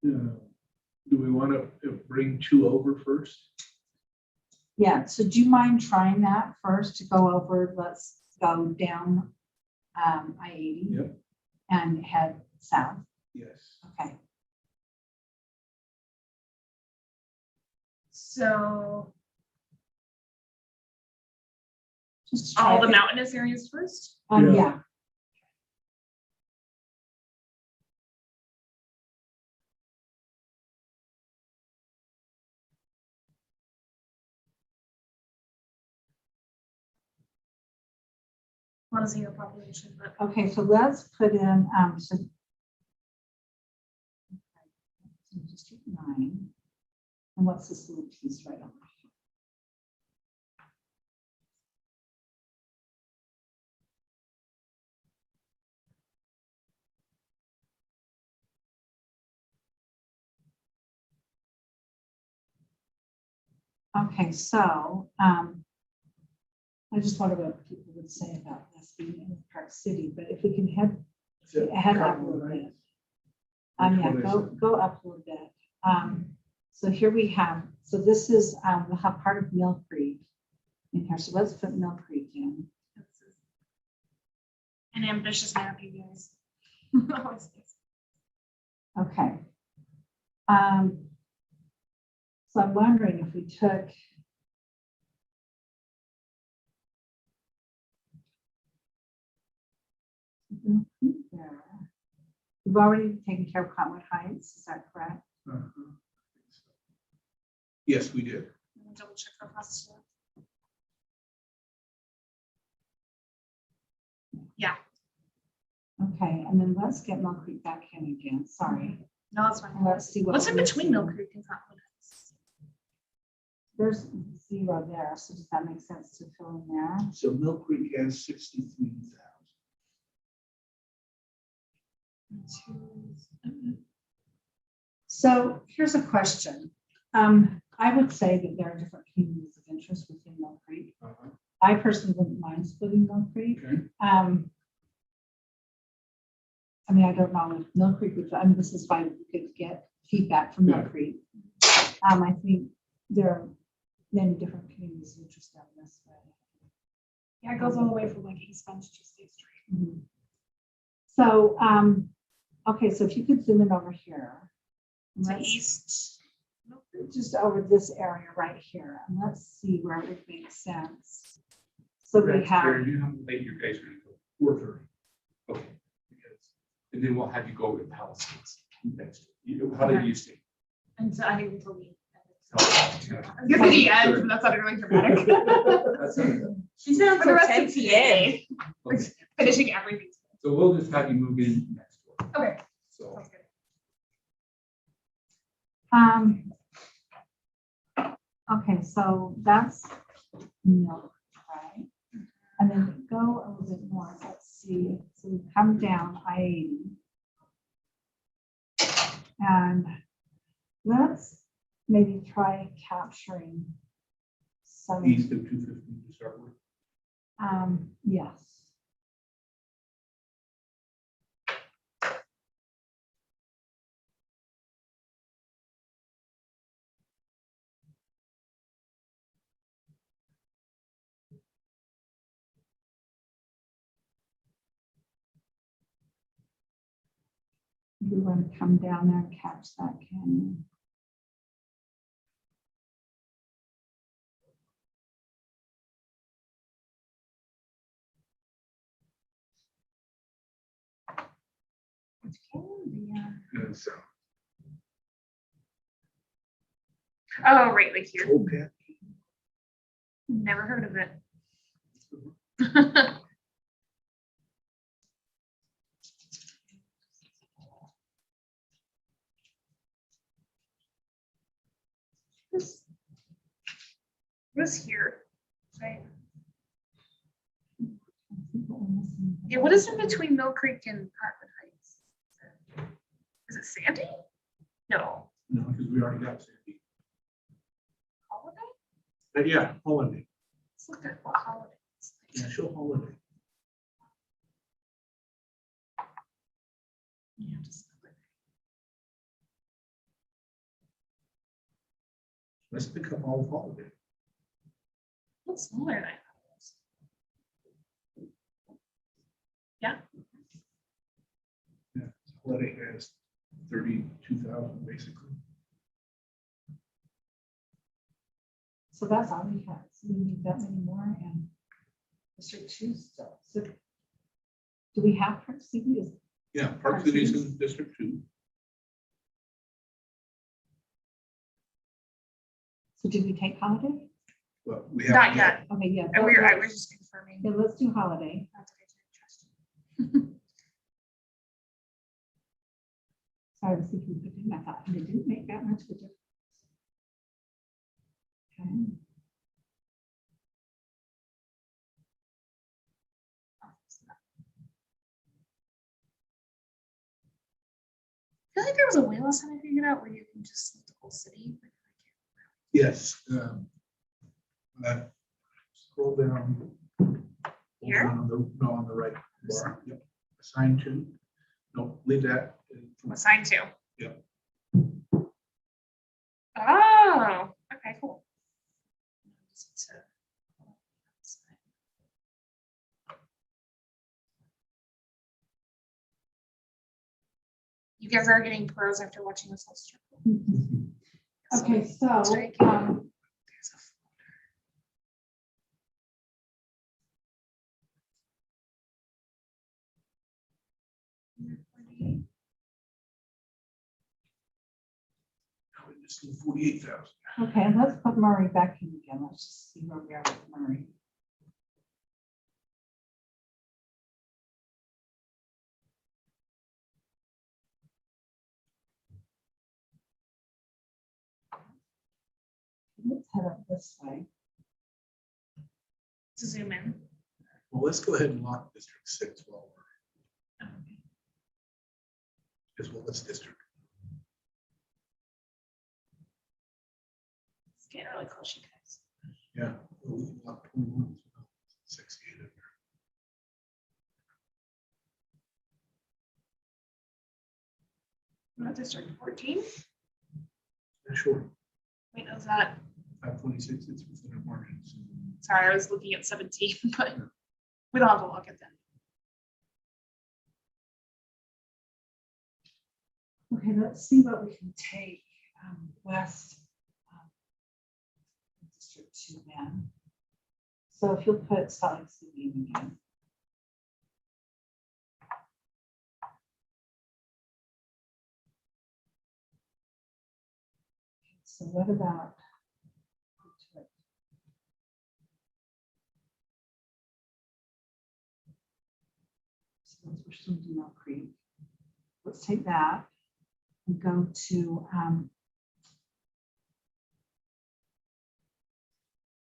Do we want to bring 2 over first? Yeah, so do you mind trying that first to go over, let's go down I-80? Yep. and head south. Yes. Okay. So Just try all the it. mountainous areas first? Yeah. Yeah. Want to see your population, but Okay, so let's put in, so. District 9. And what's this little piece right over here? Okay, so, I just wonder what people would say about this being in Park City, but if we can head up a little bit. Yeah, go up a little bit. So here we have, so this is, we'll have part of Mill Creek in here. So let's put Mill Creek in. an ambitious map, you guys. Always is. Okay. So I'm wondering if we took. There. We've already taken care of Cottonwood Heights, is that correct? Yes, we did. Let me double check the process. Yeah, Okay, and then let's get Mill Creek back in again, sorry. no, that's fine. And let's see what. What's in we're between Mill missing. Creek and Cottonwood Heights? There's 0 there, so does that make sense to fill in there? So Mill Creek has 63,000. So here's a question. I would say that there are different communities of interest within Mill Creek. I personally wouldn't mind splitting Mill Creek. Okay. I mean, I don't know if Mill Creek would, I mean, this is why we could get feedback from Mill Creek. I think there are many different communities of interest down this way. Yeah, it goes all the way from like East Bench to State Street. Mhm. So, okay, so if you could zoom in over here. and To let's- East. Mill Creek. just over this area right here, and let's see where it would make sense. So we have, Karen, you know how late you guys are gonna go? 4:30. Okay. Because, and then we'll have you go with Palisades next. How do you stay? And so I think until we. Yeah. Get to the end, but that's not really dramatic. That's it. She said for the rest of today. Okay. Finishing everything. So we'll just have you move in next door. Okay. So. Sounds good. okay, so that's milk, right? And then go a little bit more, let's see, so we come down I-80. And let's maybe try capturing some, East of 250 to start with. yes. We want to come down there and catch that canyon. And so. Oh, right, like here. Okay. Never heard of it. What's here? Right. Yeah, what is in between Mill Creek and Parkwood Heights? Is it Sandy? No. No, because we already got Sandy. Holiday? But yeah, Holiday. Let's look at what Holiday is. Yeah, show Holiday. Yeah, just look. Let's pick up all of Holiday. Looks smaller than I thought it was. Yeah. Holiday has 32,000 basically. So that's all we have. So we need that many more and District 2 still. So do we have Park City? Yeah, Park City's in District 2. So did we take Holiday? Well, we have. Not yet. Okay, yeah. And I was just confirming. Yeah, let's do Holiday. Not that I can't trust you. So I was thinking, we could do that, and it didn't make that much of a difference. Okay. I feel like there was a way last time I figured out where you can just select the whole city. but I Yes. Scroll down. Here? On the right bar. Yep. Assign to. No, leave that. can't assign to. Yep. Oh, okay, cool. You guys are getting pros after watching this whole struggle. Okay, so, There's a folder. Now we just need 48,000. okay, let's put Murray back in again. Let's just see where we are with Murray. Let's head up this way. To zoom in. Well, let's go ahead and lock District 6 while we're. As well as District. It's getting really close, you guys. Yeah. Well, we can lock 21. 68 in there. Not District 14. Yeah, sure. Wait, no, is that? 526, it's within our margins. Sorry, I was looking at 17, but we don't have to look at that. Okay, let's see what we can take west District 2 then. So if you'll put Salt Lake City in again. So what about? So we're still doing Mill Creek. Let's take that and go to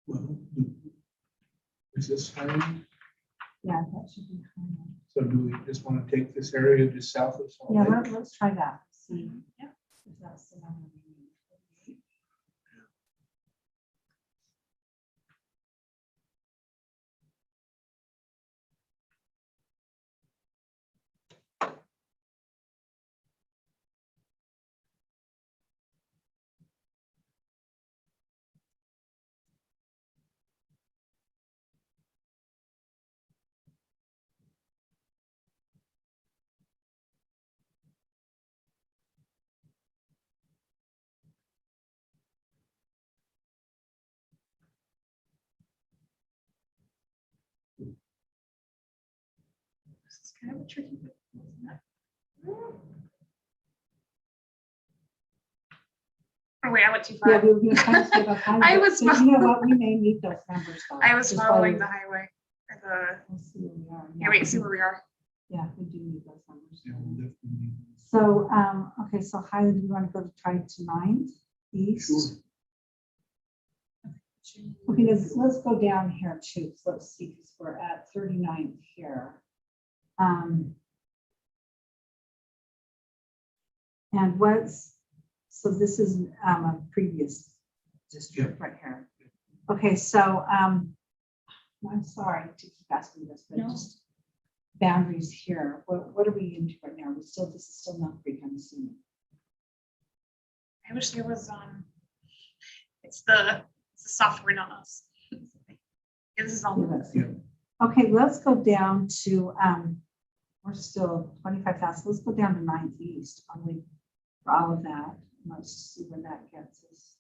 Well, is this hiring? yeah, that should be fine. So do we just want to take this area just south of Salt Yeah, Lake? let's try that. See Yeah. if that's the number we need. This is kind of a tricky bit, isn't it? Oh wait, I went too Yeah, far. we were gonna try to save up time, I but was so you know what, we may need those numbers. though. I was Just while following we- the highway. Or the, Let's see where we are. here, wait, see where we are. Yeah, we do need those numbers. Yeah, we'll definitely need those. So, okay, so Highland, you want to go to try to 9th east? Sure. Okay, let's go down here too. So let's see, because we're at 39th here. And so this is a previous district right here. Okay, so I'm sorry to keep asking this, but No. just boundaries here. What are we into right now? This is still Mill Creek, I'm assuming. I wish there was it's the software, not us. This is all. Yeah, that's- Yeah. Okay, let's go down to we're still 25,000. Let's go down to 9th East, probably for all of that. Let's see where that gets us.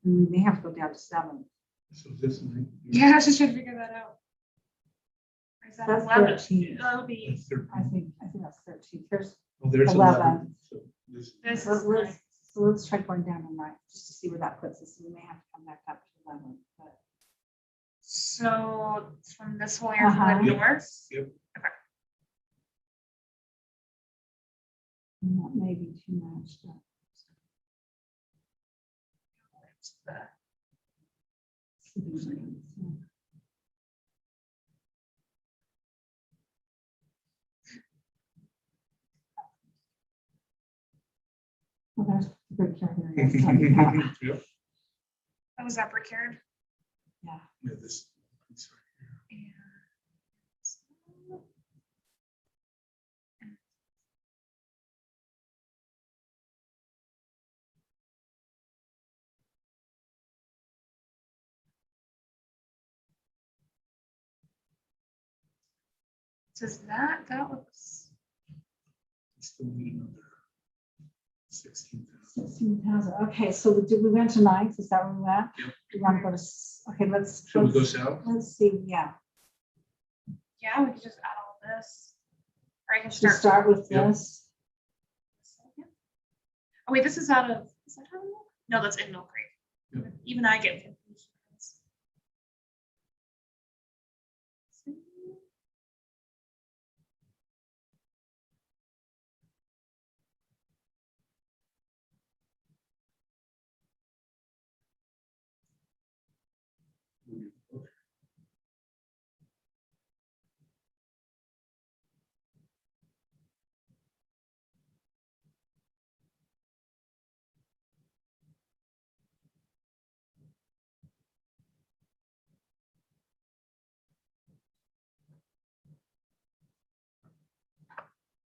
And we may have to go down to 7th. So this might. Yeah, I was just trying to figure that out. Or is that That's 11? 13. That'll be, That's their- I think that's 13. There's, Oh, there's 11. 11. So this- this let's, is let's- nice. so let's try going down to 9, just to see where that puts us. We may have to come back up to 11. But So it's from this whole area from Uh-huh. the Yep. north. that may be too much. But sleeping lanes, yeah. Well, there's the big area. That's not bad. Yep. That was that Brickyard. Yeah. Yeah, this. it's right here. Says that looks, Still need another 16,000. 16,000. Okay, so we went to 9th. Is that where we went? Yep. We want to go to, okay, let's. Shall we go let's- south? Let's see, yeah. yeah, we could just add all this. Or I can Should we start. start with Yep. this? Oh wait, this is out of, is that out of Mill? No, that's in Mill Creek. Yep. Even I get confused.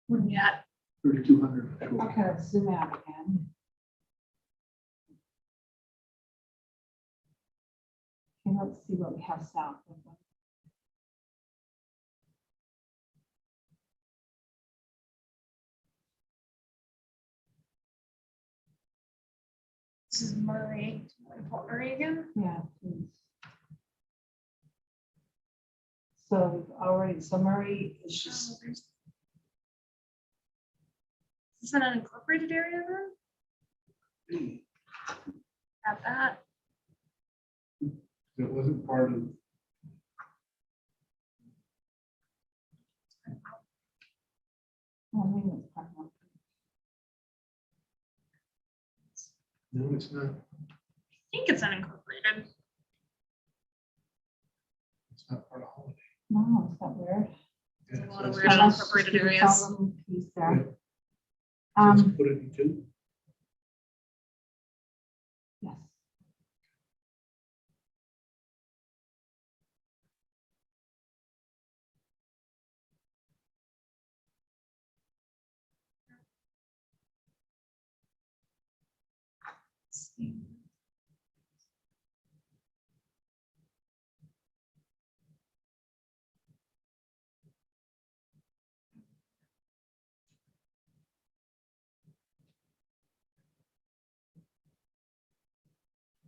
Where we at? 3,200. for sure. Okay, let's zoom out again. Okay, let's see what we have south of them. This is Murray. Port Murray again? Yeah, please. So we've already, so Murray is Oh, just, there's- Is this an unincorporated area then? At that. That wasn't part of. I mean, it's part of- No, it's not. I think it's unincorporated. It's not part of Holiday. no, it's not weird. There's a Yeah, lot so of it's weird just- Let's just unincorporated give it areas. some piece Yeah. there. so let's Um, Put it in two. yes.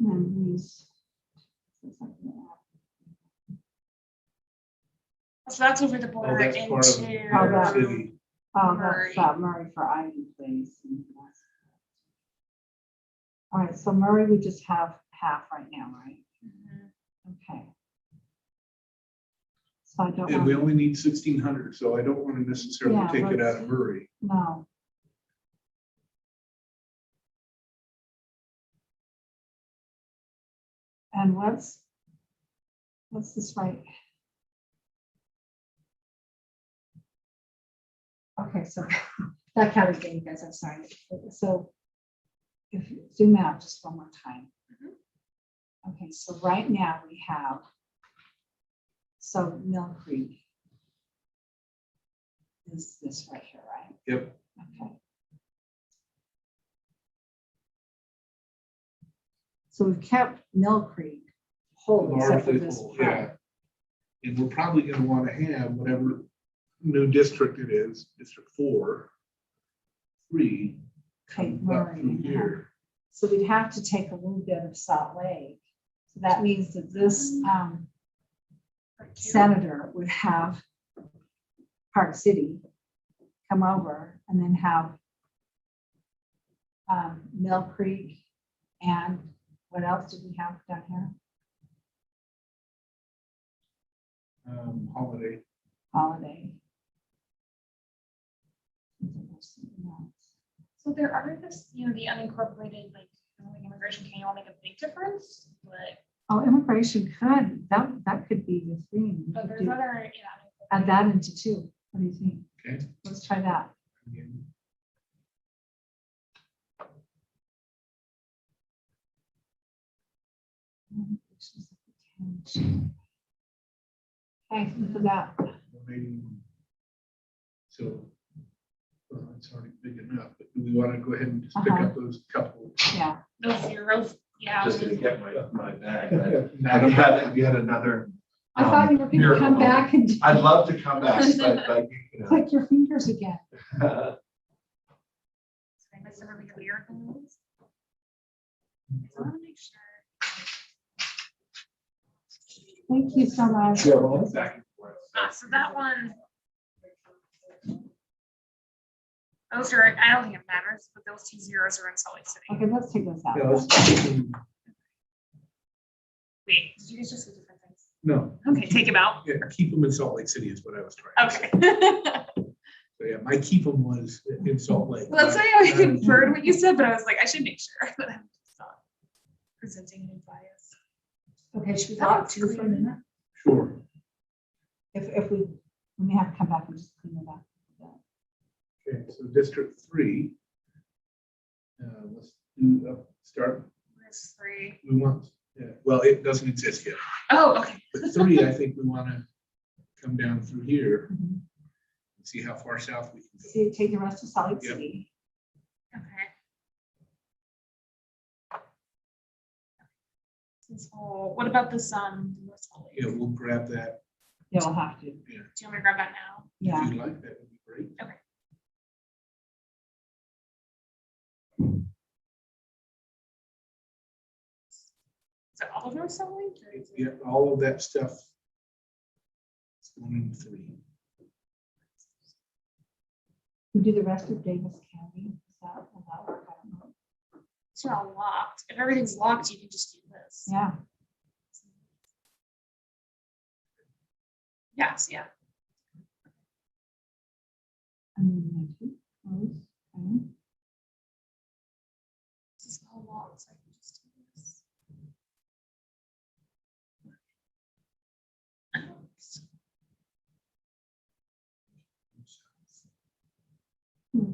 And these. So that's over the Oh, border that's part of into. Oh, Park that- City. Oh, Murray. that's Murray for Ivy Place. All right, so Murray, we just have half right now, right? Mhm. Okay. So I don't And we want, only need 1,600, so I don't want to necessarily Yeah, take it out of let's- Murray. no. And what's this right? Okay, so that kind of thing, guys, I'm sorry. So if you zoom out just one more time. Okay, so right now we have, so Mill Creek is this right here, right? Yep. Okay. So we've kept Mill Creek whole except for Largely this full, part. yeah. And we're probably gonna want to have whatever new district it is, District 4, 3, Okay, up through Maureen, here. So we'd have to take a little bit of Salt Lake. So that means that this senator would have Park City come over and then have Mill Creek and what else did we have down here? Holiday. Holiday. So there are this, you know, the unincorporated, like immigration, can you all make a big difference? But Oh, immigration could, that could be the thing. We but could there's do- other, Add that into two. What do you think? Okay. Let's try that. Okay, look at that. Maybe. So, well, it's already big enough, but do we want to go ahead and just pick up those couple? Yeah. those zeros, yeah. Just gonna get my bag. You had another. I thought you were going to miracle come moment. back and I'd love to come back, but you know. click your fingers again. I missed a really clear things. I want to make sure. Thank you so much. Back and forth. So that one. Those are, I don't think it matters, but those two zeros are in Salt Lake City. Okay, let's take those out. Yeah, let's keep them- Wait, did you guys just say different things? No. Okay, take them out. Yeah, keep them in Salt Lake City is what I was trying to say. Okay. So yeah, my keep them was in Salt Lake. Well, that's why I inferred what you said, but I was like, I should make sure that I'm just not presenting any bias. Okay, should we talk two for a minute? Sure. If we may have to come back and just clean it up. Okay, so District 3. Let's do, start, There's 3. we want, yeah, well, it doesn't exist yet. Oh, okay. But 3, I think we want to come down through here Mhm. and see how far south we can go. See, take the rest of Salt Lake Yep. City. Okay. So what about this, North Salt Lake? Yeah, we'll grab that. Yeah, we'll have to. Do you want me to grab that now? Yeah. If you'd like, that would be great. Is that all of North Salt Lake? Or is it- Yeah, all of that stuff. It's 1 and 3. You do the rest of Davis County. Will that work? I don't know. It's not locked. If everything's locked, you can just do this. Yeah. Yes, yeah. Close. Okay. This is all locked, so I can just do this.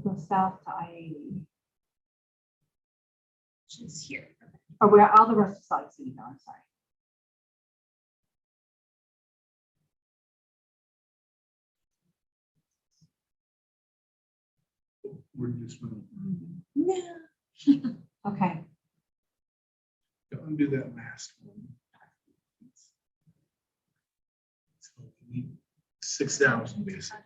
Go south to I-80. Which is here. Okay. Or where all the rest of Salt Lake City, no, I'm sorry. We're just going No. Okay. to undo that last one. So we need 6,000 basically.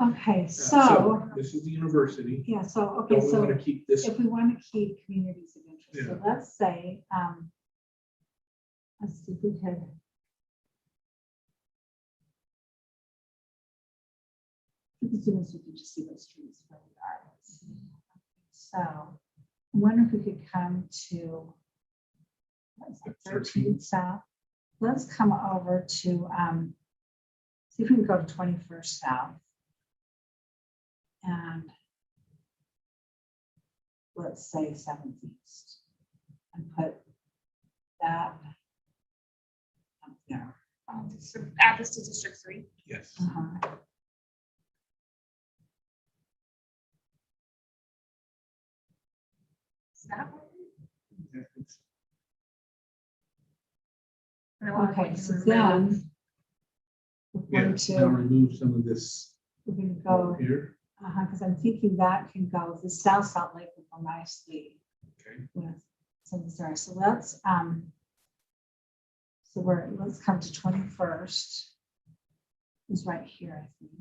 Okay, so, This is the university. yeah, so, okay, Don't we want so to keep this? if we want to keep communities of interest, so Yeah. let's say, let's see if we could. We could do this, we could just see those trees where we are. Let's see. So, I wonder if we could come to. What's that, 13 south? Let's come over to, see if we can go to 21st south. And let's say 7th east and put that up there. So add this to District 3. Yes. Uh-huh. Is that one? Yeah, it's- And then what Okay, would so you then remove? we're Yeah, going now to, remove some of this we're going to go, here. because I'm thinking that can go, the South Salt Lake will go nicely Okay. with some of this area. So let's, let's come to 21st. is right here, I think.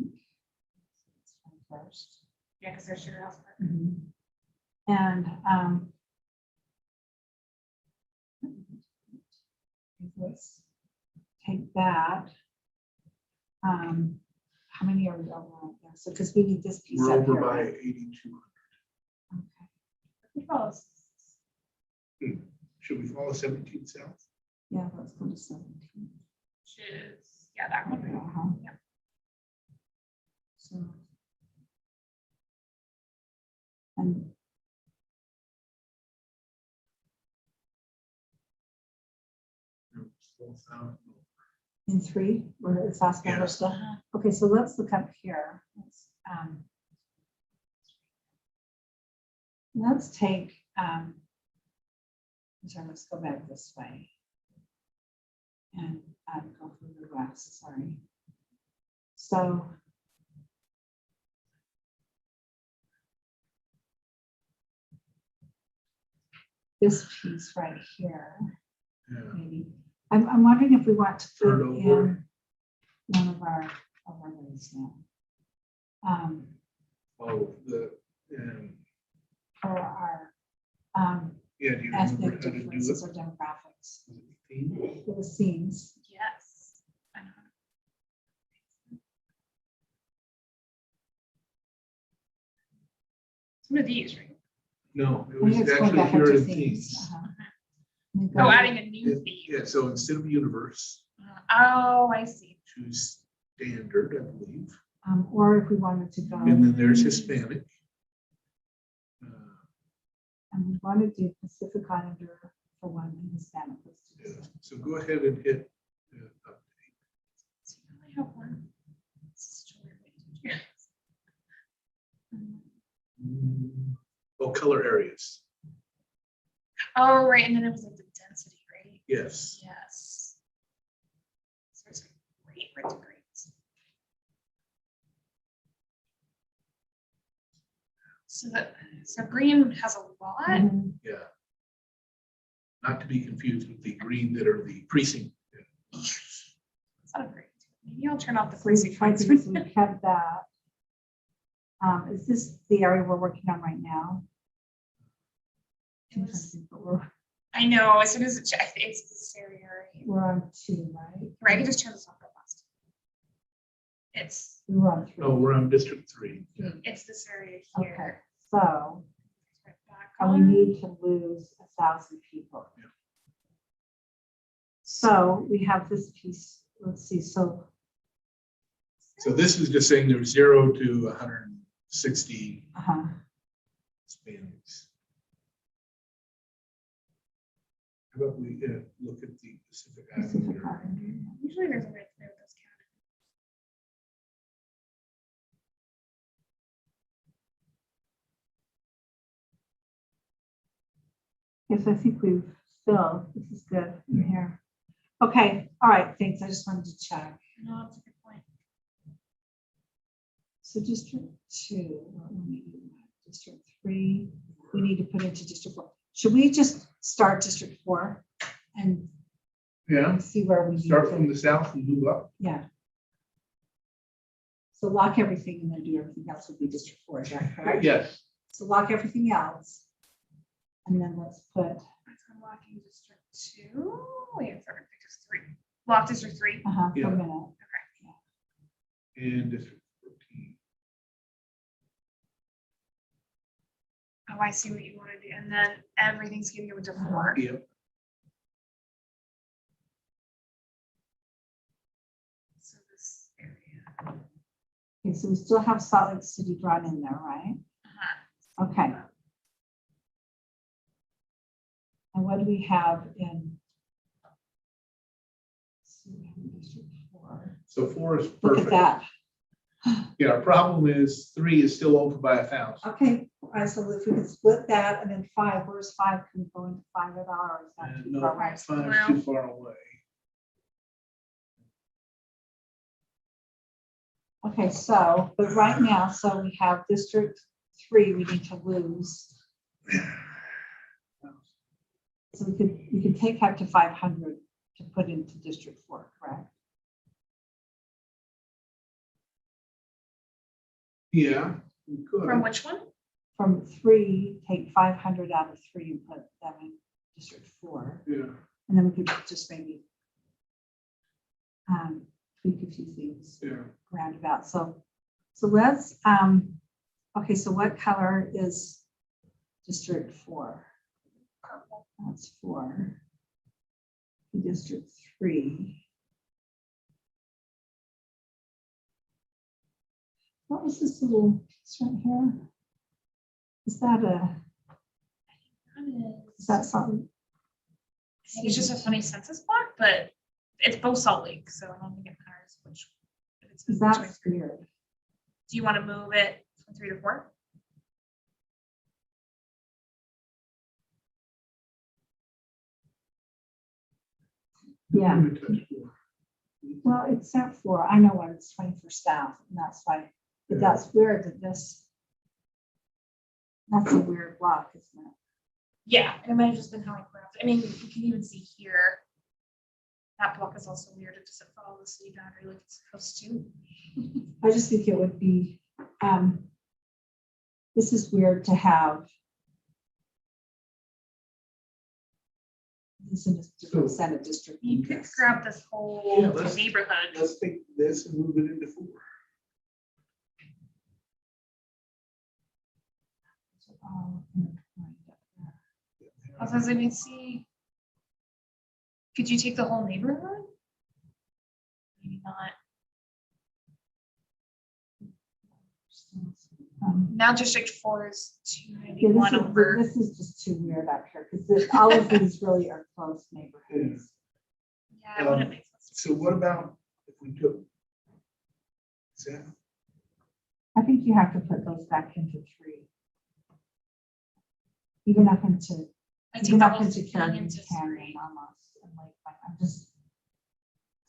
First. Yeah, because there's your house. And let's take that. How many are we over on there? So, because we need this piece We're up over here. by right? 8,200. Okay. Should we follow 17 south? Yeah, let's go to 17. Which is, yeah, that one. Uh-huh. Yeah. So. And No, still south. in 3, where it's asking Yeah. for stuff. Okay, so let's look up here. Let's take, sorry, let's go back this way. And go from the west, sorry. So. This piece right here, Yeah. maybe. I'm wondering if we want to put Third over. in one of our overlays now. Oh, For our yeah, do you remember ethnic how to do differences it? or demographics. Was it theme? It was scenes. Yes. I know. It's one of these, right? No, it I think was it's going actually back here up to in themes. themes. Uh-huh. We Oh, go- adding a new theme. Yeah, so instead of universe, Oh, I see. choose standard, I believe. Or if we wanted to go, And then there's Hispanic. and we want to do Pacific Islander for one and Hispanic. Let's do Yeah. this. So go ahead and hit update. So you only have one. This is such a weird way to do it. Oh, color areas. Oh, right, and then it was like the density, right? Yes. Yes. So it's great, right to grades. So green has a lot. Mhm. Yeah. Not to be confused with the green that are the precinct. It's not a great. Maybe I'll turn off the So we freezing tried to, points. so we kept that. Is this the area we're working on right now? It was- But I know, as soon as it's this area, right? we're on 2, right? Right, I can just turn this off real fast. It's We were on 3. Oh, we're on District 3. it's this area Okay, here. so, Right back and we on. need to lose 1,000 people. Yeah. So we have this piece, let's see, so, So this is just saying there's 0 to 160 Hispanics. How about we look at the Pacific Pacific Islander? Islander. Usually there's a way to play with those categories. Yes, I think we've still, this is good in here. Okay, all right, thanks, I just wanted to check. No, that's a good point. So District 2, what we need, District 3, we need to put into District 4. Should we just start District 4 and Yeah, see where we need start to- from the south and move up. Yeah. So lock everything and then do everything else would be District 4, is that correct? Yes. So lock everything else. And then let's put, I'm locking District 2. Wait, sorry, District 3. Lock District 3. for Yeah. a minute. And District 14. Oh, I see what you want to do. And then everything's gonna go to 4. Yep. So this area. Okay, so we still have Salt Lake City drawn in there, right? Okay. And what do we have in? let's see, we have in District 4. So 4 is Look at perfect. that. Yeah, our problem is 3 is still over by 1,000. Okay, all right, so if we could split that and then 5, where's 5? Can we go into 5 at all, or is that too No, far away? 5 is too far away. Okay, so, but right now, so we have District 3, we need to lose. So we could take up to 500 to put into District 4, correct? Yeah, we could. From which one? From 3, take 500 out of 3 and put them in District 4. Yeah. And then we could just maybe tweak a few things Yeah. roundabout. So let's, okay, so what color is District 4? Purple. That's 4. District 3. What was this little, this right here? Is that is that something? I think it's just a funny census block, but it's both Salt Lake, so I don't think it matters which. If it's Is between that three. weird? Do you want to move it from 3 to 4? Yeah. Let me touch four. Well, except for, I know what it's 21st South, and that's why, but that's weird that this, that's a weird block, isn't it? Yeah, it might have just been how I pronounced it. I mean, you can even see here. That block is also weird. It doesn't follow the city boundary like it's supposed to. I just think it would be, this is weird to have. This in a different set of district. You could interests. grab this whole Yeah, let's- neighborhood. Let's take this and move it into 4. As I can see, could you take the whole neighborhood? Maybe not. Now District 4 is Yeah, 291 over. this is just too weird up here, because all of these really are close neighborhoods. Yeah, it wouldn't make sense. So what about if we took? Is that? I think you have to put those back into 3. Even up into, I take even the up whole into thing Caribbean into Canyon 3. almost. And like, I'm just,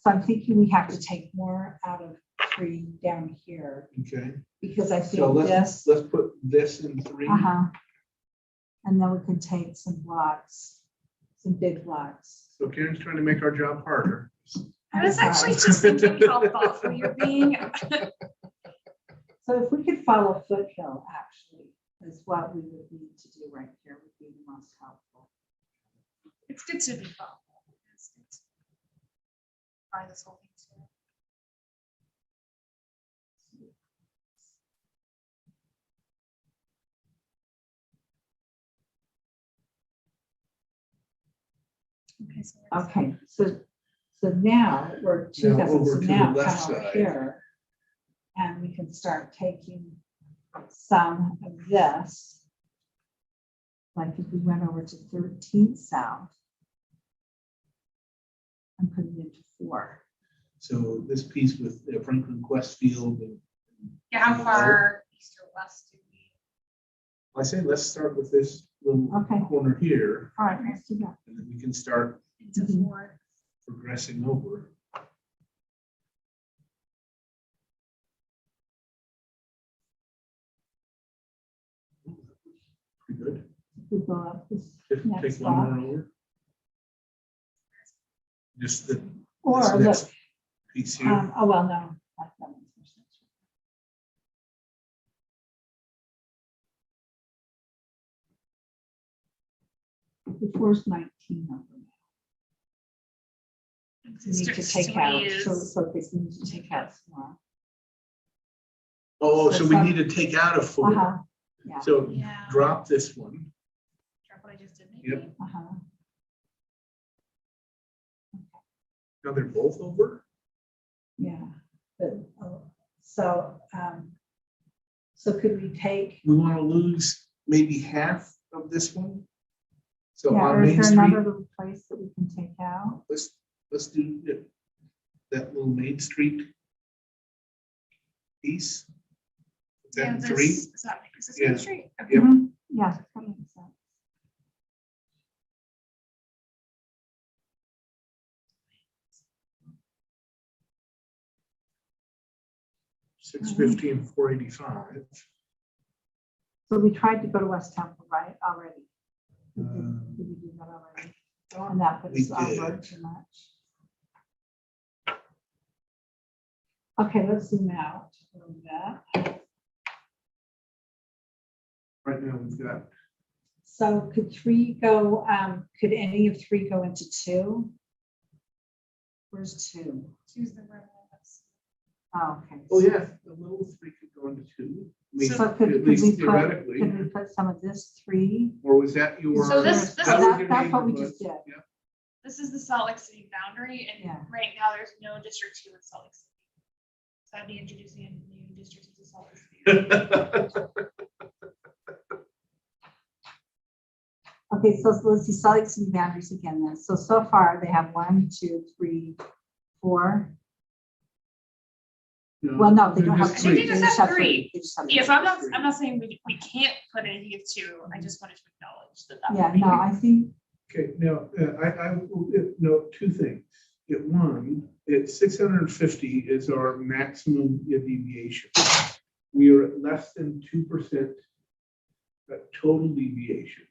so I'm thinking we have to take more out of 3 down here, Okay, because I so think this, let's put this in 3. and then we can take some blocks, some big blocks. So Karen's trying to make our job harder. I was actually just thinking how thoughtful you're being. So if we could follow Foothill, actually, is what we would need to do right here, would be the most helpful. It's good to be thoughtful. It's good to try this whole thing too. Okay, so where's that? Okay, so now we're two Now dozen, so over to the now left come over side. here. And we can start taking some of this. Like if we went over to 13th South. And put it into 4. So this piece with Franklin Questfield and Yeah, how far east or west do we? I say, let's start with this little Okay. corner here, All right, let's do that. and then we can start Into Mhm. 4. progressing over. Pretty good. We go up this Just next take one block. more over. Just the Or this look, next piece here. oh, well, no. that makes more sense. Before's 19 of them. We need to District take 3 out, is. so this needs to take out some more. Oh, so so we some- need to take out a 4. Uh-huh, yeah, So Yeah. drop this one. Drop what I just did. Yep. maybe. uh-huh. Now they're both over. Yeah, but, so, so could we take, We want to lose maybe half of this one. So yeah, on or is Main there Street, another little place that we can take out? let's do that little Main Street piece. Is Yeah, that this- 3? Is this Yeah. Main Street? Okay. Yep. Mhm, yeah, that makes sense. $650 and $485. So we tried to go to West Temple, right, already? Did Um, we do that already? And that we puts our did. word too much. Okay, let's zoom out a little bit. Right now, we've got, So could three go, could any of three go into two? Where's two? Choose the room. Oh, okay. oh yeah, the little three could go into two. I mean, So could at we least put, theoretically, could we put some of this three? or was that your? So this- that was your That's what we neighborhood? just did. Yeah. This is the Salt Lake City boundary, and Yeah. right now there's no District 2 in Salt Lake City. So I'd be introducing a new district into Salt Lake City. Okay, so let's see, Salt Lake City boundaries again then. So far they have 1, 2, 3, 4. Well, no, they don't have Just I think three. they three. just have three. They just have Yes, three. I'm not saying we can't put anything of 2. I just wanted to acknowledge that. Yeah, no, I think, Okay, now, I will note two things. At one, at 650 is our maximum deviation. We are at less than 2% total deviation.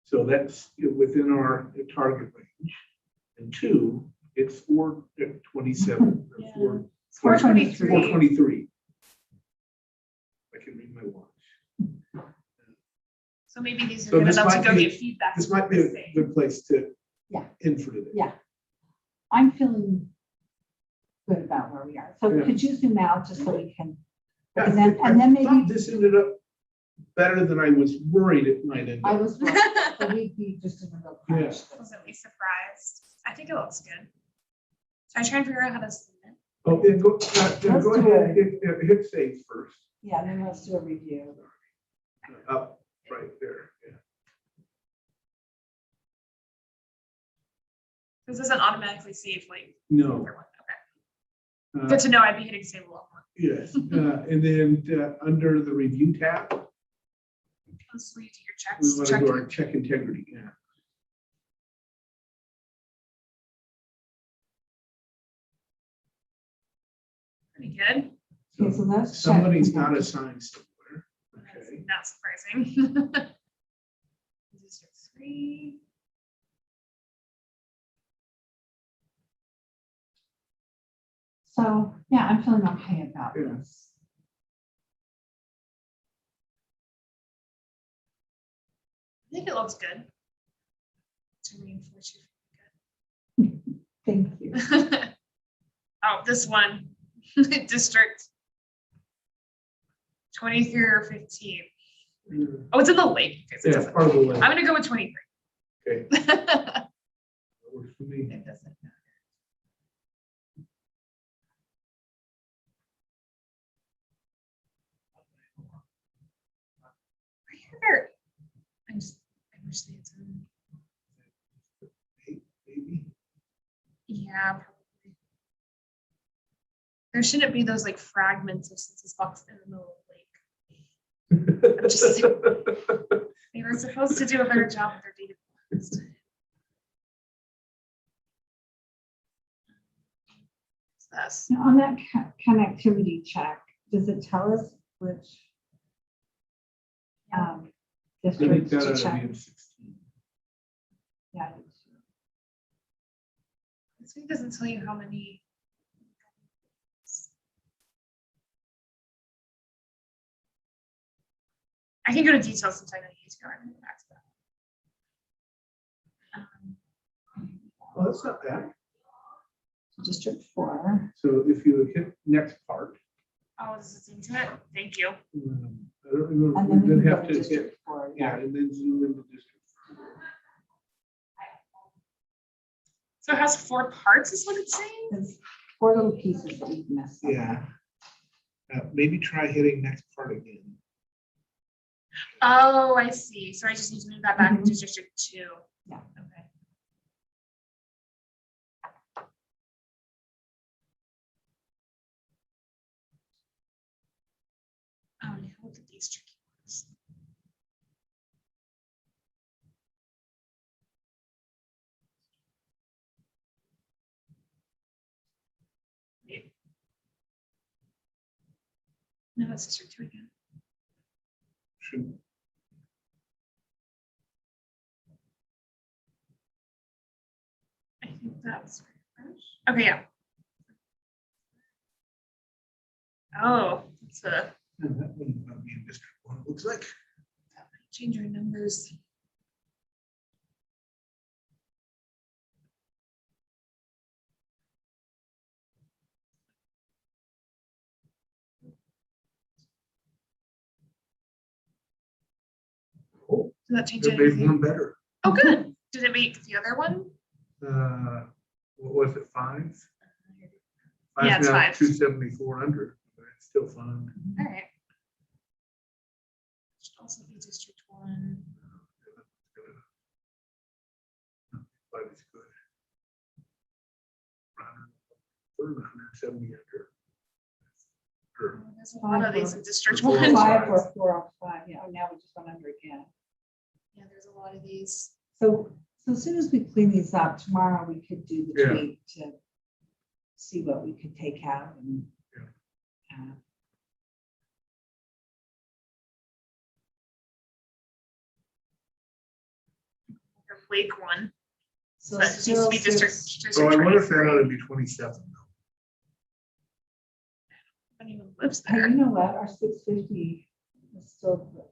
So that's within our target range. And two, it's 427 or Yeah. 423. 423. I can read my watch. So maybe these are So good this enough to might go be- get feedback. This might be a good place to Yeah. end for today. yeah. I'm feeling good about where we are. So Yeah. could you zoom out just so we can, Yeah, and then I maybe, thought this ended up better than I was worried it might end I up. was, so we'd be just in a real crunch. Pleasantly surprised. I think it looks good. So I try and figure out how to submit. Oh, yeah, go Let's go do ahead, hit save first. Yeah, then let's do a review. Up, right there, yeah. This doesn't automatically save like. No. everyone. Okay. uh, Good to know. I'd be hitting save a lot more. Yes, and then under the review tab, Let's leave to your we checks. want to Check. do our check integrity, yeah. Pretty good. Okay, so let's check. Somebody's not assigned somewhere. That's Okay. not surprising. District 3. So, yeah, I'm feeling okay about Yeah. this. I think it looks good. To reinforce Thank you. you. Oh, this one, District 23 or 15. Yeah, Oh, it's in the lake. Okay, so it Yeah, doesn't- part of the way. I'm gonna go with 23. Okay, that works for me. It doesn't matter. I wish they had some. Maybe. Yeah, probably. There shouldn't be those like fragments of census box in the middle of the lake. just- They were supposed to do a better job with their data. collections. What's this? Now, on that connectivity check, does it tell us which I district think that to ought to check? be in 16. Yeah. This one doesn't tell you how many. I can go to details since I know you go and back to that. Oh, that's not bad. District 4. So if you hit next part, Oh, this is into it. Thank you. I don't remember, And we then we then can go have to to hit, District 4. yeah, and then zoom into district. So it has 4 parts, is what it's saying? It's 4 little pieces that we've missed. Yeah. Maybe try hitting next part again. Oh, I see. So I just need to move that back Mhm. into District 2. Yeah. Okay. Oh, yeah, look at these tricky ones. Wait. No, it's District 2 again. Should, I think that's refresh. Okay, yeah. Oh, it's a and that one might be in district 1, it looks like. Change our numbers. Did that change It made anything? one better. Oh, good. Did it make the other one? What was it, 5? Yeah, it's 5. 274 under, but it's still fine. All right. Should also be District 1. But it's good. 170 under. Or There's a lot of these in District Four 1. or 5 or 405, yeah, oh, now we just went under again. Yeah, there's a lot of these. So as soon as we clean these up, tomorrow we could do the Yeah. tweet to see what we could take out and. uh, Lake 1. So So that just needs to be still District. six- So I wonder if that 23. ought to be 27 though. Nobody even lives Hey, there. you know what, our 650 is still the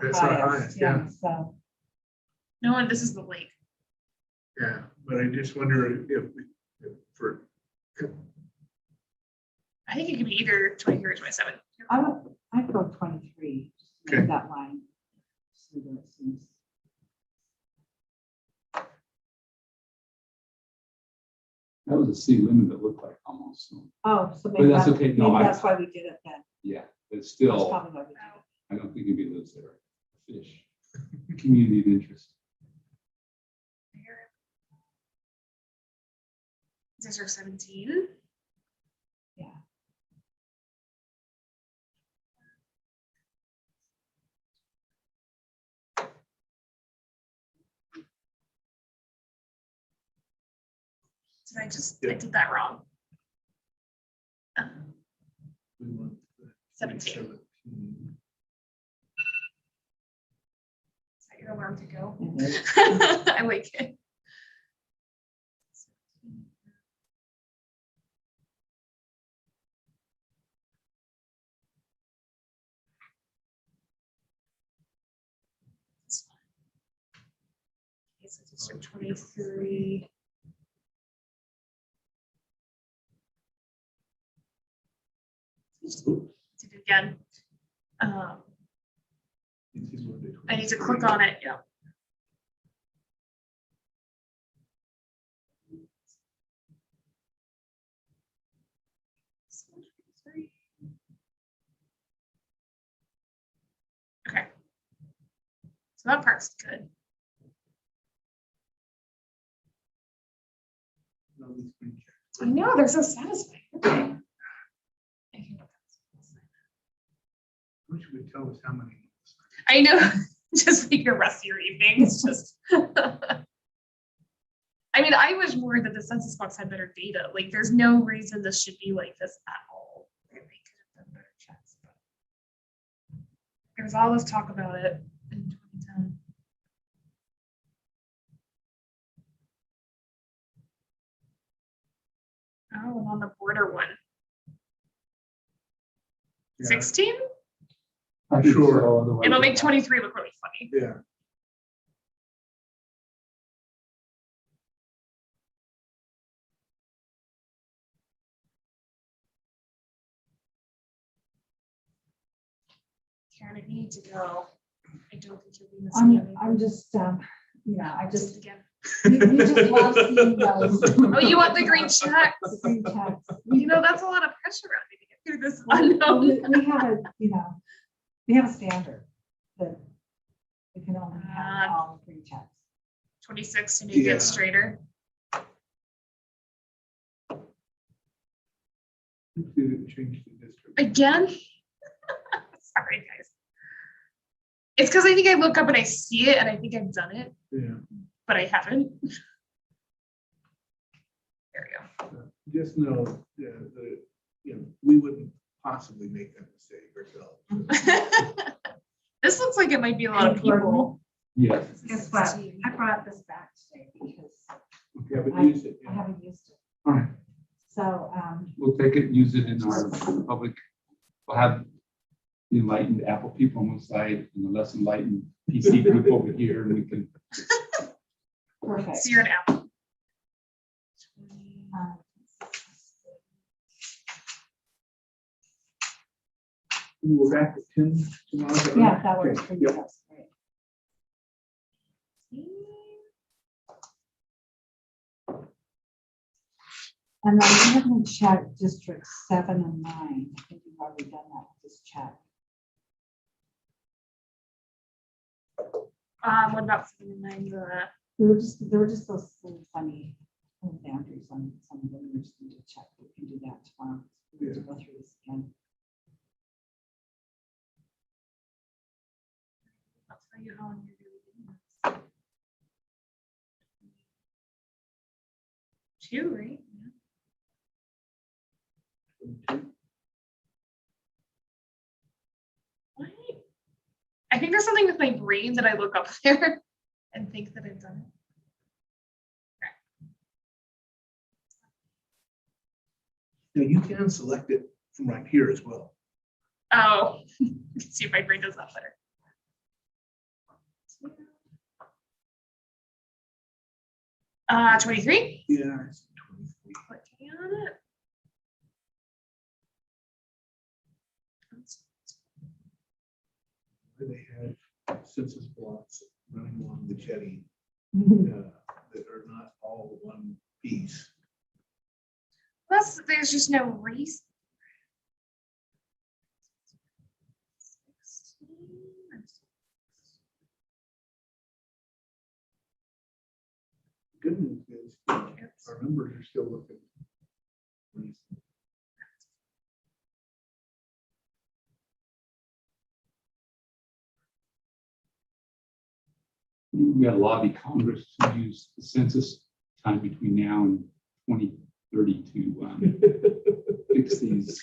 That's our highest, highest, yeah. so. No, and this is the lake. Yeah, but I just wonder if for, I think it could be either 23 or 27. I'd go 23, just to Okay. make that line. So that it seems- That was a C limit that looked like almost, so, Oh, so But maybe that's that's, okay. maybe No, that's why we did it then. yeah, but That's still, probably why we did it. I don't think anybody lives there. Fish, community of interest. District 17. Yeah. Did I did that wrong. we want 17. 17. Is that your alarm to go? It is. I like it. Okay, so District 23. Did it again. I need to click on it, yeah. Okay. So that part's good. I know, they're so satisfying. Okay. Wish you would tell us how many. I know, just like your rest of your evening, it's just. I mean, I wish more that the census box had better data, like, there's no reason this should be like this at all. They could have done better checks, but there was all this talk about it in 2010. Oh, and on the border one, Yeah. 16? I think Sure. so, otherwise- It'll make 23 look really funny. Yeah. Karen, I need to go. I don't think you'll be missing anything. I'm just, yeah, I Just just, again. you just love seeing those. Oh, you want the green checks? The green checks. You know, that's a lot of pressure on me to get through this Well, unknown. We have a, we have a standard that we can only have all green checks. 26 to make Yeah. it straighter. Change the district. Again? Sorry, guys. It's because I think I look up and I see it and I think I've done it, Yeah. but I haven't. There we go. Just know, we wouldn't possibly make that mistake ourselves. This looks like it might be a lot of people. Yes, Guess what? I brought this back today because Okay, but use it. I haven't used it. all right, So, we'll take it, use it in our public, we'll have the enlightened Apple people on one side and the less enlightened PC group over here, and we can. Perfect. So you're an apple. Um, We're back at 10 tomorrow. is that right? Yeah, that works Okay, for you. yep. That's great. And then we're going to check districts 7 and 9. I think we've already done that with this check. What about 7 and 9? There were just those little funny little boundaries on some of them. We just need to check. We can do that tomorrow. We need to go through this again. I'll tell you how long you're doing this. 2, right? Yeah. What? I think there's something with my brain that I look up there and think that I've done it. Now you can select it from right here as well. Oh, let's see if my brain does that better. 23. Yeah. It's 23. Clicking on it. They have census blocks running along the jetty that are not all one piece. Plus, there's just no reason. 16. Good news is our numbers are still looking. We got to lobby Congress to use the census time between now and 2030 to fix these.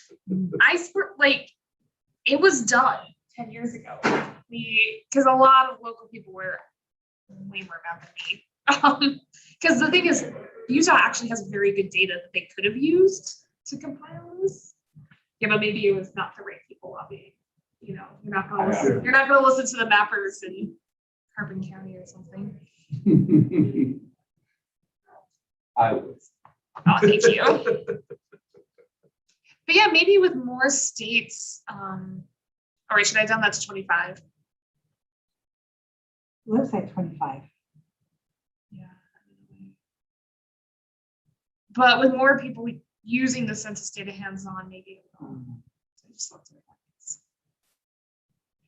I swear, like, it was done 10 years ago. Because a lot of local people were way more mad than me. Because the thing is, Utah actually has very good data that they could have used to compile this. Yeah, but maybe it was not the right people lobbying. You know, you're not gonna listen. You're not gonna listen to the mappers in Carbon County or something. I was. Oh, thank you. But yeah, maybe with more states. All right, should I down that to 25? Looks like 25. Yeah. But with more people using the census data hands-on, maybe. So I just looked at it.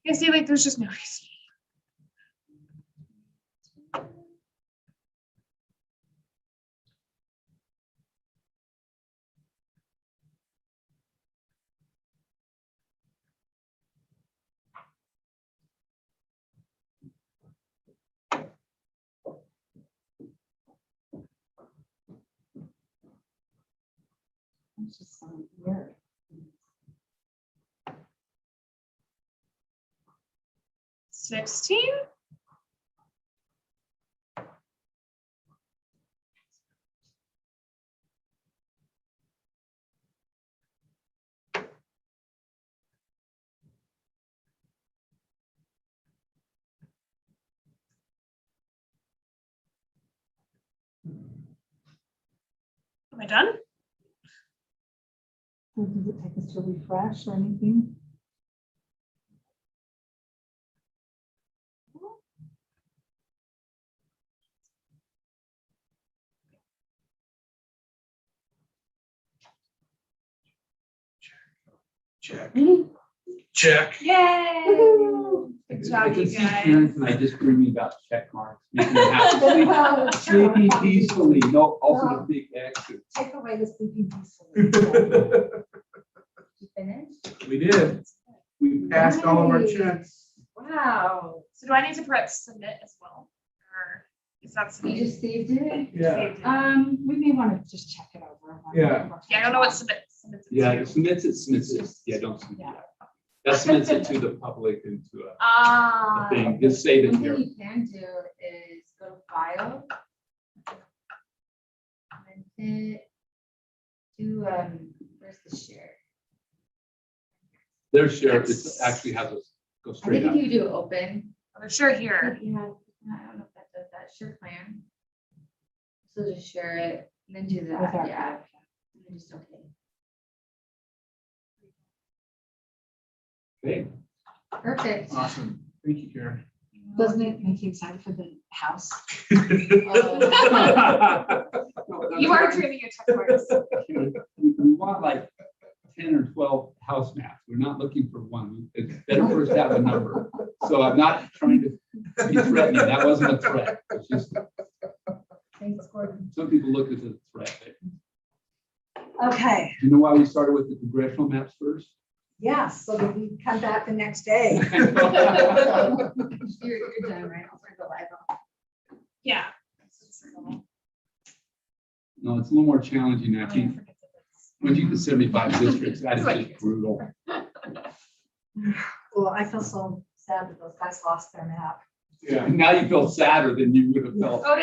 Yeah, see, like, there's just no reason. It's just so weird. 16? Am I done? So does it take us to refresh or anything? Check. Check. Yay! Good I job, can you see guys. Karen tonight just dreaming about check marks. Making her happy. Sleeping peacefully, no, also the big X's. Take away the sleeping peacefully. You finished? We did. We passed all of our checks. Wow. So do I need to press submit as well? Or is that You submit? just saved it? Yeah. We may want to just check it over. Yeah. Yeah, I don't know what submit submits it Yeah, to. it submits it. Yeah, don't submit Yeah. that. That submits it to the public and to a Ah. thing. Just save it One here. thing you can do is go to file. And hit, do, where's the share? Their share, it actually has us go I straight think up. if you do open, I'm sure here. if you have, I don't know if that does that, share plan. So just share it, and then do With that, our- yeah. And then just okay. Okay. Perfect. Awesome. Thank you, Karen. Doesn't it make you excited for the house? You are dreaming of check marks. We want like 10 or 12 house maps. We're not looking for one. It's better for us to have a number. So I'm not trying to be threatening. That wasn't a threat. It's just, Thanks, Gordon. some people look at it as a threat. Okay, Do you know why we started with the congressional maps first? yes, so that we come back the next day. You're done, right? I'll turn the live off. Yeah. No, it's a little more challenging. I think once you get 75 districts, that is just brutal. Well, I feel so sad that those guys lost their map. Yeah. Now you feel sadder than you would have felt. Oh,